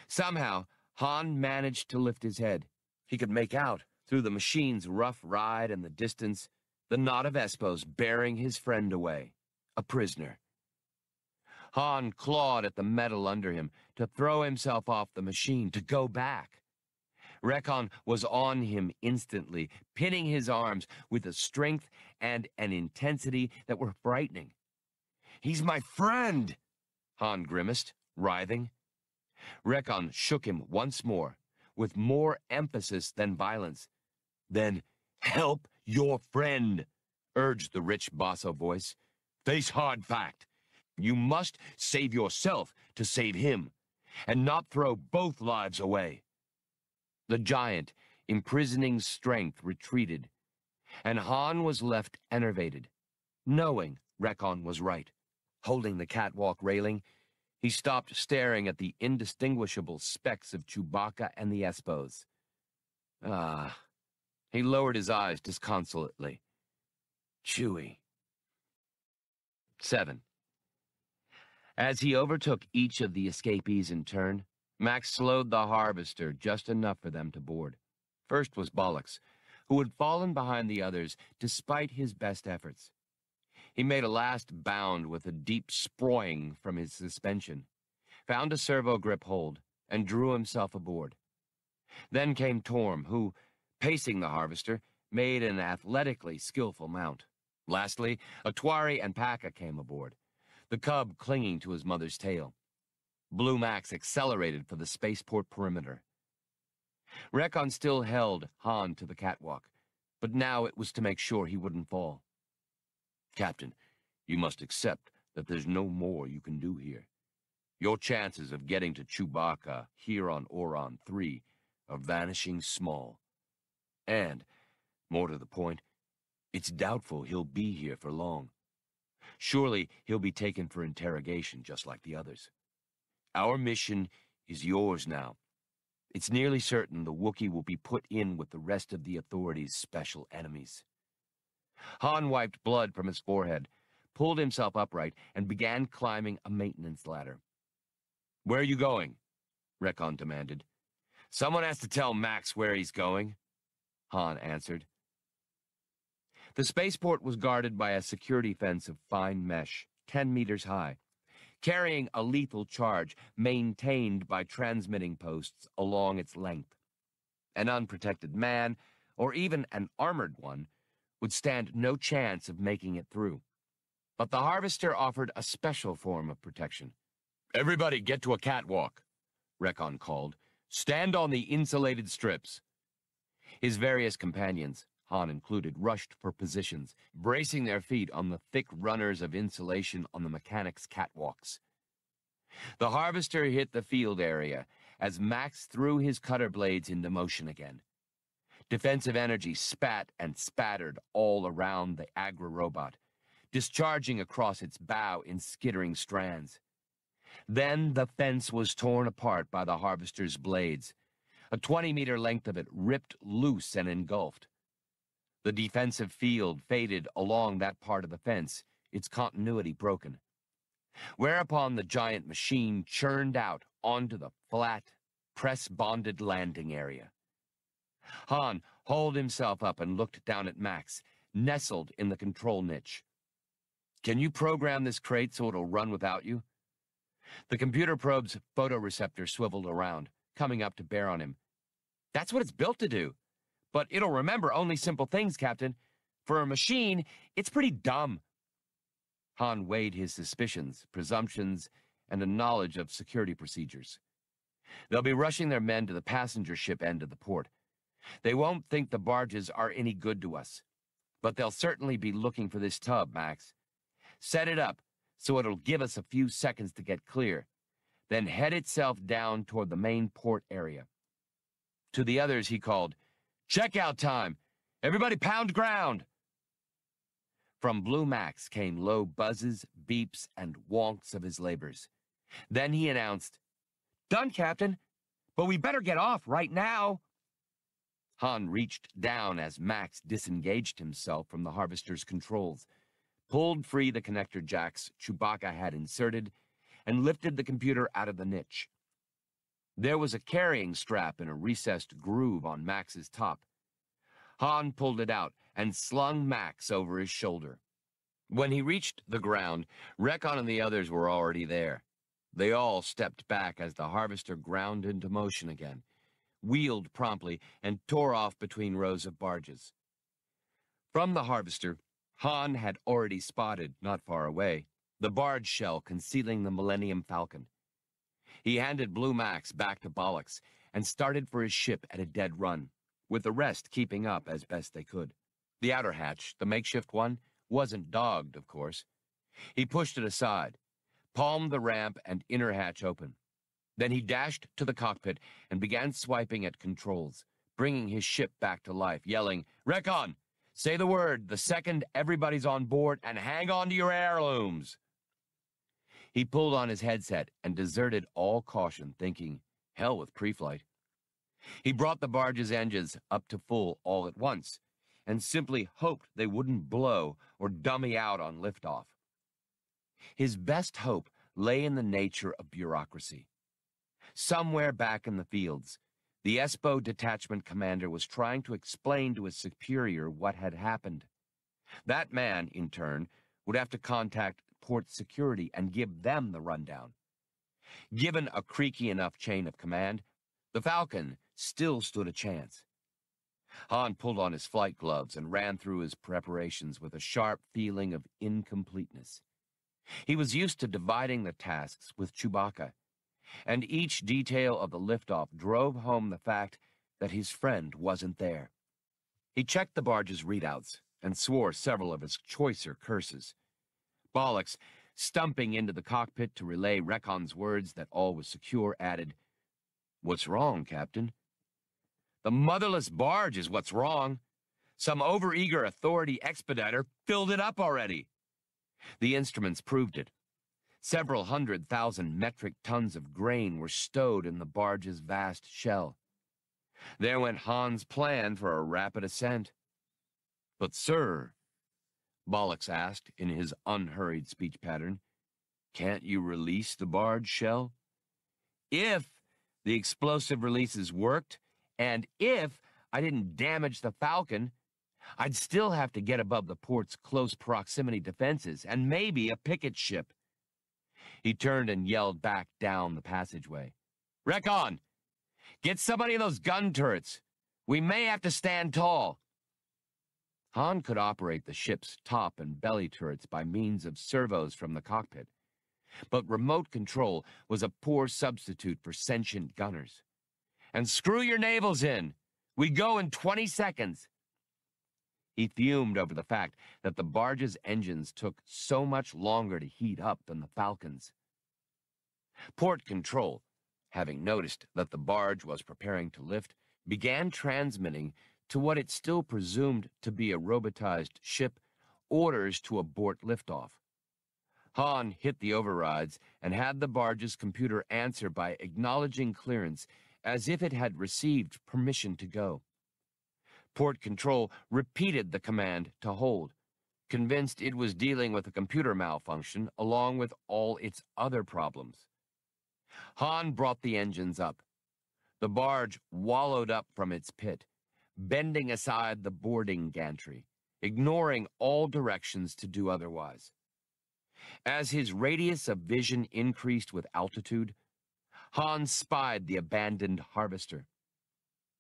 Somehow, Han managed to lift his head. He could make out, through the machine's rough ride and the distance, the knot of Espos bearing his friend away, a prisoner. Han clawed at the metal under him to throw himself off the machine, to go back. Rekon was on him instantly, pinning his arms with a strength and an intensity that were frightening. "He's my friend!" Han grimaced, writhing. Rekon shook him once more, with more emphasis than violence. "Then help your friend," urged the rich basso voice. "Face hard fact. You must save yourself to save him, and not throw both lives away." The giant, imprisoning strength retreated, and Han was left enervated, knowing Rekon was right. Holding the catwalk railing, he stopped staring at the indistinguishable specks of Chewbacca and the Espos. He lowered his eyes disconsolately. Chewie. 7. As he overtook each of the escapees in turn, Max slowed the harvester just enough for them to board. First was Bollocks, who had fallen behind the others despite his best efforts. He made a last bound with a deep sproing from his suspension, found a servo grip hold, and drew himself aboard. Then came Torm, who, pacing the harvester, made an athletically skillful mount. Lastly, Atwari and Paka came aboard, the cub clinging to his mother's tail. Blue Max accelerated for the spaceport perimeter. Rekon still held Han to the catwalk, but now it was to make sure he wouldn't fall. "Captain, you must accept that there's no more you can do here. Your chances of getting to Chewbacca here on Orron III are vanishing small. And, more to the point, it's doubtful he'll be here for long. Surely he'll be taken for interrogation just like the others. Our mission is yours now. It's nearly certain the Wookiee will be put in with the rest of the authority's special enemies." Han wiped blood from his forehead, pulled himself upright, and began climbing a maintenance ladder. "Where are you going?" Rekon demanded. "Someone has to tell Max where he's going," Han answered. The spaceport was guarded by a security fence of fine mesh, 10 meters high, carrying a lethal charge maintained by transmitting posts along its length. An unprotected man, or even an armored one, would stand no chance of making it through. But the harvester offered a special form of protection. "Everybody get to a catwalk," Rekon called. "Stand on the insulated strips." His various companions, Han included, rushed for positions, bracing their feet on the thick runners of insulation on the mechanics' catwalks. The harvester hit the field area as Max threw his cutter blades into motion again. Defensive energy spat and spattered all around the agri-robot, discharging across its bow in skittering strands. Then the fence was torn apart by the harvester's blades. A 20-meter length of it ripped loose and engulfed. The defensive field faded along that part of the fence, its continuity broken. Whereupon the giant machine churned out onto the flat, press-bonded landing area. Han hauled himself up and looked down at Max, nestled in the control niche. "Can you program this crate so it'll run without you?" The computer probe's photoreceptor swiveled around, coming up to bear on him. "That's what it's built to do. But it'll remember only simple things, Captain. For a machine, it's pretty dumb." Han weighed his suspicions, presumptions, and a knowledge of security procedures. "They'll be rushing their men to the passenger ship end of the port. They won't think the barges are any good to us. But they'll certainly be looking for this tub, Max. Set it up so it'll give us a few seconds to get clear, then head itself down toward the main port area." To the others he called, "Checkout time! Everybody pound ground!" From Blue Max came low buzzes, beeps, and wonks of his labors. Then he announced, "Done, Captain, but we better get off right now." Han reached down as Max disengaged himself from the harvester's controls, pulled free the connector jacks Chewbacca had inserted, and lifted the computer out of the niche. There was a carrying strap in a recessed groove on Max's top. Han pulled it out and slung Max over his shoulder. When he reached the ground, Rekon and the others were already there. They all stepped back as the harvester ground into motion again, wheeled promptly, and tore off between rows of barges. From the harvester, Han had already spotted, not far away, the barge shell concealing the Millennium Falcon. He handed Blue Max back to Bollocks and started for his ship at a dead run, with the rest keeping up as best they could. The outer hatch, the makeshift one, wasn't dogged, of course. He pushed it aside, palmed the ramp and inner hatch open. Then he dashed to the cockpit and began swiping at controls, bringing his ship back to life, yelling, "Rekon, say the word the second everybody's on board and hang on to your heirlooms." He pulled on his headset and deserted all caution, thinking, hell with pre-flight. He brought the barge's engines up to full all at once, and simply hoped they wouldn't blow or dummy out on liftoff. His best hope lay in the nature of bureaucracy. Somewhere back in the fields, the ESPO detachment commander was trying to explain to his superior what had happened. That man, in turn, would have to contact port security and give them the rundown. Given a creaky enough chain of command, the Falcon still stood a chance. Han pulled on his flight gloves and ran through his preparations with a sharp feeling of incompleteness. He was used to dividing the tasks with Chewbacca, and each detail of the liftoff drove home the fact that his friend wasn't there. He checked the barge's readouts and swore several of his choicer curses. Bollocks, stumping into the cockpit to relay Rekon's words that all was secure, added, "What's wrong, Captain?" "The motherless barge is what's wrong. Some overeager authority expediter filled it up already." The instruments proved it. Several 100,000 metric tons of grain were stowed in the barge's vast shell. There went Han's plan for a rapid ascent. "But, sir," Bollocks asked in his unhurried speech pattern, "can't you release the barge shell?" "If the explosive releases worked, and if I didn't damage the Falcon, I'd still have to get above the port's close proximity defenses and maybe a picket ship." He turned and yelled back down the passageway, "Rekon, get somebody in those gun turrets. We may have to stand tall." Han could operate the ship's top and belly turrets by means of servos from the cockpit, but remote control was a poor substitute for sentient gunners. "And screw your navels in. We go in 20 seconds. He fumed over the fact that the barge's engines took so much longer to heat up than the Falcon's. Port control, having noticed that the barge was preparing to lift, began transmitting to what it still presumed to be a robotized ship orders to abort liftoff. Han hit the overrides and had the barge's computer answer by acknowledging clearance as if it had received permission to go. Port control repeated the command to hold, convinced it was dealing with a computer malfunction along with all its other problems. Han brought the engines up. The barge wallowed up from its pit, bending aside the boarding gantry, ignoring all directions to do otherwise. As his radius of vision increased with altitude, Han spied the abandoned harvester.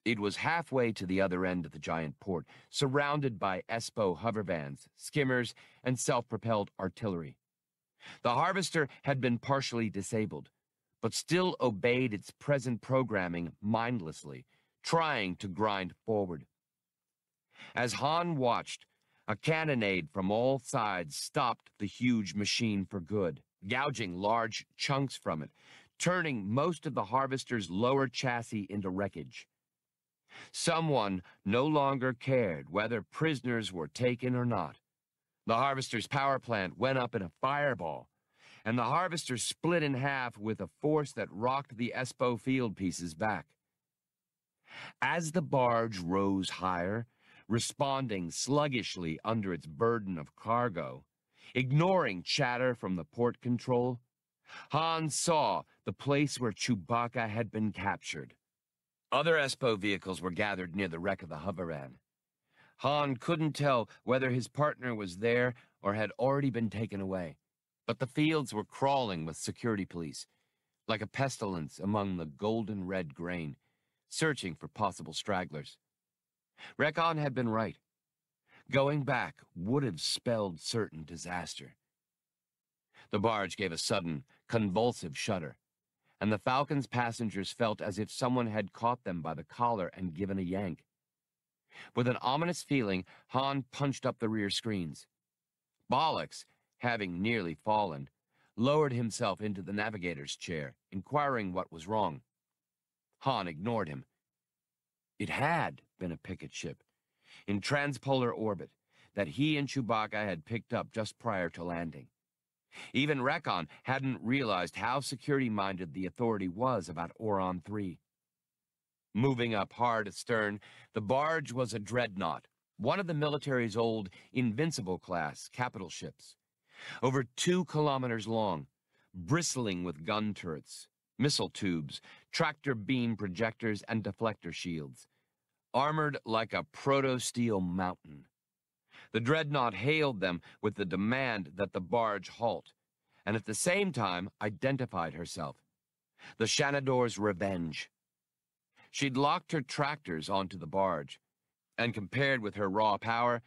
It was halfway to the other end of the giant port, surrounded by ESPO hovervans, skimmers, and self-propelled artillery. The harvester had been partially disabled, but still obeyed its present programming mindlessly, trying to grind forward. As Han watched, a cannonade from all sides stopped the huge machine for good, gouging large chunks from it, turning most of the harvester's lower chassis into wreckage. Someone no longer cared whether prisoners were taken or not. The harvester's power plant went up in a fireball, and the harvester split in half with a force that rocked the ESPO field pieces back. As the barge rose higher, responding sluggishly under its burden of cargo, ignoring chatter from the port control, Han saw the place where Chewbacca had been captured. Other Espo vehicles were gathered near the wreck of the Hoveran. Han couldn't tell whether his partner was there or had already been taken away, but the fields were crawling with security police, like a pestilence among the golden-red grain, searching for possible stragglers. Rekon had been right. Going back would have spelled certain disaster. The barge gave a sudden, convulsive shudder, and the Falcon's passengers felt as if someone had caught them by the collar and given a yank. With an ominous feeling, Han punched up the rear screens. Bollocks, having nearly fallen, lowered himself into the navigator's chair, inquiring what was wrong. Han ignored him. It had been a picket ship, in transpolar orbit, that he and Chewbacca had picked up just prior to landing. Even Rekon hadn't realized how security-minded the Authority was about Orron III. Moving up hard astern, the barge was a dreadnought, one of the military's old Invincible-class capital ships. Over 2 kilometers long, bristling with gun turrets, missile tubes, tractor beam projectors, and deflector shields, armored like a proto-steel mountain. The dreadnought hailed them with the demand that the barge halt, and at the same time identified herself. The Shanador's Revenge. She'd locked her tractors onto the barge, and compared with her raw power,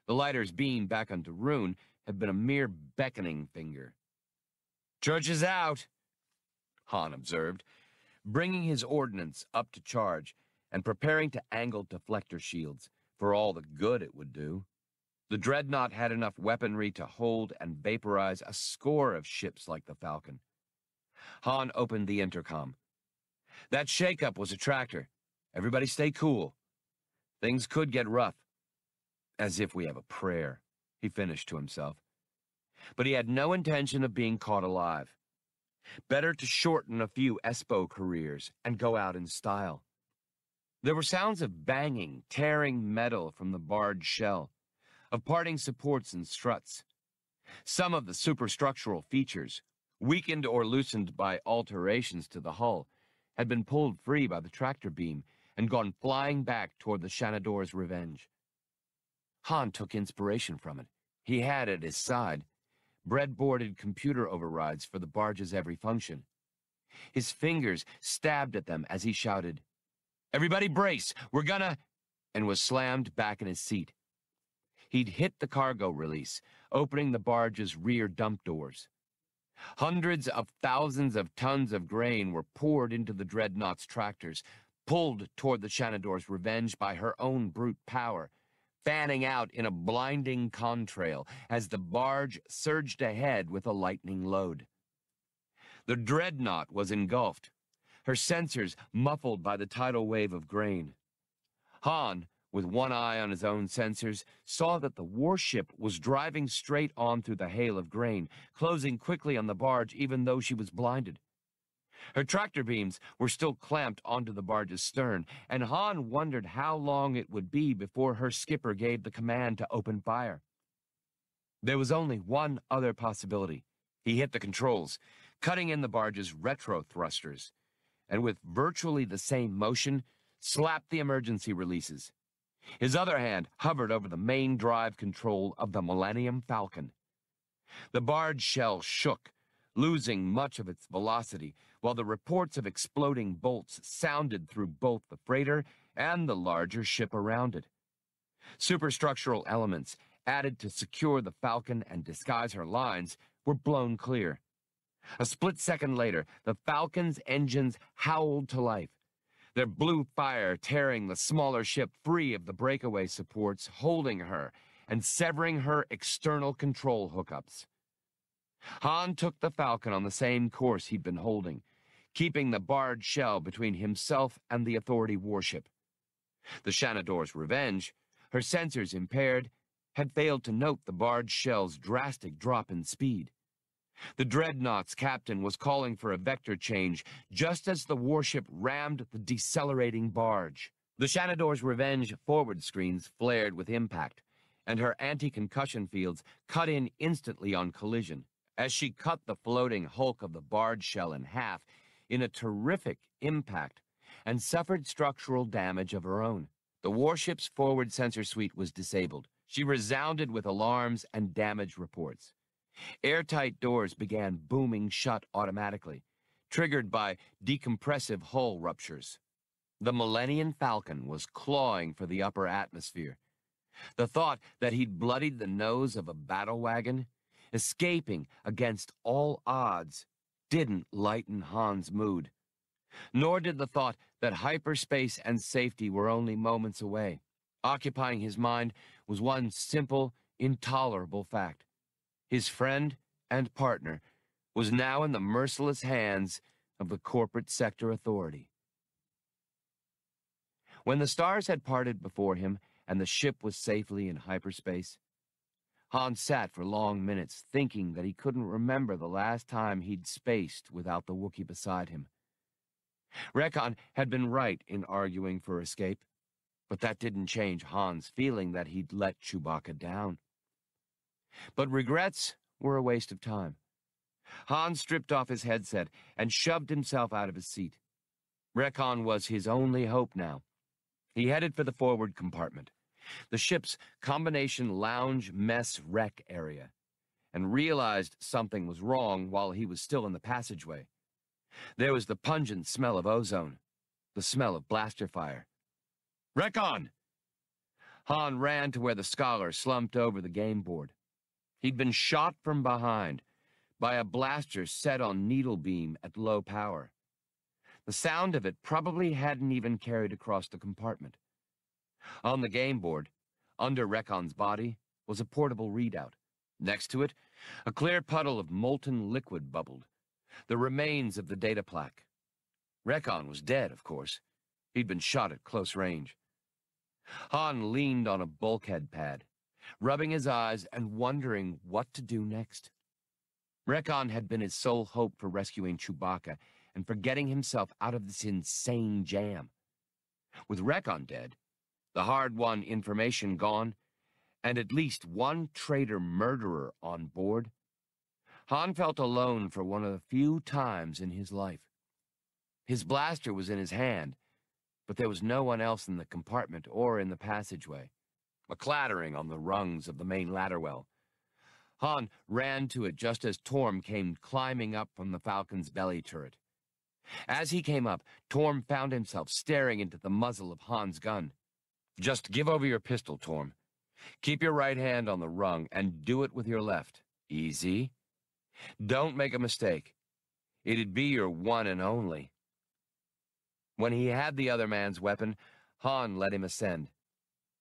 the lighter's beam back onto Rune had been a mere beckoning finger. "Church is out," Han observed, bringing his ordnance up to charge and preparing to angle deflector shields for all the good it would do. The dreadnought had enough weaponry to hold and vaporize a score of ships like the Falcon. Han opened the intercom. "That shakeup was a tractor. Everybody stay cool. Things could get rough. As if we have a prayer," he finished to himself. But he had no intention of being caught alive. Better to shorten a few Espo careers and go out in style. There were sounds of banging, tearing metal from the barge shell, of parting supports and struts. Some of the superstructural features, weakened or loosened by alterations to the hull, had been pulled free by the tractor beam and gone flying back toward the Shanador's Revenge. Han took inspiration from it. He had at his side breadboarded computer overrides for the barge's every function. His fingers stabbed at them as he shouted, "Everybody brace, we're gonna," and was slammed back in his seat. He'd hit the cargo release, opening the barge's rear dump doors. Hundreds of thousands of tons of grain were poured into the dreadnought's tractors, pulled toward the Shanador's Revenge by her own brute power, fanning out in a blinding contrail as the barge surged ahead with a lightning load. The dreadnought was engulfed, her sensors muffled by the tidal wave of grain. Han, with one eye on his own sensors, saw that the warship was driving straight on through the hail of grain, closing quickly on the barge even though she was blinded. Her tractor beams were still clamped onto the barge's stern, and Han wondered how long it would be before her skipper gave the command to open fire. There was only one other possibility. He hit the controls, cutting in the barge's retro thrusters, and with virtually the same motion, slapped the emergency releases. His other hand hovered over the main drive control of the Millennium Falcon. The barge shell shook, losing much of its velocity, while the reports of exploding bolts sounded through both the freighter and the larger ship around it. Superstructural elements, added to secure the Falcon and disguise her lines, were blown clear. A split second later, the Falcon's engines howled to life, their blue fire tearing the smaller ship free of the breakaway supports holding her and severing her external control hookups. Han took the Falcon on the same course he'd been holding, keeping the barge shell between himself and the Authority warship. The Shanador's Revenge, her sensors impaired, had failed to note the barge shell's drastic drop in speed. The dreadnought's captain was calling for a vector change just as the warship rammed the decelerating barge. The Shanador's Revenge forward screens flared with impact, and her anti-concussion fields cut in instantly on collision, as she cut the floating hulk of the barge shell in half in a terrific impact and suffered structural damage of her own. The warship's forward sensor suite was disabled. She resounded with alarms and damage reports. Airtight doors began booming shut automatically, triggered by decompressive hull ruptures. The Millennium Falcon was clawing for the upper atmosphere. The thought that he'd bloodied the nose of a battle wagon, escaping against all odds, didn't lighten Han's mood. Nor did the thought that hyperspace and safety were only moments away. Occupying his mind was one simple, intolerable fact. His friend and partner was now in the merciless hands of the corporate sector authority. When the stars had parted before him and the ship was safely in hyperspace, Han sat for long minutes thinking that he couldn't remember the last time he'd spaced without the Wookiee beside him. Rekon had been right in arguing for escape, but that didn't change Han's feeling that he'd let Chewbacca down. But regrets were a waste of time. Han stripped off his headset and shoved himself out of his seat. Rekon was his only hope now. He headed for the forward compartment, the ship's combination lounge mess wreck area, and realized something was wrong while he was still in the passageway. There was the pungent smell of ozone, the smell of blaster fire. "Rekon!" Han ran to where the scholar slumped over the game board. He'd been shot from behind by a blaster set on needle beam at low power. The sound of it probably hadn't even carried across the compartment. On the game board, under Rekon's body, was a portable readout. Next to it, a clear puddle of molten liquid bubbled, the remains of the data plaque. Rekon was dead, of course. He'd been shot at close range. Han leaned on a bulkhead pad, rubbing his eyes and wondering what to do next. Rekon had been his sole hope for rescuing Chewbacca and for getting himself out of this insane jam. With Rekon dead, the hard-won information gone, and at least one traitor murderer on board, Han felt alone for one of the few times in his life. His blaster was in his hand, but there was no one else in the compartment or in the passageway. A clattering on the rungs of the main ladder well. Han ran to it just as Torm came climbing up from the Falcon's belly turret. As he came up, Torm found himself staring into the muzzle of Han's gun. "Just give over your pistol, Torm. Keep your right hand on the rung and do it with your left. Easy. Don't make a mistake. It'd be your one and only." When he had the other man's weapon, Han let him ascend,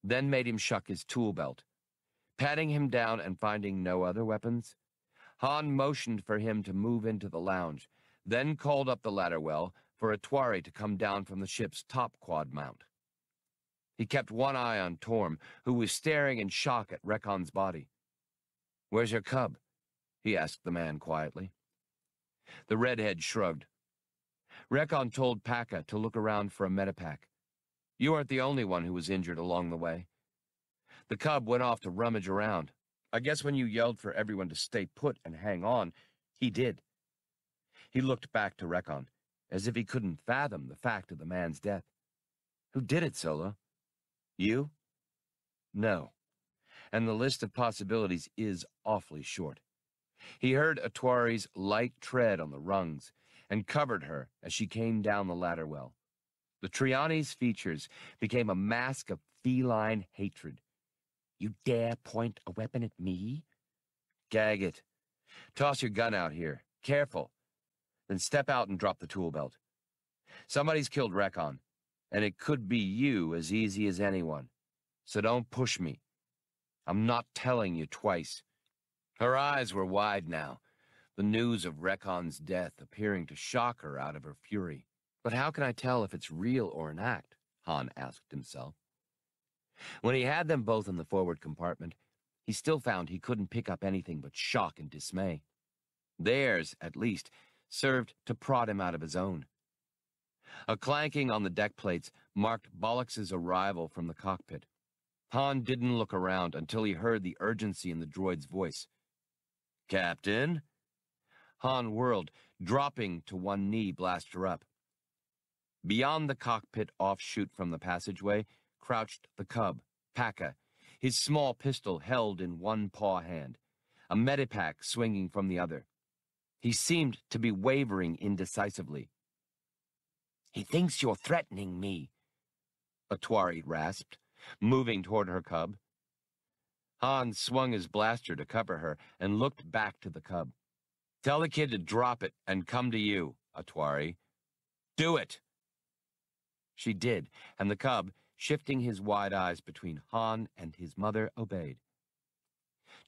then made him shuck his tool belt. Patting him down and finding no other weapons, Han motioned for him to move into the lounge, then called up the ladder well for a Twari to come down from the ship's top quad mount. He kept one eye on Torm, who was staring in shock at Rekon's body. "Where's your cub?" he asked the man quietly. The redhead shrugged. Rekon told Paka to look around for a medipack. "You aren't the only one who was injured along the way. The cub went off to rummage around. I guess when you yelled for everyone to stay put and hang on, he did." He looked back to Rekon, as if he couldn't fathom the fact of the man's death. "Who did it, Solo? You?" "No. And the list of possibilities is awfully short." He heard Atwari's light tread on the rungs and covered her as she came down the ladder well. The Triani's features became a mask of feline hatred. "You dare point a weapon at me?" "Gag it. Toss your gun out here. Careful. Then step out and drop the tool belt. Somebody's killed Rekon, and it could be you as easy as anyone. So don't push me. I'm not telling you twice." Her eyes were wide now, the news of Rekon's death appearing to shock her out of her fury. "But how can I tell if it's real or an act?" Han asked himself. When he had them both in the forward compartment, he still found he couldn't pick up anything but shock and dismay. Theirs, at least, served to prod him out of his own. A clanking on the deck plates marked Bollocks's arrival from the cockpit. Han didn't look around until he heard the urgency in the droid's voice. "Captain, Han whirled, dropping to one knee, blaster up. Beyond the cockpit offshoot from the passageway crouched the cub, Paka, his small pistol held in one paw hand, a medipack swinging from the other. He seemed to be wavering indecisively. "He thinks you're threatening me," Atwari rasped, moving toward her cub. Han swung his blaster to cover her and looked back to the cub. "Tell the kid to drop it and come to you, Atwari. Do it!" She did, and the cub, shifting his wide eyes between Han and his mother, obeyed.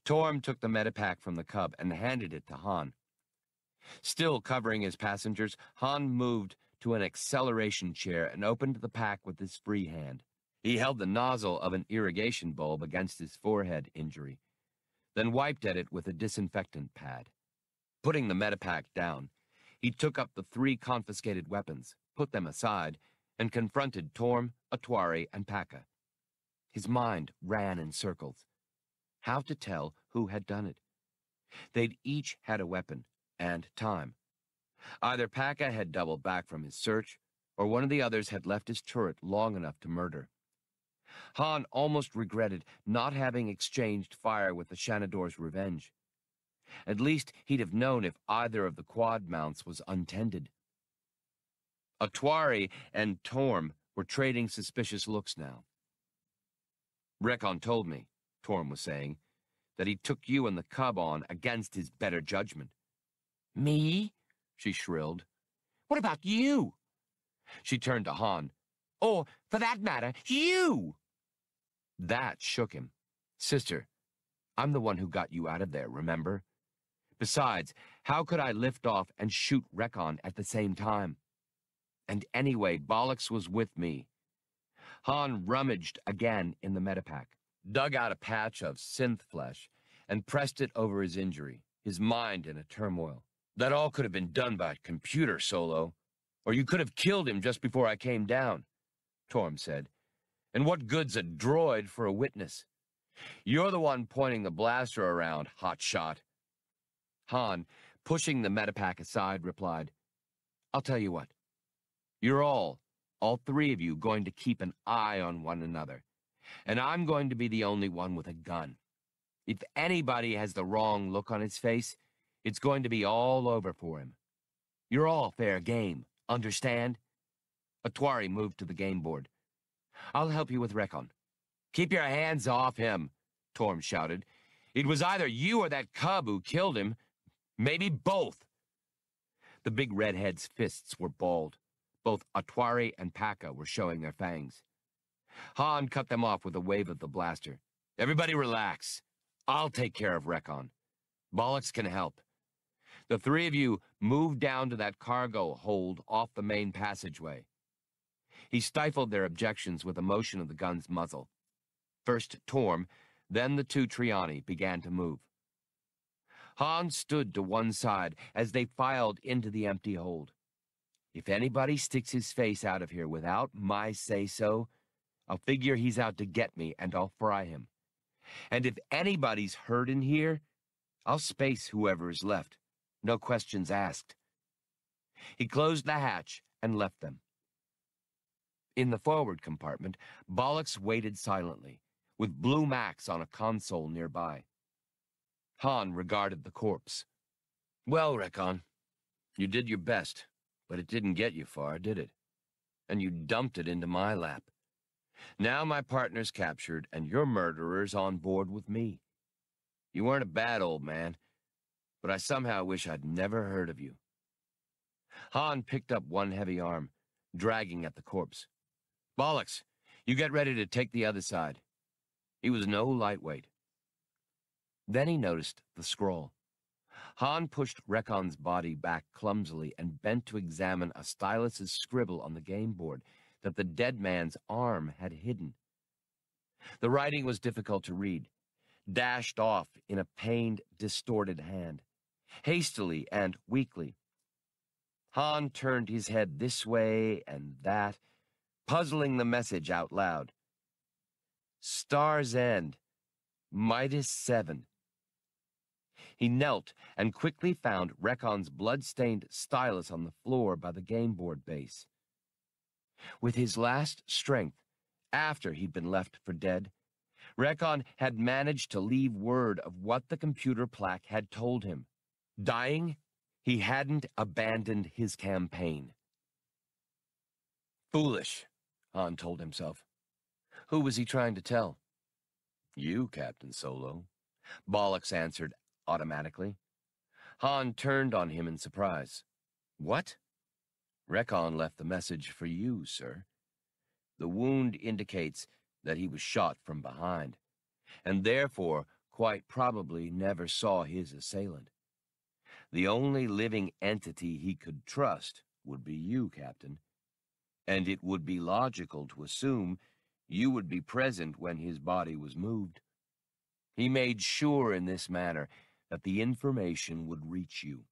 Torm took the medipack from the cub and handed it to Han. Still covering his passengers, Han moved to an acceleration chair and opened the pack with his free hand. He held the nozzle of an irrigation bulb against his forehead injury, then wiped at it with a disinfectant pad. Putting the medipack down, he took up the 3 confiscated weapons, put them aside, and confronted Torm, Atwari, and Paka. His mind ran in circles. How to tell who had done it? They'd each had a weapon, and time. Either Paka had doubled back from his search, or one of the others had left his turret long enough to murder. Han almost regretted not having exchanged fire with the Shanador's revenge. At least he'd have known if either of the quad mounts was untended. Atwari and Torm were trading suspicious looks now. "Rekon told me," Torm was saying, "that he took you and the cub on against his better judgment." "Me?" she shrilled. "What about you?" She turned to Han. "Or, for that matter, you!" That shook him. "Sister, I'm the one who got you out of there, remember? Besides, how could I lift off and shoot Rekon at the same time? And anyway, Bollocks was with me." Han rummaged again in the medipack, dug out a patch of synth flesh, and pressed it over his injury, his mind in a turmoil. "That all could have been done by computer, Solo. Or you could have killed him just before I came down," Torm said. "And what good's a droid for a witness? You're the one pointing the blaster around, hotshot." Han, pushing the medipack aside, replied, "I'll tell you what. You're all 3 of you, going to keep an eye on one another, and I'm going to be the only one with a gun. If anybody has the wrong look on his face, it's going to be all over for him. You're all fair game, understand?" Atwari moved to the game board. "I'll help you with Rekon." "Keep your hands off him," Torm shouted. "It was either you or that cub who killed him. Maybe both." The big redhead's fists were balled. Both Atwari and Paka were showing their fangs. Han cut them off with a wave of the blaster. "Everybody relax. I'll take care of Rekon. Bollocks can help. The 3 of you move down to that cargo hold off the main passageway." He stifled their objections with a motion of the gun's muzzle. First Torm, then the 2 Triani began to move. Han stood to one side as they filed into the empty hold. "If anybody sticks his face out of here without my say-so, I'll figure he's out to get me and I'll fry him. And if anybody's hurt in here, I'll space whoever is left. No questions asked." He closed the hatch and left them. In the forward compartment, Bollocks waited silently, with Blue Max on a console nearby. Han regarded the corpse. "Well, Rekon, you did your best, but it didn't get you far, did it? And you dumped it into my lap. Now my partner's captured, and your murderer's on board with me. You weren't a bad old man, but I somehow wish I'd never heard of you." Han picked up one heavy arm, dragging at the corpse. "Bollocks, you get ready to take the other side." He was no lightweight. Then he noticed the scroll. Han pushed Rekon's body back clumsily and bent to examine a stylus's scribble on the game board that the dead man's arm had hidden. The writing was difficult to read, dashed off in a pained, distorted hand, hastily and weakly. Han turned his head this way and that, puzzling the message out loud. "Star's End, Midas 7. He knelt and quickly found Recon's blood-stained stylus on the floor by the game board base. With his last strength, after he'd been left for dead, Recon had managed to leave word of what the computer plaque had told him. Dying, he hadn't abandoned his campaign. Foolish, Han told himself. Who was he trying to tell? You, Captain Solo, Bollocks answered automatically. Han turned on him in surprise. What? Recon left the message for you, sir. The wound indicates that he was shot from behind, and therefore quite probably never saw his assailant. The only living entity he could trust would be you, Captain, and it would be logical to assume you would be present when his body was moved. He made sure in this manner that the information would reach you.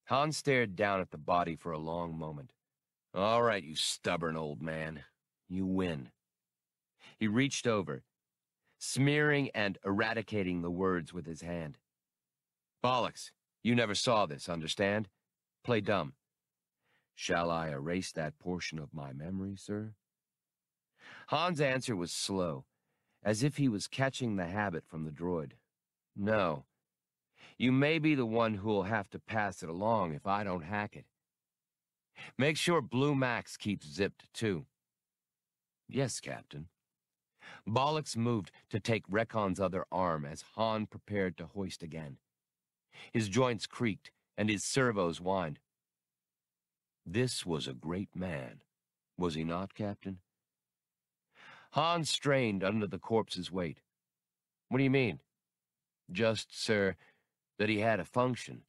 Han stared down at the body for a long moment. All right, you stubborn old man. You win. He reached over, smearing and eradicating the words with his hand. Bollocks, you never saw this, understand? Play dumb. Shall I erase that portion of my memory, sir? Han's answer was slow, as if he was catching the habit from the droid. No. You may be the one who'll have to pass it along if I don't hack it. Make sure Blue Max keeps zipped, too. Yes, Captain. Bollocks moved to take Recon's other arm as Han prepared to hoist again. His joints creaked, and his servos whined. This was a great man, was he not, Captain? Han strained under the corpse's weight. What do you mean? Just, sir, that he had a function,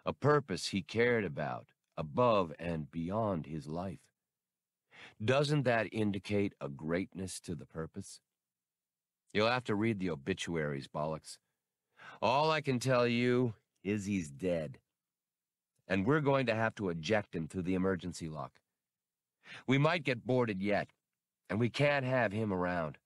a purpose he cared about, above and beyond his life. Doesn't that indicate a greatness to the purpose? You'll have to read the obituaries, Bollocks. All I can tell you is he's dead. And we're going to have to eject him through the emergency lock. We might get boarded yet, and we can't have him around.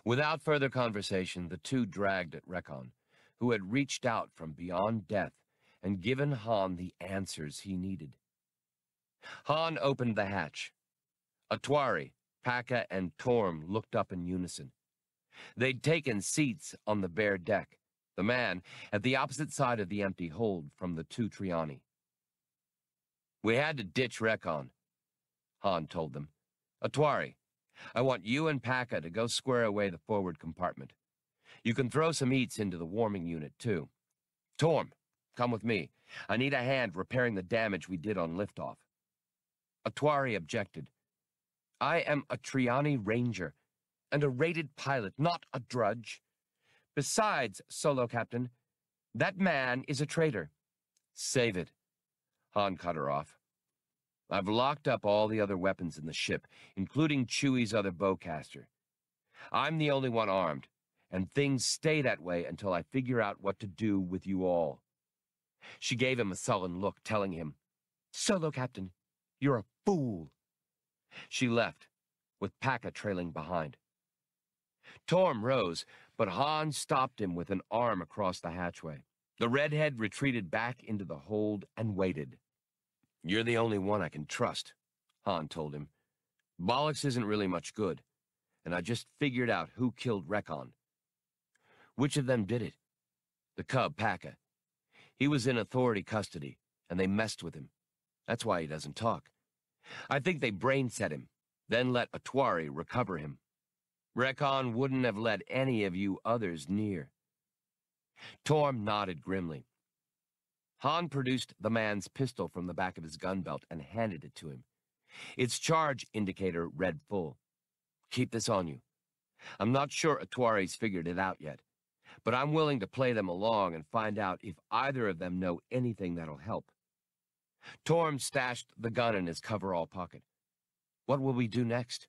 Without further conversation, the two dragged at Recon, who had reached out from beyond death and given Han the answers he needed. Han opened the hatch. Atwari, Paka, and Torm looked up in unison. They'd taken seats on the bare deck, the man at the opposite side of the empty hold from the two Triani. We had to ditch Recon, Han told them. Atwari, I want you and Paka to go square away the forward compartment. You can throw some eats into the warming unit, too. Torm, come with me. I need a hand repairing the damage we did on liftoff. Atwari objected. I am a Triani Ranger, and a rated pilot, not a drudge. Besides, Solo Captain, that man is a traitor. Save it. Han cut her off. I've locked up all the other weapons in the ship, including Chewie's other bowcaster. I'm the only one armed, and things stay that way until I figure out what to do with you all. She gave him a sullen look, telling him, Solo Captain, you're a fool. She left, with Paka trailing behind. Torm rose, but Han stopped him with an arm across the hatchway. The redhead retreated back into the hold and waited. You're the only one I can trust, Han told him. Bollocks isn't really much good, and I just figured out who killed Recon. Which of them did it? The cub, Paka. He was in authority custody, and they messed with him. That's why he doesn't talk. I think they brain-set him, then let Atwari recover him. Recon wouldn't have let any of you others near. Torm nodded grimly. Han produced the man's pistol from the back of his gun belt and handed it to him. Its charge indicator read full. Keep this on you. I'm not sure Atwari's figured it out yet, but I'm willing to play them along and find out if either of them know anything that'll help. Torm stashed the gun in his coverall pocket. What will we do next?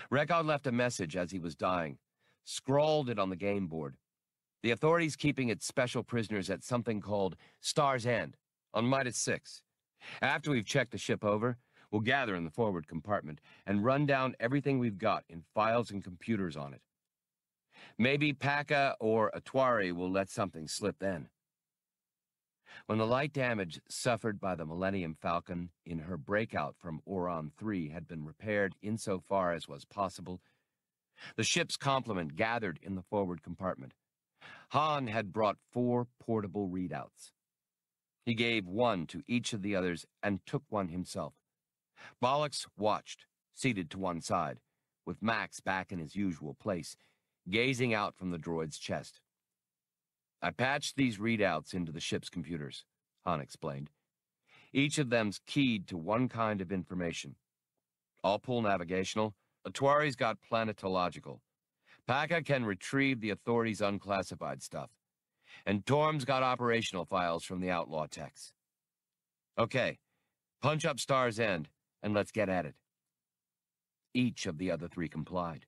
Recon left a message as he was dying, scrawled it on the game board. The authority's keeping its special prisoners at something called Star's End, on Midas 6. After we've checked the ship over, we'll gather in the forward compartment and run down everything we've got in files and computers on it. Maybe Paka or Atwari will let something slip then. When the light damage suffered by the Millennium Falcon in her breakout from Orron III had been repaired insofar as was possible, the ship's complement gathered in the forward compartment. Han had brought 4 portable readouts. He gave one to each of the others and took one himself. Bollocks watched, seated to one side, with Max back in his usual place, gazing out from the droid's chest. I patched these readouts into the ship's computers, Han explained. Each of them's keyed to one kind of information. I'll pull navigational. Atwari's got planetological. Paka can retrieve the authorities' unclassified stuff. And Torm's got operational files from the outlaw techs. Okay, punch up Star's End, and let's get at it. Each of the other 3 complied.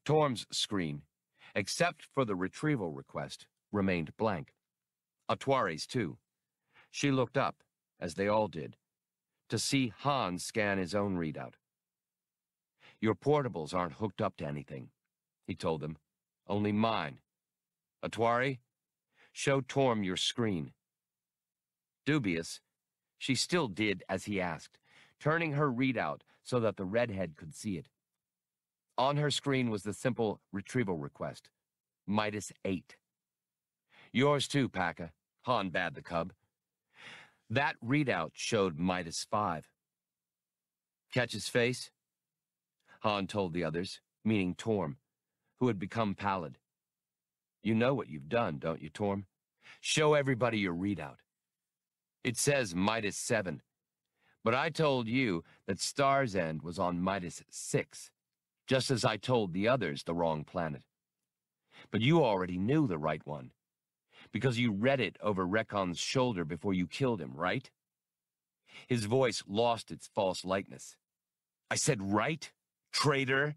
Torm's screen, except for the retrieval request, remained blank. Atwari's, too. She looked up, as they all did, to see Han scan his own readout. Your portables aren't hooked up to anything, he told them. Only mine. Atwari, show Torm your screen. Dubious, she still did as he asked, turning her readout so that the redhead could see it. On her screen was the simple retrieval request, -8. Yours too, Paka, Han bade the cub. That readout showed -5. Catch his face? Han told the others, meaning Torm, who had become pallid. You know what you've done, don't you, Torm? Show everybody your readout. It says -7, but I told you that Star's End was on -6, just as I told the others the wrong planet. But you already knew the right one, because you read it over Rekon's shoulder before you killed him, right? His voice lost its false lightness. I said right, traitor?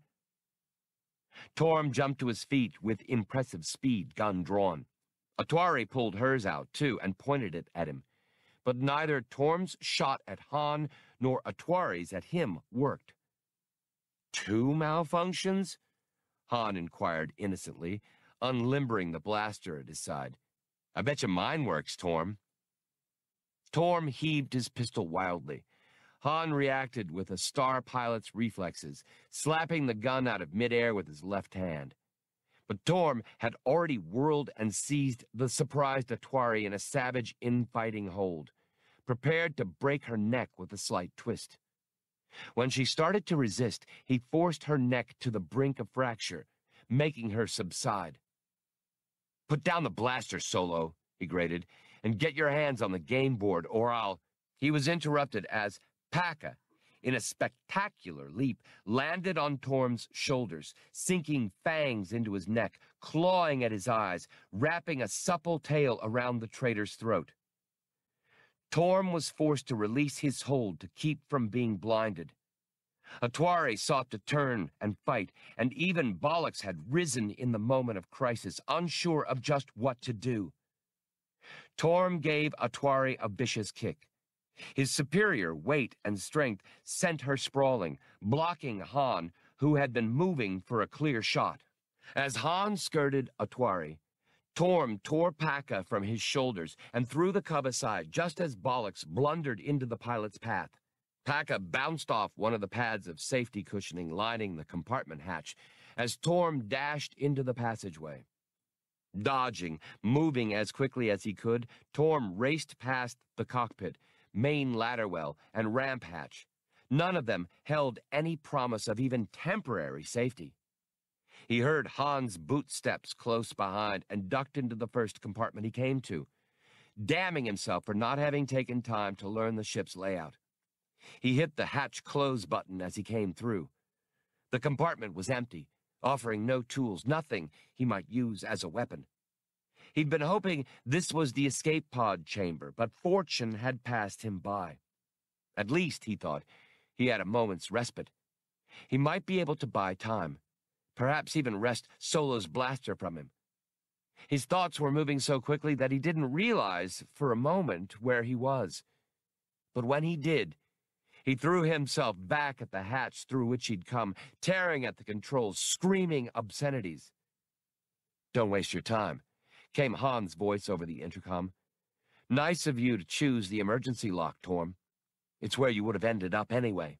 Torm jumped to his feet with impressive speed, gun drawn. Atwari pulled hers out, too, and pointed it at him. But neither Torm's shot at Han nor Atwari's at him worked. 2 malfunctions? Han inquired innocently, unlimbering the blaster at his side. I bet you mine works, Torm. Torm heaved his pistol wildly. Han reacted with a star pilot's reflexes, slapping the gun out of midair with his left hand. But Torm had already whirled and seized the surprised Atwari in a savage infighting hold, prepared to break her neck with a slight twist. When she started to resist, he forced her neck to the brink of fracture, making her subside. Put down the blaster, Solo, he grated, and get your hands on the game board, or I'll... He was interrupted as Paka, in a spectacular leap, landed on Torm's shoulders, sinking fangs into his neck, clawing at his eyes, wrapping a supple tail around the traitor's throat. Torm was forced to release his hold to keep from being blinded. Atwari sought to turn and fight, and even Bollocks had risen in the moment of crisis, unsure of just what to do. Torm gave Atwari a vicious kick. His superior weight and strength sent her sprawling, blocking Han, who had been moving for a clear shot. As Han skirted Atwari, Torm tore Paka from his shoulders and threw the cub aside just as Bollocks blundered into the pilot's path. Paka bounced off one of the pads of safety cushioning lining the compartment hatch as Torm dashed into the passageway. Dodging, moving as quickly as he could, Torm raced past the cockpit, main ladder well, and ramp hatch. None of them held any promise of even temporary safety. He heard Han's boot steps close behind and ducked into the first compartment he came to, damning himself for not having taken time to learn the ship's layout. He hit the hatch close button as he came through. The compartment was empty, offering no tools, nothing he might use as a weapon. He'd been hoping this was the escape pod chamber, but fortune had passed him by. At least, he thought, he had a moment's respite. He might be able to buy time, perhaps even wrest Solo's blaster from him. His thoughts were moving so quickly that he didn't realize for a moment where he was. But when he did, he threw himself back at the hatch through which he'd come, tearing at the controls, screaming obscenities. Don't waste your time, came Han's voice over the intercom. Nice of you to choose the emergency lock, Torm. It's where you would have ended up anyway.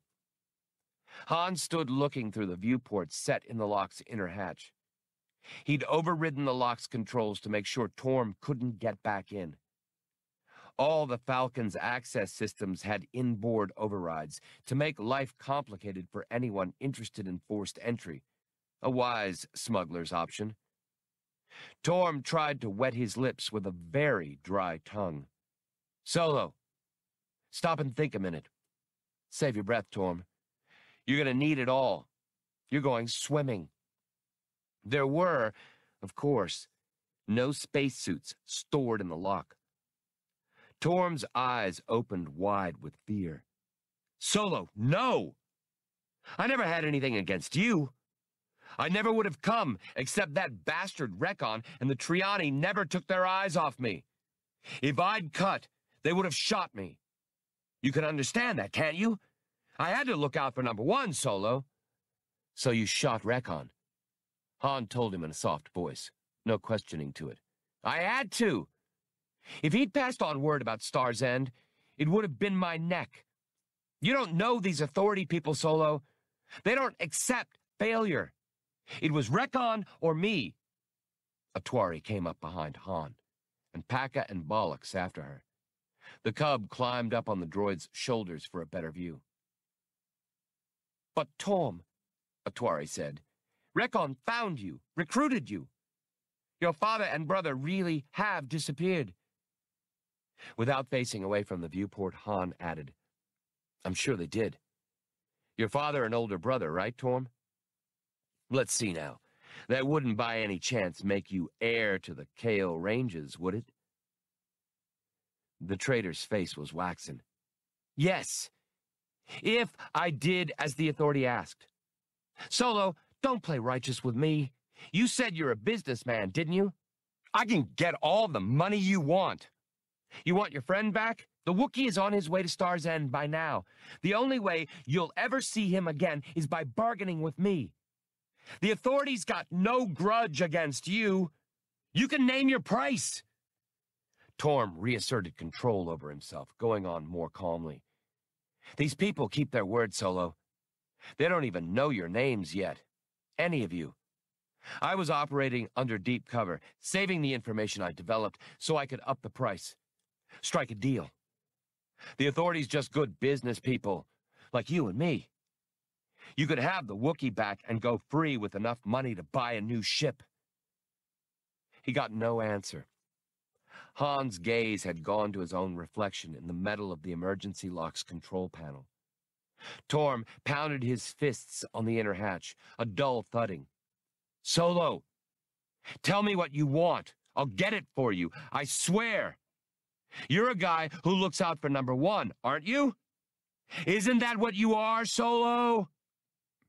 Han stood looking through the viewport set in the lock's inner hatch. He'd overridden the lock's controls to make sure Torm couldn't get back in. All the Falcon's access systems had inboard overrides to make life complicated for anyone interested in forced entry. A wise smuggler's option. Torm tried to wet his lips with a very dry tongue. Solo, stop and think a minute. Save your breath, Torm. You're going to need it all. You're going swimming. There were, of course, no spacesuits stored in the lock. Torm's eyes opened wide with fear. Solo, no! I never had anything against you. I never would have come, except that bastard Recon and the Triani never took their eyes off me. If I'd cut, they would have shot me. You can understand that, can't you? I had to look out for number one, Solo. So you shot Recon? Han told him in a soft voice, no questioning to it. I had to. If he'd passed on word about Star's End, it would have been my neck. You don't know these authority people, Solo. They don't accept failure. It was Recon or me. Atwari came up behind Han, and Paka and Bollocks after her. The cub climbed up on the droid's shoulders for a better view. But Torm, Atwari said, Recon found you, recruited you. Your father and brother really have disappeared. Without facing away from the viewport, Han added, I'm sure they did. Your father and older brother, right, Torm? Let's see now. That wouldn't by any chance make you heir to the KO Ranges, would it? The traitor's face was waxen. Yes, if I did as the authority asked. Solo, don't play righteous with me. You said you're a businessman, didn't you? I can get all the money you want. You want your friend back? The Wookiee is on his way to Star's End by now. The only way you'll ever see him again is by bargaining with me. The authorities got no grudge against you. You can name your price. Torm reasserted control over himself, going on more calmly. These people keep their word, Solo. They don't even know your names yet. Any of you. I was operating under deep cover, saving the information I developed so I could up the price. Strike a deal. The authorities just good business people, like you and me. You could have the Wookiee back and go free with enough money to buy a new ship. He got no answer. Han's gaze had gone to his own reflection in the metal of the emergency lock's control panel. Torm pounded his fists on the inner hatch, a dull thudding. Solo, tell me what you want. I'll get it for you, I swear. You're a guy who looks out for number one, aren't you? Isn't that what you are, Solo?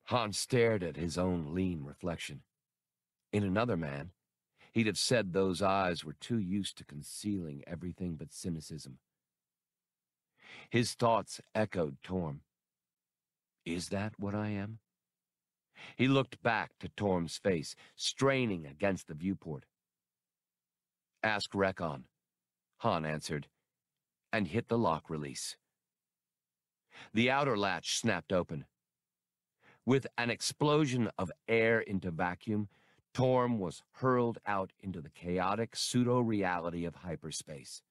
Han stared at his own lean reflection. In another man, he'd have said those eyes were too used to concealing everything but cynicism. His thoughts echoed Torm. Is that what I am? He looked back to Torm's face, straining against the viewport. Ask Recon, Han answered, and hit the lock release. The outer latch snapped open. With an explosion of air into vacuum, Torm was hurled out into the chaotic pseudo-reality of hyperspace.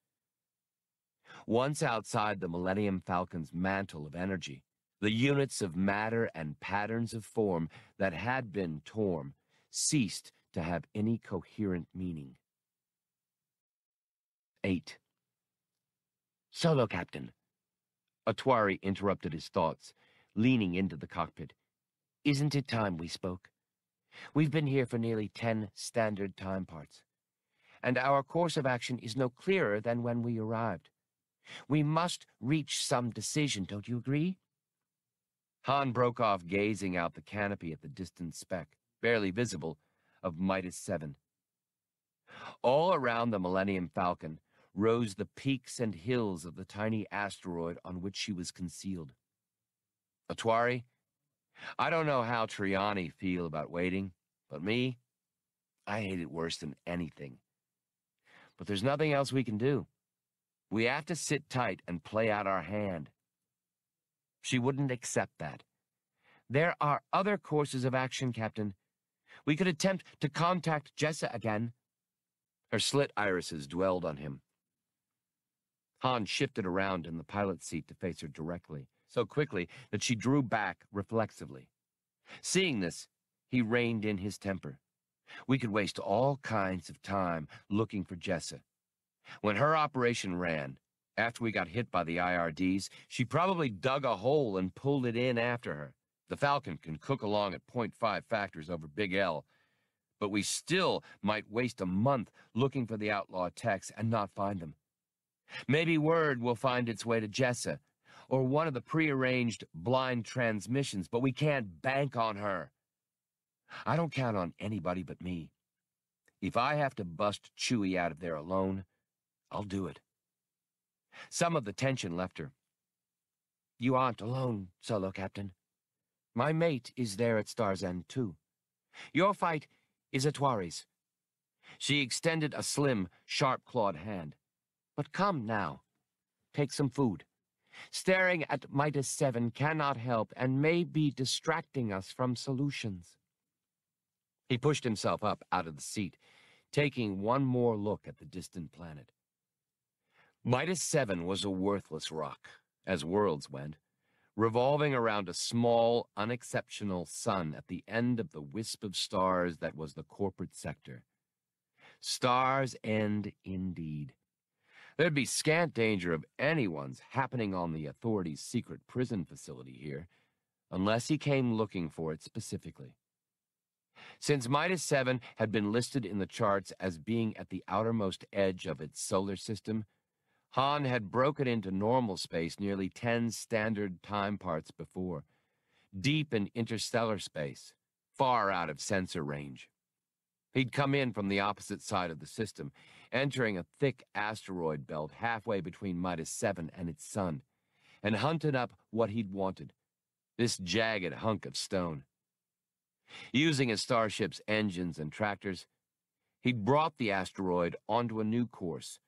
Once outside the Millennium Falcon's mantle of energy, the units of matter and patterns of form that had been Torm ceased to have any coherent meaning. 8. Solo, Captain. Atwari interrupted his thoughts, leaning into the cockpit. Isn't it time we spoke? We've been here for nearly 10 standard time parts, and our course of action is no clearer than when we arrived. We must reach some decision, don't you agree? Han broke off, gazing out the canopy at the distant speck, barely visible, of Midas 7. All around the Millennium Falcon rose the peaks and hills of the tiny asteroid on which she was concealed. Atwari, I don't know how Triani feel about waiting, but me, I hate it worse than anything. But there's nothing else we can do. We have to sit tight and play out our hand. She wouldn't accept that. There are other courses of action, Captain. We could attempt to contact Jessa again. Her slit irises dwelled on him. Han shifted around in the pilot's seat to face her directly, so quickly that she drew back reflexively. Seeing this, he reined in his temper. We could waste all kinds of time looking for Jessa. When her operation ran, after we got hit by the IRDs, she probably dug a hole and pulled it in after her. The Falcon can cook along at 0.5 factors over Big L, but we still might waste a month looking for the outlaw techs and not find them. Maybe word will find its way to Jessa, or one of the prearranged blind transmissions, but we can't bank on her. I don't count on anybody but me. If I have to bust Chewie out of there alone, I'll do it. Some of the tension left her. You aren't alone, Solo Captain. My mate is there at Star's End, too. Your fight is Atwari's. She extended a slim, sharp-clawed hand. But come now. Take some food. Staring at Midas 7 cannot help and may be distracting us from solutions. He pushed himself up out of the seat, taking one more look at the distant planet. Midas 7 was a worthless rock, as worlds went, revolving around a small, unexceptional sun at the end of the wisp of stars that was the corporate sector. Star's End, indeed. There'd be scant danger of anyone's happening on the authorities' secret prison facility here, unless he came looking for it specifically. Since Midas 7 had been listed in the charts as being at the outermost edge of its solar system, Han had broken into normal space nearly 10 standard time parts before, deep in interstellar space, far out of sensor range. He'd come in from the opposite side of the system, entering a thick asteroid belt halfway between Midas 7 and its sun, and hunted up what he'd wanted, this jagged hunk of stone. Using his starship's engines and tractors, he'd brought the asteroid onto a new course,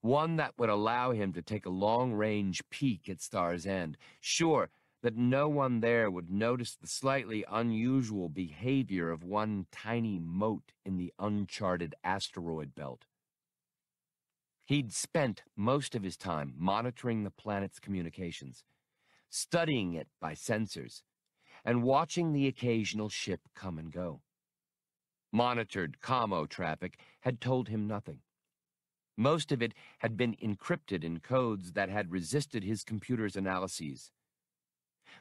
one that would allow him to take a long-range peek at Star's End, sure that no one there would notice the slightly unusual behavior of one tiny mote in the uncharted asteroid belt. He'd spent most of his time monitoring the planet's communications, studying it by sensors, and watching the occasional ship come and go. Monitored commo traffic had told him nothing. Most of it had been encrypted in codes that had resisted his computer's analyses.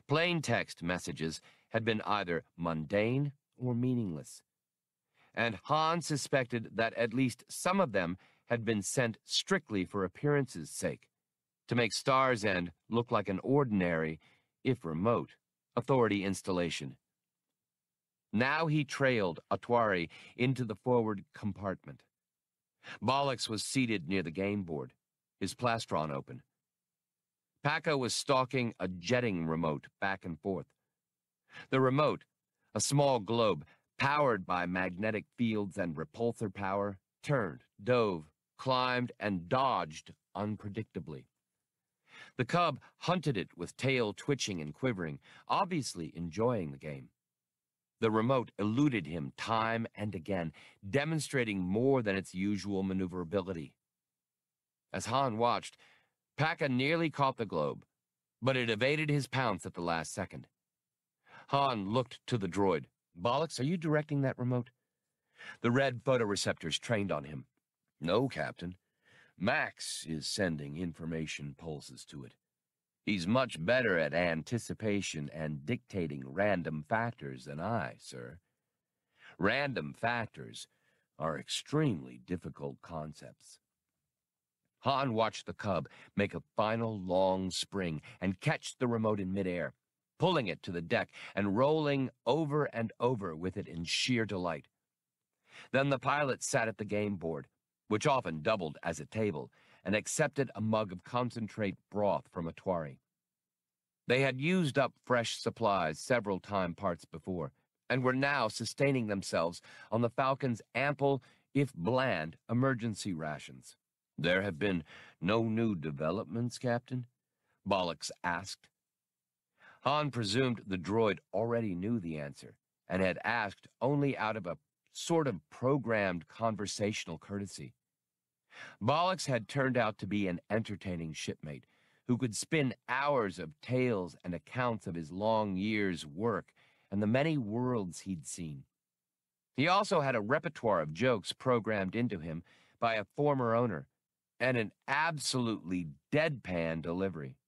Plain text messages had been either mundane or meaningless, and Han suspected that at least some of them had been sent strictly for appearance's sake, to make Star's End look like an ordinary, if remote, authority installation. Now he trailed Atwari into the forward compartment. Bollocks was seated near the game board, his plastron open. Paca was stalking a jetting remote back and forth. The remote, a small globe powered by magnetic fields and repulsor power, turned, dove, climbed, and dodged unpredictably. The cub hunted it with tail twitching and quivering, obviously enjoying the game. The remote eluded him time and again, demonstrating more than its usual maneuverability. As Han watched, Paca nearly caught the globe, but it evaded his pounce at the last second. Han looked to the droid. Bollocks, are you directing that remote? The red photoreceptors trained on him. No, Captain. Max is sending information pulses to it. He's much better at anticipation and dictating random factors than I, sir. Random factors are extremely difficult concepts. Han watched the cub make a final long spring and catch the remote in midair, pulling it to the deck and rolling over and over with it in sheer delight. Then the pilot sat at the game board, which often doubled as a table, and accepted a mug of concentrate broth from Atwari. They had used up fresh supplies several time parts before, and were now sustaining themselves on the Falcon's ample, if bland, emergency rations. "There have been no new developments, Captain?" Bollocks asked. Han presumed the droid already knew the answer, and had asked only out of a sort of programmed conversational courtesy. Bollocks had turned out to be an entertaining shipmate, who could spin hours of tales and accounts of his long years' work and the many worlds he'd seen. He also had a repertoire of jokes programmed into him by a former owner, and an absolutely deadpan delivery.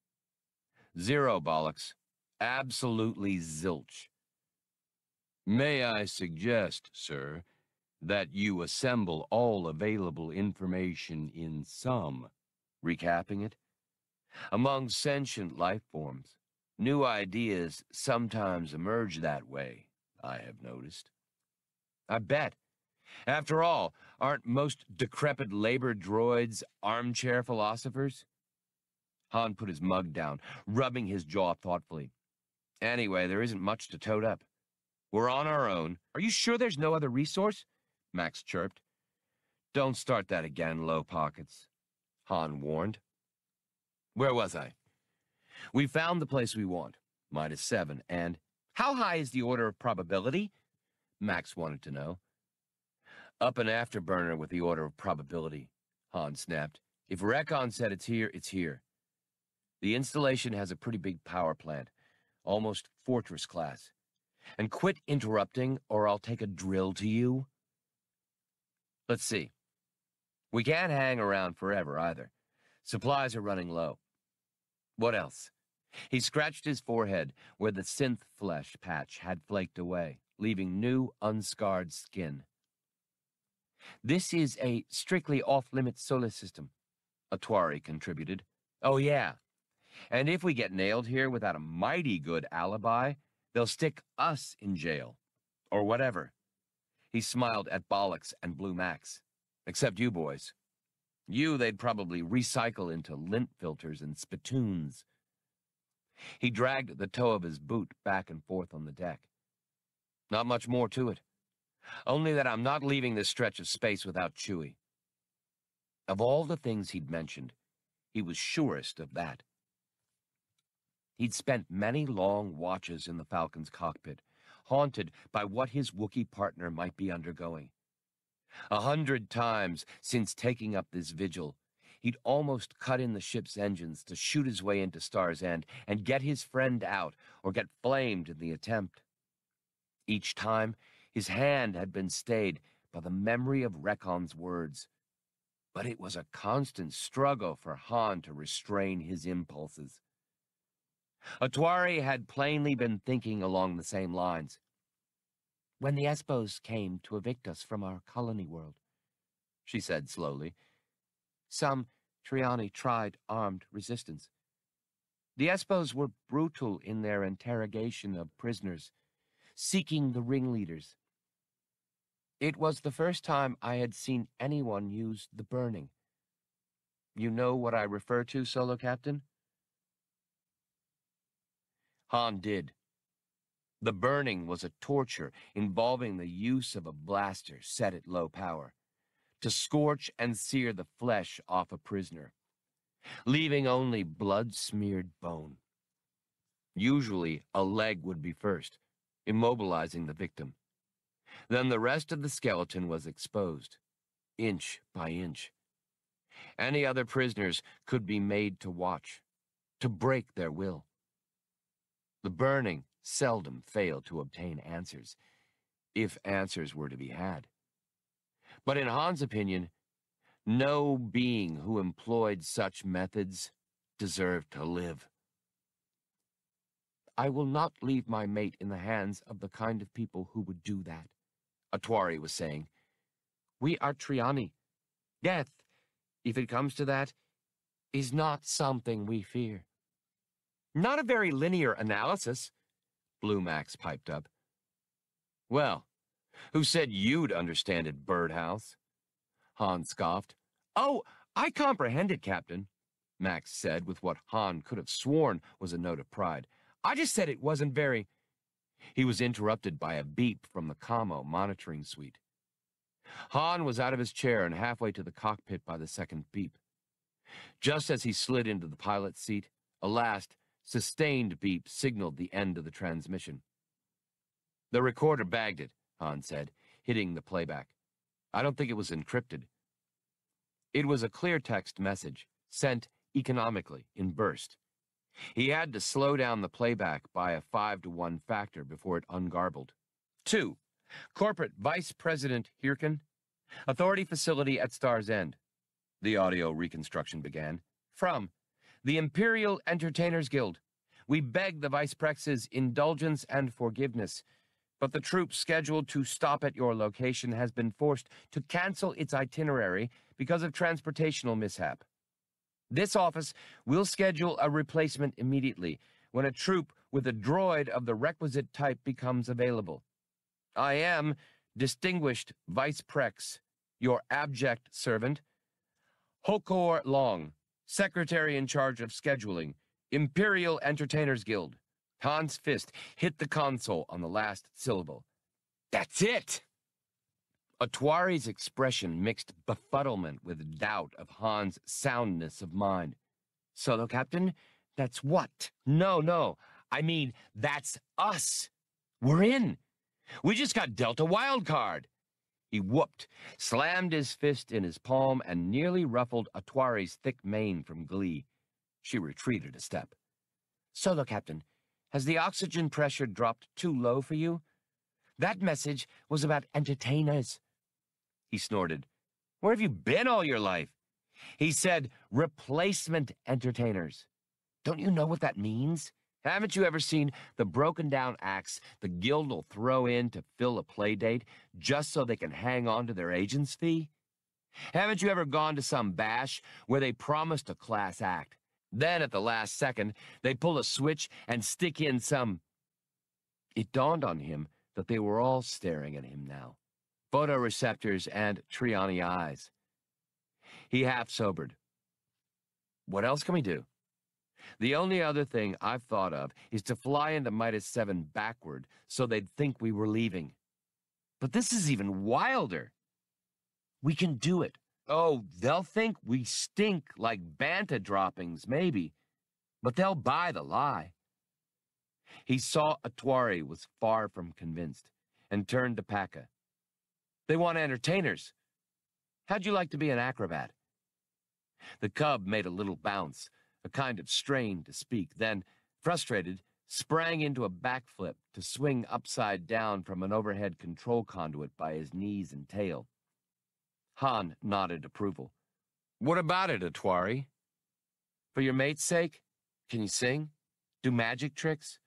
"Zero, Bollocks. Absolutely zilch." "May I suggest, sir, that you assemble all available information in sum?" Recapping it. "Among sentient life forms, new ideas sometimes emerge that way, I have noticed." "I bet. After all, aren't most decrepit labor droids armchair philosophers?" Han put his mug down, rubbing his jaw thoughtfully. "Anyway, there isn't much to tote up. We're on our own." "Are you sure there's no other resource?" Max chirped. "Don't start that again, Low Pockets," Han warned. Where was I? "We found the place we want, -7, and—" "How high is the order of probability?" Max wanted to know. "Up an afterburner with the order of probability," Han snapped. "If Recon said it's here, it's here. The installation has a pretty big power plant, almost Fortress class. And quit interrupting, or I'll take a drill to you." "Let's see. We can't hang around forever, either. Supplies are running low. What else?" He scratched his forehead where the synth flesh patch had flaked away, leaving new, unscarred skin. "This is a strictly off-limits solar system," Atwari contributed. "Oh, yeah. And if we get nailed here without a mighty good alibi, they'll stick us in jail. Or whatever." He smiled at Bollocks and Blue Max. "Except you boys. You they'd probably recycle into lint filters and spittoons." He dragged the toe of his boot back and forth on the deck. "Not much more to it. Only that I'm not leaving this stretch of space without Chewie." Of all the things he'd mentioned, he was surest of that. He'd spent many long watches in the Falcon's cockpit, haunted by what his Wookiee partner might be undergoing. 100 times since taking up this vigil, he'd almost cut in the ship's engines to shoot his way into Star's End and get his friend out or get flamed in the attempt. Each time, his hand had been stayed by the memory of Recon's words. But it was a constant struggle for Han to restrain his impulses. Atwari had plainly been thinking along the same lines. "When the Espos came to evict us from our colony world," she said slowly, "some Triani tried armed resistance. The Espos were brutal in their interrogation of prisoners, seeking the ringleaders. It was the first time I had seen anyone use the burning. You know what I refer to, Solo Captain?" Han did. The burning was a torture involving the use of a blaster set at low power, to scorch and sear the flesh off a prisoner, leaving only blood-smeared bone. Usually, a leg would be first, immobilizing the victim. Then the rest of the skeleton was exposed, inch by inch. Any other prisoners could be made to watch, to break their will. The burning seldom failed to obtain answers, if answers were to be had. But in Han's opinion, no being who employed such methods deserved to live. "I will not leave my mate in the hands of the kind of people who would do that," Atwari was saying. "We are Triani. Death, if it comes to that, is not something we fear." "Not a very linear analysis," Blue Max piped up. "Well, who said you'd understand it, birdhouse?" Han scoffed. "Oh, I comprehend it, Captain," Max said with what Han could have sworn was a note of pride. "I just said it wasn't very—" He was interrupted by a beep from the commo monitoring suite. Han was out of his chair and halfway to the cockpit by the second beep. Just as he slid into the pilot's seat, a last, sustained beep signaled the end of the transmission. "The recorder bagged it," Han said, hitting the playback. "I don't think it was encrypted." It was a clear-text message, sent economically, in burst. He had to slow down the playback by a 5-to-1 factor before it ungarbled. 2. Corporate Vice President Hirkin, Authority Facility at Star's End. The audio reconstruction began. From the Imperial Entertainers Guild. We beg the Vice Prex's indulgence and forgiveness, but the troop scheduled to stop at your location has been forced to cancel its itinerary because of transportational mishap. This office will schedule a replacement immediately when a troop with a droid of the requisite type becomes available. I am, distinguished Vice Prex, your abject servant, Hokor Long, Secretary in charge of scheduling, Imperial Entertainers Guild. Han's fist hit the console on the last syllable. That's it! Atwari's expression mixed befuddlement with doubt of Han's soundness of mind. Solo Captain, that's what? No. I mean, that's us. We're in. We just got dealt a wild card. He whooped, slammed his fist in his palm, and nearly ruffled Atwari's thick mane from glee. She retreated a step. Solo Captain, has the oxygen pressure dropped too low for you? That message was about entertainers. He snorted. Where have you been all your life? He said replacement entertainers. Don't you know what that means? Haven't you ever seen the broken-down acts the guild will throw in to fill a play date just so they can hang on to their agent's fee? Haven't you ever gone to some bash where they promised a class act? Then, at the last second, they pull a switch and stick in some... It dawned on him that they were all staring at him now. Photoreceptors and Triani eyes. He half-sobered. What else can we do? The only other thing I've thought of is to fly into Midas 7 backward so they'd think we were leaving. But this is even wilder. We can do it. Oh, they'll think we stink like Banta droppings, maybe. But they'll buy the lie. He saw Atwari was far from convinced and turned to Paka. They want entertainers. How'd you like to be an acrobat? The cub made a little bounce, a kind of strain to speak, then, frustrated, sprang into a backflip to swing upside down from an overhead control conduit by his knees and tail. Han nodded approval. What about it, Atwari? For your mate's sake? Can you sing? Do magic tricks?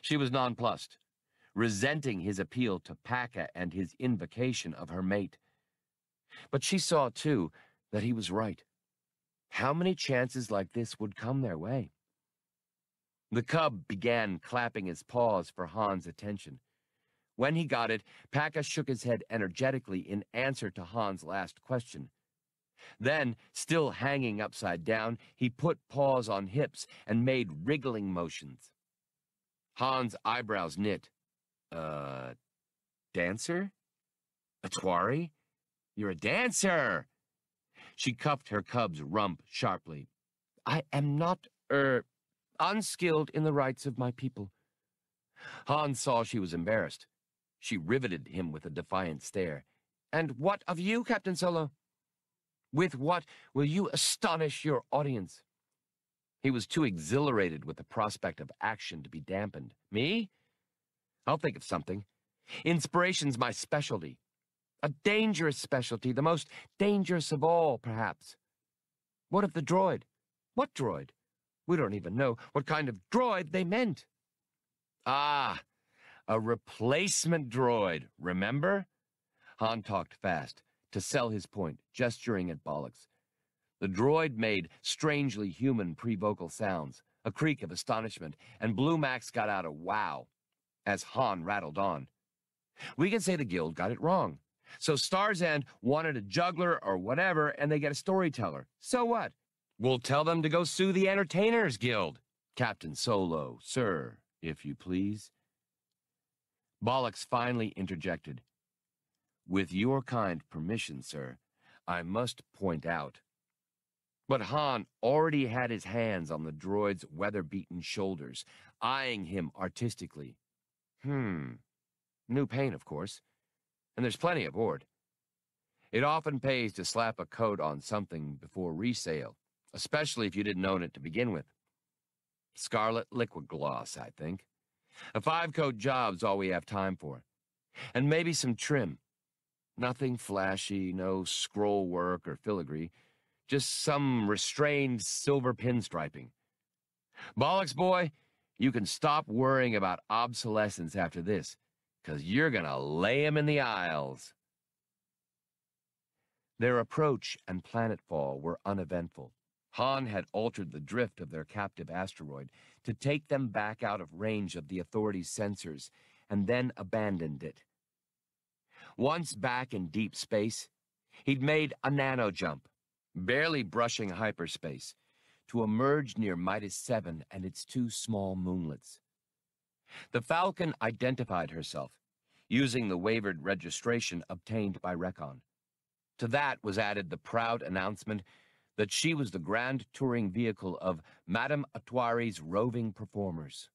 She was nonplussed, resenting his appeal to Paka and his invocation of her mate. But she saw, too, that he was right. How many chances like this would come their way? The cub began clapping his paws for Han's attention. When he got it, Paka shook his head energetically in answer to Han's last question. Then, still hanging upside down, he put paws on hips and made wriggling motions. Han's eyebrows knit. Dancer? Atwari? You're a dancer! She cuffed her cub's rump sharply. I am not, unskilled in the rights of my people. Han saw she was embarrassed. She riveted him with a defiant stare. And what of you, Captain Solo? With what will you astonish your audience? He was too exhilarated with the prospect of action to be dampened. Me? I'll think of something. Inspiration's my specialty. A dangerous specialty, the most dangerous of all, perhaps. What of the droid? What droid? We don't even know what kind of droid they meant. Ah, a replacement droid, remember? Han talked fast, to sell his point, gesturing at Bollocks. The droid made strangely human pre-vocal sounds, a creak of astonishment, and Blue Max got out a wow, as Han rattled on. We can say the guild got it wrong. So Star's End wanted a juggler or whatever, and they get a storyteller. So what? We'll tell them to go sue the Entertainers Guild. Captain Solo, sir, if you please. Bollocks finally interjected. With your kind permission, sir, I must point out. But Han already had his hands on the droid's weather-beaten shoulders, eyeing him artistically. New paint, of course. And there's plenty aboard. It often pays to slap a coat on something before resale, especially if you didn't own it to begin with. Scarlet liquid gloss, I think. A 5-coat job's all we have time for. And maybe some trim. Nothing flashy, no scroll work or filigree, just some restrained silver pinstriping. Bollocks boy, you can stop worrying about obsolescence after this, 'cause you're gonna lay 'em in the aisles. Their approach and planetfall were uneventful. Han had altered the drift of their captive asteroid to take them back out of range of the authorities' sensors, and then abandoned it. Once back in deep space, he'd made a nano jump, barely brushing hyperspace, to emerge near Midas 7 and its 2 small moonlets. The Falcon identified herself, using the wavered registration obtained by Recon. To that was added the proud announcement that she was the grand touring vehicle of Madame Atwari's roving performers.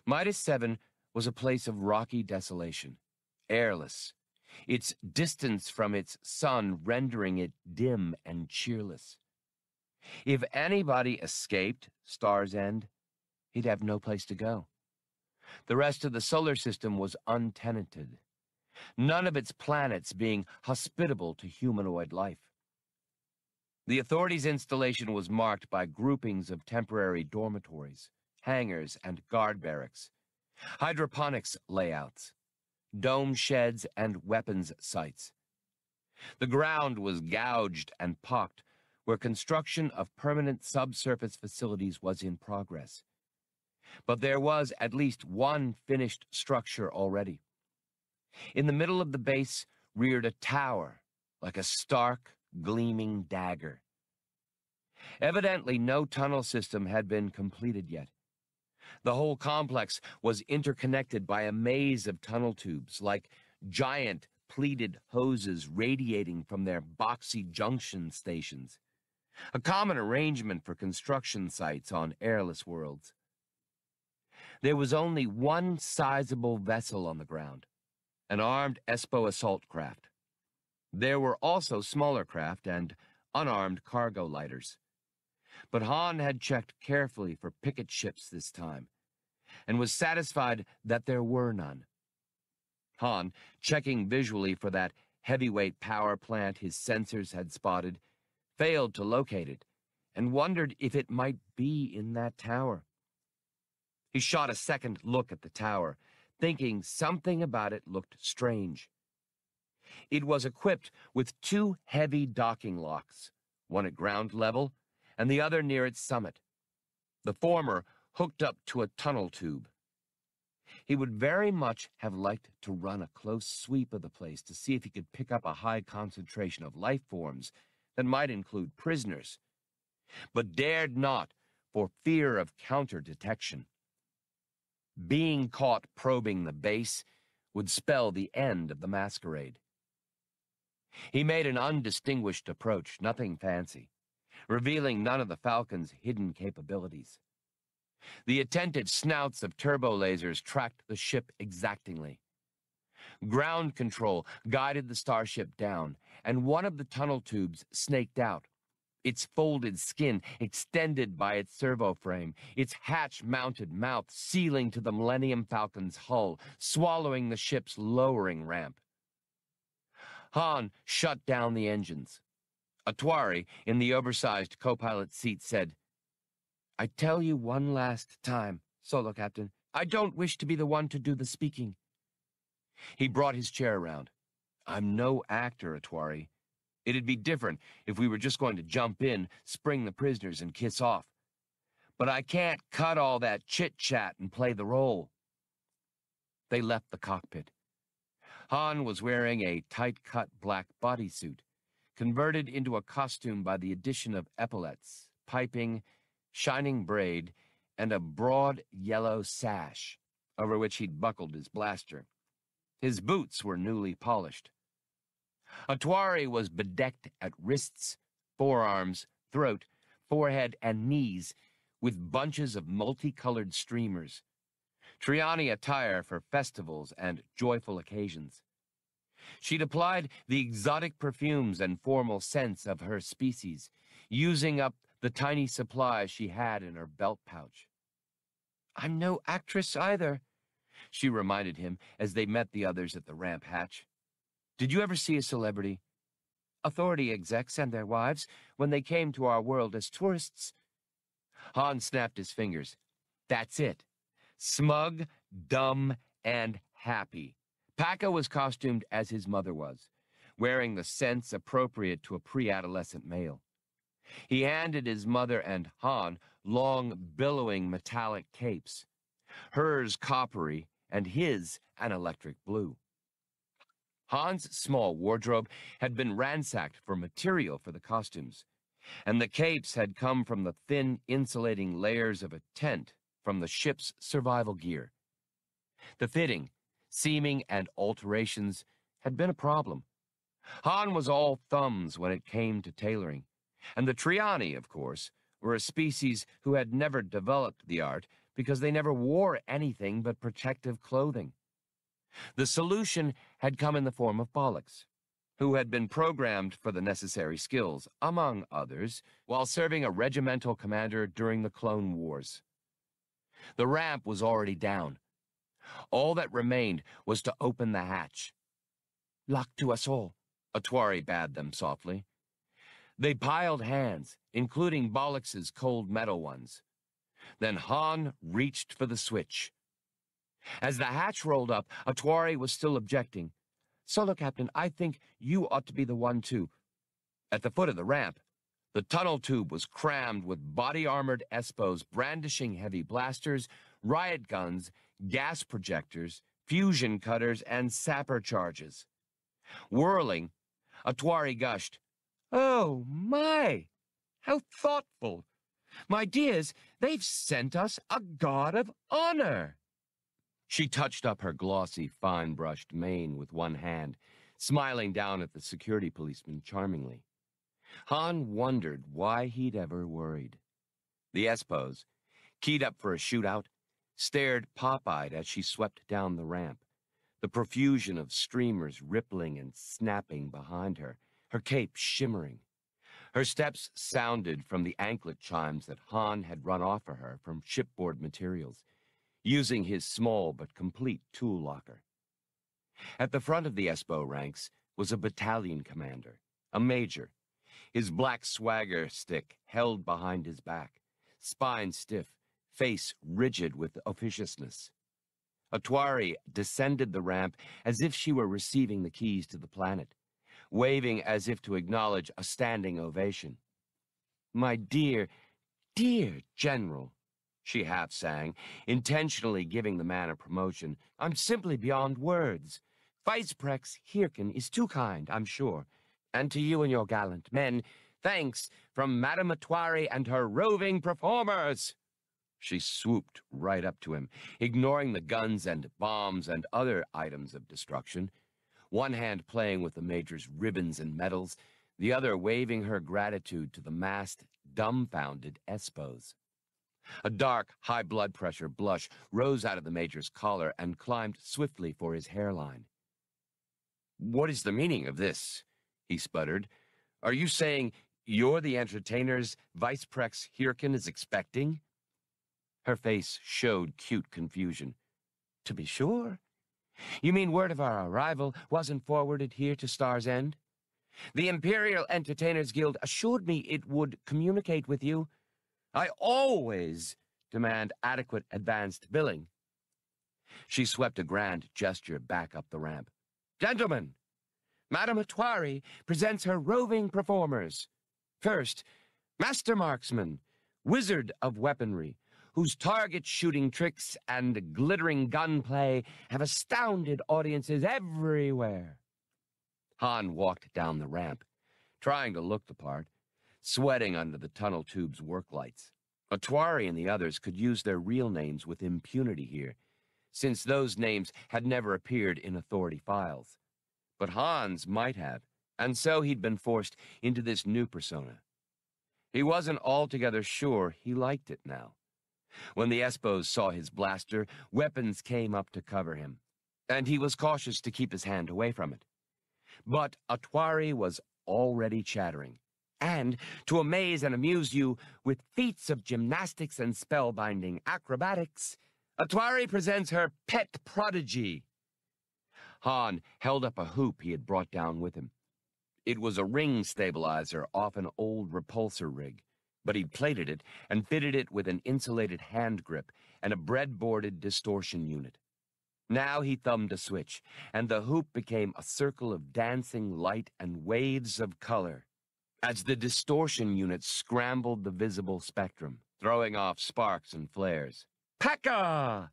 Midas 7 was a place of rocky desolation, airless, its distance from its sun rendering it dim and cheerless. If anybody escaped Star's End, he'd have no place to go. The rest of the solar system was untenanted, none of its planets being hospitable to humanoid life. The authorities' installation was marked by groupings of temporary dormitories, hangars, and guard barracks, hydroponics layouts, dome sheds, and weapons sites. The ground was gouged and pocked where construction of permanent subsurface facilities was in progress. But there was at least one finished structure already. In the middle of the base reared a tower, like a stark, gleaming dagger. Evidently, no tunnel system had been completed yet. The whole complex was interconnected by a maze of tunnel tubes, like giant pleated hoses radiating from their boxy junction stations, a common arrangement for construction sites on airless worlds. There was only one sizable vessel on the ground, an armed Espo assault craft. There were also smaller craft and unarmed cargo lighters. But Han had checked carefully for picket ships this time, and was satisfied that there were none. Han, checking visually for that heavyweight power plant his sensors had spotted, failed to locate it, and wondered if it might be in that tower. He shot a second look at the tower, thinking something about it looked strange. It was equipped with 2 heavy docking locks, one at ground level and the other near its summit, the former hooked up to a tunnel tube. He would very much have liked to run a close sweep of the place to see if he could pick up a high concentration of life forms that might include prisoners, but dared not for fear of counter-detection. Being caught probing the base would spell the end of the masquerade. He made an undistinguished approach, nothing fancy, revealing none of the Falcon's hidden capabilities. The attentive snouts of turbo lasers tracked the ship exactingly. Ground control guided the starship down, and one of the tunnel tubes snaked out, its folded skin extended by its servo frame, its hatch-mounted mouth sealing to the Millennium Falcon's hull, swallowing the ship's lowering ramp. Han shut down the engines. Atwari, in the oversized co-pilot seat, said, "I tell you one last time, Solo Captain, I don't wish to be the one to do the speaking." He brought his chair around. "I'm no actor, Atwari. It'd be different if we were just going to jump in, spring the prisoners, and kiss off. But I can't cut all that chit-chat and play the role." They left the cockpit. Han was wearing a tight-cut black bodysuit, converted into a costume by the addition of epaulets, piping, shining braid, and a broad yellow sash, over which he'd buckled his blaster. His boots were newly polished. Atwari was bedecked at wrists, forearms, throat, forehead, and knees with bunches of multicolored streamers, Triani attire for festivals and joyful occasions. She'd applied the exotic perfumes and formal scents of her species, using up the tiny supplies she had in her belt pouch. "I'm no actress either," she reminded him as they met the others at the ramp hatch. "Did you ever see a celebrity? Authority execs and their wives when they came to our world as tourists." Han snapped his fingers. "That's it. Smug, dumb, and happy." Paca was costumed as his mother was, wearing the scents appropriate to a pre-adolescent male. He handed his mother and Han long, billowing metallic capes, hers coppery and his an electric blue. Han's small wardrobe had been ransacked for material for the costumes, and the capes had come from the thin, insulating layers of a tent from the ship's survival gear. The fitting, seaming, and alterations had been a problem. Han was all thumbs when it came to tailoring, and the Triani, of course, were a species who had never developed the art because they never wore anything but protective clothing. The solution had come in the form of Bollocks, who had been programmed for the necessary skills, among others, while serving a regimental commander during the Clone Wars. The ramp was already down. All that remained was to open the hatch. "Luck to us all," Atwari bade them softly. They piled hands, including Bollocks's cold metal ones. Then Han reached for the switch. As the hatch rolled up, Atwari was still objecting. "Solo Captain, I think you ought to be the one to—" At the foot of the ramp, the tunnel tube was crammed with body-armored Espos brandishing heavy blasters, riot guns, gas projectors, fusion cutters, and sapper charges. Whirling, Atwari gushed, "Oh, my! How thoughtful! My dears, they've sent us a guard of honor!" She touched up her glossy, fine-brushed mane with one hand, smiling down at the security policeman charmingly. Han wondered why he'd ever worried. The Espos, keyed up for a shootout, stared pop-eyed as she swept down the ramp, the profusion of streamers rippling and snapping behind her, her cape shimmering. Her steps sounded from the anklet chimes that Han had run off for her from shipboard materials, using his small but complete tool locker. At the front of the Espo ranks was a battalion commander, a major, his black swagger stick held behind his back, spine stiff, face rigid with officiousness. Atwari descended the ramp as if she were receiving the keys to the planet, waving as if to acknowledge a standing ovation. "My dear, dear General," she half-sang, intentionally giving the man a promotion, "I'm simply beyond words. Viceprex Hirkin is too kind, I'm sure. And to you and your gallant men, thanks from Madame Atwari and her roving performers." She swooped right up to him, ignoring the guns and bombs and other items of destruction, one hand playing with the Major's ribbons and medals, the other waving her gratitude to the massed, dumbfounded Espos. A dark, high-blood-pressure blush rose out of the Major's collar and climbed swiftly for his hairline. "What is the meaning of this?" he sputtered. "Are you saying you're the entertainers Viceprex Hirkin is expecting?" Her face showed cute confusion. "To be sure. You mean word of our arrival wasn't forwarded here to Star's End? The Imperial Entertainers Guild assured me it would communicate with you. I always demand adequate advanced billing." She swept a grand gesture back up the ramp. "Gentlemen, Madame Atwari presents her roving performers. First, Master Marksman, Wizard of Weaponry, whose target-shooting tricks and glittering gunplay have astounded audiences everywhere." Han walked down the ramp, trying to look the part, sweating under the tunnel tube's work lights. Atwari and the others could use their real names with impunity here, since those names had never appeared in authority files. But Hans might have, and so he'd been forced into this new persona. He wasn't altogether sure he liked it now. When the Espos saw his blaster, weapons came up to cover him, and he was cautious to keep his hand away from it. But Atwari was already chattering, and, to amaze and amuse you with feats of gymnastics and spellbinding acrobatics, Atwari presents her pet prodigy. Han held up a hoop he had brought down with him. It was a ring stabilizer off an old repulsor rig, but he'd plated it and fitted it with an insulated hand grip and a breadboarded distortion unit. Now he thumbed a switch, and the hoop became a circle of dancing light and waves of color as the distortion unit scrambled the visible spectrum, throwing off sparks and flares. "Pekka!"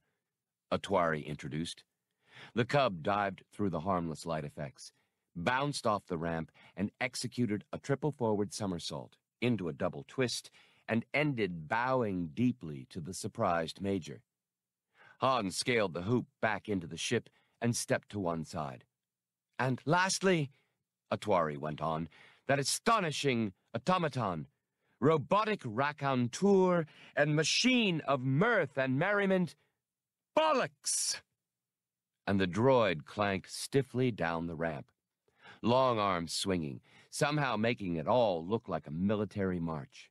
Atwari introduced. The cub dived through the harmless light effects, bounced off the ramp, and executed a triple forward somersault into a double twist, and ended bowing deeply to the surprised Major. Han scaled the hoop back into the ship and stepped to one side. "And lastly," Atwari went on, "that astonishing automaton, robotic raconteur and machine of mirth and merriment, bollocks!" And the droid clanked stiffly down the ramp, long arms swinging, somehow making it all look like a military march.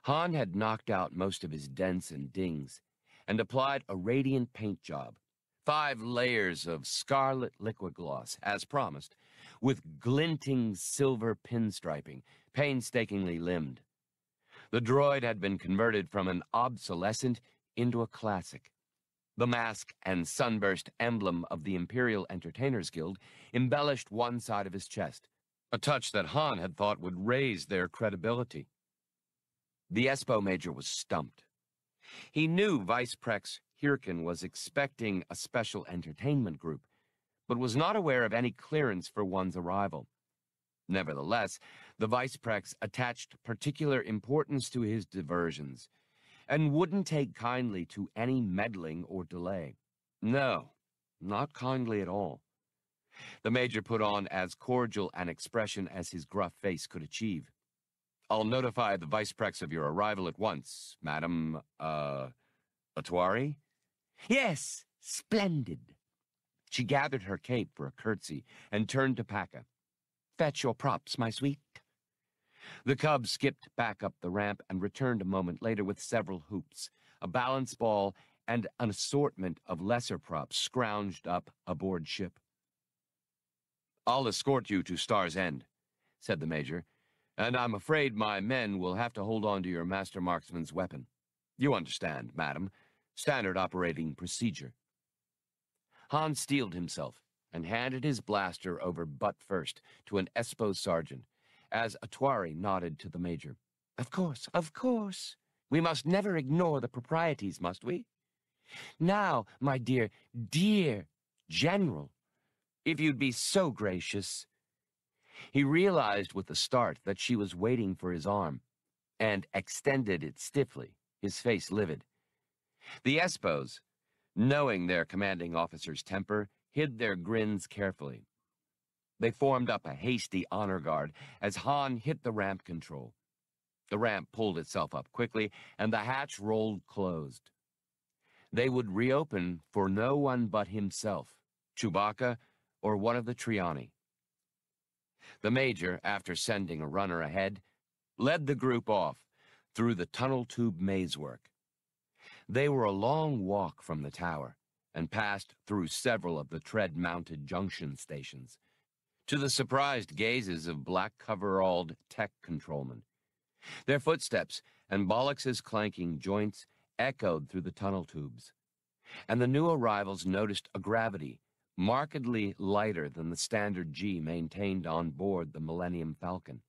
Han had knocked out most of his dents and dings, and applied a radiant paint job, 5 layers of scarlet liquid gloss, as promised, with glinting silver pinstriping, painstakingly limned. The droid had been converted from an obsolescent into a classic. The mask and sunburst emblem of the Imperial Entertainers Guild embellished one side of his chest, a touch that Han had thought would raise their credibility. The Espo Major was stumped. He knew Vice Prex Hirkin was expecting a special entertainment group, but was not aware of any clearance for one's arrival. Nevertheless, the Vice Prex attached particular importance to his diversions, and wouldn't take kindly to any meddling or delay. No, not kindly at all. The Major put on as cordial an expression as his gruff face could achieve. "I'll notify the Vice Prex of your arrival at once, Madam, Atwari?" "Yes, splendid." She gathered her cape for a curtsy and turned to Pekka. "Fetch your props, my sweet." The cub skipped back up the ramp and returned a moment later with several hoops, a balance ball, and an assortment of lesser props scrounged up aboard ship. "I'll escort you to Star's End," said the Major, "and I'm afraid my men will have to hold on to your master marksman's weapon. You understand, madam, standard operating procedure." Han steeled himself and handed his blaster over butt first to an Espo sergeant, as Atwari nodded to the Major. Of course. We must never ignore the proprieties, must we? Now, my dear General, if you'd be so gracious." He realized with a start that she was waiting for his arm, and extended it stiffly, his face livid. The Espos, knowing their commanding officer's temper, hid their grins carefully. They formed up a hasty honor guard as Han hit the ramp control. The ramp pulled itself up quickly, and the hatch rolled closed. They would reopen for no one but himself, Chewbacca, or one of the Triani. The Major, after sending a runner ahead, led the group off through the tunnel tube mazework. They were a long walk from the tower, and passed through several of the tread-mounted junction stations, to the surprised gazes of black-coveralled tech controlmen. Their footsteps and Bollocks's clanking joints echoed through the tunnel tubes, and the new arrivals noticed a gravity markedly lighter than the standard G maintained on board the Millennium Falcon.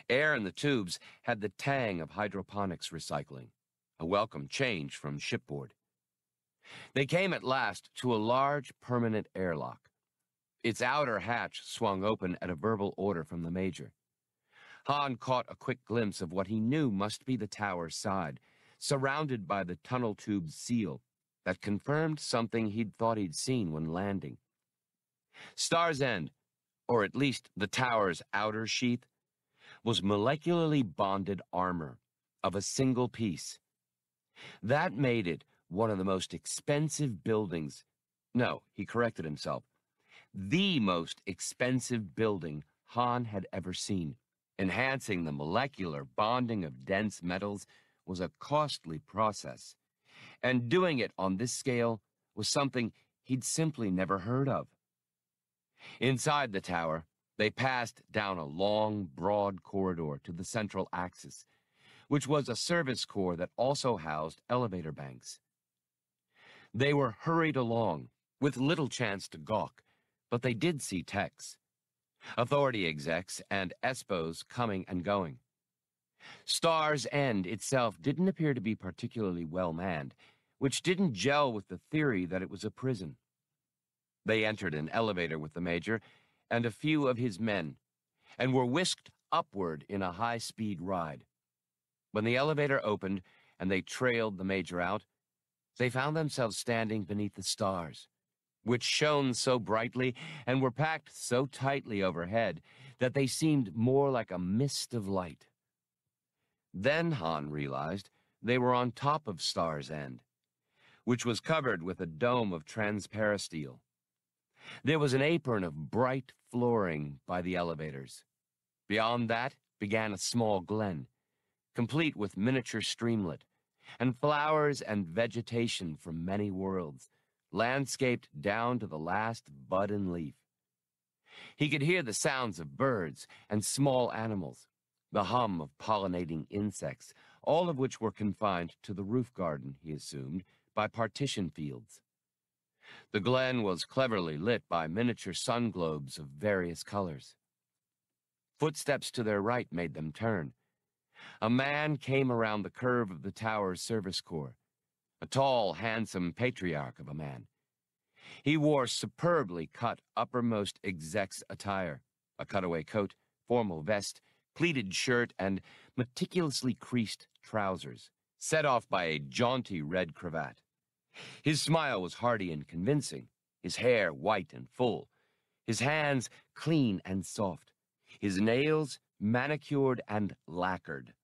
Air in the tubes had the tang of hydroponics recycling, a welcome change from shipboard. They came at last to a large permanent airlock. Its outer hatch swung open at a verbal order from the Major. Han caught a quick glimpse of what he knew must be the tower's side, surrounded by the tunnel tube's seal, that confirmed something he'd thought he'd seen when landing. Star's End, or at least the tower's outer sheath, was molecularly bonded armor of a single piece. That made it one of the most expensive buildings. No, he corrected himself. The most expensive building Han had ever seen. Enhancing the molecular bonding of dense metals was a costly process, and doing it on this scale was something he'd simply never heard of. Inside the tower, they passed down a long, broad corridor to the central axis, which was a service core that also housed elevator banks. They were hurried along, with little chance to gawk, but they did see techs, authority execs, and espos coming and going. Star's End itself didn't appear to be particularly well manned, which didn't gel with the theory that it was a prison. They entered an elevator with the Major and a few of his men, and were whisked upward in a high-speed ride. When the elevator opened and they trailed the Major out, they found themselves standing beneath the stars, which shone so brightly and were packed so tightly overhead that they seemed more like a mist of light. Then Han realized they were on top of Star's End, which was covered with a dome of transparasteel. There was an apron of bright flooring by the elevators. Beyond that began a small glen, complete with miniature streamlet, and flowers and vegetation from many worlds, landscaped down to the last bud and leaf. He could hear the sounds of birds and small animals, the hum of pollinating insects, all of which were confined to the roof garden, he assumed, by partition fields. The glen was cleverly lit by miniature sun globes of various colors. Footsteps to their right made them turn. A man came around the curve of the tower's service core, a tall, handsome patriarch of a man. He wore superbly cut uppermost exec's attire, a cutaway coat, formal vest, pleated shirt, and meticulously creased trousers, set off by a jaunty red cravat. His smile was hearty and convincing, his hair white and full, his hands clean and soft, his nails manicured and lacquered.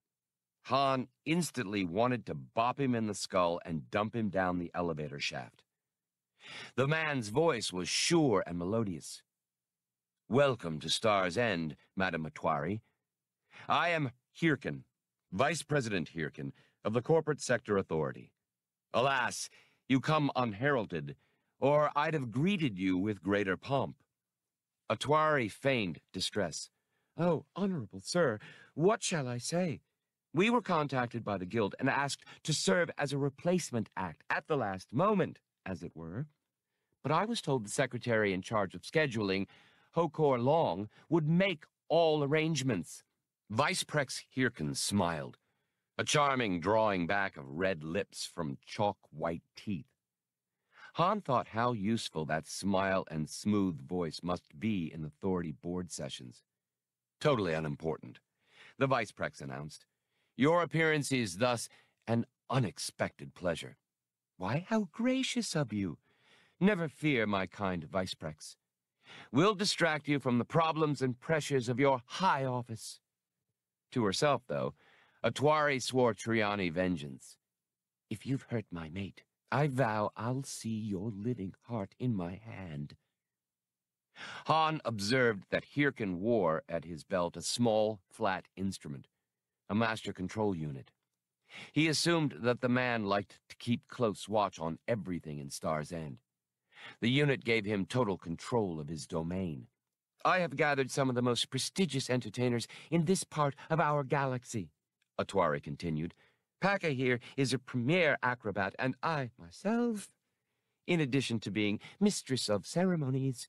Han instantly wanted to bop him in the skull and dump him down the elevator shaft. The man's voice was sure and melodious. "Welcome to Star's End, Madame Atwari. I am Hirkin, Vice President Hirkin of the Corporate Sector Authority. Alas, you come unheralded, or I'd have greeted you with greater pomp." Atwari feigned distress. "Oh, honorable sir, what shall I say? We were contacted by the Guild and asked to serve as a replacement act at the last moment, as it were. But I was told the secretary in charge of scheduling, Hokor Long, would make all arrangements." Vice Prex Hirkin smiled, a charming drawing back of red lips from chalk-white teeth. Han thought how useful that smile and smooth voice must be in authority board sessions. "Totally unimportant," the Vice Prex announced. "Your appearance is thus an unexpected pleasure." "Why, how gracious of you. Never fear, my kind Vice Prex. We'll distract you from the problems and pressures of your high office." To herself, though, Atwari swore Triani vengeance. "If you've hurt my mate, I vow I'll see your living heart in my hand." Han observed that Hirkin wore at his belt a small, flat instrument, a master control unit. He assumed that the man liked to keep close watch on everything in Star's End. The unit gave him total control of his domain. "I have gathered some of the most prestigious entertainers in this part of our galaxy," Atwari continued. "Paka here is a premier acrobat, and I, myself, in addition to being mistress of ceremonies,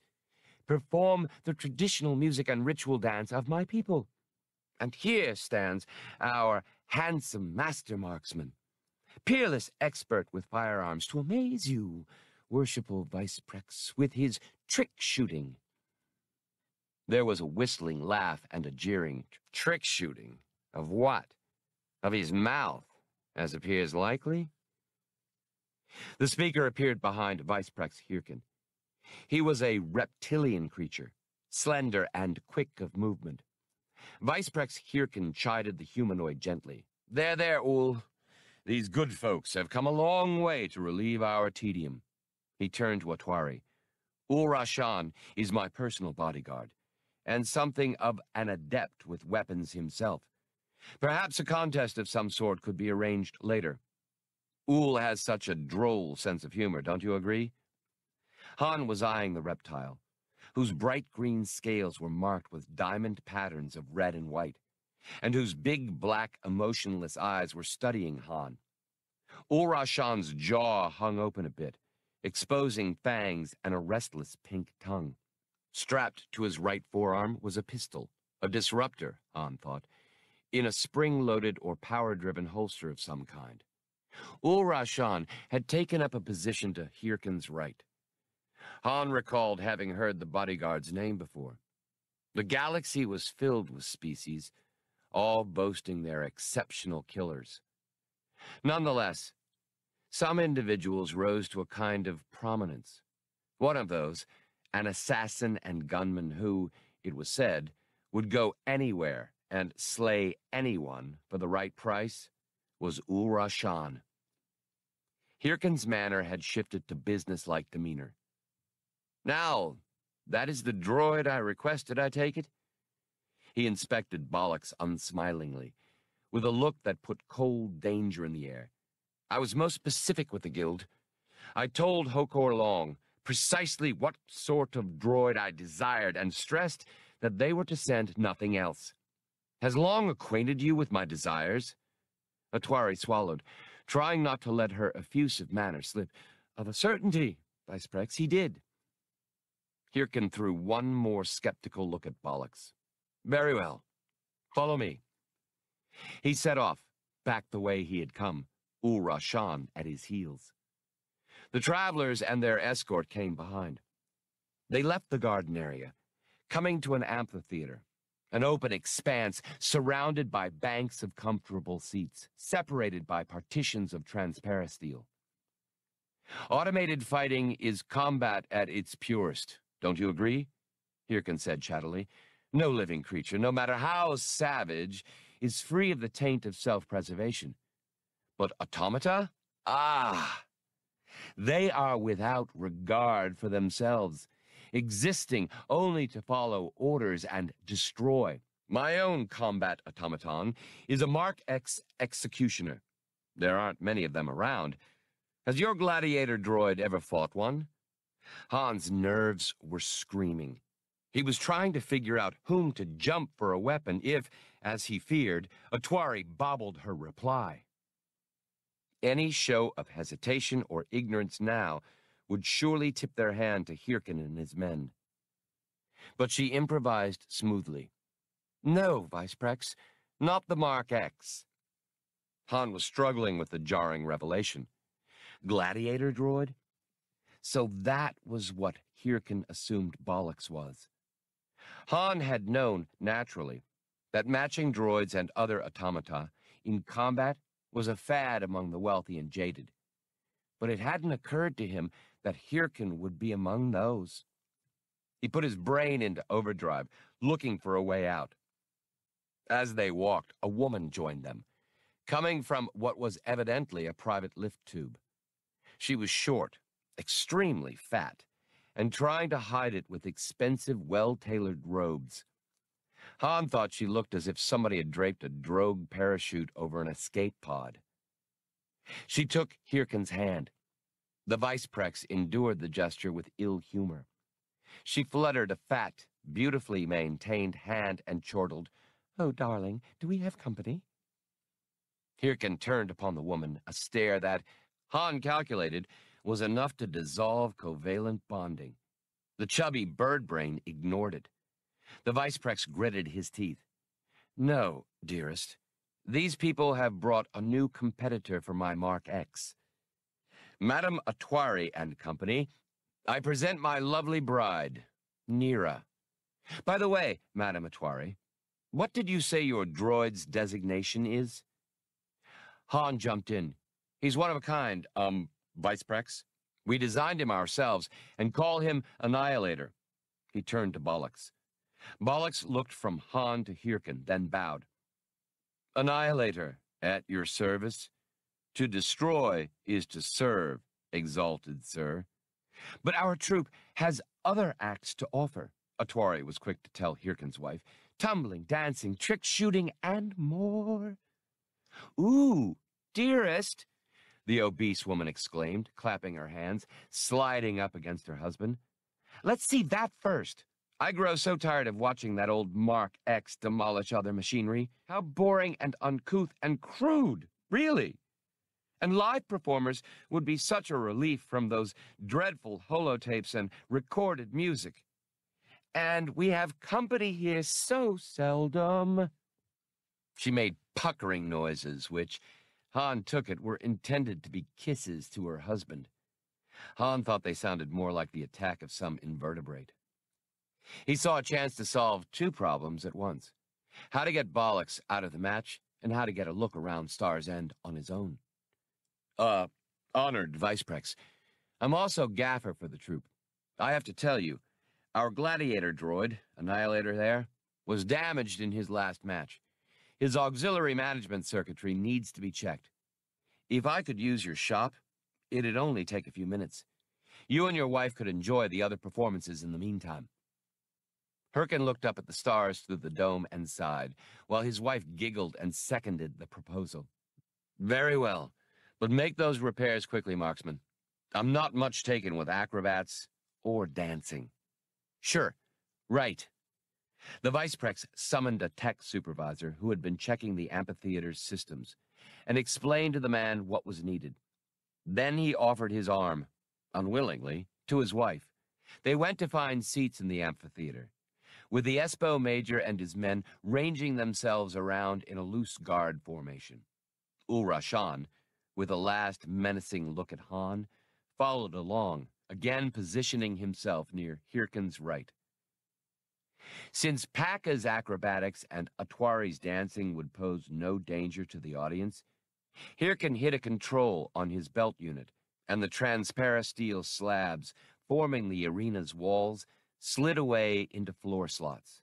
perform the traditional music and ritual dance of my people. And here stands our handsome master marksman, peerless expert with firearms to amaze you, worshipful Vice Prex, with his trick shooting." There was a whistling laugh and a jeering. "Trick shooting? Of what? Of his mouth, as appears likely?" The speaker appeared behind Viceprex Hirkin. He was a reptilian creature, slender and quick of movement. Viceprex Hirkin chided the humanoid gently. There, Ul. These good folks have come a long way to relieve our tedium. He turned to Atwari. Ul-Rashan is my personal bodyguard, and something of an adept with weapons himself. Perhaps a contest of some sort could be arranged later. Ul has such a droll sense of humor, don't you agree? Han was eyeing the reptile, whose bright green scales were marked with diamond patterns of red and white, and whose big black emotionless eyes were studying Han. Ul-Rashan's jaw hung open a bit, exposing fangs and a restless pink tongue. Strapped to his right forearm was a pistol, a disruptor, Han thought, in a spring-loaded or power-driven holster of some kind. Ul-Rashan had taken up a position to Hirkin's right. Han recalled having heard the bodyguard's name before. The galaxy was filled with species, all boasting their exceptional killers. Nonetheless, some individuals rose to a kind of prominence. One of those, an assassin and gunman who, it was said, would go anywhere and slay anyone for the right price, was Ul-Rashan. Hirkin's manner had shifted to business-like demeanor. Now, that is the droid I requested, I take it? He inspected Bollocks unsmilingly, with a look that put cold danger in the air. I was most specific with the guild. I told Hokor Long precisely what sort of droid I desired and stressed that they were to send nothing else. Has Long acquainted you with my desires? Atwari swallowed, trying not to let her effusive manner slip. Of a certainty, Viceprex, he did. Hirkin threw one more skeptical look at Bollocks. Very well. Follow me. He set off, back the way he had come, Ul-Rashan at his heels. The travelers and their escort came behind. They left the garden area, coming to an amphitheater, an open expanse surrounded by banks of comfortable seats, separated by partitions of transparent steel. Automated fighting is combat at its purest, don't you agree? Hirkin said chattily. No living creature, no matter how savage, is free of the taint of self-preservation. But automata? Ah! They are without regard for themselves, existing only to follow orders and destroy. My own combat automaton is a Mark X executioner. There aren't many of them around. Has your gladiator droid ever fought one? Han's nerves were screaming. He was trying to figure out whom to jump for a weapon if, as he feared, Atwari bobbled her reply. Any show of hesitation or ignorance now would surely tip their hand to Hirkin and his men. But she improvised smoothly. No, Viceprex, not the Mark X. Han was struggling with the jarring revelation. Gladiator droid? So that was what Hirkin assumed Bollocks was. Han had known, naturally, that matching droids and other automata in combat was a fad among the wealthy and jaded. But it hadn't occurred to him that Hirkin would be among those. He put his brain into overdrive, looking for a way out. As they walked, a woman joined them, coming from what was evidently a private lift tube. She was short, extremely fat, and trying to hide it with expensive, well-tailored robes. Han thought she looked as if somebody had draped a drogue parachute over an escape pod. She took Hirkin's hand. The Viceprex endured the gesture with ill humor. She fluttered a fat, beautifully maintained hand and chortled, "Oh, darling, do we have company?" Hirkin turned upon the woman, a stare that, Han calculated, was enough to dissolve covalent bonding. The chubby bird brain ignored it. The Viceprex gritted his teeth. No, dearest. These people have brought a new competitor for my Mark X. Madame Atwari and Company, I present my lovely bride, Nira. By the way, Madame Atwari, what did you say your droid's designation is? Han jumped in. He's one of a kind, Viceprex. We designed him ourselves and call him Annihilator. He turned to Bollocks. Bollocks looked from Han to Hirkin, then bowed. Annihilator, at your service. To destroy is to serve, exalted sir. But our troop has other acts to offer, Atwari was quick to tell Hirkin's wife. Tumbling, dancing, trick shooting, and more. Ooh, dearest, the obese woman exclaimed, clapping her hands, sliding up against her husband. Let's see that first. I grow so tired of watching that old Mark X demolish other machinery. How boring and uncouth and crude, really. And live performers would be such a relief from those dreadful holotapes and recorded music. And we have company here so seldom. She made puckering noises, which, Han took it, were intended to be kisses to her husband. Han thought they sounded more like the attack of some invertebrate. He saw a chance to solve two problems at once. How to get Bollocks out of the match, and how to get a look around Star's End on his own. Honored Viceprex, I'm also gaffer for the troop. I have to tell you, our gladiator droid, Annihilator there, was damaged in his last match. His auxiliary management circuitry needs to be checked. If I could use your shop, it'd only take a few minutes. You and your wife could enjoy the other performances in the meantime. Hirkin looked up at the stars through the dome and sighed, while his wife giggled and seconded the proposal. Very well, but make those repairs quickly, Marksman. I'm not much taken with acrobats or dancing. Sure, right. The Viceprex summoned a tech supervisor who had been checking the amphitheater's systems and explained to the man what was needed. Then he offered his arm, unwillingly, to his wife. They went to find seats in the amphitheater, with the Espo Major and his men ranging themselves around in a loose guard formation. Ul-Rashan, with a last menacing look at Han, followed along, again positioning himself near Hirkin's right. Since Pakka's acrobatics and Atwari's dancing would pose no danger to the audience, Hirkin hit a control on his belt unit, and the transparasteel slabs forming the arena's walls slid away into floor slots.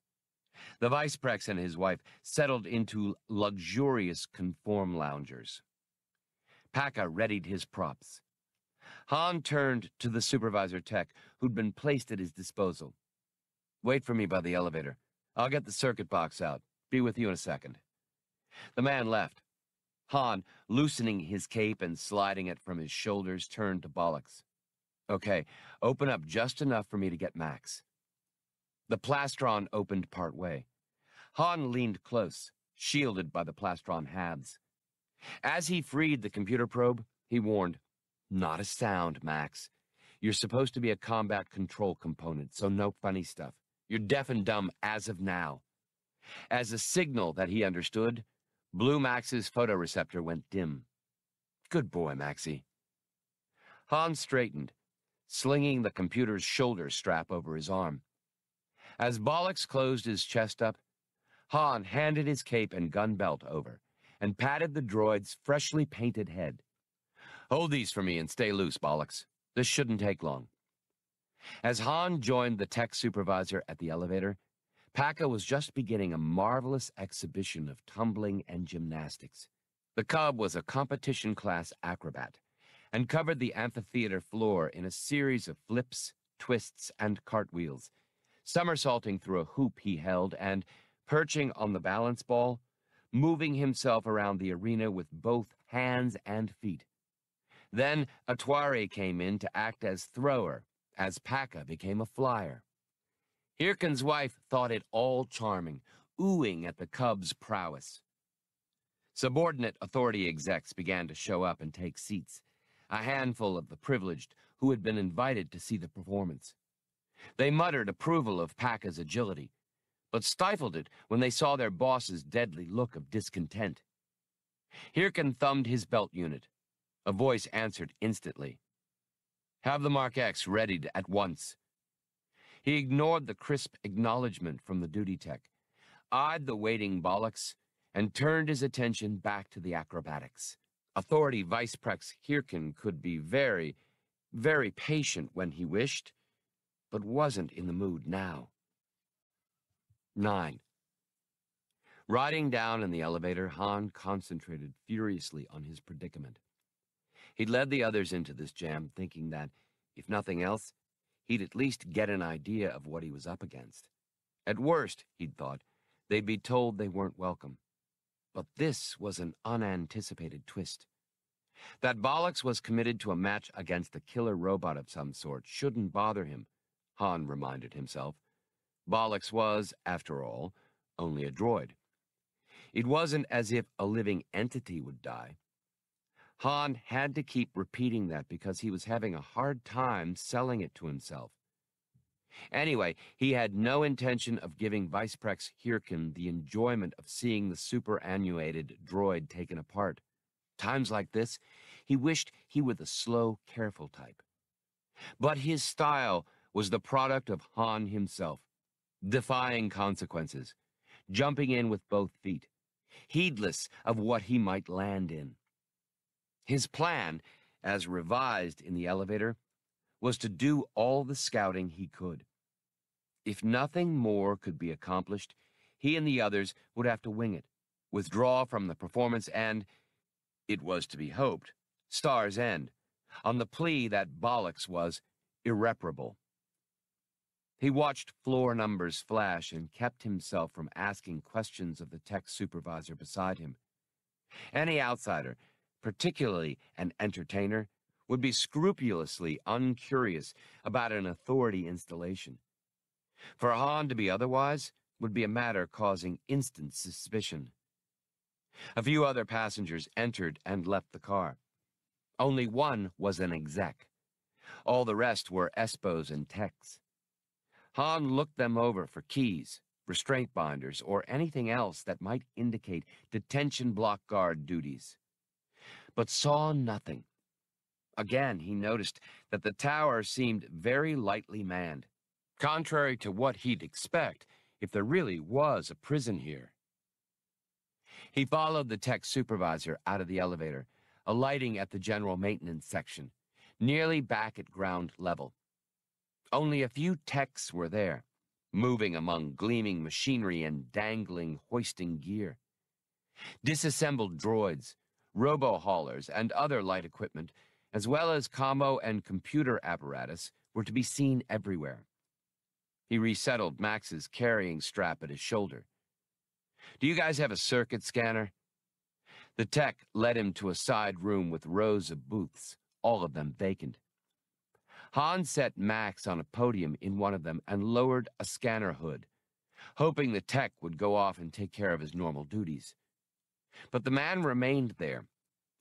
The Viceprex and his wife settled into luxurious conform loungers. Pakka readied his props. Han turned to the supervisor tech, who'd been placed at his disposal. Wait for me by the elevator. I'll get the circuit box out. Be with you in a second. The man left. Han, loosening his cape and sliding it from his shoulders, turned to Bollocks. Okay, open up just enough for me to get Max. The plastron opened part way. Han leaned close, shielded by the plastron halves. As he freed the computer probe, he warned, Not a sound, Max. You're supposed to be a combat control component, so no funny stuff. You're deaf and dumb as of now. As a signal that he understood, Blue Max's photoreceptor went dim. Good boy, Maxie. Han straightened, slinging the computer's shoulder strap over his arm. As Bollocks closed his chest up, Han handed his cape and gun belt over and patted the droid's freshly painted head. Hold these for me and stay loose, Bollocks. This shouldn't take long. As Han joined the tech supervisor at the elevator, Pakka was just beginning a marvelous exhibition of tumbling and gymnastics. The cub was a competition-class acrobat and covered the amphitheater floor in a series of flips, twists, and cartwheels, somersaulting through a hoop he held and, perching on the balance ball, moving himself around the arena with both hands and feet. Then Atwari came in to act as thrower, as Pakka became a flyer. Hirkin's wife thought it all charming, oohing at the cub's prowess. Subordinate authority execs began to show up and take seats, a handful of the privileged who had been invited to see the performance. They muttered approval of Pakka's agility, but stifled it when they saw their boss's deadly look of discontent. Hirkin thumbed his belt unit. A voice answered instantly. Have the Mark X readied at once. He ignored the crisp acknowledgement from the duty tech, eyed the waiting Bollocks, and turned his attention back to the acrobatics. Authority Viceprex Hirkin could be very, very patient when he wished, but wasn't in the mood now. 9. Riding down in the elevator, Han concentrated furiously on his predicament. He'd led the others into this jam, thinking that, if nothing else, he'd at least get an idea of what he was up against. At worst, he'd thought, they'd be told they weren't welcome. But this was an unanticipated twist. That Bollocks was committed to a match against a killer robot of some sort shouldn't bother him, Han reminded himself. Bollocks was, after all, only a droid. It wasn't as if a living entity would die. Han had to keep repeating that because he was having a hard time selling it to himself. Anyway, he had no intention of giving Viceprex Hirkin the enjoyment of seeing the superannuated droid taken apart. Times like this, he wished he were the slow, careful type. But his style was the product of Han himself, defying consequences, jumping in with both feet, heedless of what he might land in. His plan, as revised in the elevator, was to do all the scouting he could. If nothing more could be accomplished, he and the others would have to wing it, withdraw from the performance and, it was to be hoped, Star's End, on the plea that Bollocks was irreparable. He watched floor numbers flash and kept himself from asking questions of the tech supervisor beside him. Any outsider, particularly an entertainer, would be scrupulously uncurious about an authority installation. For Han to be otherwise would be a matter causing instant suspicion. A few other passengers entered and left the car. Only one was an exec. All the rest were espos and techs. Han looked them over for keys, restraint binders, or anything else that might indicate detention block guard duties, but saw nothing. Again, he noticed that the tower seemed very lightly manned, contrary to what he'd expect if there really was a prison here. He followed the tech supervisor out of the elevator, alighting at the general maintenance section, nearly back at ground level. Only a few techs were there, moving among gleaming machinery and dangling hoisting gear. Disassembled droids, robo-haulers, and other light equipment, as well as commo and computer apparatus, were to be seen everywhere. He resettled Max's carrying strap at his shoulder. "Do you guys have a circuit scanner?" The tech led him to a side room with rows of booths, all of them vacant. Han set Max on a podium in one of them and lowered a scanner hood, hoping the tech would go off and take care of his normal duties. But the man remained there,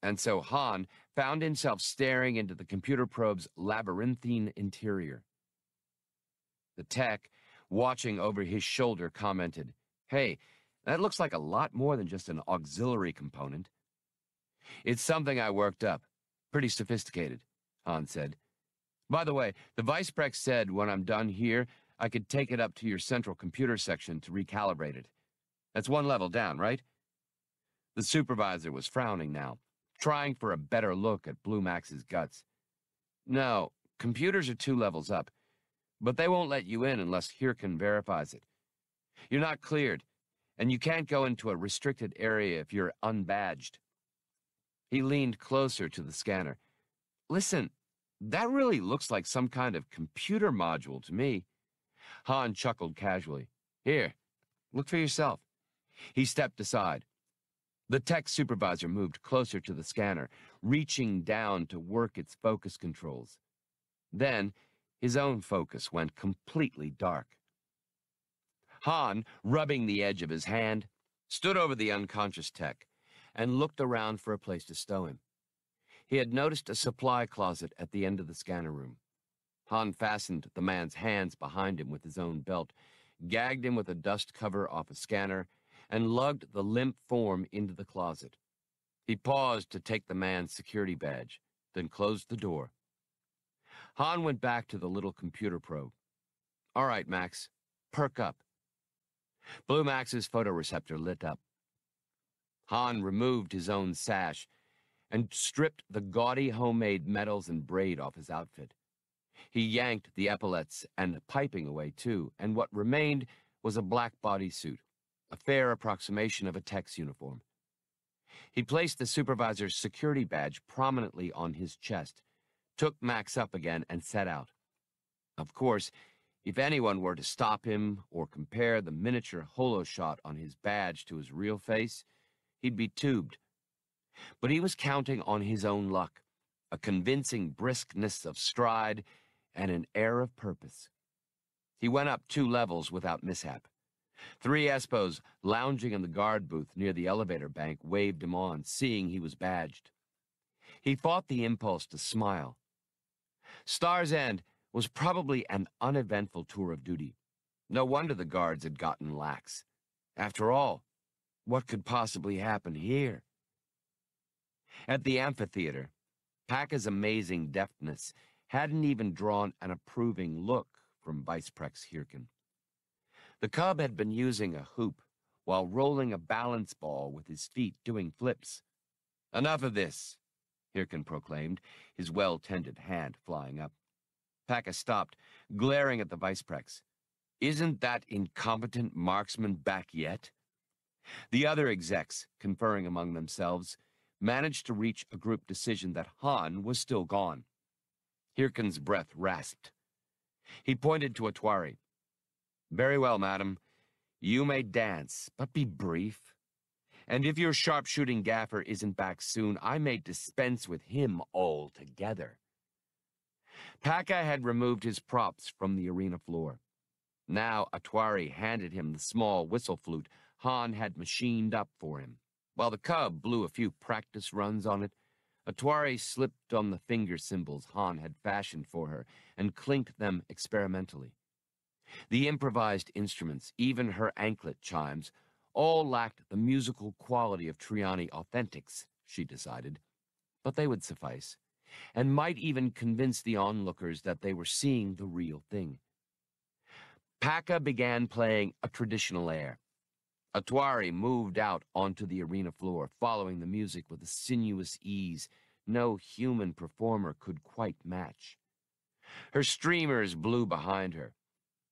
and so Han found himself staring into the computer probe's labyrinthine interior. The tech, watching over his shoulder, commented, "Hey, that looks like a lot more than just an auxiliary component." "It's something I worked up. Pretty sophisticated," Han said. "By the way, the Viceprex said when I'm done here, I could take it up to your central computer section to recalibrate it. That's one level down, right?" The supervisor was frowning now, trying for a better look at Blue Max's guts. "No, computers are 2 levels up, but they won't let you in unless Hirkin verifies it. You're not cleared, and you can't go into a restricted area if you're unbadged." He leaned closer to the scanner. "Listen, that really looks like some kind of computer module to me." Han chuckled casually. "Here, look for yourself." He stepped aside. The tech supervisor moved closer to the scanner, reaching down to work its focus controls. Then, his own focus went completely dark. Han, rubbing the edge of his hand, stood over the unconscious tech and looked around for a place to stow him. He had noticed a supply closet at the end of the scanner room. Han fastened the man's hands behind him with his own belt, gagged him with a dust cover off a scanner, and lugged the limp form into the closet. He paused to take the man's security badge, then closed the door. Han went back to the little computer probe. "All right, Max, perk up." Blue Max's photoreceptor lit up. Han removed his own sash and stripped the gaudy homemade medals and braid off his outfit. He yanked the epaulets and piping away, too, and what remained was a black bodysuit, a fair approximation of a tech's uniform. He placed the supervisor's security badge prominently on his chest, took Max up again, and set out. Of course, if anyone were to stop him or compare the miniature holo shot on his badge to his real face, he'd be tubed. But he was counting on his own luck, a convincing briskness of stride, and an air of purpose. He went up 2 levels without mishap. 3 Espos lounging in the guard booth near the elevator bank waved him on, seeing he was badged. He fought the impulse to smile. Star's End was probably an uneventful tour of duty. No wonder the guards had gotten lax. After all, what could possibly happen here? At the amphitheater, Paca's amazing deftness hadn't even drawn an approving look from Viceprex Hirkin. The cub had been using a hoop while rolling a balance ball with his feet doing flips. "Enough of this," Hirkin proclaimed, his well-tended hand flying up. Paca stopped, glaring at the Viceprex. "Isn't that incompetent marksman back yet?" The other execs, conferring among themselves, managed to reach a group decision that Han was still gone. Hirkin's breath rasped. He pointed to Atwari. "Very well, madam. You may dance, but be brief. And if your sharpshooting gaffer isn't back soon, I may dispense with him altogether." Paca had removed his props from the arena floor. Now Atwari handed him the small whistle flute Han had machined up for him. While the cub blew a few practice runs on it, Atwari slipped on the finger cymbals Han had fashioned for her and clinked them experimentally. The improvised instruments, even her anklet chimes, all lacked the musical quality of Triani authentics, she decided, but they would suffice, and might even convince the onlookers that they were seeing the real thing. Paca began playing a traditional air. Atwari moved out onto the arena floor, following the music with a sinuous ease no human performer could quite match. Her streamers blew behind her,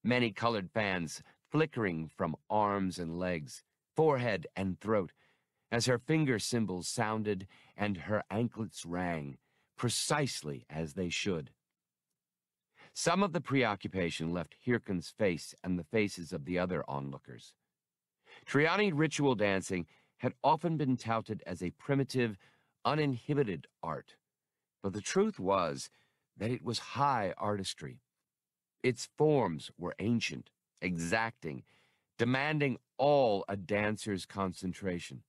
many-colored fans flickering from arms and legs, forehead and throat, as her finger cymbals sounded and her anklets rang, precisely as they should. Some of the preoccupation left Hirkin's face and the faces of the other onlookers. Triani ritual dancing had often been touted as a primitive, uninhibited art, but the truth was that it was high artistry. Its forms were ancient, exacting, demanding all a dancer's concentration.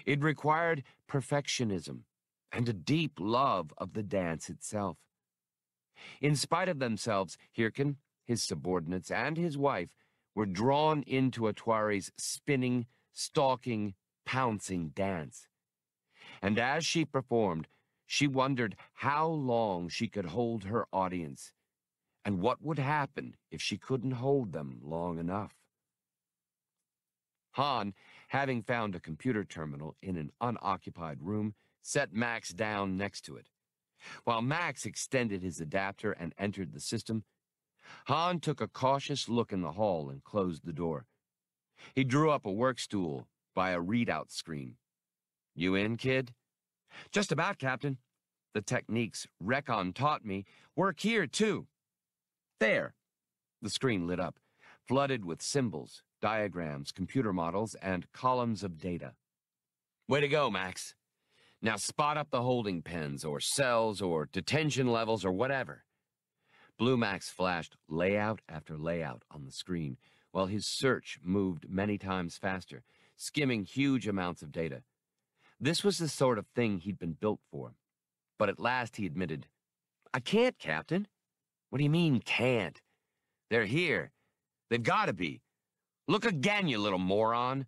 It required perfectionism and a deep love of the dance itself. In spite of themselves, Hirkin, his subordinates, and his wife were drawn into Atwari's spinning, stalking, pouncing dance. And as she performed, she wondered how long she could hold her audience, and what would happen if she couldn't hold them long enough. Han, having found a computer terminal in an unoccupied room, set Max down next to it. While Max extended his adapter and entered the system, Han took a cautious look in the hall and closed the door. He drew up a work stool by a readout screen. "You in, kid?" "Just about, Captain. The techniques Recon taught me work here, too." "There." The screen lit up, flooded with symbols, diagrams, computer models, and columns of data. "Way to go, Max. Now spot up the holding pens, or cells, or detention levels, or whatever." Blue Max flashed layout after layout on the screen, while his search moved many times faster, skimming huge amounts of data. This was the sort of thing he'd been built for. But at last he admitted, "I can't, Captain." "What do you mean, can't? They're here. They've got to be. Look again, you little moron."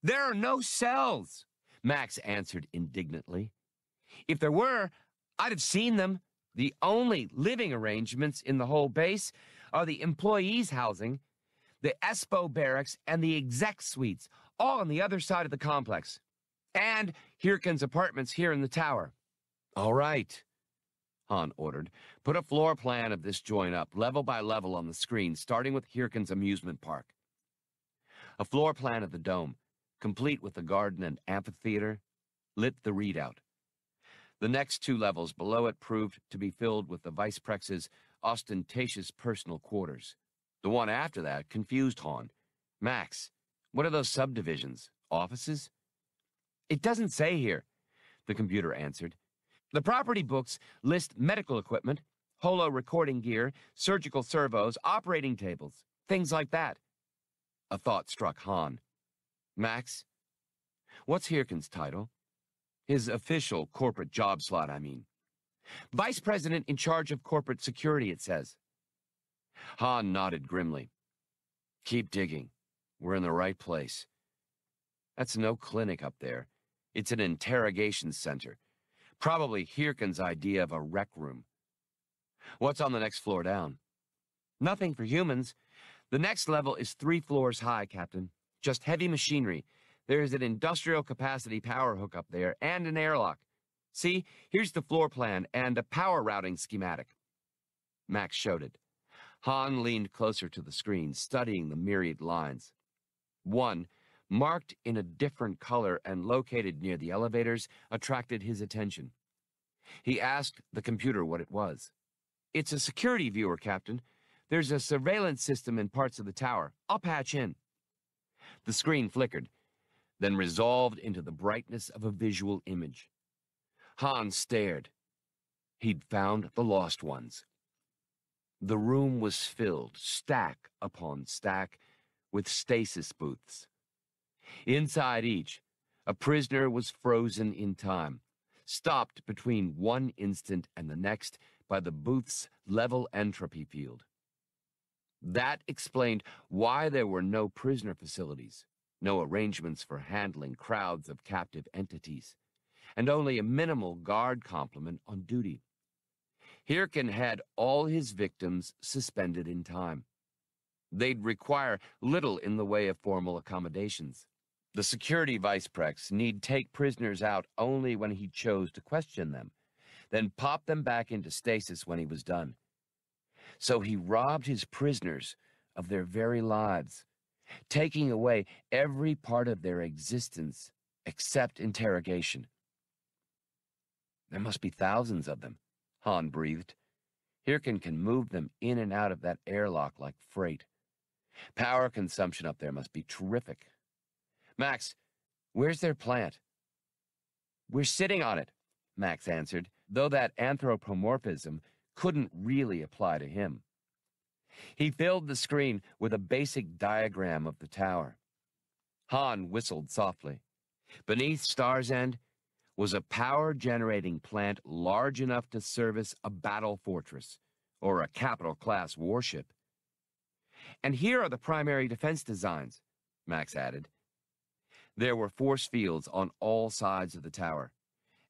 "There are no cells," Max answered indignantly. "If there were, I'd have seen them. The only living arrangements in the whole base are the employees' housing, the Espo barracks, and the exec suites, all on the other side of the complex. And Hirkin's apartments here in the tower. All right, Han ordered. Put a floor plan of this joint up, level by level on the screen, starting with Hirkin's amusement park. A floor plan of the dome, complete with the garden and amphitheater, lit the readout. The next 2 levels below it proved to be filled with the Vice Prex's ostentatious personal quarters. The one after that confused Han. Max, what are those subdivisions? Offices? It doesn't say here, the computer answered. The property books list medical equipment, holo recording gear, surgical servos, operating tables, things like that. A thought struck Han. Max, what's Hirkin's title? His official corporate job slot, I mean. Vice President in charge of corporate security, it says. Han nodded grimly. Keep digging. We're in the right place. That's no clinic up there. It's an interrogation center. Probably Hirkin's idea of a rec room. What's on the next floor down? Nothing for humans. The next level is 3 floors high, Captain. Just heavy machinery. There's an industrial capacity power hookup there and an airlock. See, here's the floor plan and a power routing schematic. Max showed it. Han leaned closer to the screen, studying the myriad lines. One, marked in a different color and located near the elevators, attracted his attention. He asked the computer what it was. It's a security viewer, Captain. There's a surveillance system in parts of the tower. I'll patch in. The screen flickered, then resolved into the brightness of a visual image. Han stared. He'd found the lost ones. The room was filled, stack upon stack, with stasis booths. Inside each, a prisoner was frozen in time, stopped between one instant and the next by the booth's level entropy field. That explained why there were no prisoner facilities, no arrangements for handling crowds of captive entities, and only a minimal guard complement on duty. Hirkin had all his victims suspended in time. They'd require little in the way of formal accommodations. The security vice prex need take prisoners out only when he chose to question them, then pop them back into stasis when he was done. So he robbed his prisoners of their very lives, taking away every part of their existence except interrogation. There must be thousands of them, Han breathed. Hirkin can move them in and out of that airlock like freight. Power consumption up there must be terrific. Max, where's their plant? We're sitting on it, Max answered, though that anthropomorphism couldn't really apply to him. He filled the screen with a basic diagram of the tower. Han whistled softly. Beneath Star's End was a power-generating plant large enough to service a battle fortress, or a capital-class warship. And here are the primary defense designs, Max added. There were force fields on all sides of the tower,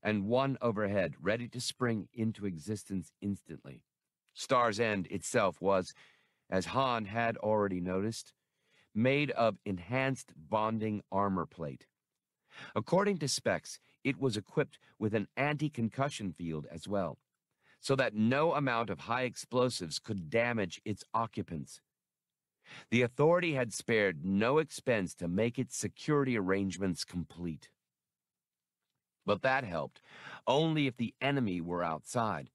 and one overhead ready to spring into existence instantly. Star's End itself was, as Han had already noticed, made of enhanced bonding armor plate. According to specs, it was equipped with an anti-concussion field as well, so that no amount of high explosives could damage its occupants. The Authority had spared no expense to make its security arrangements complete. But that helped only if the enemy were outside,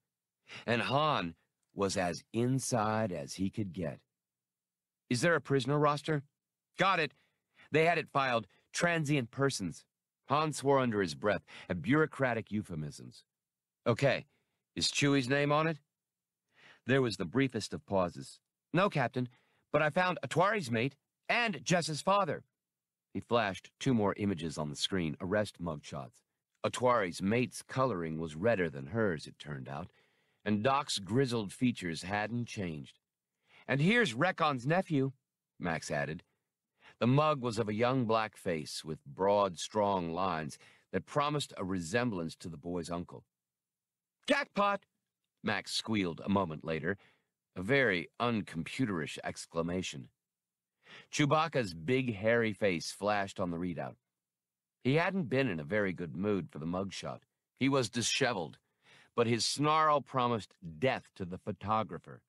and Han was as inside as he could get. Is there a prisoner roster? Got it. They had it filed transient persons. Han swore under his breath at bureaucratic euphemisms. Okay, is Chewie's name on it? There was the briefest of pauses. No, Captain, but I found Atwari's mate and Jess's father. He flashed 2 more images on the screen, arrest mugshots. Atwari's mate's coloring was redder than hers, it turned out, and Doc's grizzled features hadn't changed. And here's Recon's nephew, Max added. The mug was of a young black face with broad, strong lines that promised a resemblance to the boy's uncle. Jackpot! Max squealed a moment later, a very uncomputerish exclamation. Chewbacca's big, hairy face flashed on the readout. He hadn't been in a very good mood for the mugshot. He was disheveled, but his snarl promised death to the photographer.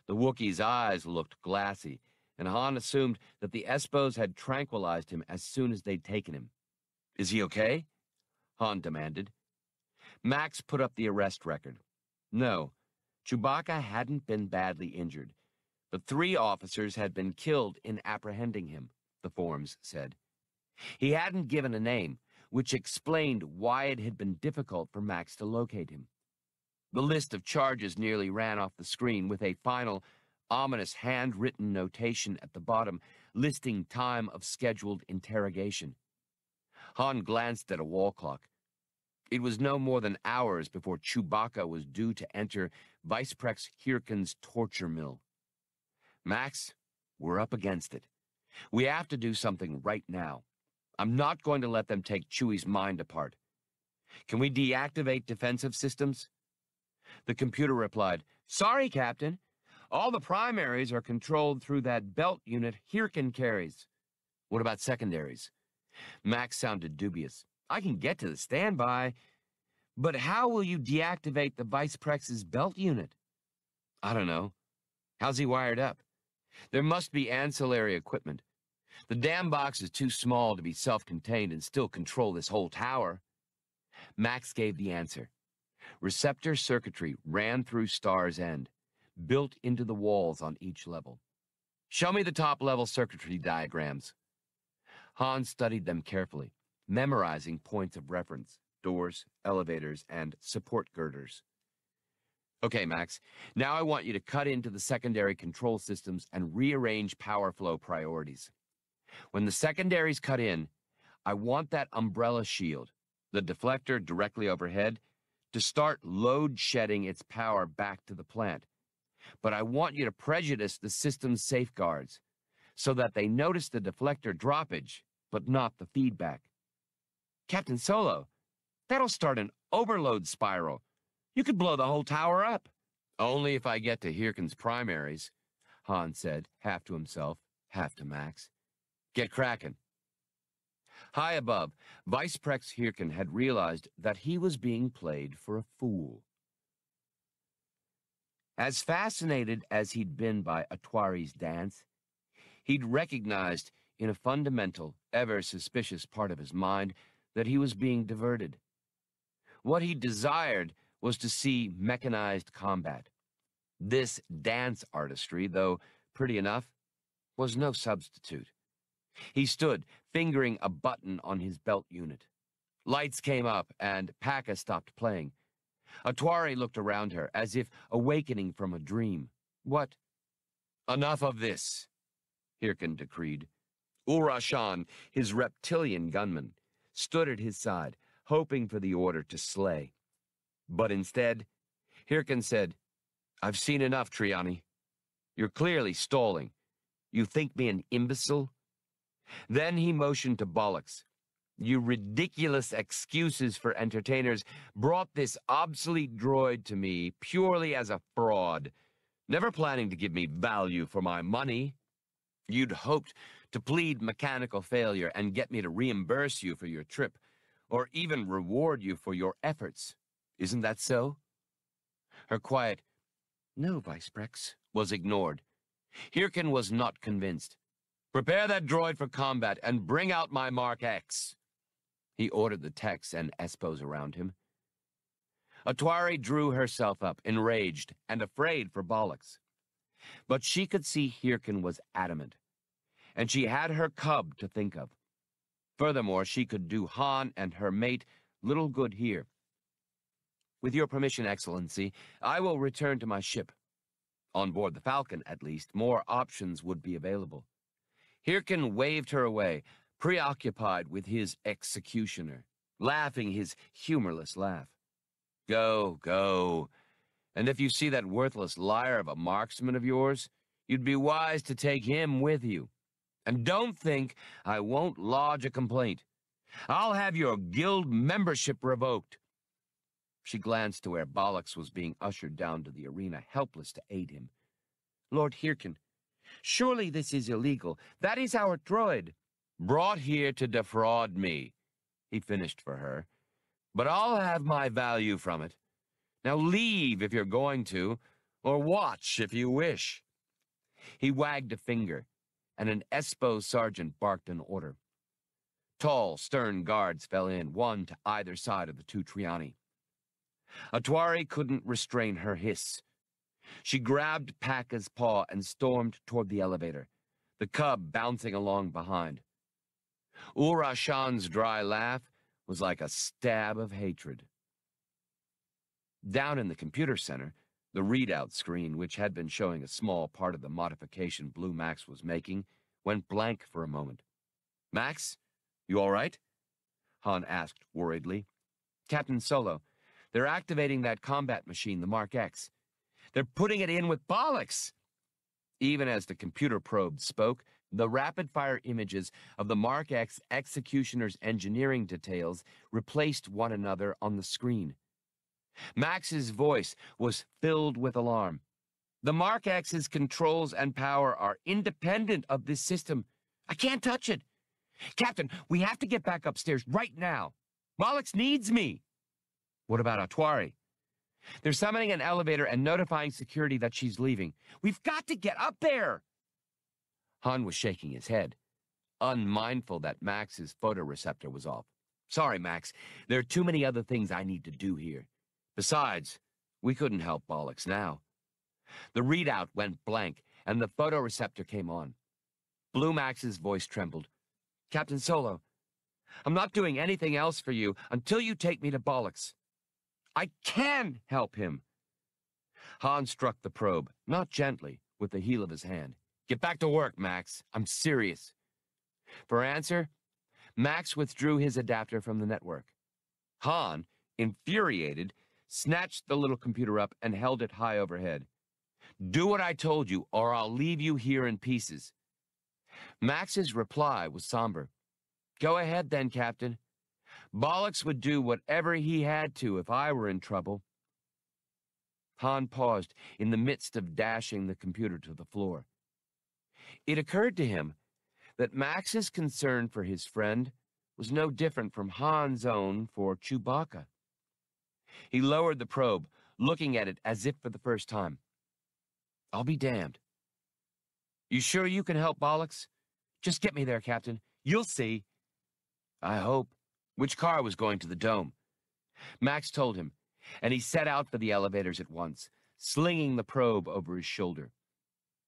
The Wookiee's eyes looked glassy, and Han assumed that the Espos had tranquilized him as soon as they'd taken him. "Is he okay?" Han demanded. Max put up the arrest record. No, Chewbacca hadn't been badly injured, but 3 officers had been killed in apprehending him, the forms said. He hadn't given a name, which explained why it had been difficult for Max to locate him. The list of charges nearly ran off the screen with a final, ominous handwritten notation at the bottom listing time of scheduled interrogation. Han glanced at a wall clock. It was no more than hours before Chewbacca was due to enter Viceprex Hirkin's torture mill. "Max, we're up against it. We have to do something right now. I'm not going to let them take Chewie's mind apart. Can we deactivate defensive systems?" The computer replied, "Sorry, Captain. All the primaries are controlled through that belt unit Hirkin carries." "What about secondaries?" Max sounded dubious. "I can get to the standby, but how will you deactivate the Viceprex's belt unit?" "I don't know. How's he wired up?" "There must be ancillary equipment. The damn box is too small to be self-contained and still control this whole tower." Max gave the answer. Receptor circuitry ran through Star's End, built into the walls on each level. "Show me the top-level circuitry diagrams." Han studied them carefully, memorizing points of reference, doors, elevators, and support girders. "Okay, Max, now I want you to cut into the secondary control systems and rearrange power flow priorities. When the secondaries cut in, I want that umbrella shield, the deflector directly overhead, to start load shedding its power back to the plant. But I want you to prejudice the system's safeguards so that they notice the deflector droppage, but not the feedback." "Captain Solo, that'll start an overload spiral. You could blow the whole tower up." "Only if I get to Hirkin's primaries," Han said, half to himself, half to Max. "Get cracking." High above, Viceprex Hirkin had realized that he was being played for a fool. As fascinated as he'd been by Atwari's dance, he'd recognized in a fundamental, ever-suspicious part of his mind that he was being diverted. What he desired was to see mechanized combat. This dance artistry, though pretty enough, was no substitute. He stood, fingering a button on his belt unit. Lights came up, and Paka stopped playing. Atwari looked around her, as if awakening from a dream. "What?" "Enough of this," Hirkin decreed. Ul-Rashan, his reptilian gunman, stood at his side, hoping for the order to slay. But instead, Hirkin said, "I've seen enough, Triani. You're clearly stalling. You think me an imbecile?" Then he motioned to Bollocks. "You ridiculous excuses for entertainers brought this obsolete droid to me purely as a fraud, never planning to give me value for my money. You'd hoped to plead mechanical failure and get me to reimburse you for your trip, or even reward you for your efforts. Isn't that so?" Her quiet, "No, Viceprex," was ignored. Hirkin was not convinced. "Prepare that droid for combat and bring out my Mark X." He ordered the techs and Espos around him. Atwari drew herself up, enraged and afraid for Bollocks. But she could see Hirkin was adamant, and she had her cub to think of. Furthermore, she could do Han and her mate little good here. "With your permission, Excellency, I will return to my ship. On board the Falcon, at least, more options would be available." Hirkin waved her away, preoccupied with his executioner, laughing his humorless laugh. "Go, go. And if you see that worthless liar of a marksman of yours, you'd be wise to take him with you. And don't think I won't lodge a complaint. I'll have your guild membership revoked." She glanced to where Bollocks was being ushered down to the arena, helpless to aid him. "Lord Hirkin, surely this is illegal. That is our droid." "Brought here to defraud me. he finished for her. "But I'll have my value from it. Now leave if you're going to, or watch if you wish." He wagged a finger, and an Espo sergeant barked an order. Tall, stern guards fell in, one to either side of the two Triani. Atwari couldn't restrain her hiss. She grabbed Paka's paw and stormed toward the elevator, the cub bouncing along behind. Ur-Rashan's dry laugh was like a stab of hatred. Down in the computer center, the readout screen, which had been showing a small part of the modification Blue Max was making, went blank for a moment. "Max, you all right?" Han asked worriedly. "Captain Solo, they're activating that combat machine, the Mark X. They're putting it in with bollocks." Even as the computer probe spoke, the rapid-fire images of the Mark X executioner's engineering details replaced one another on the screen. Max's voice was filled with alarm. "The Mark X's controls and power are independent of this system. I can't touch it. Captain, we have to get back upstairs right now. Bollocks needs me." "What about Atwari?" "They're summoning an elevator and notifying security that she's leaving. We've got to get up there." Han was shaking his head, unmindful that Max's photoreceptor was off. "Sorry, Max. There are too many other things I need to do here. Besides, we couldn't help bollocks now." The readout went blank, and the photoreceptor came on. Blue Max's voice trembled. "Captain Solo, I'm not doing anything else for you until you take me to bollocks. I can help him." Han struck the probe, not gently, with the heel of his hand. "Get back to work, Max. I'm serious." For answer, Max withdrew his adapter from the network. Han, infuriated, snatched the little computer up and held it high overhead. "Do what I told you, or I'll leave you here in pieces." Max's reply was somber. "Go ahead then, Captain. Bollocks would do whatever he had to if I were in trouble." Han paused in the midst of dashing the computer to the floor. It occurred to him that Max's concern for his friend was no different from Han's own for Chewbacca. He lowered the probe, looking at it as if for the first time. "I'll be damned. You sure you can help bollocks? Just get me there, Captain. You'll see." "I hope." Which car was going to the dome? Max told him, and he set out for the elevators at once, slinging the probe over his shoulder.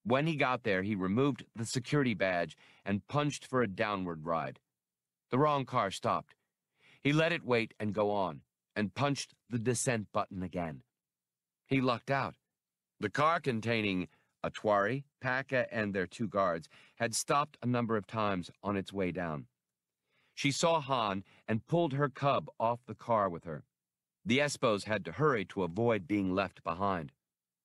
When he got there, he removed the security badge and punched for a downward ride. The wrong car stopped. He let it wait and go on, and punched the descent button again. He lucked out. The car containing Atwari, Paka, and their two guards had stopped a number of times on its way down. She saw Han and pulled her cub off the car with her. The Espos had to hurry to avoid being left behind.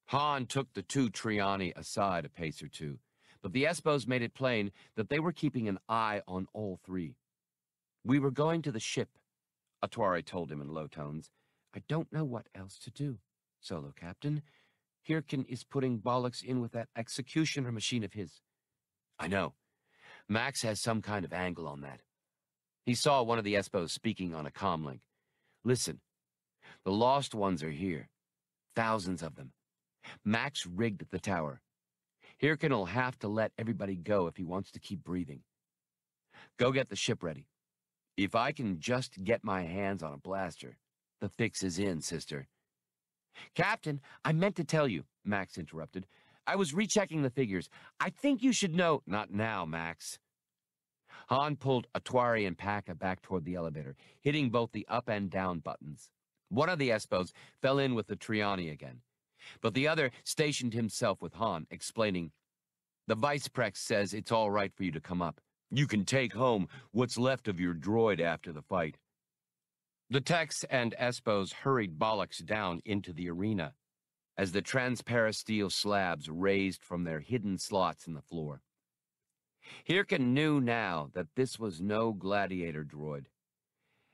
Han took the two Triani aside a pace or two, but the Espos made it plain that they were keeping an eye on all three. "We were going to the ship," Atwari told him in low tones. "I don't know what else to do, Solo Captain. Hirkin is putting bollocks in with that executioner machine of his." "I know. Max has some kind of angle on that." He saw one of the Espos speaking on a comlink. "Listen, the lost ones are here. Thousands of them. Max rigged the tower. Hirkin will have to let everybody go if he wants to keep breathing. Go get the ship ready. If I can just get my hands on a blaster, the fix is in, sister." "Captain, I meant to tell you," Max interrupted. "I was rechecking the figures. I think you should know—" "Not now, Max." Han pulled Atwari and Paka back toward the elevator, hitting both the up and down buttons. One of the Espos fell in with the Triani again, but the other stationed himself with Han, explaining, "The Viceprex says it's all right for you to come up. You can take home what's left of your droid after the fight." The Techs and Espos hurried bollocks down into the arena as the transparasteel slabs raised from their hidden slots in the floor. Hirkin knew now that this was no gladiator droid,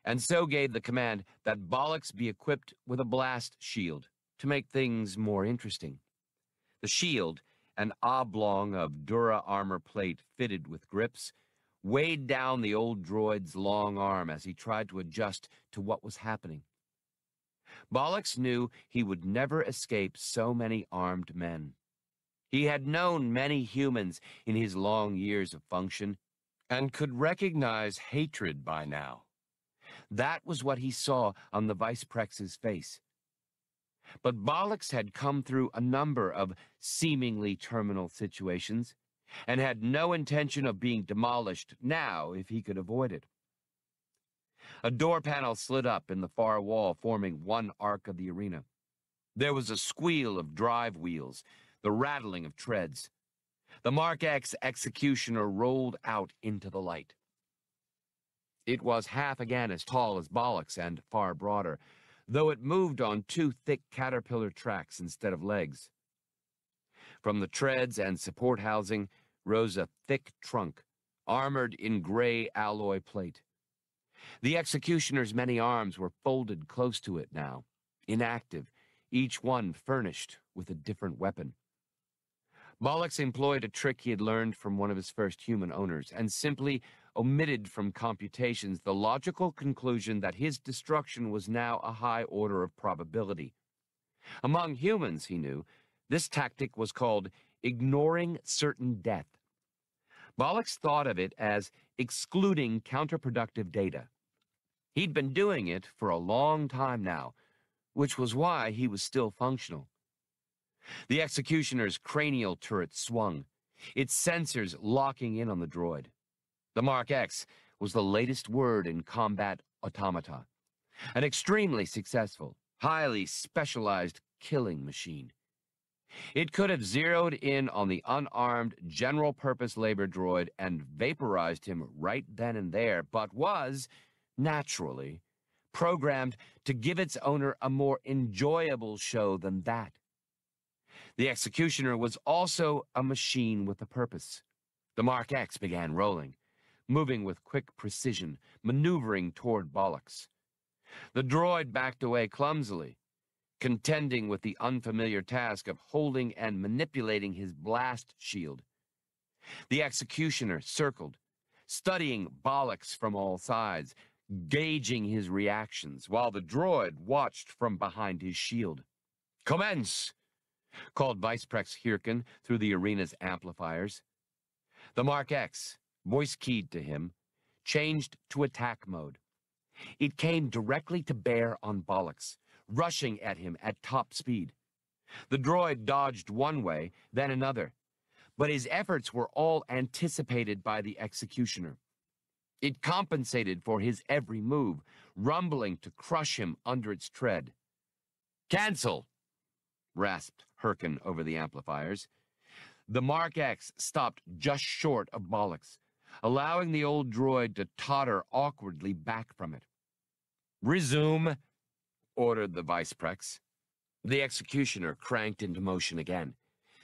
and so gave the command that bollocks be equipped with a blast shield to make things more interesting. The shield, an oblong of Dura armor plate fitted with grips, weighed down the old droid's long arm as he tried to adjust to what was happening. Bollocks knew he would never escape so many armed men. He had known many humans in his long years of function and could recognize hatred by now. That was what he saw on the Vice-Prex's face. But Bollocks had come through a number of seemingly terminal situations and had no intention of being demolished now if he could avoid it. A door panel slid up in the far wall, forming one arc of the arena. There was a squeal of drive wheels, the rattling of treads. The Mark X executioner rolled out into the light. It was half again as tall as Bollocks and far broader, though it moved on two thick caterpillar tracks instead of legs. From the treads and support housing rose a thick trunk, armored in gray alloy plate. The executioner's many arms were folded close to it now, inactive, each one furnished with a different weapon. Bollocks employed a trick he had learned from one of his first human owners, and simply omitted from computations the logical conclusion that his destruction was now a high order of probability. Among humans, he knew, this tactic was called ignoring certain death. Bollocks thought of it as excluding counterproductive data. He'd been doing it for a long time now, which was why he was still functional. The executioner's cranial turret swung, its sensors locking in on the droid. The Mark X was the latest word in combat automata, an extremely successful, highly specialized killing machine. It could have zeroed in on the unarmed general-purpose labor droid and vaporized him right then and there, but was, naturally, programmed to give its owner a more enjoyable show than that. The executioner was also a machine with a purpose. The Mark X began rolling, moving with quick precision, maneuvering toward Bollocks. The droid backed away clumsily, contending with the unfamiliar task of holding and manipulating his blast shield. The executioner circled, studying Bollocks from all sides, gauging his reactions, while the droid watched from behind his shield. "Commence!" called Vice-Prex Hirkin through the arena's amplifiers. The Mark X, voice-keyed to him, changed to attack mode. It came directly to bear on Bollocks, rushing at him at top speed. The droid dodged one way, then another, but his efforts were all anticipated by the executioner. It compensated for his every move, rumbling to crush him under its tread. "Cancel!" rasped Hirkin over the amplifiers. The Mark X stopped just short of Bollocks, allowing the old droid to totter awkwardly back from it. "Resume," ordered the Vice-Prex. The executioner cranked into motion again,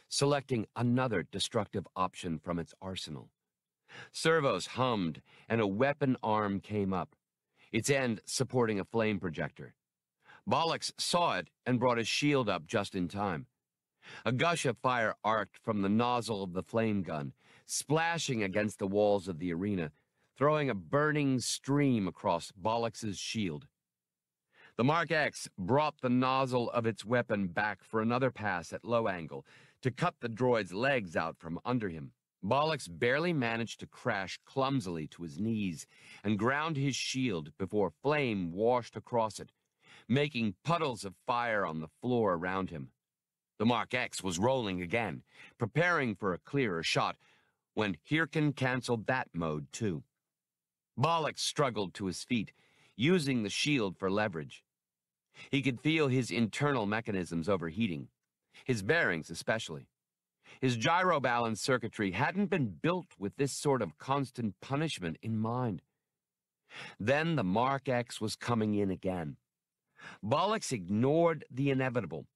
selecting another destructive option from its arsenal. Servos hummed, and a weapon arm came up, its end supporting a flame projector. Bollocks saw it and brought his shield up just in time. A gush of fire arced from the nozzle of the flame gun, splashing against the walls of the arena, throwing a burning stream across Bollocks's shield. The Mark X brought the nozzle of its weapon back for another pass at low angle to cut the droid's legs out from under him. Bollocks barely managed to crash clumsily to his knees and ground his shield before flame washed across it, making puddles of fire on the floor around him. The Mark X was rolling again, preparing for a clearer shot, when Hirkin canceled that mode too. Bollocks struggled to his feet, using the shield for leverage. He could feel his internal mechanisms overheating, his bearings especially. His gyro-balance circuitry hadn't been built with this sort of constant punishment in mind. Then the Mark X was coming in again. Bollocks ignored the inevitable,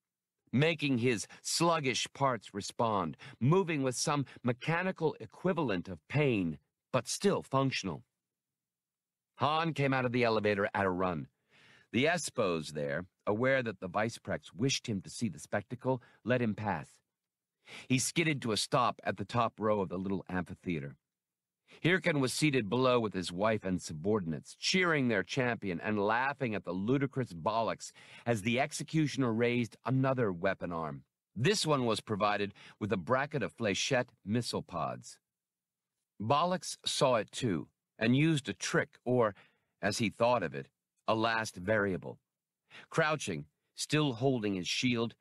making his sluggish parts respond, moving with some mechanical equivalent of pain, but still functional. Han came out of the elevator at a run. The Espos there, aware that the Vice-Prex wished him to see the spectacle, let him pass. He skidded to a stop at the top row of the little amphitheater. Hirkin was seated below with his wife and subordinates, cheering their champion and laughing at the ludicrous bollocks as the executioner raised another weapon arm. This one was provided with a bracket of fléchette missile pods. Bollocks saw it too, and used a trick, or, as he thought of it, a last variable. Crouching, still holding his shield,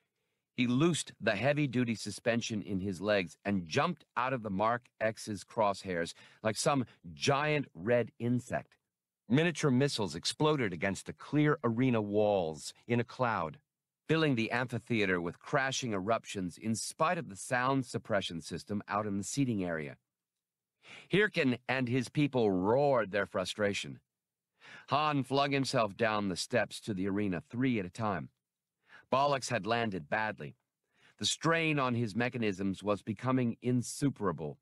he loosed the heavy-duty suspension in his legs and jumped out of the Mark X's crosshairs like some giant red insect. Miniature missiles exploded against the clear arena walls in a cloud, filling the amphitheater with crashing eruptions in spite of the sound suppression system out in the seating area. Hirkin and his people roared their frustration. Han flung himself down the steps to the arena 3 at a time. Bollocks had landed badly. The strain on his mechanisms was becoming insuperable.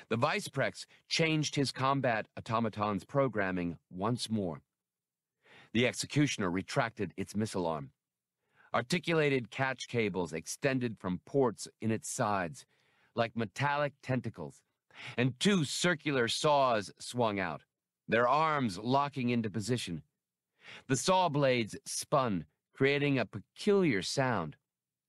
The Viceprex changed his combat automaton's programming once more. The executioner retracted its missile arm. Articulated catch cables extended from ports in its sides, like metallic tentacles, and 2 circular saws swung out, their arms locking into position. The saw blades spun, creating a peculiar sound,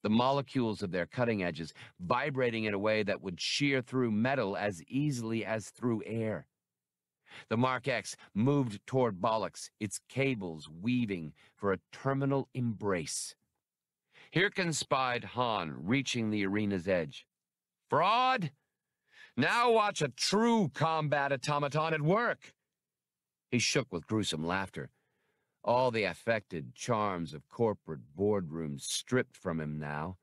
the molecules of their cutting edges vibrating in a way that would shear through metal as easily as through air. The Mark X moved toward Bollocks, its cables weaving for a terminal embrace. Hirkin spied Han reaching the arena's edge. "Fraud! Now watch a true combat automaton at work!" He shook with gruesome laughter. All the affected charms of corporate boardrooms stripped from him now.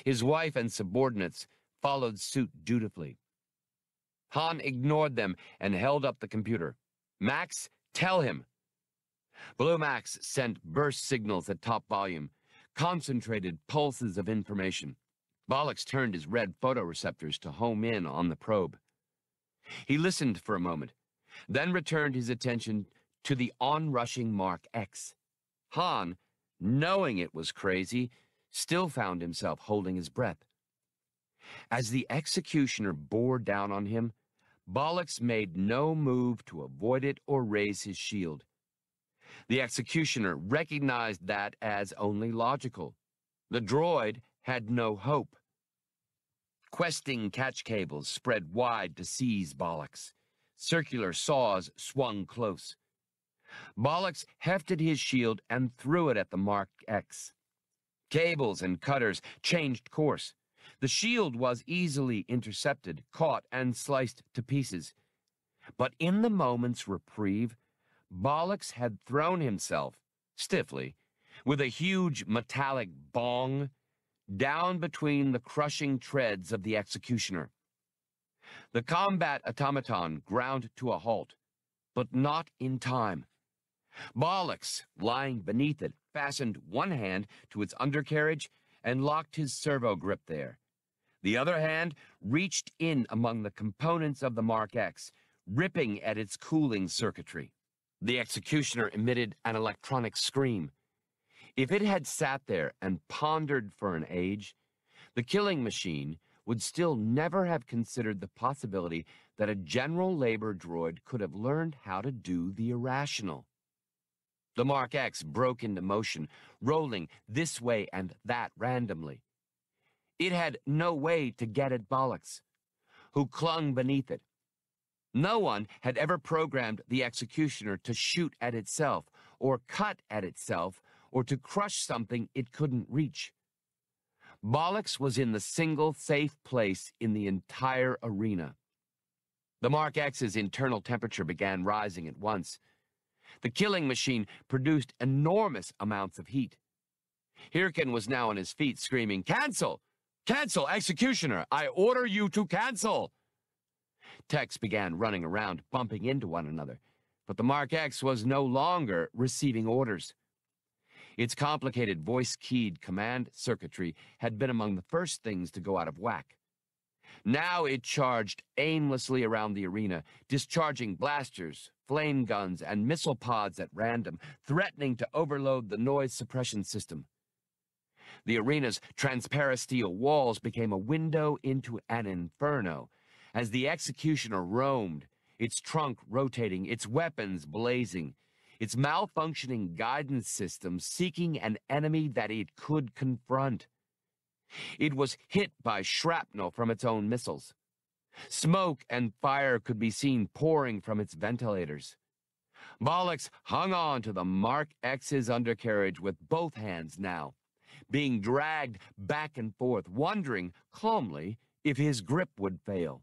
His wife and subordinates followed suit dutifully. Han ignored them and held up the computer. "Max, tell him." Blue Max sent burst signals at top volume, concentrated pulses of information. Bollocks turned his red photoreceptors to home in on the probe. He listened for a moment, then returned his attention to the onrushing Mark X. Han, knowing it was crazy, still found himself holding his breath. As the executioner bore down on him, Bollocks made no move to avoid it or raise his shield. The executioner recognized that as only logical. The droid had no hope. Questing catch cables spread wide to seize Bollocks. Circular saws swung close. Bollocks hefted his shield and threw it at the Mark X. Cables and cutters changed course. The shield was easily intercepted, caught, and sliced to pieces. But in the moment's reprieve, Bollocks had thrown himself, stiffly, with a huge metallic bong, down between the crushing treads of the executioner. The combat automaton ground to a halt, but not in time. Bollocks, lying beneath it, fastened one hand to its undercarriage and locked his servo grip there. The other hand reached in among the components of the Mark X, ripping at its cooling circuitry. The executioner emitted an electronic scream. If it had sat there and pondered for an age, the killing machine would still never have considered the possibility that a general labor droid could have learned how to do the irrational. The Mark X broke into motion, rolling this way and that randomly. It had no way to get at Bollocks, who clung beneath it. No one had ever programmed the executioner to shoot at itself, or cut at itself, or to crush something it couldn't reach. Bollocks was in the single safe place in the entire arena. The Mark X's internal temperature began rising at once. The killing machine produced enormous amounts of heat. Hirkin was now on his feet, screaming, "Cancel! Cancel, executioner! I order you to cancel!" Techs began running around, bumping into one another, but the Mark X was no longer receiving orders. Its complicated voice-keyed command circuitry had been among the first things to go out of whack. Now it charged aimlessly around the arena, discharging blasters, flame guns, and missile pods at random, threatening to overload the noise suppression system. The arena's transparent steel walls became a window into an inferno, as the executioner roamed, its trunk rotating, its weapons blazing, its malfunctioning guidance system seeking an enemy that it could confront. It was hit by shrapnel from its own missiles. Smoke and fire could be seen pouring from its ventilators. Bollocks hung on to the Mark X's undercarriage with both hands now, being dragged back and forth, wondering calmly if his grip would fail.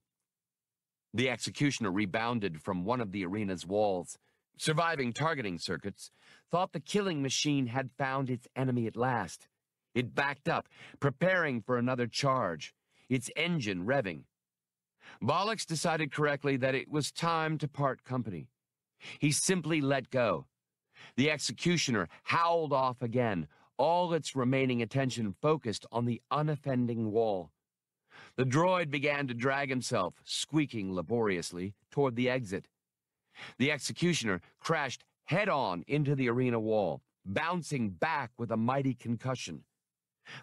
The executioner rebounded from one of the arena's walls. Surviving targeting circuits thought the killing machine had found its enemy at last. It backed up, preparing for another charge, its engine revving. Bollocks decided correctly that it was time to part company. He simply let go. The executioner howled off again, all its remaining attention focused on the unoffending wall. The droid began to drag himself, squeaking laboriously, toward the exit. The executioner crashed head-on into the arena wall, bouncing back with a mighty concussion.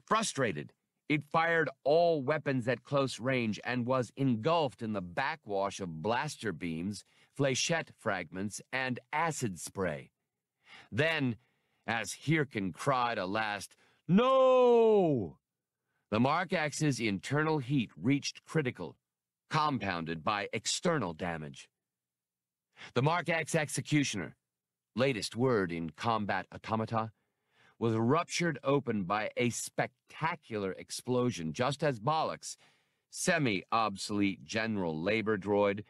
Frustrated, it fired all weapons at close range and was engulfed in the backwash of blaster beams, flechette fragments, and acid spray. Then, as Hirkin cried a last, "No!" the Mark X's internal heat reached critical, compounded by external damage. The Mark X executioner, latest word in combat automata, was ruptured open by a spectacular explosion just as Bollocks, semi-obsolete general labor droid,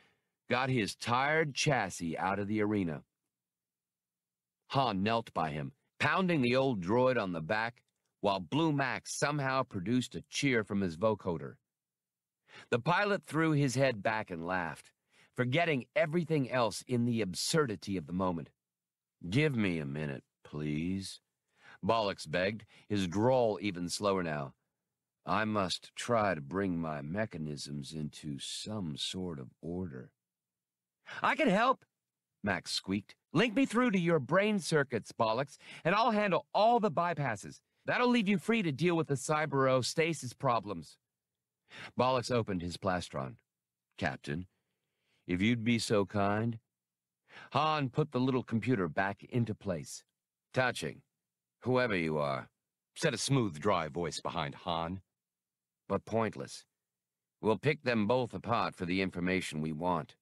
got his tired chassis out of the arena. Han knelt by him, pounding the old droid on the back, while Blue Max somehow produced a cheer from his vocoder. The pilot threw his head back and laughed, forgetting everything else in the absurdity of the moment. "Give me a minute, please," Bollocks begged, his drawl even slower now. "I must try to bring my mechanisms into some sort of order." "I can help," Max squeaked. "Link me through to your brain circuits, Bollocks, and I'll handle all the bypasses. That'll leave you free to deal with the Cybero stasis problems." Bollocks opened his plastron. "Captain, if you'd be so kind." Han put the little computer back into place. "Touching. Whoever you are," said a smooth, dry voice behind Han. "But pointless. We'll pick them both apart for the information we want.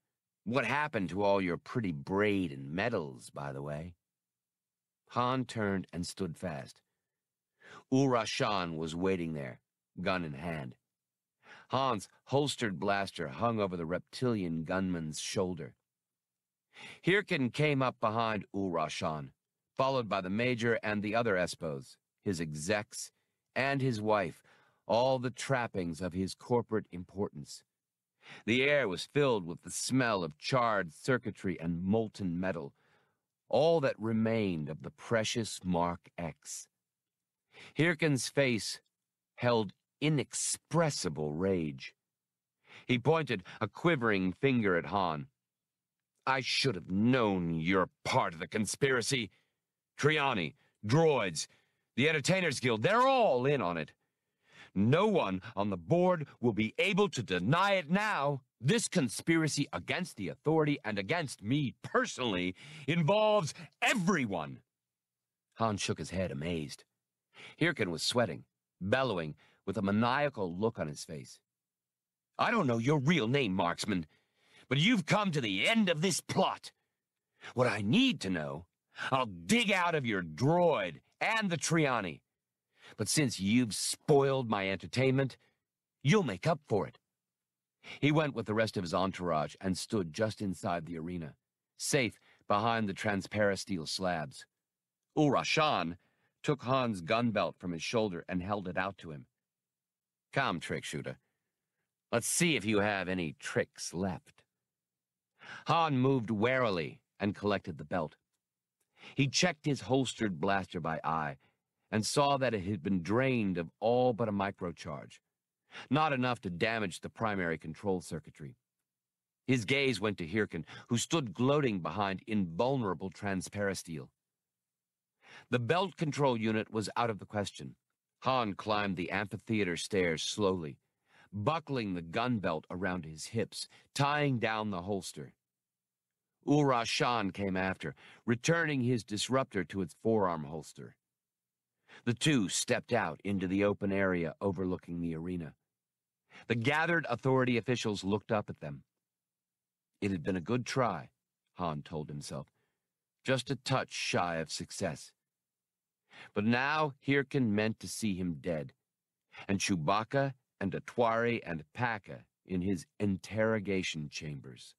What happened to all your pretty braid and medals, by the way?" Han turned and stood fast. Ul-Rashan was waiting there, gun in hand. Han's holstered blaster hung over the reptilian gunman's shoulder. Hirkin came up behind Ul-Rashan, followed by the Major and the other Espos, his execs, and his wife, all the trappings of his corporate importance. The air was filled with the smell of charred circuitry and molten metal, all that remained of the precious Mark X. Hirkin's face held inexpressible rage. He pointed a quivering finger at Han. "I should have known you're part of the conspiracy. Triani, droids, the Entertainers Guild, they're all in on it. No one on the board will be able to deny it now. This conspiracy against the Authority and against me personally involves everyone." Han shook his head, amazed. Hirkin was sweating, bellowing, with a maniacal look on his face. "I don't know your real name, Marksman, but you've come to the end of this plot. What I need to know, I'll dig out of your droid and the Triani. But since you've spoiled my entertainment, you'll make up for it." He went with the rest of his entourage and stood just inside the arena, safe behind the transparent steel slabs. Ul-Rashan took Han's gun belt from his shoulder and held it out to him. "Come, trick shooter. Let's see if you have any tricks left." Han moved warily and collected the belt. He checked his holstered blaster by eye and saw that it had been drained of all but a microcharge, not enough to damage the primary control circuitry. His gaze went to Hirkin, who stood gloating behind invulnerable transparasteel. The belt control unit was out of the question. Han climbed the amphitheater stairs slowly, buckling the gun belt around his hips, tying down the holster. Ul-Rashan came after, returning his disruptor to its forearm holster. The two stepped out into the open area overlooking the arena. The gathered authority officials looked up at them. It had been a good try, Han told himself, just a touch shy of success. But now Hirkin meant to see him dead, and Chewbacca and Atwari and Pakka in his interrogation chambers.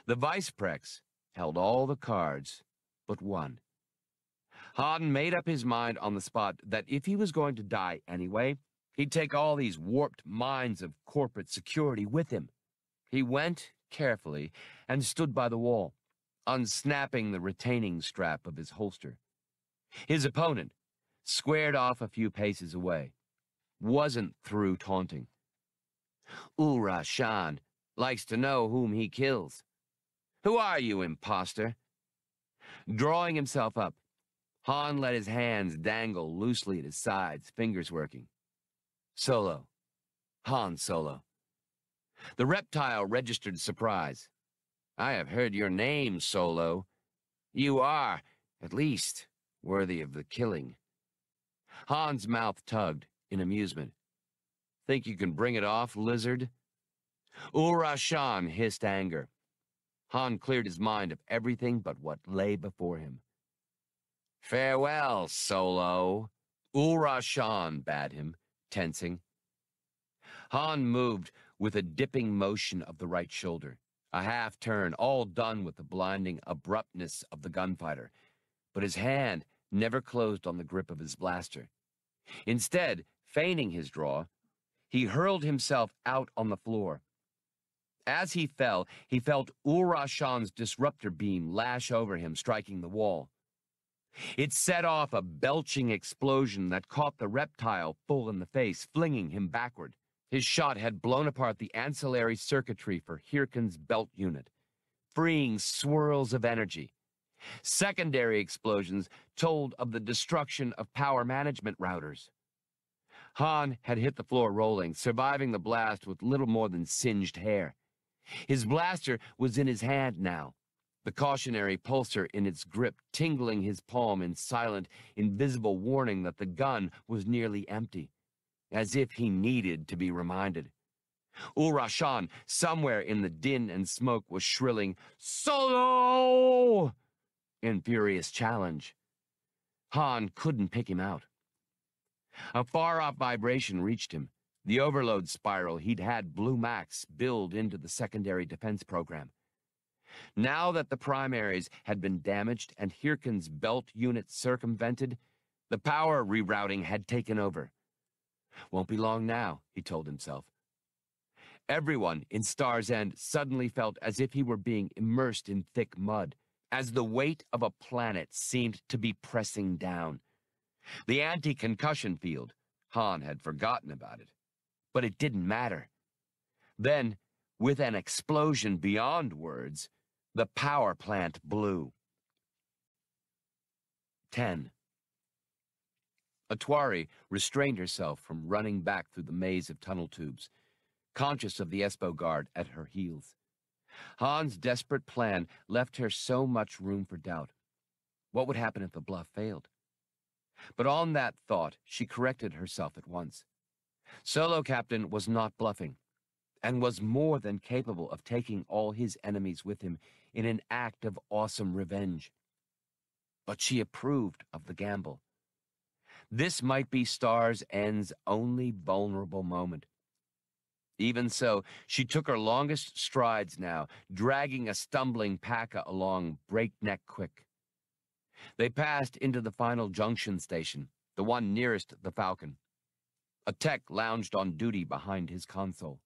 The Vice-Prex held all the cards but one. Han made up his mind on the spot that if he was going to die anyway, he'd take all these warped minds of corporate security with him. He went carefully and stood by the wall, unsnapping the retaining strap of his holster. His opponent, squared off a few paces away, wasn't through taunting. Ul-Rashan likes to know whom he kills. Who are you, imposter? Drawing himself up, Han let his hands dangle loosely at his sides, fingers working. Solo. Han Solo. The reptile registered surprise. I have heard your name, Solo. You are, at least, worthy of the killing. Han's mouth tugged in amusement. Think you can bring it off, lizard? Ul-Rashan hissed anger. Han cleared his mind of everything but what lay before him. Farewell, Solo. Ul-Rashan bade him, tensing. Han moved with a dipping motion of the right shoulder, a half turn, all done with the blinding abruptness of the gunfighter. But his hand never closed on the grip of his blaster. Instead, feigning his draw, he hurled himself out on the floor. As he fell, he felt Ul-Rashan's disruptor beam lash over him, striking the wall. It set off a belching explosion that caught the reptile full in the face, flinging him backward. His shot had blown apart the ancillary circuitry for Hirkin's belt unit, freeing swirls of energy. Secondary explosions told of the destruction of power management routers. Han had hit the floor rolling, surviving the blast with little more than singed hair. His blaster was in his hand now, the cautionary pulsar in its grip tingling his palm in silent, invisible warning that the gun was nearly empty, as if he needed to be reminded. Ul-Rashan, somewhere in the din and smoke, was shrilling, "Solo!" in furious challenge. Han couldn't pick him out. A far-off vibration reached him, the overload spiral he'd had Blue Max build into the secondary defense program. Now that the primaries had been damaged and Hirkin's belt unit circumvented, the power rerouting had taken over. Won't be long now, he told himself. Everyone in Star's End suddenly felt as if he were being immersed in thick mud, as the weight of a planet seemed to be pressing down. The anti-concussion field, Han had forgotten about it. But it didn't matter. Then, with an explosion beyond words, the power plant blew. 10. Atwari restrained herself from running back through the maze of tunnel tubes, conscious of the Espo guard at her heels. Han's desperate plan left her so much room for doubt. What would happen if the bluff failed? But on that thought, she corrected herself at once. Solo Captain was not bluffing, and was more than capable of taking all his enemies with him in an act of awesome revenge. But she approved of the gamble. This might be Star's End's only vulnerable moment. Even so, she took her longest strides now, dragging a stumbling Pakka along breakneck quick. They passed into the final junction station, the one nearest the Falcon. A tech lounged on duty behind his console.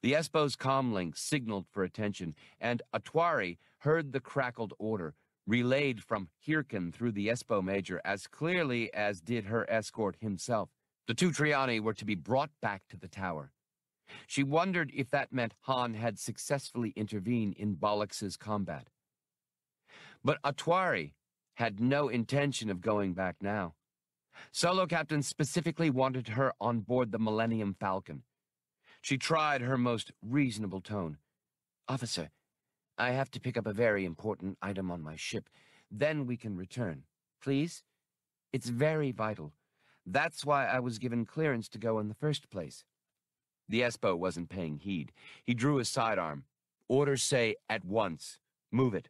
The Espo's comlink signaled for attention, and Atwari heard the crackled order, relayed from Hirkin through the Espo Major as clearly as did her escort himself. The two Triani were to be brought back to the tower. She wondered if that meant Han had successfully intervened in Bollix's combat. But Atwari had no intention of going back now. Solo Captain specifically wanted her on board the Millennium Falcon. She tried her most reasonable tone. "Officer, I have to pick up a very important item on my ship. Then we can return. Please? It's very vital. That's why I was given clearance to go in the first place." The Espo wasn't paying heed. He drew his sidearm. "Orders say at once. Move it."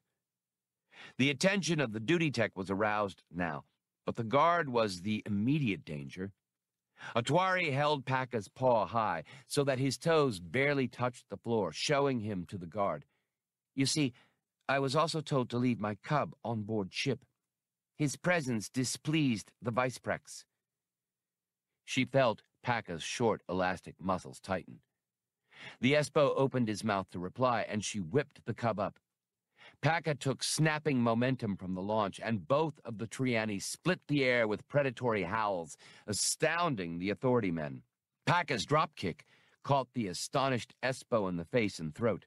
The attention of the duty tech was aroused now, but the guard was the immediate danger. Atwari held Paka's paw high so that his toes barely touched the floor, showing him to the guard. "You see, I was also told to leave my cub on board ship. His presence displeased the viceprex." She felt Paka's short, elastic muscles tighten. The Espo opened his mouth to reply, and she whipped the cub up. Paka took snapping momentum from the launch, and both of the Triani split the air with predatory howls, astounding the authority men. Paka's dropkick caught the astonished Espo in the face and throat.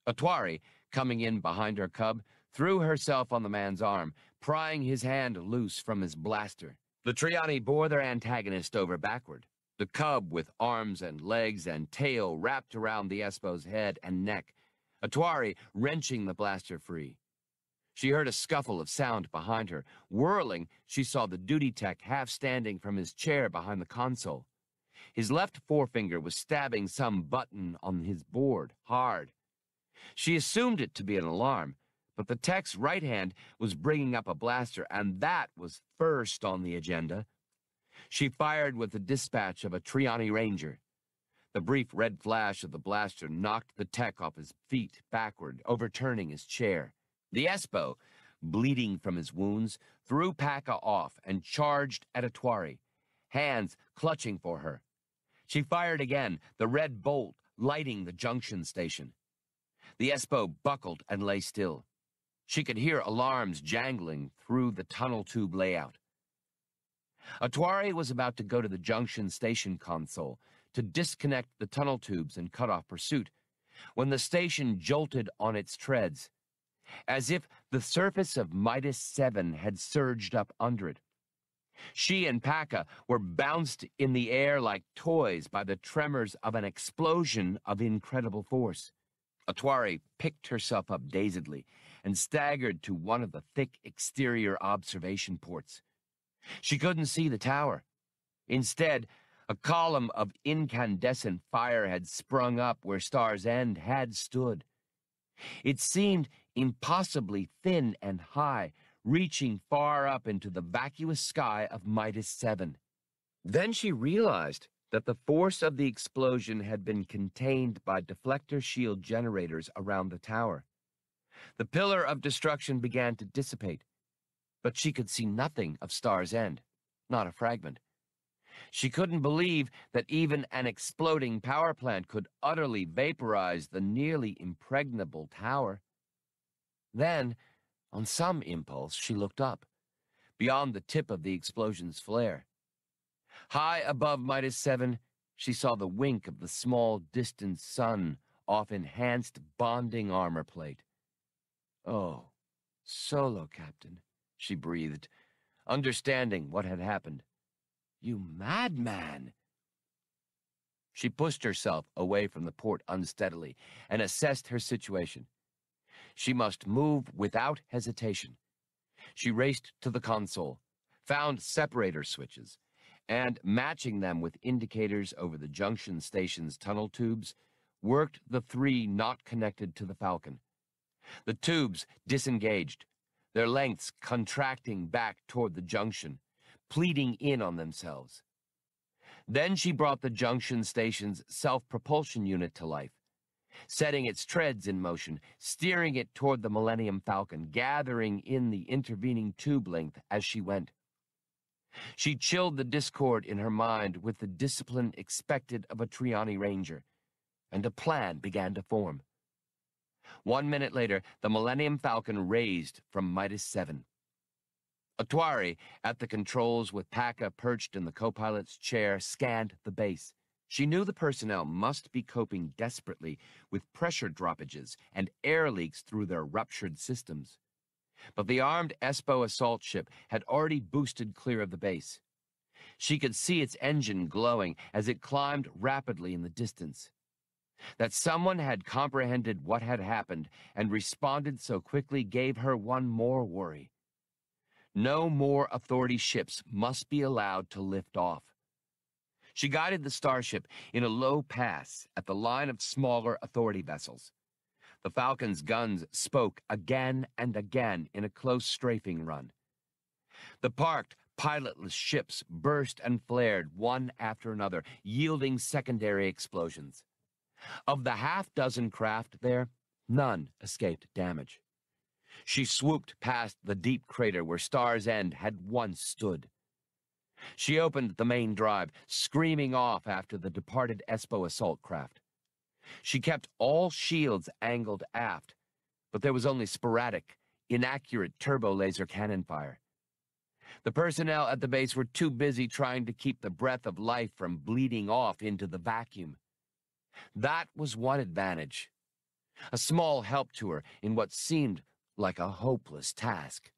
Atwari, coming in behind her cub, threw herself on the man's arm, prying his hand loose from his blaster. The Triani bore their antagonist over backward, the cub with arms and legs and tail wrapped around the Espo's head and neck, Atwari wrenching the blaster free. She heard a scuffle of sound behind her. Whirling, she saw the duty tech half standing from his chair behind the console. His left forefinger was stabbing some button on his board, hard. She assumed it to be an alarm, but the tech's right hand was bringing up a blaster, and that was first on the agenda. She fired with the dispatch of a Triani Ranger. The brief red flash of the blaster knocked the tech off his feet backward, overturning his chair. The Espo, bleeding from his wounds, threw Paka off and charged at Atwari, hands clutching for her. She fired again, the red bolt lighting the junction station. The Espo buckled and lay still. She could hear alarms jangling through the tunnel tube layout. Atwari was about to go to the junction station console to disconnect the tunnel tubes and cut off pursuit, when the station jolted on its treads, as if the surface of Midas 7 had surged up under it. She and Paka were bounced in the air like toys by the tremors of an explosion of incredible force. Atwari picked herself up dazedly and staggered to one of the thick exterior observation ports. She couldn't see the tower. Instead, a column of incandescent fire had sprung up where Star's End had stood. It seemed impossibly thin and high, reaching far up into the vacuous sky of Midas 7. Then she realized that the force of the explosion had been contained by deflector shield generators around the tower. The pillar of destruction began to dissipate, but she could see nothing of Star's End, not a fragment. She couldn't believe that even an exploding power plant could utterly vaporize the nearly impregnable tower. Then, on some impulse, she looked up, beyond the tip of the explosion's flare. High above Midas 7, she saw the wink of the small, distant sun off enhanced bonding armor plate. "Oh, Solo, Captain," she breathed, understanding what had happened. "You madman!" She pushed herself away from the port unsteadily and assessed her situation. She must move without hesitation. She raced to the console, found separator switches, and, matching them with indicators over the junction station's tunnel tubes, worked the three not connected to the Falcon. The tubes disengaged, their lengths contracting back toward the junction, pleating in on themselves. Then she brought the junction station's self-propulsion unit to life, setting its treads in motion, steering it toward the Millennium Falcon, gathering in the intervening tube length as she went. She chilled the discord in her mind with the discipline expected of a Triani Ranger, and a plan began to form. 1 minute later, the Millennium Falcon raised from Midas 7. Atwari, at the controls with Paka perched in the co-pilot's chair, scanned the base. She knew the personnel must be coping desperately with pressure droppages and air leaks through their ruptured systems. But the armed Espo assault ship had already boosted clear of the base. She could see its engine glowing as it climbed rapidly in the distance. That someone had comprehended what had happened and responded so quickly gave her one more worry. No more Authority ships must be allowed to lift off. She guided the starship in a low pass at the line of smaller Authority vessels. The Falcon's guns spoke again and again in a close strafing run. The parked, pilotless ships burst and flared one after another, yielding secondary explosions. Of the half-dozen craft there, none escaped damage. She swooped past the deep crater where Star's End had once stood. She opened the main drive, screaming off after the departed Espo assault craft. She kept all shields angled aft, but there was only sporadic, inaccurate turbo-laser cannon fire. The personnel at the base were too busy trying to keep the breath of life from bleeding off into the vacuum. That was one advantage, a small help to her in what seemed like a hopeless task.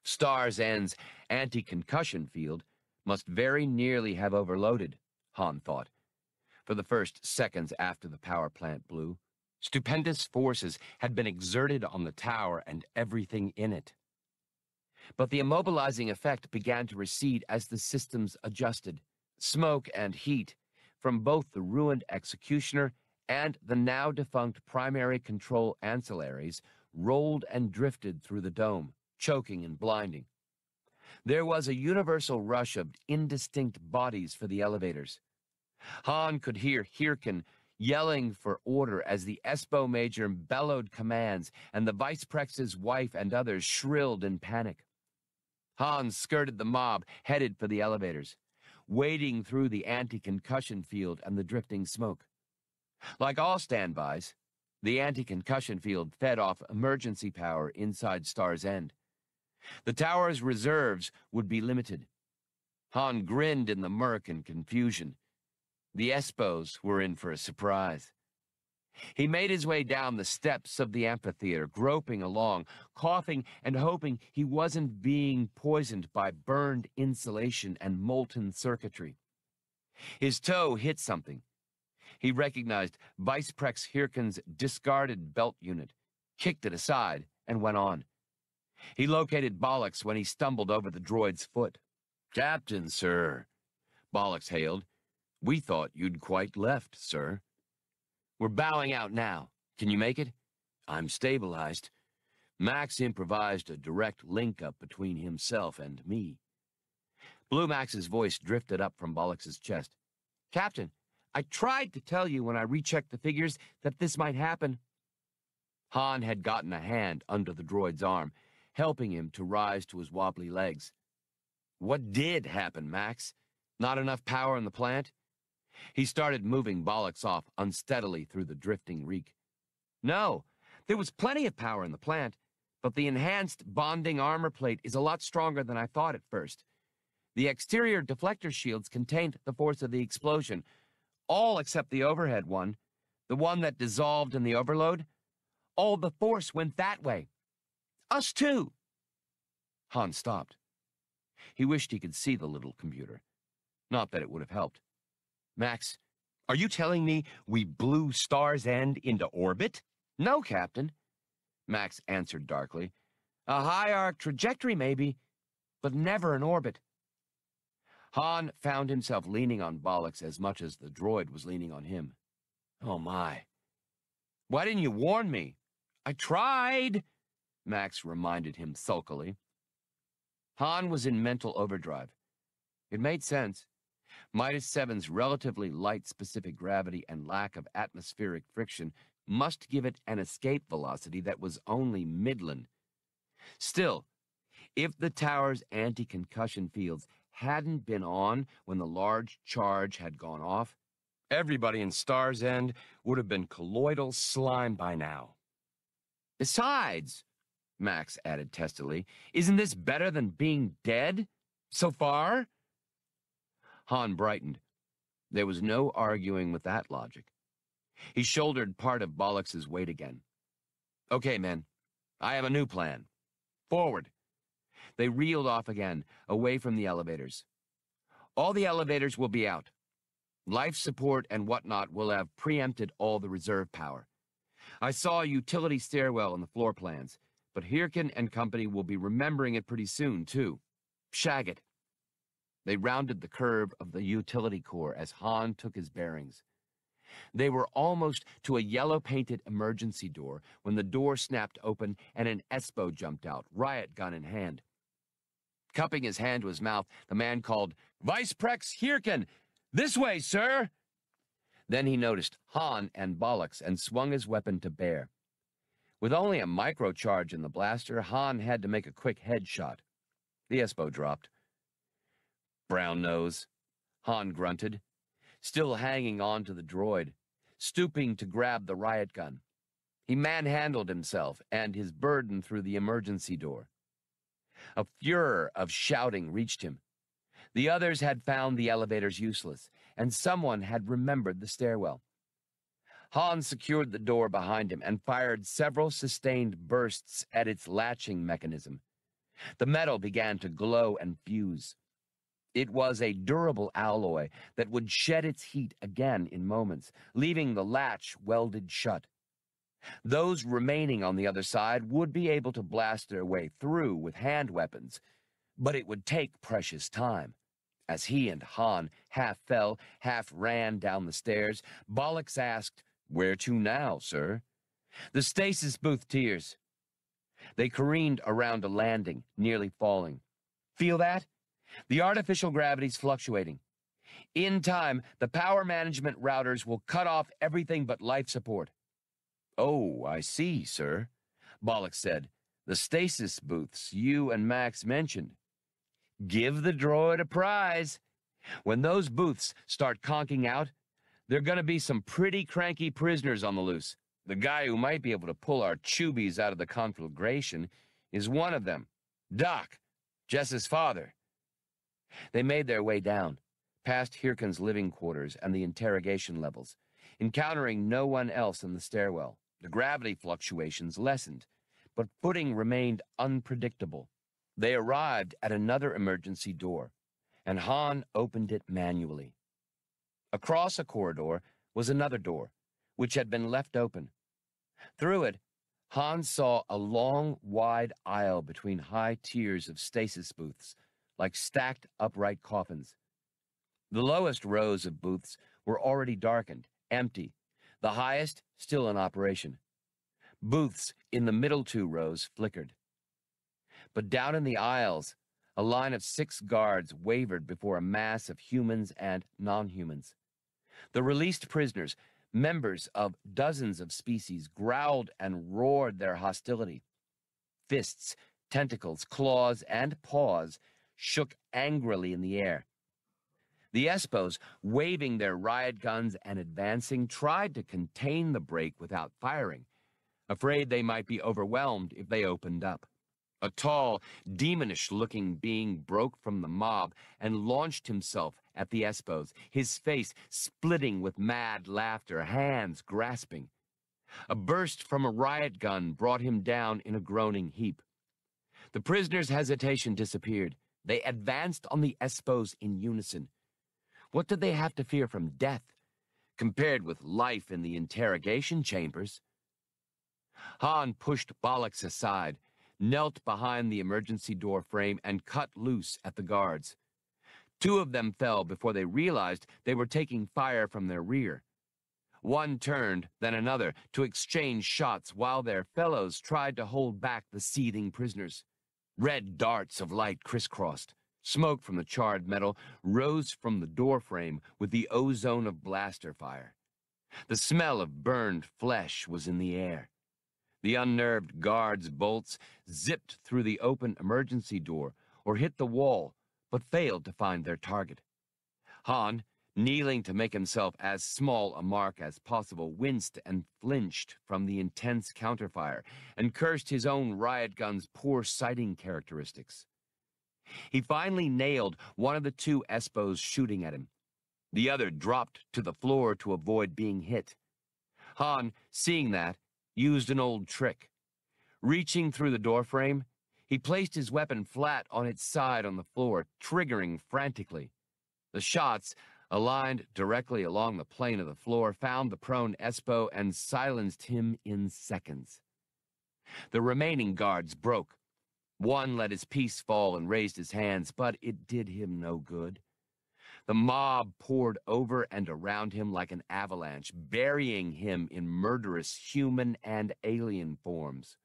Star's End's anti-concussion field must very nearly have overloaded, Han thought. For the first seconds after the power plant blew, stupendous forces had been exerted on the tower and everything in it. But the immobilizing effect began to recede as the systems adjusted. Smoke and heat from both the ruined executioner and the now-defunct primary control ancillaries rolled and drifted through the dome, choking and blinding. There was a universal rush of indistinct bodies for the elevators. Han could hear Hirkin yelling for order as the Espo Major bellowed commands and the Vice-Prex's wife and others shrilled in panic. Han skirted the mob, headed for the elevators, wading through the anti-concussion field and the drifting smoke. Like all standbys, the anti-concussion field fed off emergency power inside Star's End. The tower's reserves would be limited. Han grinned in the murk and confusion. The Espos were in for a surprise. He made his way down the steps of the amphitheater, groping along, coughing and hoping he wasn't being poisoned by burned insulation and molten circuitry. His toe hit something. He recognized Vice-Prex Hirkin's discarded belt unit, kicked it aside, and went on. He located Bollocks when he stumbled over the droid's foot. "Captain, sir," Bollocks hailed. "We thought you'd quite left, sir." "We're bowing out now. Can you make it?" "I'm stabilized." Max improvised a direct link-up between himself and me. Blue Max's voice drifted up from Bollocks's chest. "Captain, I tried to tell you when I rechecked the figures that this might happen." Han had gotten a hand under the droid's arm, helping him to rise to his wobbly legs. "What did happen, Max? Not enough power in the plant?" He started moving Bollocks off unsteadily through the drifting reek. "No, there was plenty of power in the plant, but the enhanced bonding armor plate is a lot stronger than I thought at first. The exterior deflector shields contained the force of the explosion, all except the overhead one, the one that dissolved in the overload. All the force went that way. Us too." Han stopped. He wished he could see the little computer. Not that it would have helped. "Max, are you telling me we blew Star's End into orbit?" "No, Captain," Max answered darkly. "A high arc trajectory maybe, but never an orbit." Han found himself leaning on Bollocks as much as the droid was leaning on him. "Oh my. Why didn't you warn me?" "I tried," Max reminded him sulkily. Han was in mental overdrive. It made sense. Midas 7's relatively light specific gravity and lack of atmospheric friction must give it an escape velocity that was only midland. Still, if the tower's anti-concussion fields hadn't been on when the large charge had gone off, everybody in Star's End would have been colloidal slime by now. "Besides," Max added testily, "isn't this better than being dead? So far?" Han brightened. There was no arguing with that logic. He shouldered part of Bollocks's weight again. "Okay, men. I have a new plan. Forward." They reeled off again, away from the elevators. All the elevators will be out. Life support and whatnot will have preempted all the reserve power. I saw a utility stairwell in the floor plans, but Hirkin and company will be remembering it pretty soon, too. Shag it. They rounded the curve of the utility core as Han took his bearings. They were almost to a yellow-painted emergency door when the door snapped open and an Espo jumped out, riot gun in hand. Cupping his hand to his mouth, the man called, "Vice Prex Hirkin! This way, sir!" Then he noticed Han and Bollocks and swung his weapon to bear. With only a microcharge in the blaster, Han had to make a quick headshot. The Espo dropped. "Brown nose," Han grunted, still hanging on to the droid, stooping to grab the riot gun. He manhandled himself and his burden through the emergency door. A furor of shouting reached him. The others had found the elevators useless, and someone had remembered the stairwell. Han secured the door behind him and fired several sustained bursts at its latching mechanism. The metal began to glow and fuse. It was a durable alloy that would shed its heat again in moments, leaving the latch welded shut. Those remaining on the other side would be able to blast their way through with hand weapons, but it would take precious time. As he and Han half fell, half ran down the stairs, Bollocks asked, "Where to now, sir?" "The stasis booth tiers." They careened around a landing, nearly falling. "Feel that? The artificial gravity's fluctuating. In time, the power management routers will cut off everything but life support." "Oh, I see, sir," Bollocks said. "The stasis booths you and Max mentioned. Give the droid a prize. When those booths start conking out, there are going to be some pretty cranky prisoners on the loose. The guy who might be able to pull our Chewies out of the conflagration is one of them. Doc, Jess's father." They made their way down, past Hirkin's living quarters and the interrogation levels, encountering no one else in the stairwell. The gravity fluctuations lessened, but footing remained unpredictable. They arrived at another emergency door, and Han opened it manually. Across a corridor was another door, which had been left open. Through it, Han saw a long, wide aisle between high tiers of stasis booths, like stacked upright coffins. The lowest rows of booths were already darkened, empty, the highest still in operation. Booths in the middle two rows flickered. But down in the aisles, a line of 6 guards wavered before a mass of humans and non-humans. The released prisoners, members of dozens of species, growled and roared their hostility. Fists, tentacles, claws, and paws shook angrily in the air. The Espos, waving their riot guns and advancing, tried to contain the break without firing, afraid they might be overwhelmed if they opened up. A tall, demonish-looking being broke from the mob and launched himself at the Espos, his face splitting with mad laughter, hands grasping. A burst from a riot gun brought him down in a groaning heap. The prisoner's hesitation disappeared. They advanced on the Espos in unison. What did they have to fear from death, compared with life in the interrogation chambers? Han pushed Bollocks aside, knelt behind the emergency door frame, and cut loose at the guards. 2 of them fell before they realized they were taking fire from their rear. One turned, then another, to exchange shots while their fellows tried to hold back the seething prisoners. Red darts of light crisscrossed. Smoke from the charred metal rose from the doorframe with the ozone of blaster fire. The smell of burned flesh was in the air. The unnerved guards' bolts zipped through the open emergency door or hit the wall, but failed to find their target. Han, kneeling to make himself as small a mark as possible, winced and flinched from the intense counterfire and cursed his own riot gun's poor sighting characteristics. He finally nailed one of the 2 Espos shooting at him. The other dropped to the floor to avoid being hit. Han, seeing that, used an old trick. Reaching through the doorframe, he placed his weapon flat on its side on the floor, triggering frantically. The shots, aligned directly along the plane of the floor, found the prone Espo and silenced him in seconds. The remaining guards broke. One let his piece fall and raised his hands, but it did him no good. The mob poured over and around him like an avalanche, burying him in murderous human and alien forms.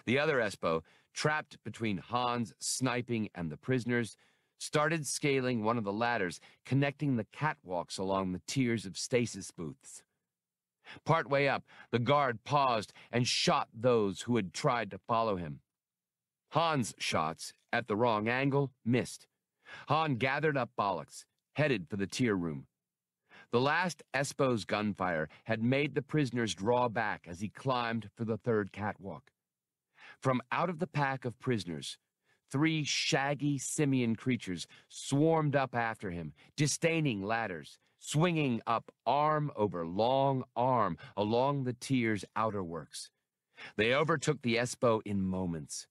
The other Espo, trapped between Han's sniping and the prisoners, started scaling one of the ladders, connecting the catwalks along the tiers of stasis booths. Partway up, the guard paused and shot those who had tried to follow him. Han's shots, at the wrong angle, missed. Han gathered up bollocks, headed for the tier room. The last Espo's gunfire had made the prisoners draw back as he climbed for the third catwalk. From out of the pack of prisoners, 3 shaggy simian creatures swarmed up after him, disdaining ladders, swinging up arm over long arm along the tier's outerworks. They overtook the Espo in moments.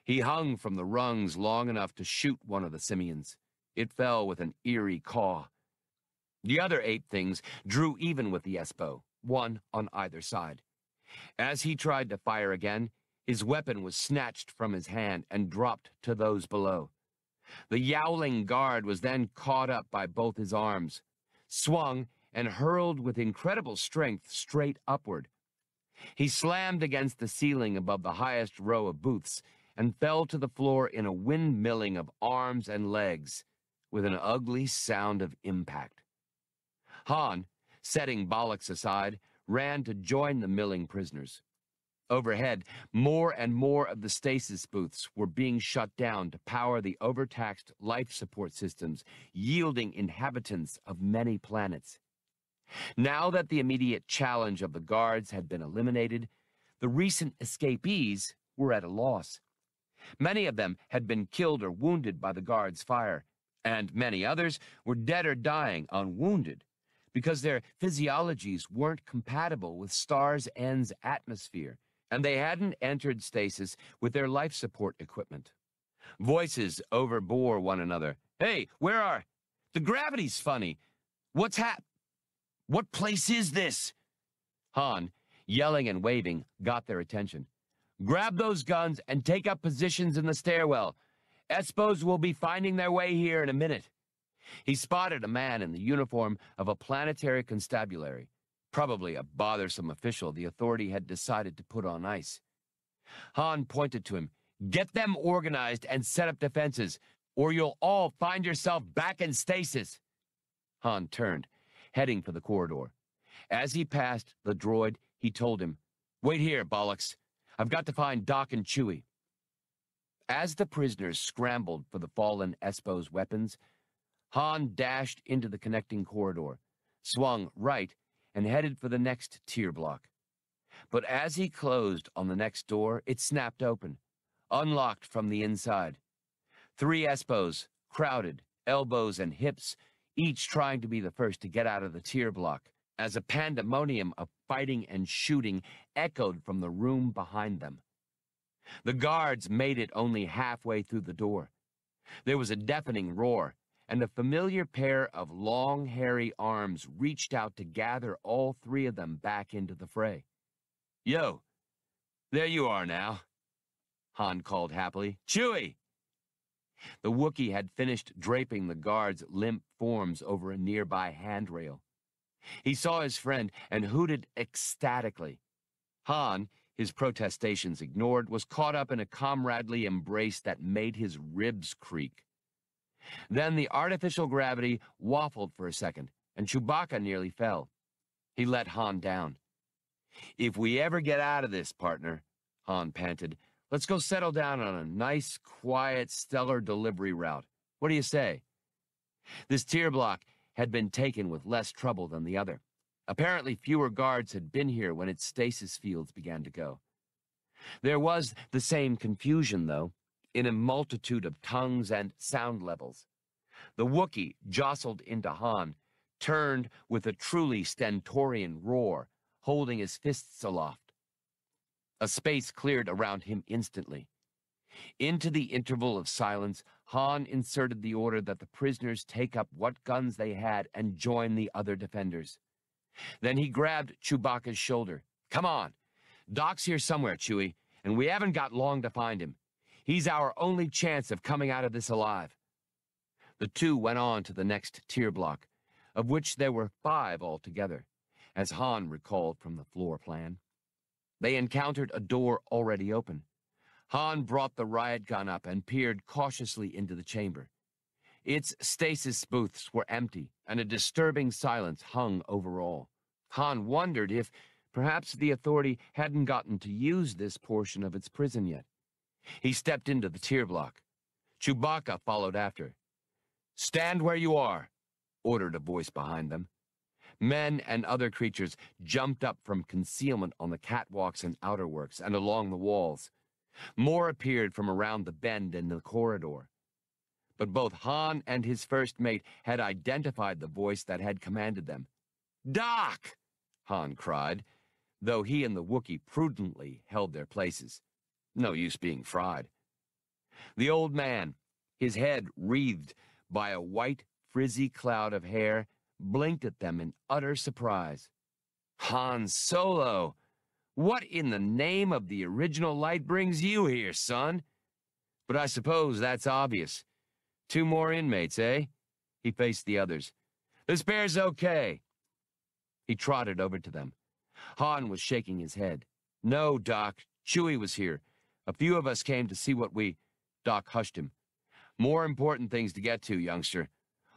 He hung from the rungs long enough to shoot one of the simians. It fell with an eerie caw. The other 8 things drew even with the Espo, 1 on either side. As he tried to fire again, his weapon was snatched from his hand and dropped to those below. The yowling guard was then caught up by both his arms, swung, and hurled with incredible strength straight upward. He slammed against the ceiling above the highest row of booths and fell to the floor in a windmilling of arms and legs, with an ugly sound of impact. Han, setting bollocks aside, ran to join the milling prisoners. Overhead, more and more of the stasis booths were being shut down to power the overtaxed life support systems, yielding inhabitants of many planets. Now that the immediate challenge of the guards had been eliminated, the recent escapees were at a loss. Many of them had been killed or wounded by the guards' fire, and many others were dead or dying unwounded because their physiologies weren't compatible with Star's End's atmosphere, and they hadn't entered stasis with their life support equipment. Voices overbore one another. "Hey, where are... The gravity's funny. What place is this?" Han, yelling and waving, got their attention. "Grab those guns and take up positions in the stairwell. Espos will be finding their way here in a minute." He spotted a man in the uniform of a planetary constabulary, probably a bothersome official the authority had decided to put on ice. Han pointed to him. "Get them organized and set up defenses, or you'll all find yourself back in stasis." Han turned, heading for the corridor. As he passed the droid, he told him, "Wait here, bollocks. I've got to find Doc and Chewie." As the prisoners scrambled for the fallen Espo's weapons, Han dashed into the connecting corridor, swung right, and headed for the next tier block. But as he closed on the next door, it snapped open, unlocked from the inside. 3 Espos, crowded, elbows and hips, each trying to be the first to get out of the tier block, as a pandemonium of fighting and shooting echoed from the room behind them. The guards made it only halfway through the door. There was a deafening roar, and a familiar pair of long, hairy arms reached out to gather all 3 of them back into the fray. "Yo, there you are now," Han called happily. "Chewie!" The Wookiee had finished draping the guards' limp forms over a nearby handrail. He saw his friend and hooted ecstatically. Han, his protestations ignored, was caught up in a comradely embrace that made his ribs creak. Then the artificial gravity waffled for a second, and Chewbacca nearly fell. He let Han down. "If we ever get out of this, partner," Han panted, "let's go settle down on a nice, quiet, stellar delivery route. What do you say?" This tier block had been taken with less trouble than the other. Apparently fewer guards had been here when its stasis fields began to go. There was the same confusion, though, in a multitude of tongues and sound levels. The Wookiee jostled into Han, turned with a truly stentorian roar, holding his fists aloft. A space cleared around him instantly. Into the interval of silence, Han inserted the order that the prisoners take up what guns they had and join the other defenders. Then he grabbed Chewbacca's shoulder. "Come on. Doc's here somewhere, Chewie, and we haven't got long to find him. He's our only chance of coming out of this alive." The two went on to the next tier block, of which there were 5 altogether, as Han recalled from the floor plan. They encountered a door already open. Han brought the riot gun up and peered cautiously into the chamber. Its stasis booths were empty, and a disturbing silence hung over all. Han wondered if perhaps the Authority hadn't gotten to use this portion of its prison yet. He stepped into the tier block. Chewbacca followed after. "Stand where you are," ordered a voice behind them. Men and other creatures jumped up from concealment on the catwalks and outerworks and along the walls. More appeared from around the bend in the corridor. But both Han and his first mate had identified the voice that had commanded them. "Doc!" Han cried, though he and the Wookiee prudently held their places. No use being fried. The old man, his head wreathed by a white, frizzy cloud of hair, blinked at them in utter surprise. "Han Solo! What in the name of the original light brings you here, son? But I suppose that's obvious. 2 more inmates, eh?" He faced the others. "The spare's okay." He trotted over to them. Han was shaking his head. "No, Doc. Chewie was here. A few of us came to see what we—" Doc hushed him. "More important things to get to, youngster.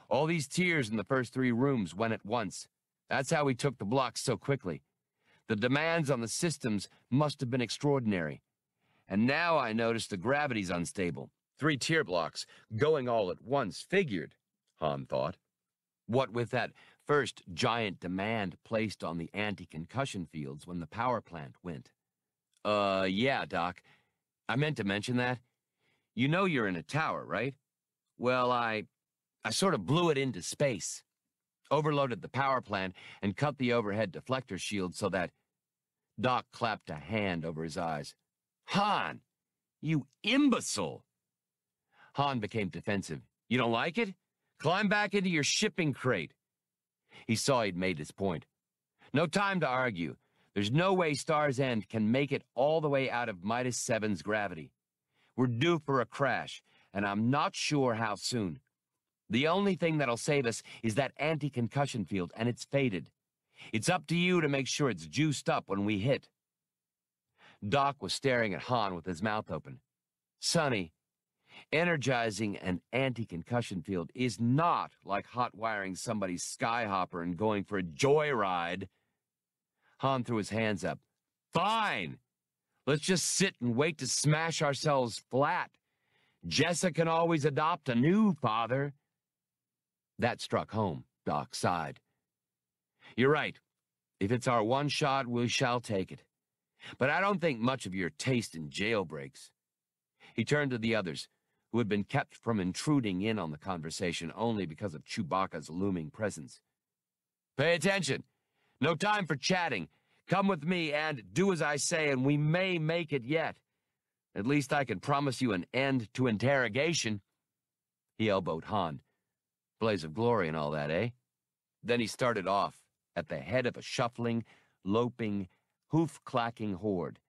All these tiers in the first 3 rooms went at once. That's how we took the blocks so quickly. The demands on the systems must have been extraordinary. And now I notice the gravity's unstable. 3 tier blocks going all at once figured," Han thought. What with that first giant demand placed on the anti-concussion fields when the power plant went. Yeah, Doc. I meant to mention that. You know you're in a tower, right? Well, I sort of blew it into space. Overloaded the power plant and cut the overhead deflector shield so that—" Doc clapped a hand over his eyes. "Han! You imbecile!" Han became defensive. "You don't like it? Climb back into your shipping crate." He saw he'd made his point. "No time to argue. There's no way Star's End can make it all the way out of Midas 7's gravity. We're due for a crash, and I'm not sure how soon. The only thing that'll save us is that anti-concussion field, and it's faded. It's up to you to make sure it's juiced up when we hit." Doc was staring at Han with his mouth open. "Sonny, energizing an anti-concussion field is not like hot-wiring somebody's skyhopper and going for a joyride." Han threw his hands up. "Fine! Let's just sit and wait to smash ourselves flat. Jessa can always adopt a new father." That struck home. Doc sighed. "You're right. If it's our one shot, we shall take it. But I don't think much of your taste in jailbreaks." He turned to the others, who had been kept from intruding in on the conversation only because of Chewbacca's looming presence. "Pay attention. No time for chatting. Come with me and do as I say, and we may make it yet. At least I can promise you an end to interrogation." He elbowed Han. "Blaze of glory and all that, eh?" Then he started off at the head of a shuffling, loping, hoof-clacking horde,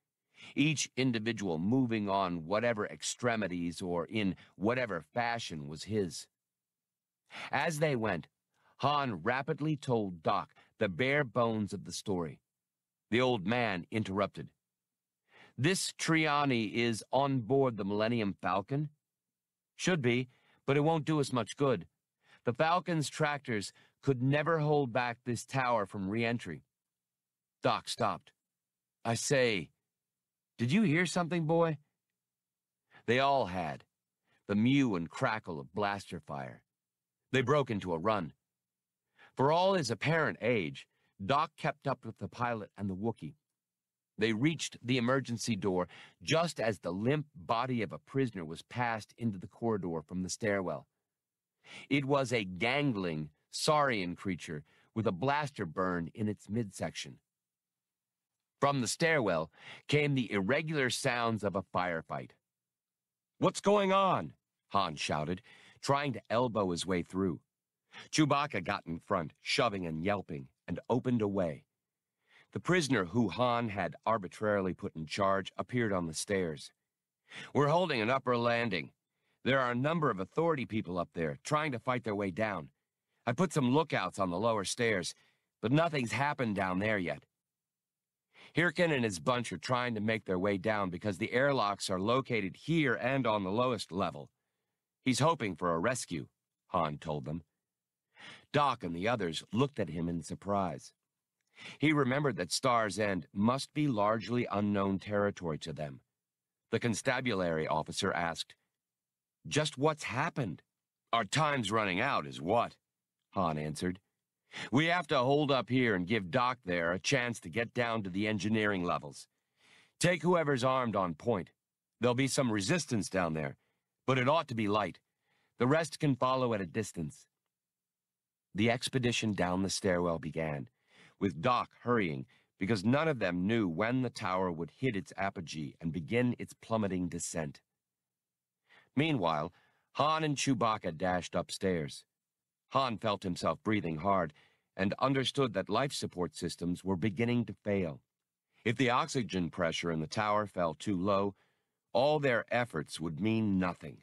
each individual moving on whatever extremities or in whatever fashion was his. As they went, Han rapidly told Doc the bare bones of the story. The old man interrupted. "This Triani is on board the Millennium Falcon?" "Should be, but it won't do us much good. The Falcon's tractors could never hold back this tower from re-entry." Doc stopped. "I say, did you hear something, boy?" They all had. The mew and crackle of blaster fire. They broke into a run. For all his apparent age, Doc kept up with the pilot and the Wookiee. They reached the emergency door just as the limp body of a prisoner was passed into the corridor from the stairwell. It was a gangling, saurian creature with a blaster burn in its midsection. From the stairwell came the irregular sounds of a firefight. "What's going on?" Han shouted, trying to elbow his way through. Chewbacca got in front, shoving and yelping, and opened a way. The prisoner who Han had arbitrarily put in charge appeared on the stairs. "We're holding an upper landing. There are a number of authority people up there, trying to fight their way down. I put some lookouts on the lower stairs, but nothing's happened down there yet. Hirkin and his bunch are trying to make their way down because the airlocks are located here and on the lowest level. He's hoping for a rescue," Han told them. Doc and the others looked at him in surprise. He remembered that Star's End must be largely unknown territory to them. The constabulary officer asked, "Just what's happened?" "Our time's running out, is what?" Han answered. "We have to hold up here and give Doc there a chance to get down to the engineering levels. Take whoever's armed on point. There'll be some resistance down there, but it ought to be light. The rest can follow at a distance." The expedition down the stairwell began, with Doc hurrying because none of them knew when the tower would hit its apogee and begin its plummeting descent. Meanwhile, Han and Chewbacca dashed upstairs. Han felt himself breathing hard and understood that life support systems were beginning to fail. If the oxygen pressure in the tower fell too low, all their efforts would mean nothing.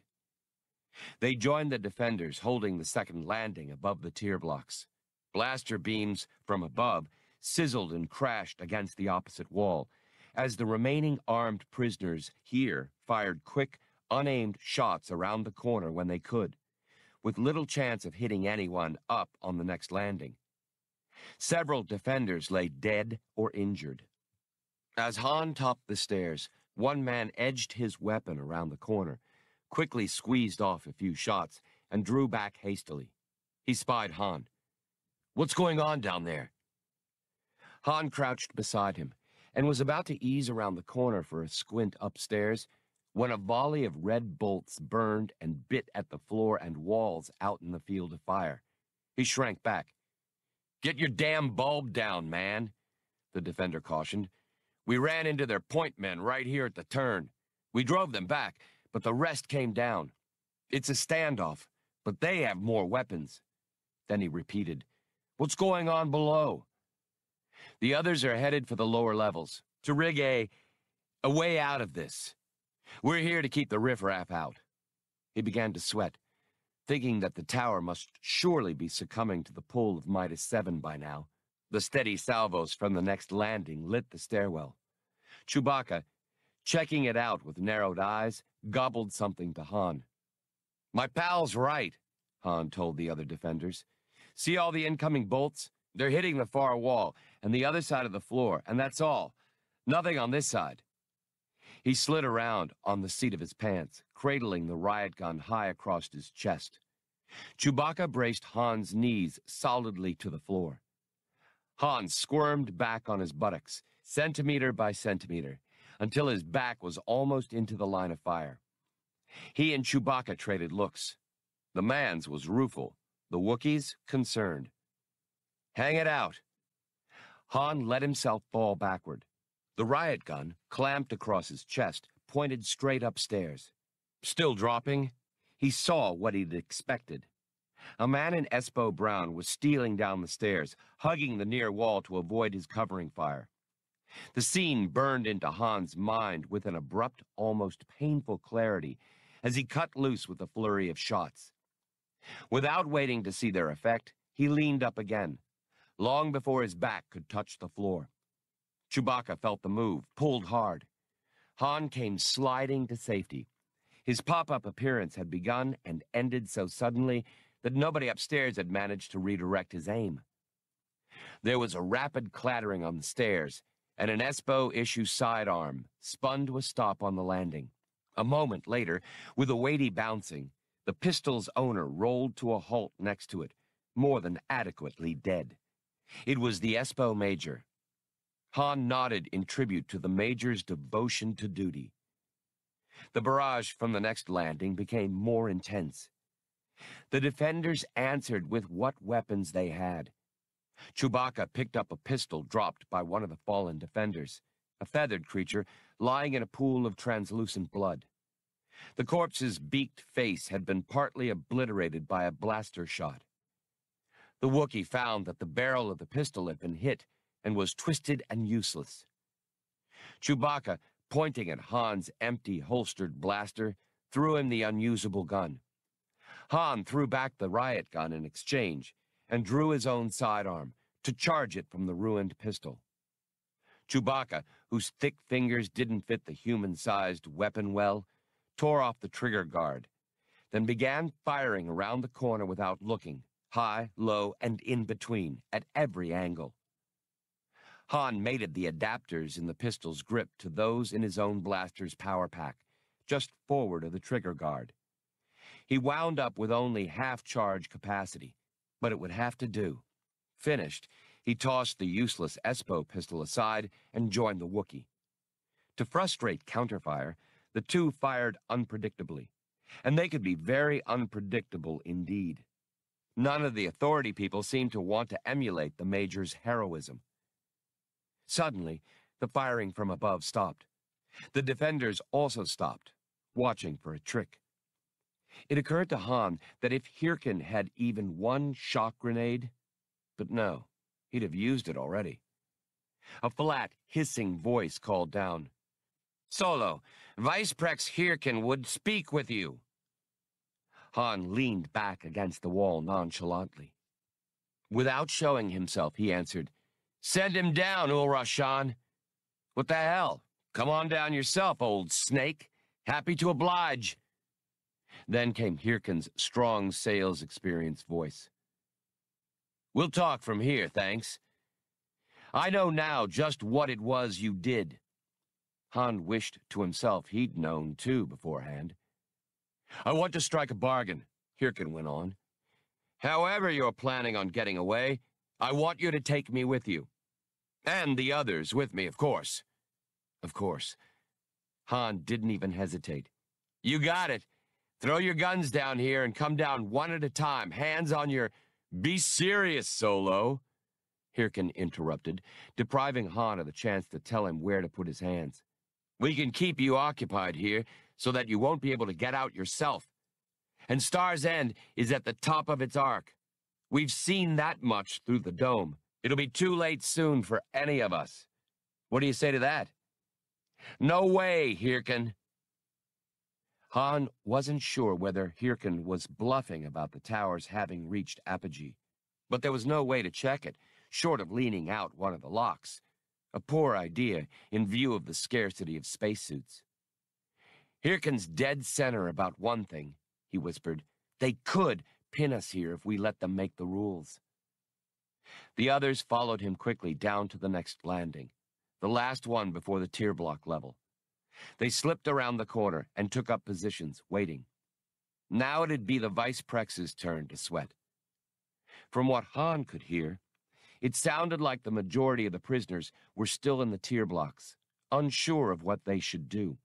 They joined the defenders holding the second landing above the tier blocks. Blaster beams from above sizzled and crashed against the opposite wall, as the remaining armed prisoners here fired quick, unaimed shots around the corner when they could, with little chance of hitting anyone up on the next landing. Several defenders lay dead or injured. As Han topped the stairs, one man edged his weapon around the corner, quickly squeezed off a few shots, and drew back hastily. He spied Han. "What's going on down there?" Han crouched beside him and was about to ease around the corner for a squint upstairs when a volley of red bolts burned and bit at the floor and walls out in the field of fire. He shrank back. "Get your damn bulb down, man," the defender cautioned. "We ran into their point men right here at the turn. We drove them back, but the rest came down. It's a standoff, but they have more weapons." Then he repeated, "What's going on below?" "The others are headed for the lower levels, to rig a way out of this. We're here to keep the riffraff out." He began to sweat, thinking that the tower must surely be succumbing to the pull of Midas 7 by now. The steady salvos from the next landing lit the stairwell. Chewbacca, checking it out with narrowed eyes, gobbled something to Han. "My pal's right," Han told the other defenders. "See all the incoming bolts? They're hitting the far wall and the other side of the floor, and that's all. Nothing on this side." He slid around on the seat of his pants, cradling the riot gun high across his chest. Chewbacca braced Han's knees solidly to the floor. Han squirmed back on his buttocks, centimeter by centimeter, until his back was almost into the line of fire. He and Chewbacca traded looks. The man's was rueful, the Wookiee's concerned. "Hang it out." Han let himself fall backward. The riot gun, clamped across his chest, pointed straight upstairs. Still dropping, he saw what he'd expected. A man in Espo brown was stealing down the stairs, hugging the near wall to avoid his covering fire. The scene burned into Han's mind with an abrupt, almost painful clarity as he cut loose with a flurry of shots. Without waiting to see their effect, he leaned up again, long before his back could touch the floor. Chewbacca felt the move, pulled hard. Han came sliding to safety. His pop-up appearance had begun and ended so suddenly that nobody upstairs had managed to redirect his aim. There was a rapid clattering on the stairs, and an Espo-issue sidearm spun to a stop on the landing. A moment later, with a weighty bouncing, the pistol's owner rolled to a halt next to it, more than adequately dead. It was the Espo Major. Han nodded in tribute to the Major's devotion to duty. The barrage from the next landing became more intense. The defenders answered with what weapons they had. Chewbacca picked up a pistol dropped by one of the fallen defenders, a feathered creature lying in a pool of translucent blood. The corpse's beaked face had been partly obliterated by a blaster shot. The Wookiee found that the barrel of the pistol had been hit and was twisted and useless. Chewbacca, pointing at Han's empty, holstered blaster, threw him the unusable gun. Han threw back the riot gun in exchange and drew his own sidearm to charge it from the ruined pistol. Chewbacca, whose thick fingers didn't fit the human-sized weapon well, tore off the trigger guard, then began firing around the corner without looking, high, low, and in between, at every angle. Han mated the adapters in the pistol's grip to those in his own blaster's power pack, just forward of the trigger guard. He wound up with only half-charge capacity, but it would have to do. Finished, he tossed the useless Espo pistol aside and joined the Wookiee. To frustrate counterfire, the two fired unpredictably, and they could be very unpredictable indeed. None of the authority people seemed to want to emulate the Major's heroism. Suddenly, the firing from above stopped. The defenders also stopped, watching for a trick. It occurred to Han that if Hirkin had even one shock grenade, but no, he'd have used it already. A flat, hissing voice called down, "Solo, Vice Prex Hirkin would speak with you." Han leaned back against the wall nonchalantly. Without showing himself, he answered, "Send him down, Ulrashan." "What the hell? Come on down yourself, old snake. Happy to oblige." Then came Hirkin's strong sales experience voice. "We'll talk from here, thanks. I know now just what it was you did." Han wished to himself he'd known, too, beforehand. "I want to strike a bargain," Hirkin went on. "However you're planning on getting away, I want you to take me with you. And the others with me, of course." Of course. Han didn't even hesitate. "You got it. Throw your guns down here and come down one at a time, hands on your—" "Be serious, Solo," Hirkin interrupted, depriving Han of the chance to tell him where to put his hands. "We can keep you occupied here so that you won't be able to get out yourself. And Star's End is at the top of its arc. We've seen that much through the dome. It'll be too late soon for any of us. What do you say to that?" "No way, Hirkin." Han wasn't sure whether Hirkin was bluffing about the towers having reached apogee, but there was no way to check it, short of leaning out one of the locks. A poor idea in view of the scarcity of spacesuits. "Hirkin's dead center about one thing," he whispered. "They could pin us here if we let them make the rules." The others followed him quickly down to the next landing, the last one before the tier block level. They slipped around the corner and took up positions, waiting. Now it'd be the Vice Prex's turn to sweat. From what Han could hear, it sounded like the majority of the prisoners were still in the tier blocks, unsure of what they should do.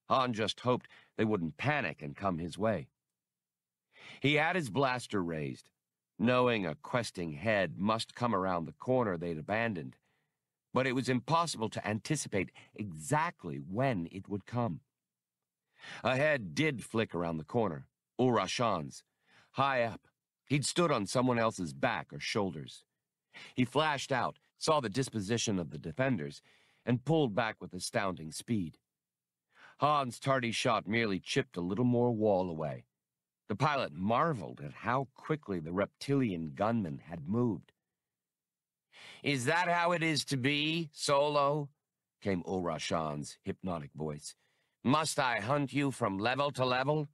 Han just hoped they wouldn't panic and come his way. He had his blaster raised, knowing a questing head must come around the corner they'd abandoned, but it was impossible to anticipate exactly when it would come. A head did flick around the corner, Ulrashan's, high up. He'd stood on someone else's back or shoulders. He flashed out, saw the disposition of the defenders, and pulled back with astounding speed. Han's tardy shot merely chipped a little more wall away. The pilot marveled at how quickly the reptilian gunman had moved. "Is that how it is to be, Solo?" came Ulrashan's hypnotic voice. "Must I hunt you from level to level?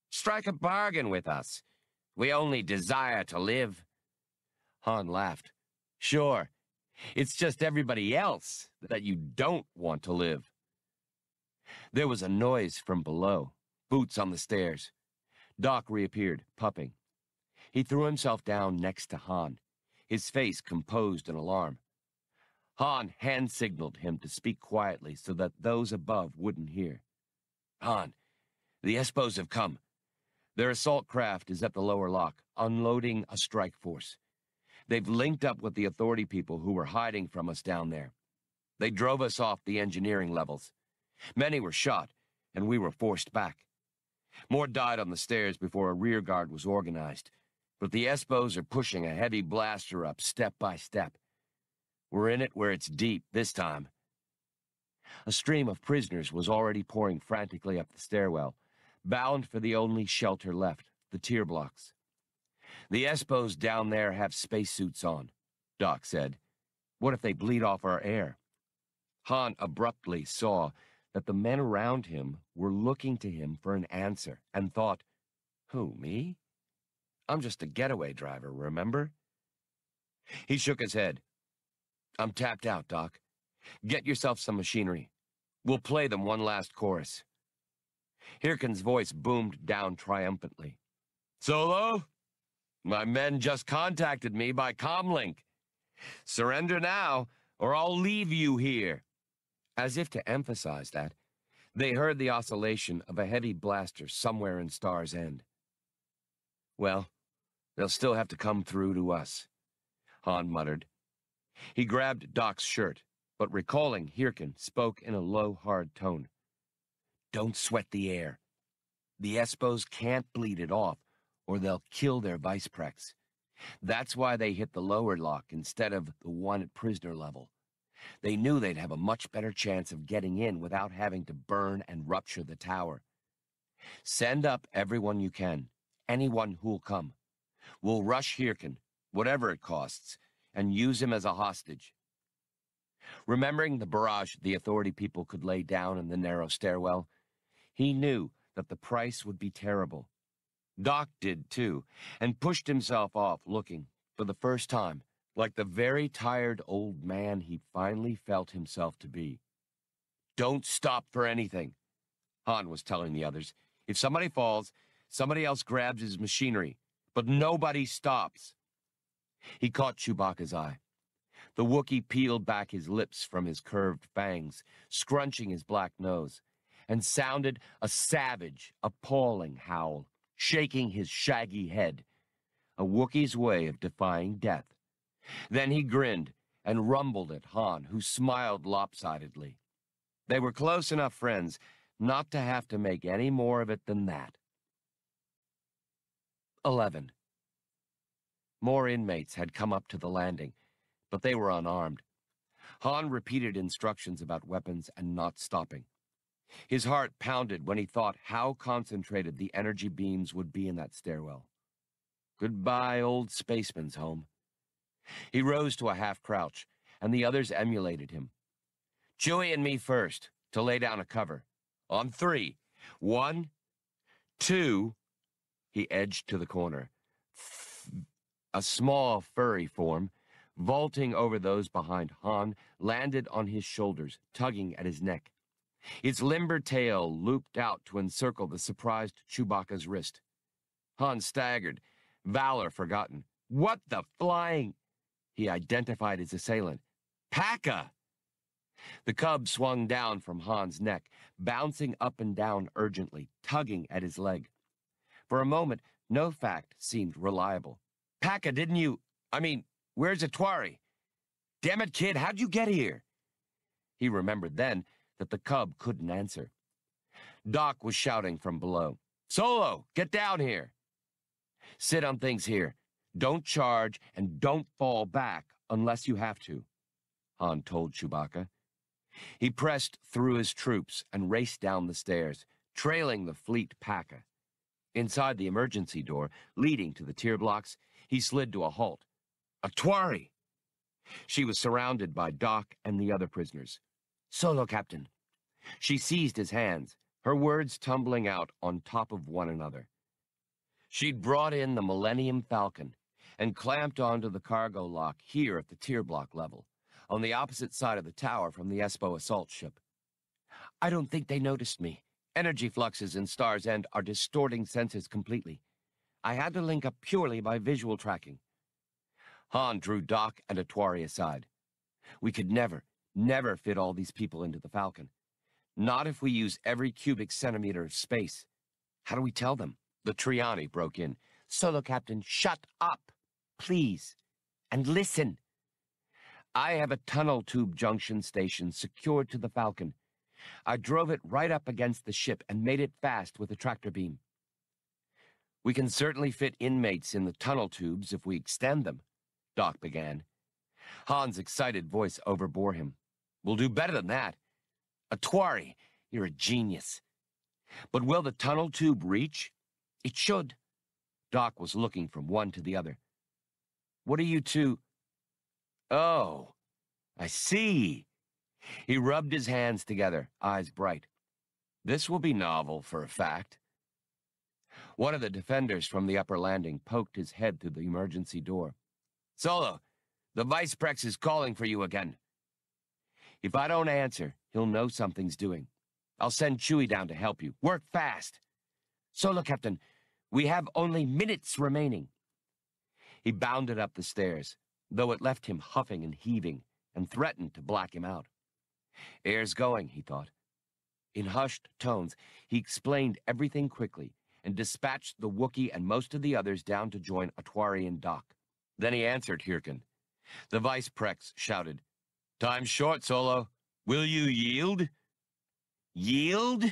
Strike a bargain with us. We only desire to live." Han laughed. "Sure. It's just everybody else that you don't want to live." There was a noise from below, boots on the stairs. Doc reappeared, puffing. He threw himself down next to Han, his face composed in alarm. Han hand-signaled him to speak quietly so that those above wouldn't hear. "Han, the Espos have come. Their assault craft is at the lower lock, unloading a strike force. They've linked up with the authority people who were hiding from us down there. They drove us off the engineering levels. Many were shot, and we were forced back. More died on the stairs before a rear guard was organized, but the Espos are pushing a heavy blaster up step by step. We're in it where it's deep this time. A stream of prisoners was already pouring frantically up the stairwell, bound for the only shelter left, the tier blocks. The Espos down there have spacesuits on, Doc said. What if they bleed off our air? Han abruptly saw that the men around him were looking to him for an answer and thought, who, me? I'm just a getaway driver, remember? He shook his head. I'm tapped out, Doc. Get yourself some machinery. We'll play them one last chorus. Hirkin's voice boomed down triumphantly. Solo? My men just contacted me by comlink. Surrender now, or I'll leave you here. As if to emphasize that, they heard the oscillation of a heavy blaster somewhere in Star's End. Well, they'll still have to come through to us, Han muttered. He grabbed Doc's shirt, but recalling Hirkin, spoke in a low, hard tone. Don't sweat the air. The Espos can't bleed it off, or they'll kill their vice-prex. That's why they hit the lower lock instead of the one at prisoner level. They knew they'd have a much better chance of getting in without having to burn and rupture the tower. Send up everyone you can, anyone who'll come. We'll rush Hirkin, whatever it costs, and use him as a hostage. Remembering the barrage the Authority people could lay down in the narrow stairwell, he knew that the price would be terrible. Doc did too, and pushed himself off looking, for the first time, like the very tired old man he finally felt himself to be. Don't stop for anything, Han was telling the others. If somebody falls, somebody else grabs his machinery, but nobody stops. He caught Chewbacca's eye. The Wookiee peeled back his lips from his curved fangs, scrunching his black nose, and sounded a savage, appalling howl, shaking his shaggy head, a Wookiee's way of defying death. Then he grinned and rumbled at Han, who smiled lopsidedly. They were close enough friends not to have to make any more of it than that. 11. More inmates had come up to the landing, but they were unarmed. Han repeated instructions about weapons and not stopping. His heart pounded when he thought how concentrated the energy beams would be in that stairwell. Goodbye, old spaceman's home. He rose to a half-crouch, and the others emulated him. Chewie and me first, to lay down a cover. On 3. 1, 2... He edged to the corner. A small, furry form, vaulting over those behind Han, landed on his shoulders, tugging at his neck. Its limber tail looped out to encircle the surprised Chewbacca's wrist. Han staggered, valor forgotten. What the flying... He identified his assailant. Packa! The cub swung down from Han's neck, bouncing up and down urgently, tugging at his leg. For a moment, no fact seemed reliable. Packa, didn't you... where's Atwari? Damn it, kid, how'd you get here? He remembered then that the cub couldn't answer. Doc was shouting from below. Solo, get down here. Sit on things here. Don't charge and don't fall back unless you have to, Han told Chewbacca. He pressed through his troops and raced down the stairs, trailing the fleet Packa. Inside the emergency door, leading to the tier blocks, he slid to a halt. Atwari! She was surrounded by Doc and the other prisoners. Solo, Captain. She seized his hands, her words tumbling out on top of one another. She'd brought in the Millennium Falcon and clamped onto the cargo lock here at the tier block level, on the opposite side of the tower from the Espo assault ship. I don't think they noticed me. Energy fluxes in Star's End are distorting sensors completely. I had to link up purely by visual tracking. Han drew Doc and Atwari aside. We could never fit all these people into the Falcon. Not if we use every cubic centimeter of space. How do we tell them? The Triani broke in. Solo Captain, shut up, please, and listen. I have a tunnel tube junction station secured to the Falcon. I drove it right up against the ship and made it fast with a tractor beam. We can certainly fit inmates in the tunnel tubes if we extend them, Doc began. Han's excited voice overbore him. We'll do better than that. Atwari, you're a genius. But will the tunnel tube reach? It should. Doc was looking from one to the other. What are you two? Oh, I see. He rubbed his hands together, eyes bright. This will be novel for a fact. One of the defenders from the upper landing poked his head through the emergency door. Solo, the Vice Prex is calling for you again. If I don't answer, he'll know something's doing. I'll send Chewie down to help you. Work fast. Solo, Captain, we have only minutes remaining. He bounded up the stairs, though it left him huffing and heaving, and threatened to black him out. Air's going, he thought. In hushed tones, he explained everything quickly, and dispatched the Wookiee and most of the others down to join Atwari and Doc. Then he answered Hirkin. The Vice Prex shouted, Time's short, Solo. Will you yield? Yield?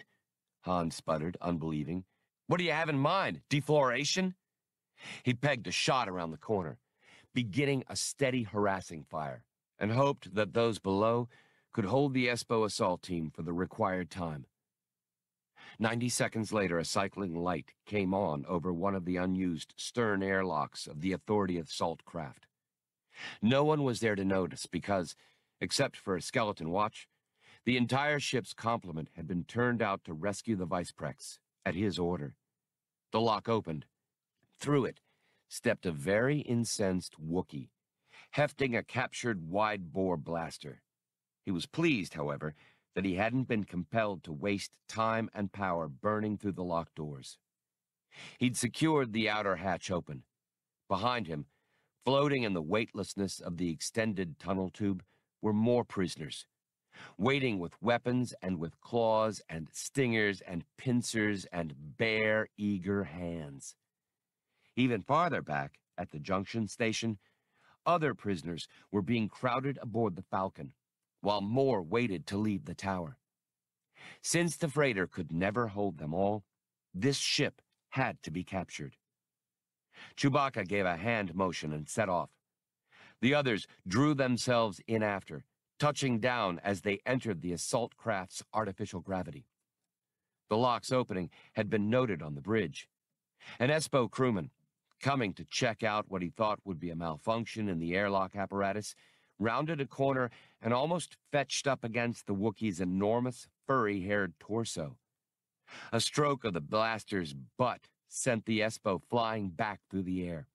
Han sputtered, unbelieving. What do you have in mind? Defloration? He pegged a shot around the corner, beginning a steady harassing fire, and hoped that those below could hold the Espo assault team for the required time. 90 seconds later, a cycling light came on over one of the unused stern airlocks of the Authority assault craft. No one was there to notice because, except for a skeleton watch, the entire ship's complement had been turned out to rescue the Vice Prex, at his order. The lock opened. Through it stepped a very incensed Wookiee, hefting a captured wide-bore blaster. He was pleased, however, that he hadn't been compelled to waste time and power burning through the locked doors. He'd secured the outer hatch open. Behind him, floating in the weightlessness of the extended tunnel tube, were more prisoners, waiting with weapons and with claws and stingers and pincers and bare, eager hands. Even farther back, at the junction station, other prisoners were being crowded aboard the Falcon, while more waited to leave the tower. Since the freighter could never hold them all, this ship had to be captured. Chewbacca gave a hand motion and set off. The others drew themselves in after, touching down as they entered the assault craft's artificial gravity. The lock's opening had been noted on the bridge. An Espo crewman, coming to check out what he thought would be a malfunction in the airlock apparatus, rounded a corner and almost fetched up against the Wookiee's enormous, furry-haired torso. A stroke of the blaster's butt sent the Espo flying back through the air.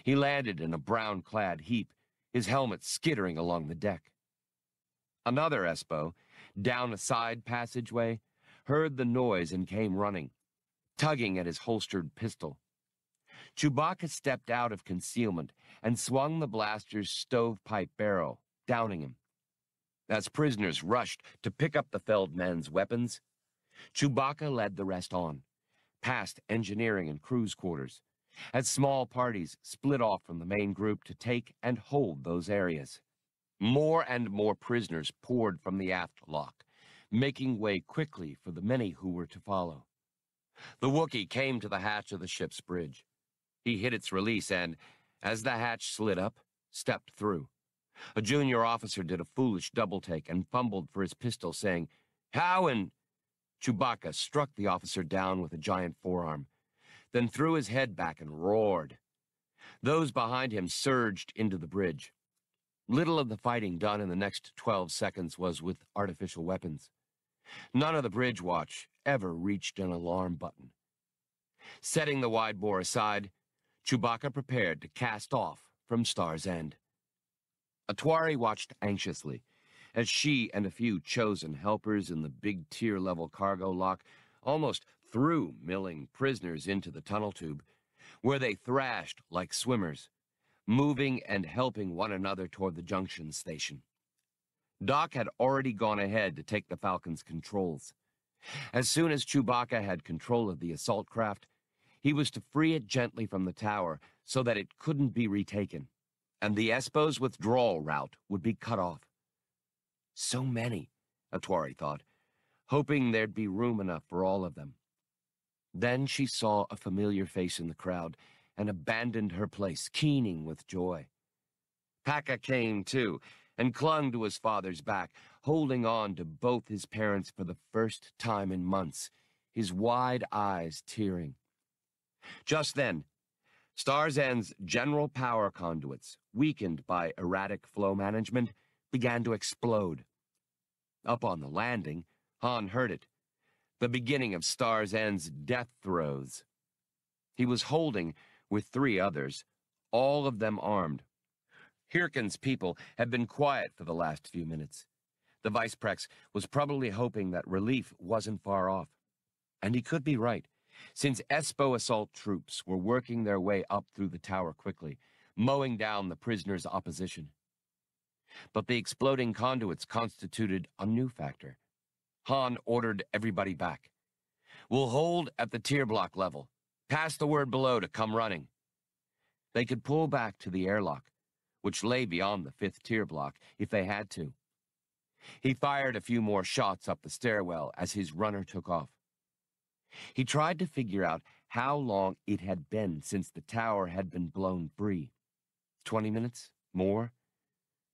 He landed in a brown-clad heap, his helmet skittering along the deck. Another Espo, down a side passageway, heard the noise and came running, tugging at his holstered pistol. Chewbacca stepped out of concealment and swung the blaster's stovepipe barrel, downing him. As prisoners rushed to pick up the felled men's weapons, Chewbacca led the rest on, past engineering and crew's quarters, as small parties split off from the main group to take and hold those areas. More and more prisoners poured from the aft lock, making way quickly for the many who were to follow. The Wookiee came to the hatch of the ship's bridge. He hit its release and, as the hatch slid up, stepped through. A junior officer did a foolish double-take and fumbled for his pistol, saying, "How in—" Chewbacca struck the officer down with a giant forearm, then threw his head back and roared. Those behind him surged into the bridge. Little of the fighting done in the next 12 seconds was with artificial weapons. None of the bridge watch ever reached an alarm button. Setting the wide bore aside, Chewbacca prepared to cast off from Star's End. Atwari watched anxiously as she and a few chosen helpers in the big tier-level cargo lock almost threw milling prisoners into the tunnel tube, where they thrashed like swimmers, moving and helping one another toward the junction station. Doc had already gone ahead to take the Falcon's controls. As soon as Chewbacca had control of the assault craft, he was to free it gently from the tower so that it couldn't be retaken, and the Espo's withdrawal route would be cut off. So many, Atwari thought, hoping there'd be room enough for all of them. Then she saw a familiar face in the crowd and abandoned her place, keening with joy. Paka came, too, and clung to his father's back, holding on to both his parents for the first time in months, his wide eyes tearing. Just then, Star's End's general power conduits, weakened by erratic flow management, began to explode. Up on the landing, Han heard it, the beginning of Star's End's death throes. He was holding, with 3 others, all of them armed. Hirkin's people had been quiet for the last few minutes. The Viceprex was probably hoping that relief wasn't far off. And he could be right, since Espo assault troops were working their way up through the tower quickly, mowing down the prisoners' opposition. But the exploding conduits constituted a new factor. Han ordered everybody back. "We'll hold at the tier block level. Pass the word below to come running." They could pull back to the airlock, which lay beyond the 5th tier block, if they had to. He fired a few more shots up the stairwell as his runner took off. He tried to figure out how long it had been since the tower had been blown free. 20 minutes? More?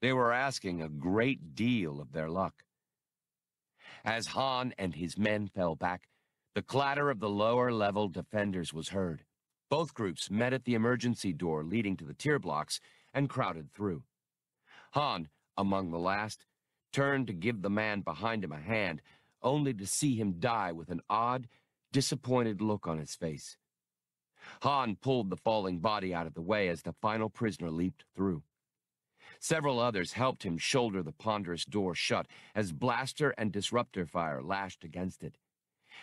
They were asking a great deal of their luck. As Han and his men fell back, the clatter of the lower-level defenders was heard. Both groups met at the emergency door leading to the tier blocks and crowded through. Han, among the last, turned to give the man behind him a hand, only to see him die with an odd, disappointed look on his face. Han pulled the falling body out of the way as the final prisoner leaped through. Several others helped him shoulder the ponderous door shut as blaster and disruptor fire lashed against it,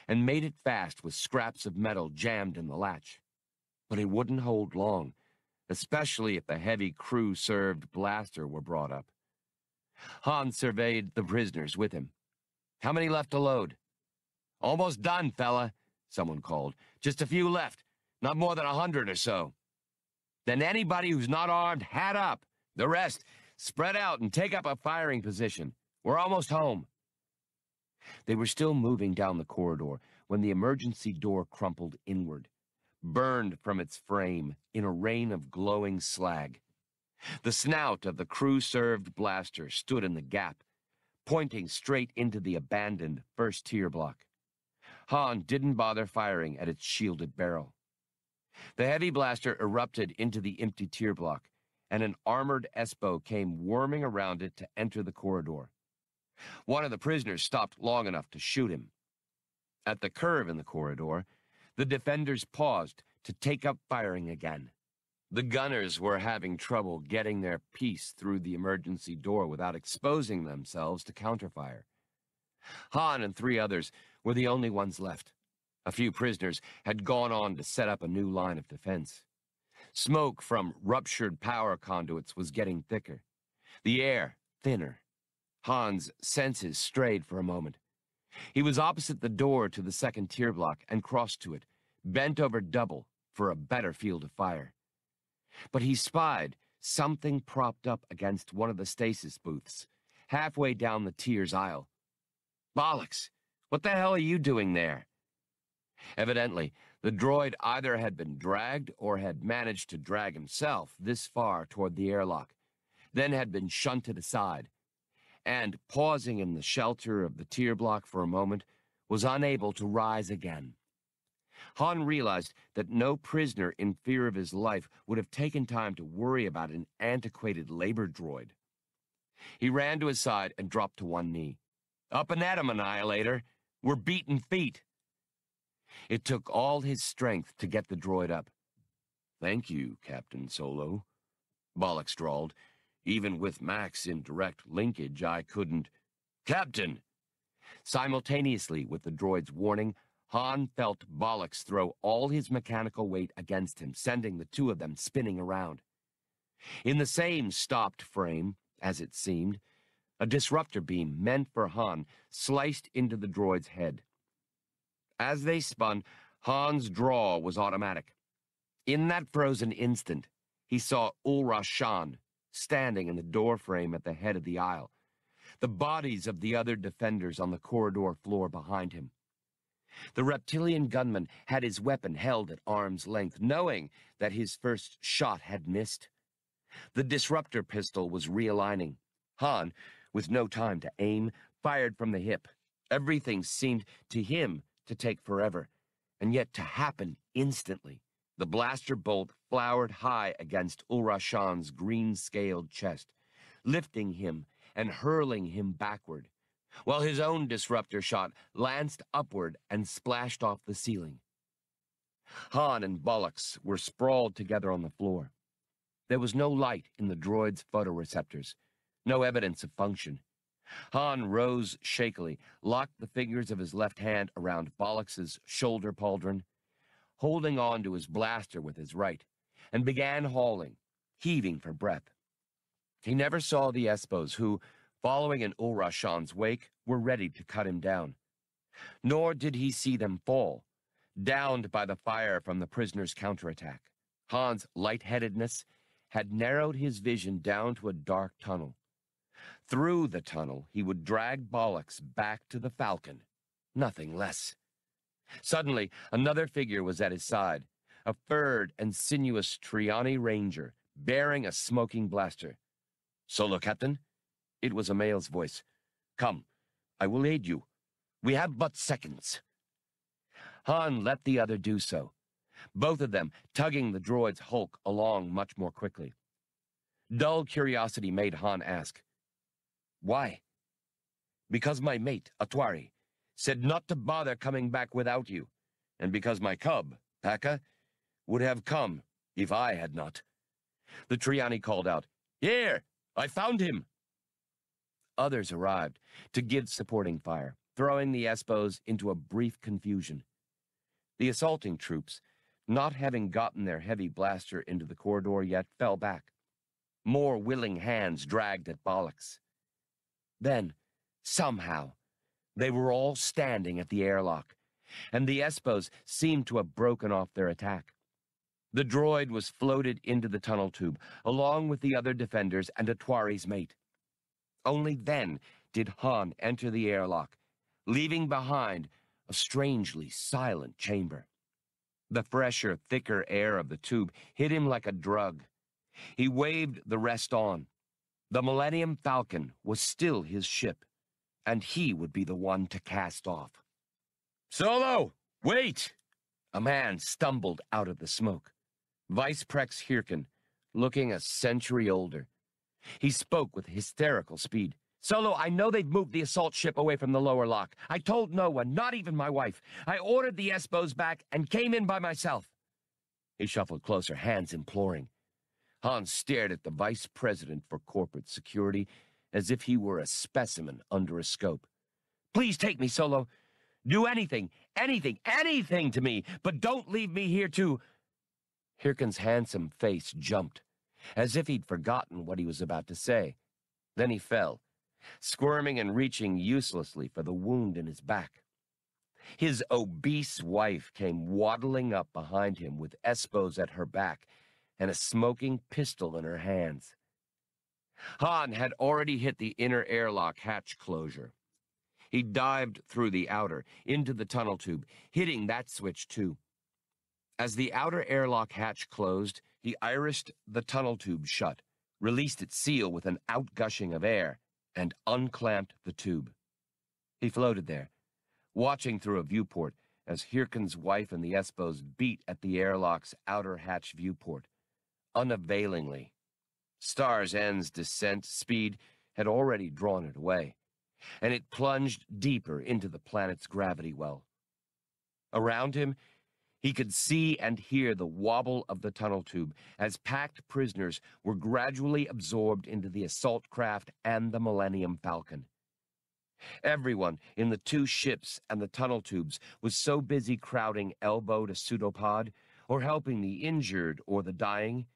and made it fast with scraps of metal jammed in the latch. But it wouldn't hold long, especially if the heavy crew-served blaster were brought up. Han surveyed the prisoners with him. "How many left to load?" "Almost done, fella," someone called. "Just a few left, not more than 100 or so." "Then anybody who's not armed, hat up. The rest, spread out and take up a firing position. We're almost home." They were still moving down the corridor when the emergency door crumpled inward, burned from its frame in a rain of glowing slag. The snout of the crew-served blaster stood in the gap, pointing straight into the abandoned 1st tier block. Han didn't bother firing at its shielded barrel. The heavy blaster erupted into the empty tier block, and an armored Espo came worming around it to enter the corridor. One of the prisoners stopped long enough to shoot him. At the curve in the corridor, the defenders paused to take up firing again. The gunners were having trouble getting their piece through the emergency door without exposing themselves to counterfire. Han and 3 others were the only ones left. A few prisoners had gone on to set up a new line of defense. Smoke from ruptured power conduits was getting thicker, the air thinner. Han's senses strayed for a moment. He was opposite the door to the 2nd tier block and crossed to it, bent over double for a better field of fire. But he spied something propped up against one of the stasis booths, halfway down the tier's aisle. "Bollocks! What the hell are you doing there?" Evidently, the droid either had been dragged or had managed to drag himself this far toward the airlock, then had been shunted aside, and, pausing in the shelter of the tier block for a moment, was unable to rise again. Han realized that no prisoner in fear of his life would have taken time to worry about an antiquated labor droid. He ran to his side and dropped to one knee. "Up and at him, Annihilator. We're beating feet." It took all his strength to get the droid up. "Thank you, Captain Solo," Bollocks drawled. "Even with Max in direct linkage, I couldn't—" "Captain!" Simultaneously with the droid's warning, Han felt Bollocks throw all his mechanical weight against him, sending the 2 of them spinning around. In the same stopped frame, as it seemed, a disruptor beam meant for Han sliced into the droid's head. As they spun, Han's draw was automatic. In that frozen instant, he saw Ulra Shan standing in the doorframe at the head of the aisle, the bodies of the other defenders on the corridor floor behind him. The reptilian gunman had his weapon held at arm's length, knowing that his first shot had missed. The disruptor pistol was realigning. Han, with no time to aim, fired from the hip. Everything seemed to him to take forever, and yet to happen instantly. The blaster bolt flowered high against Ul-Rashan's green-scaled chest, lifting him and hurling him backward, while his own disruptor shot lanced upward and splashed off the ceiling. Han and Bollocks were sprawled together on the floor. There was no light in the droid's photoreceptors, no evidence of function. Han rose shakily, locked the fingers of his left hand around Bollocks's shoulder pauldron, holding on to his blaster with his right, and began hauling, heaving for breath. He never saw the Espos who, following in Ul-Rashan's wake, were ready to cut him down. Nor did he see them fall, downed by the fire from the prisoner's counterattack. Han's lightheadedness had narrowed his vision down to a dark tunnel. Through the tunnel, he would drag Bollocks back to the Falcon, nothing less. Suddenly, another figure was at his side, a furred and sinuous Triani ranger, bearing a smoking blaster. "Solo, Captain?" It was a male's voice. "Come, I will aid you. We have but seconds." Han let the other do so, both of them tugging the droid's hulk along much more quickly. Dull curiosity made Han ask, "Why?" "Because my mate, Atwari, said not to bother coming back without you, and because my cub, Paka, would have come if I had not." The Triani called out, "Here! I found him!" Others arrived to give supporting fire, throwing the Espos into a brief confusion. The assaulting troops, not having gotten their heavy blaster into the corridor yet, fell back. More willing hands dragged at Bollocks. Then, somehow, they were all standing at the airlock, and the Espos seemed to have broken off their attack. The droid was floated into the tunnel tube, along with the other defenders and Atwari's mate. Only then did Han enter the airlock, leaving behind a strangely silent chamber. The fresher, thicker air of the tube hit him like a drug. He waved the rest on. The Millennium Falcon was still his ship, and he would be the one to cast off. "Solo, wait!" A man stumbled out of the smoke. Vice Prex Hirkin, looking a century older. He spoke with hysterical speed. "Solo, I know they've moved the assault ship away from the lower lock. I told no one, not even my wife. I ordered the Espos back and came in by myself." He shuffled closer, hands imploring. Han stared at the vice president for corporate security as if he were a specimen under a scope. "Please take me, Solo. Do anything, anything to me, but don't leave me here to—" Hirkin's handsome face jumped, as if he'd forgotten what he was about to say. Then he fell, squirming and reaching uselessly for the wound in his back. His obese wife came waddling up behind him with Espos at her back and a smoking pistol in her hands. Han had already hit the inner airlock hatch closure. He dived through the outer, into the tunnel tube, hitting that switch too. As the outer airlock hatch closed, he irised the tunnel tube shut, released its seal with an outgushing of air, and unclamped the tube. He floated there, watching through a viewport as Hirkin's wife and the Espos beat at the airlock's outer hatch viewport, unavailingly. Star's End's descent speed had already drawn it away, and it plunged deeper into the planet's gravity well. Around him, he could see and hear the wobble of the tunnel tube as packed prisoners were gradually absorbed into the assault craft and the Millennium Falcon. Everyone in the two ships and the tunnel tubes was so busy crowding elbow to pseudopod or helping the injured or the dying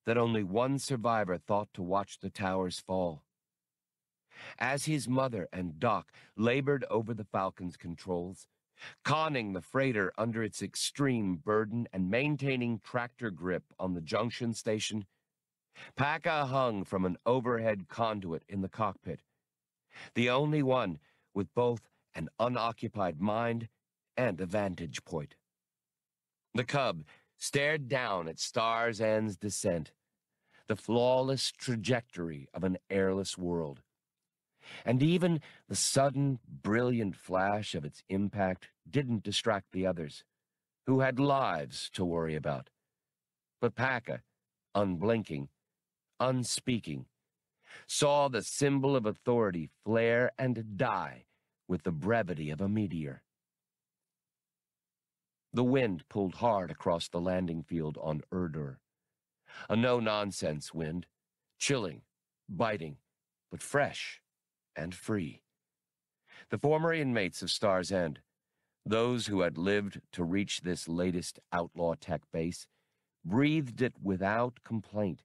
that only one survivor thought to watch the towers fall. As his mother and Doc labored over the Falcon's controls, conning the freighter under its extreme burden and maintaining tractor grip on the junction station, Paka hung from an overhead conduit in the cockpit, The only one with both an unoccupied mind and a vantage point. The cub stared down at Star's End's descent, the flawless trajectory of an airless world. And even the sudden, brilliant flash of its impact didn't distract the others, who had lives to worry about. But Paca, unblinking, unspeaking, saw the symbol of authority flare and die with the brevity of a meteor. The wind pulled hard across the landing field on Urdur. A no-nonsense wind, chilling, biting, but fresh and free. The former inmates of Star's End, those who had lived to reach this latest outlaw tech base, breathed it without complaint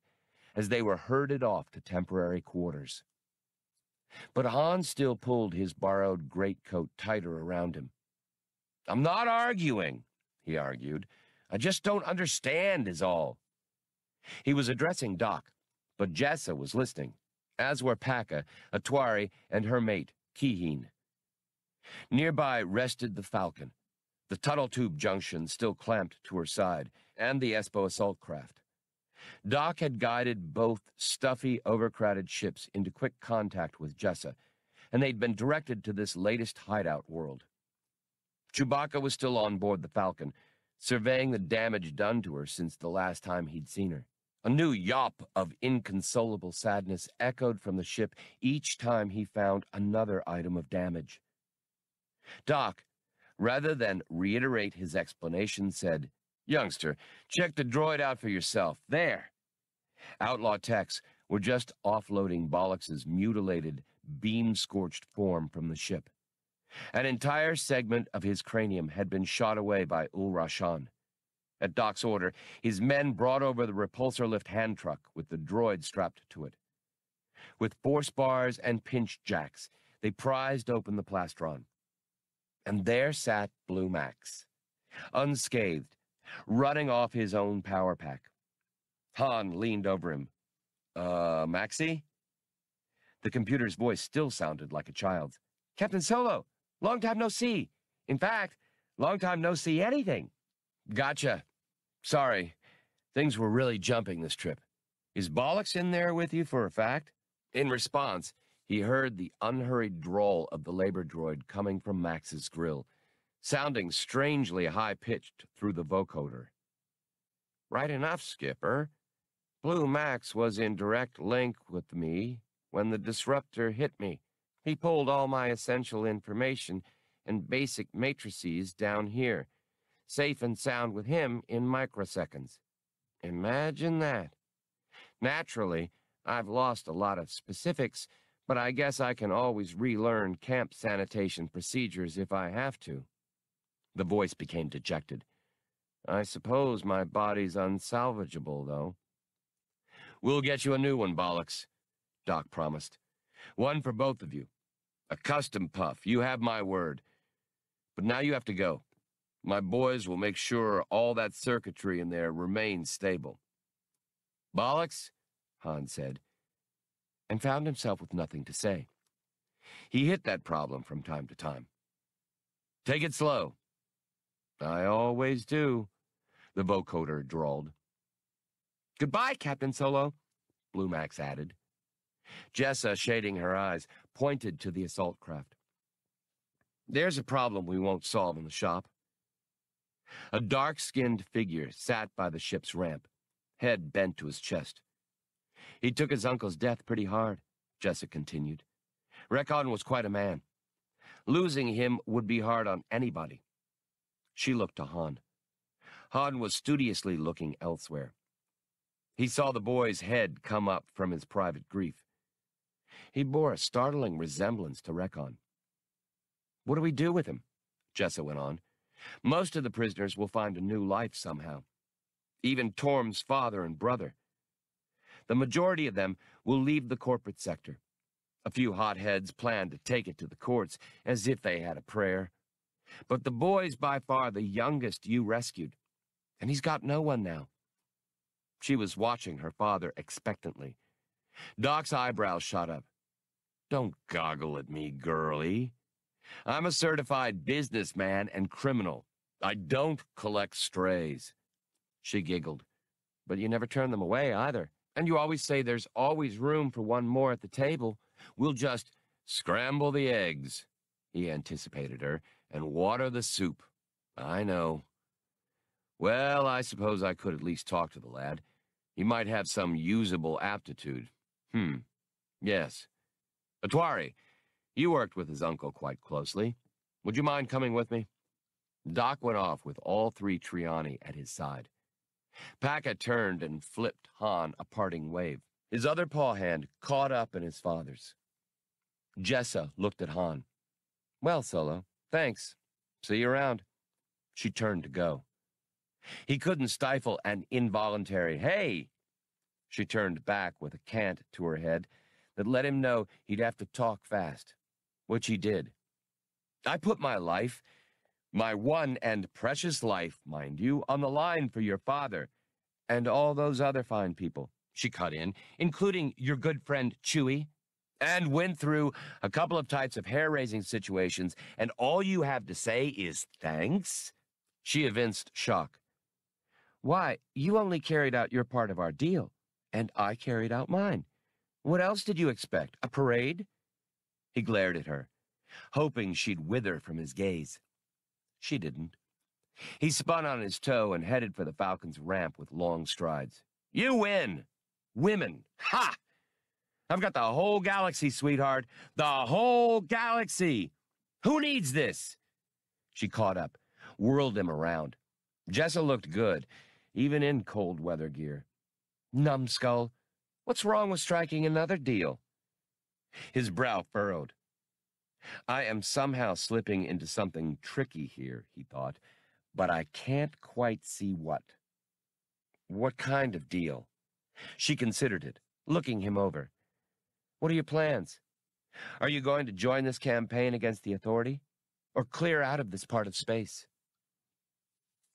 as they were herded off to temporary quarters. But Han still pulled his borrowed greatcoat tighter around him. "I'm not arguing," he argued. "I just don't understand is all." He was addressing Doc, but Jessa was listening, as were Paca, Atwari, and her mate, Kiheen. Nearby rested the Falcon, the tunnel tube junction still clamped to her side, and the Espo assault craft. Doc had guided both stuffy, overcrowded ships into quick contact with Jessa, and they'd been directed to this latest hideout world. Chewbacca was still on board the Falcon, surveying the damage done to her since the last time he'd seen her. A new yawp of inconsolable sadness echoed from the ship each time he found another item of damage. Doc, rather than reiterate his explanation, said, "Youngster, check the droid out for yourself. There." Outlaw techs were just offloading Bollocks's mutilated, beam-scorched form from the ship. An entire segment of his cranium had been shot away by Ul-Rashan. At Doc's order, his men brought over the repulsor lift hand truck with the droid strapped to it. With force bars and pinch jacks, they prized open the plastron. And there sat Blue Max, unscathed, running off his own power pack. Han leaned over him. Maxie?" The computer's voice still sounded like a child's. "Captain Solo, long time no see. In fact, long time no see anything." "Gotcha. Sorry. Things were really jumping this trip. Is Bollocks in there with you for a fact?" In response, he heard the unhurried drawl of the labor droid coming from Max's grill, sounding strangely high-pitched through the vocoder. "Right enough, Skipper. Blue Max was in direct link with me when the disruptor hit me. He pulled all my essential information and basic matrices down here, safe and sound with him in microseconds. Imagine that. Naturally, I've lost a lot of specifics, but I guess I can always relearn camp sanitation procedures if I have to." The voice became dejected. "I suppose my body's unsalvageable, though." "We'll get you a new one, Bollocks," Doc promised. "One for both of you. A custom puff, you have my word. But now you have to go. My boys will make sure all that circuitry in there remains stable." "Bollocks?" Han said, and found himself with nothing to say. He hit that problem from time to time. "Take it slow." "I always do," the vocoder drawled. "Goodbye, Captain Solo," Blue Max added. Jessa, shading her eyes, pointed to the assault craft. "There's a problem we won't solve in the shop." A dark-skinned figure sat by the ship's ramp, head bent to his chest. "He took his uncle's death pretty hard," Jessa continued. "Rekon was quite a man. Losing him would be hard on anybody." She looked to Han. Han was studiously looking elsewhere. He saw the boy's head come up from his private grief. He bore a startling resemblance to Rekon. "What do we do with him?" Jessa went on. "Most of the prisoners will find a new life somehow. Even Torm's father and brother. The majority of them will leave the corporate sector. A few hotheads plan to take it to the courts, as if they had a prayer. But the boy's by far the youngest you rescued, and he's got no one now." She was watching her father expectantly. Doc's eyebrows shot up. Don't goggle at me, girlie. I'm a certified businessman and criminal. I don't collect strays. She giggled. But you never turn them away either. And you always say there's always room for one more at the table. We'll just scramble the eggs, he anticipated her, and water the soup. I know. Well, I suppose I could at least talk to the lad. He might have some usable aptitude. Yes. Atwari, you worked with his uncle quite closely. Would you mind coming with me? Doc went off with all three Triani at his side. Paka turned and flipped Han a parting wave. His other paw hand caught up in his father's. Jessa looked at Han. Well, Solo, thanks. See you around. She turned to go. He couldn't stifle an involuntary, hey! She turned back with a cant to her head that let him know he'd have to talk fast, which he did. I put my life, my one and precious life, mind you, on the line for your father and all those other fine people, she cut in, including your good friend Chewie, and went through a couple of types of hair-raising situations, and all you have to say is thanks? She evinced shock. Why, you only carried out your part of our deal, and I carried out mine. What else did you expect? A parade? He glared at her, hoping she'd wither from his gaze. She didn't. He spun on his toe and headed for the Falcon's ramp with long strides. You win! Women! Ha! I've got the whole galaxy, sweetheart. The whole galaxy! Who needs this? She caught up, whirled him around. Jessa looked good, even in cold weather gear. Numbskull, what's wrong with striking another deal? His brow furrowed. I am somehow slipping into something tricky here, he thought, but I can't quite see what. What kind of deal? She considered it, looking him over. What are your plans? Are you going to join this campaign against the Authority, or clear out of this part of space?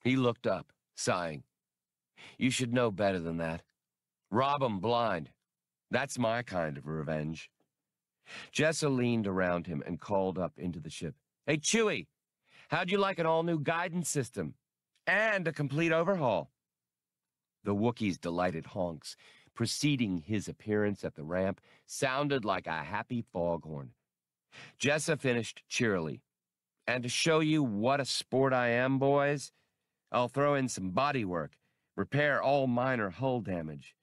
He looked up, sighing. You should know better than that. Rob 'em blind. That's my kind of revenge. Jessa leaned around him and called up into the ship. Hey, Chewie, how'd you like an all-new guidance system? And a complete overhaul? The Wookiee's delighted honks, preceding his appearance at the ramp, sounded like a happy foghorn. Jessa finished cheerily. And to show you what a sport I am, boys, I'll throw in some body work, repair all minor hull damage.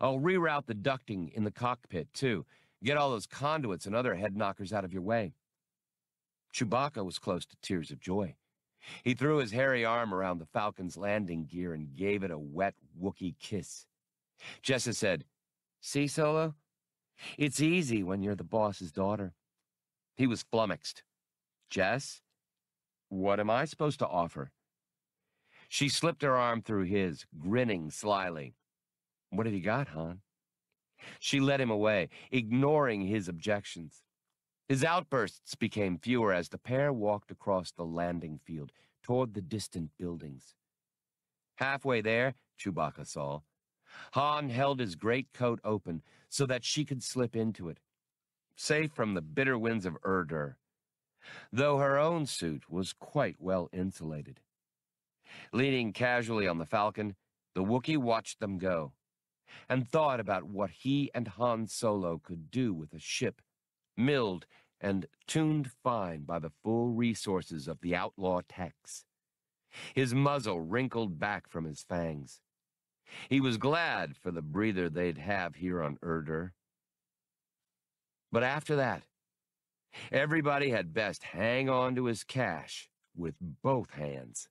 I'll reroute the ducting in the cockpit, too. Get all those conduits and other head knockers out of your way. Chewbacca was close to tears of joy. He threw his hairy arm around the Falcon's landing gear and gave it a wet Wookiee kiss. Jessa said, See, Solo? It's easy when you're the boss's daughter. He was flummoxed. Jess, what am I supposed to offer? She slipped her arm through his, grinning slyly. What have you got, Han? She led him away, ignoring his objections. His outbursts became fewer as the pair walked across the landing field toward the distant buildings. Halfway there, Chewbacca saw, Han held his great coat open so that she could slip into it, safe from the bitter winds of Urdur, though her own suit was quite well insulated. Leaning casually on the Falcon, the Wookiee watched them go, and thought about what he and Han Solo could do with a ship, milled and tuned fine by the full resources of the outlaw techs. His muzzle wrinkled back from his fangs. He was glad for the breather they'd have here on Urdur. But after that, everybody had best hang on to his cash with both hands.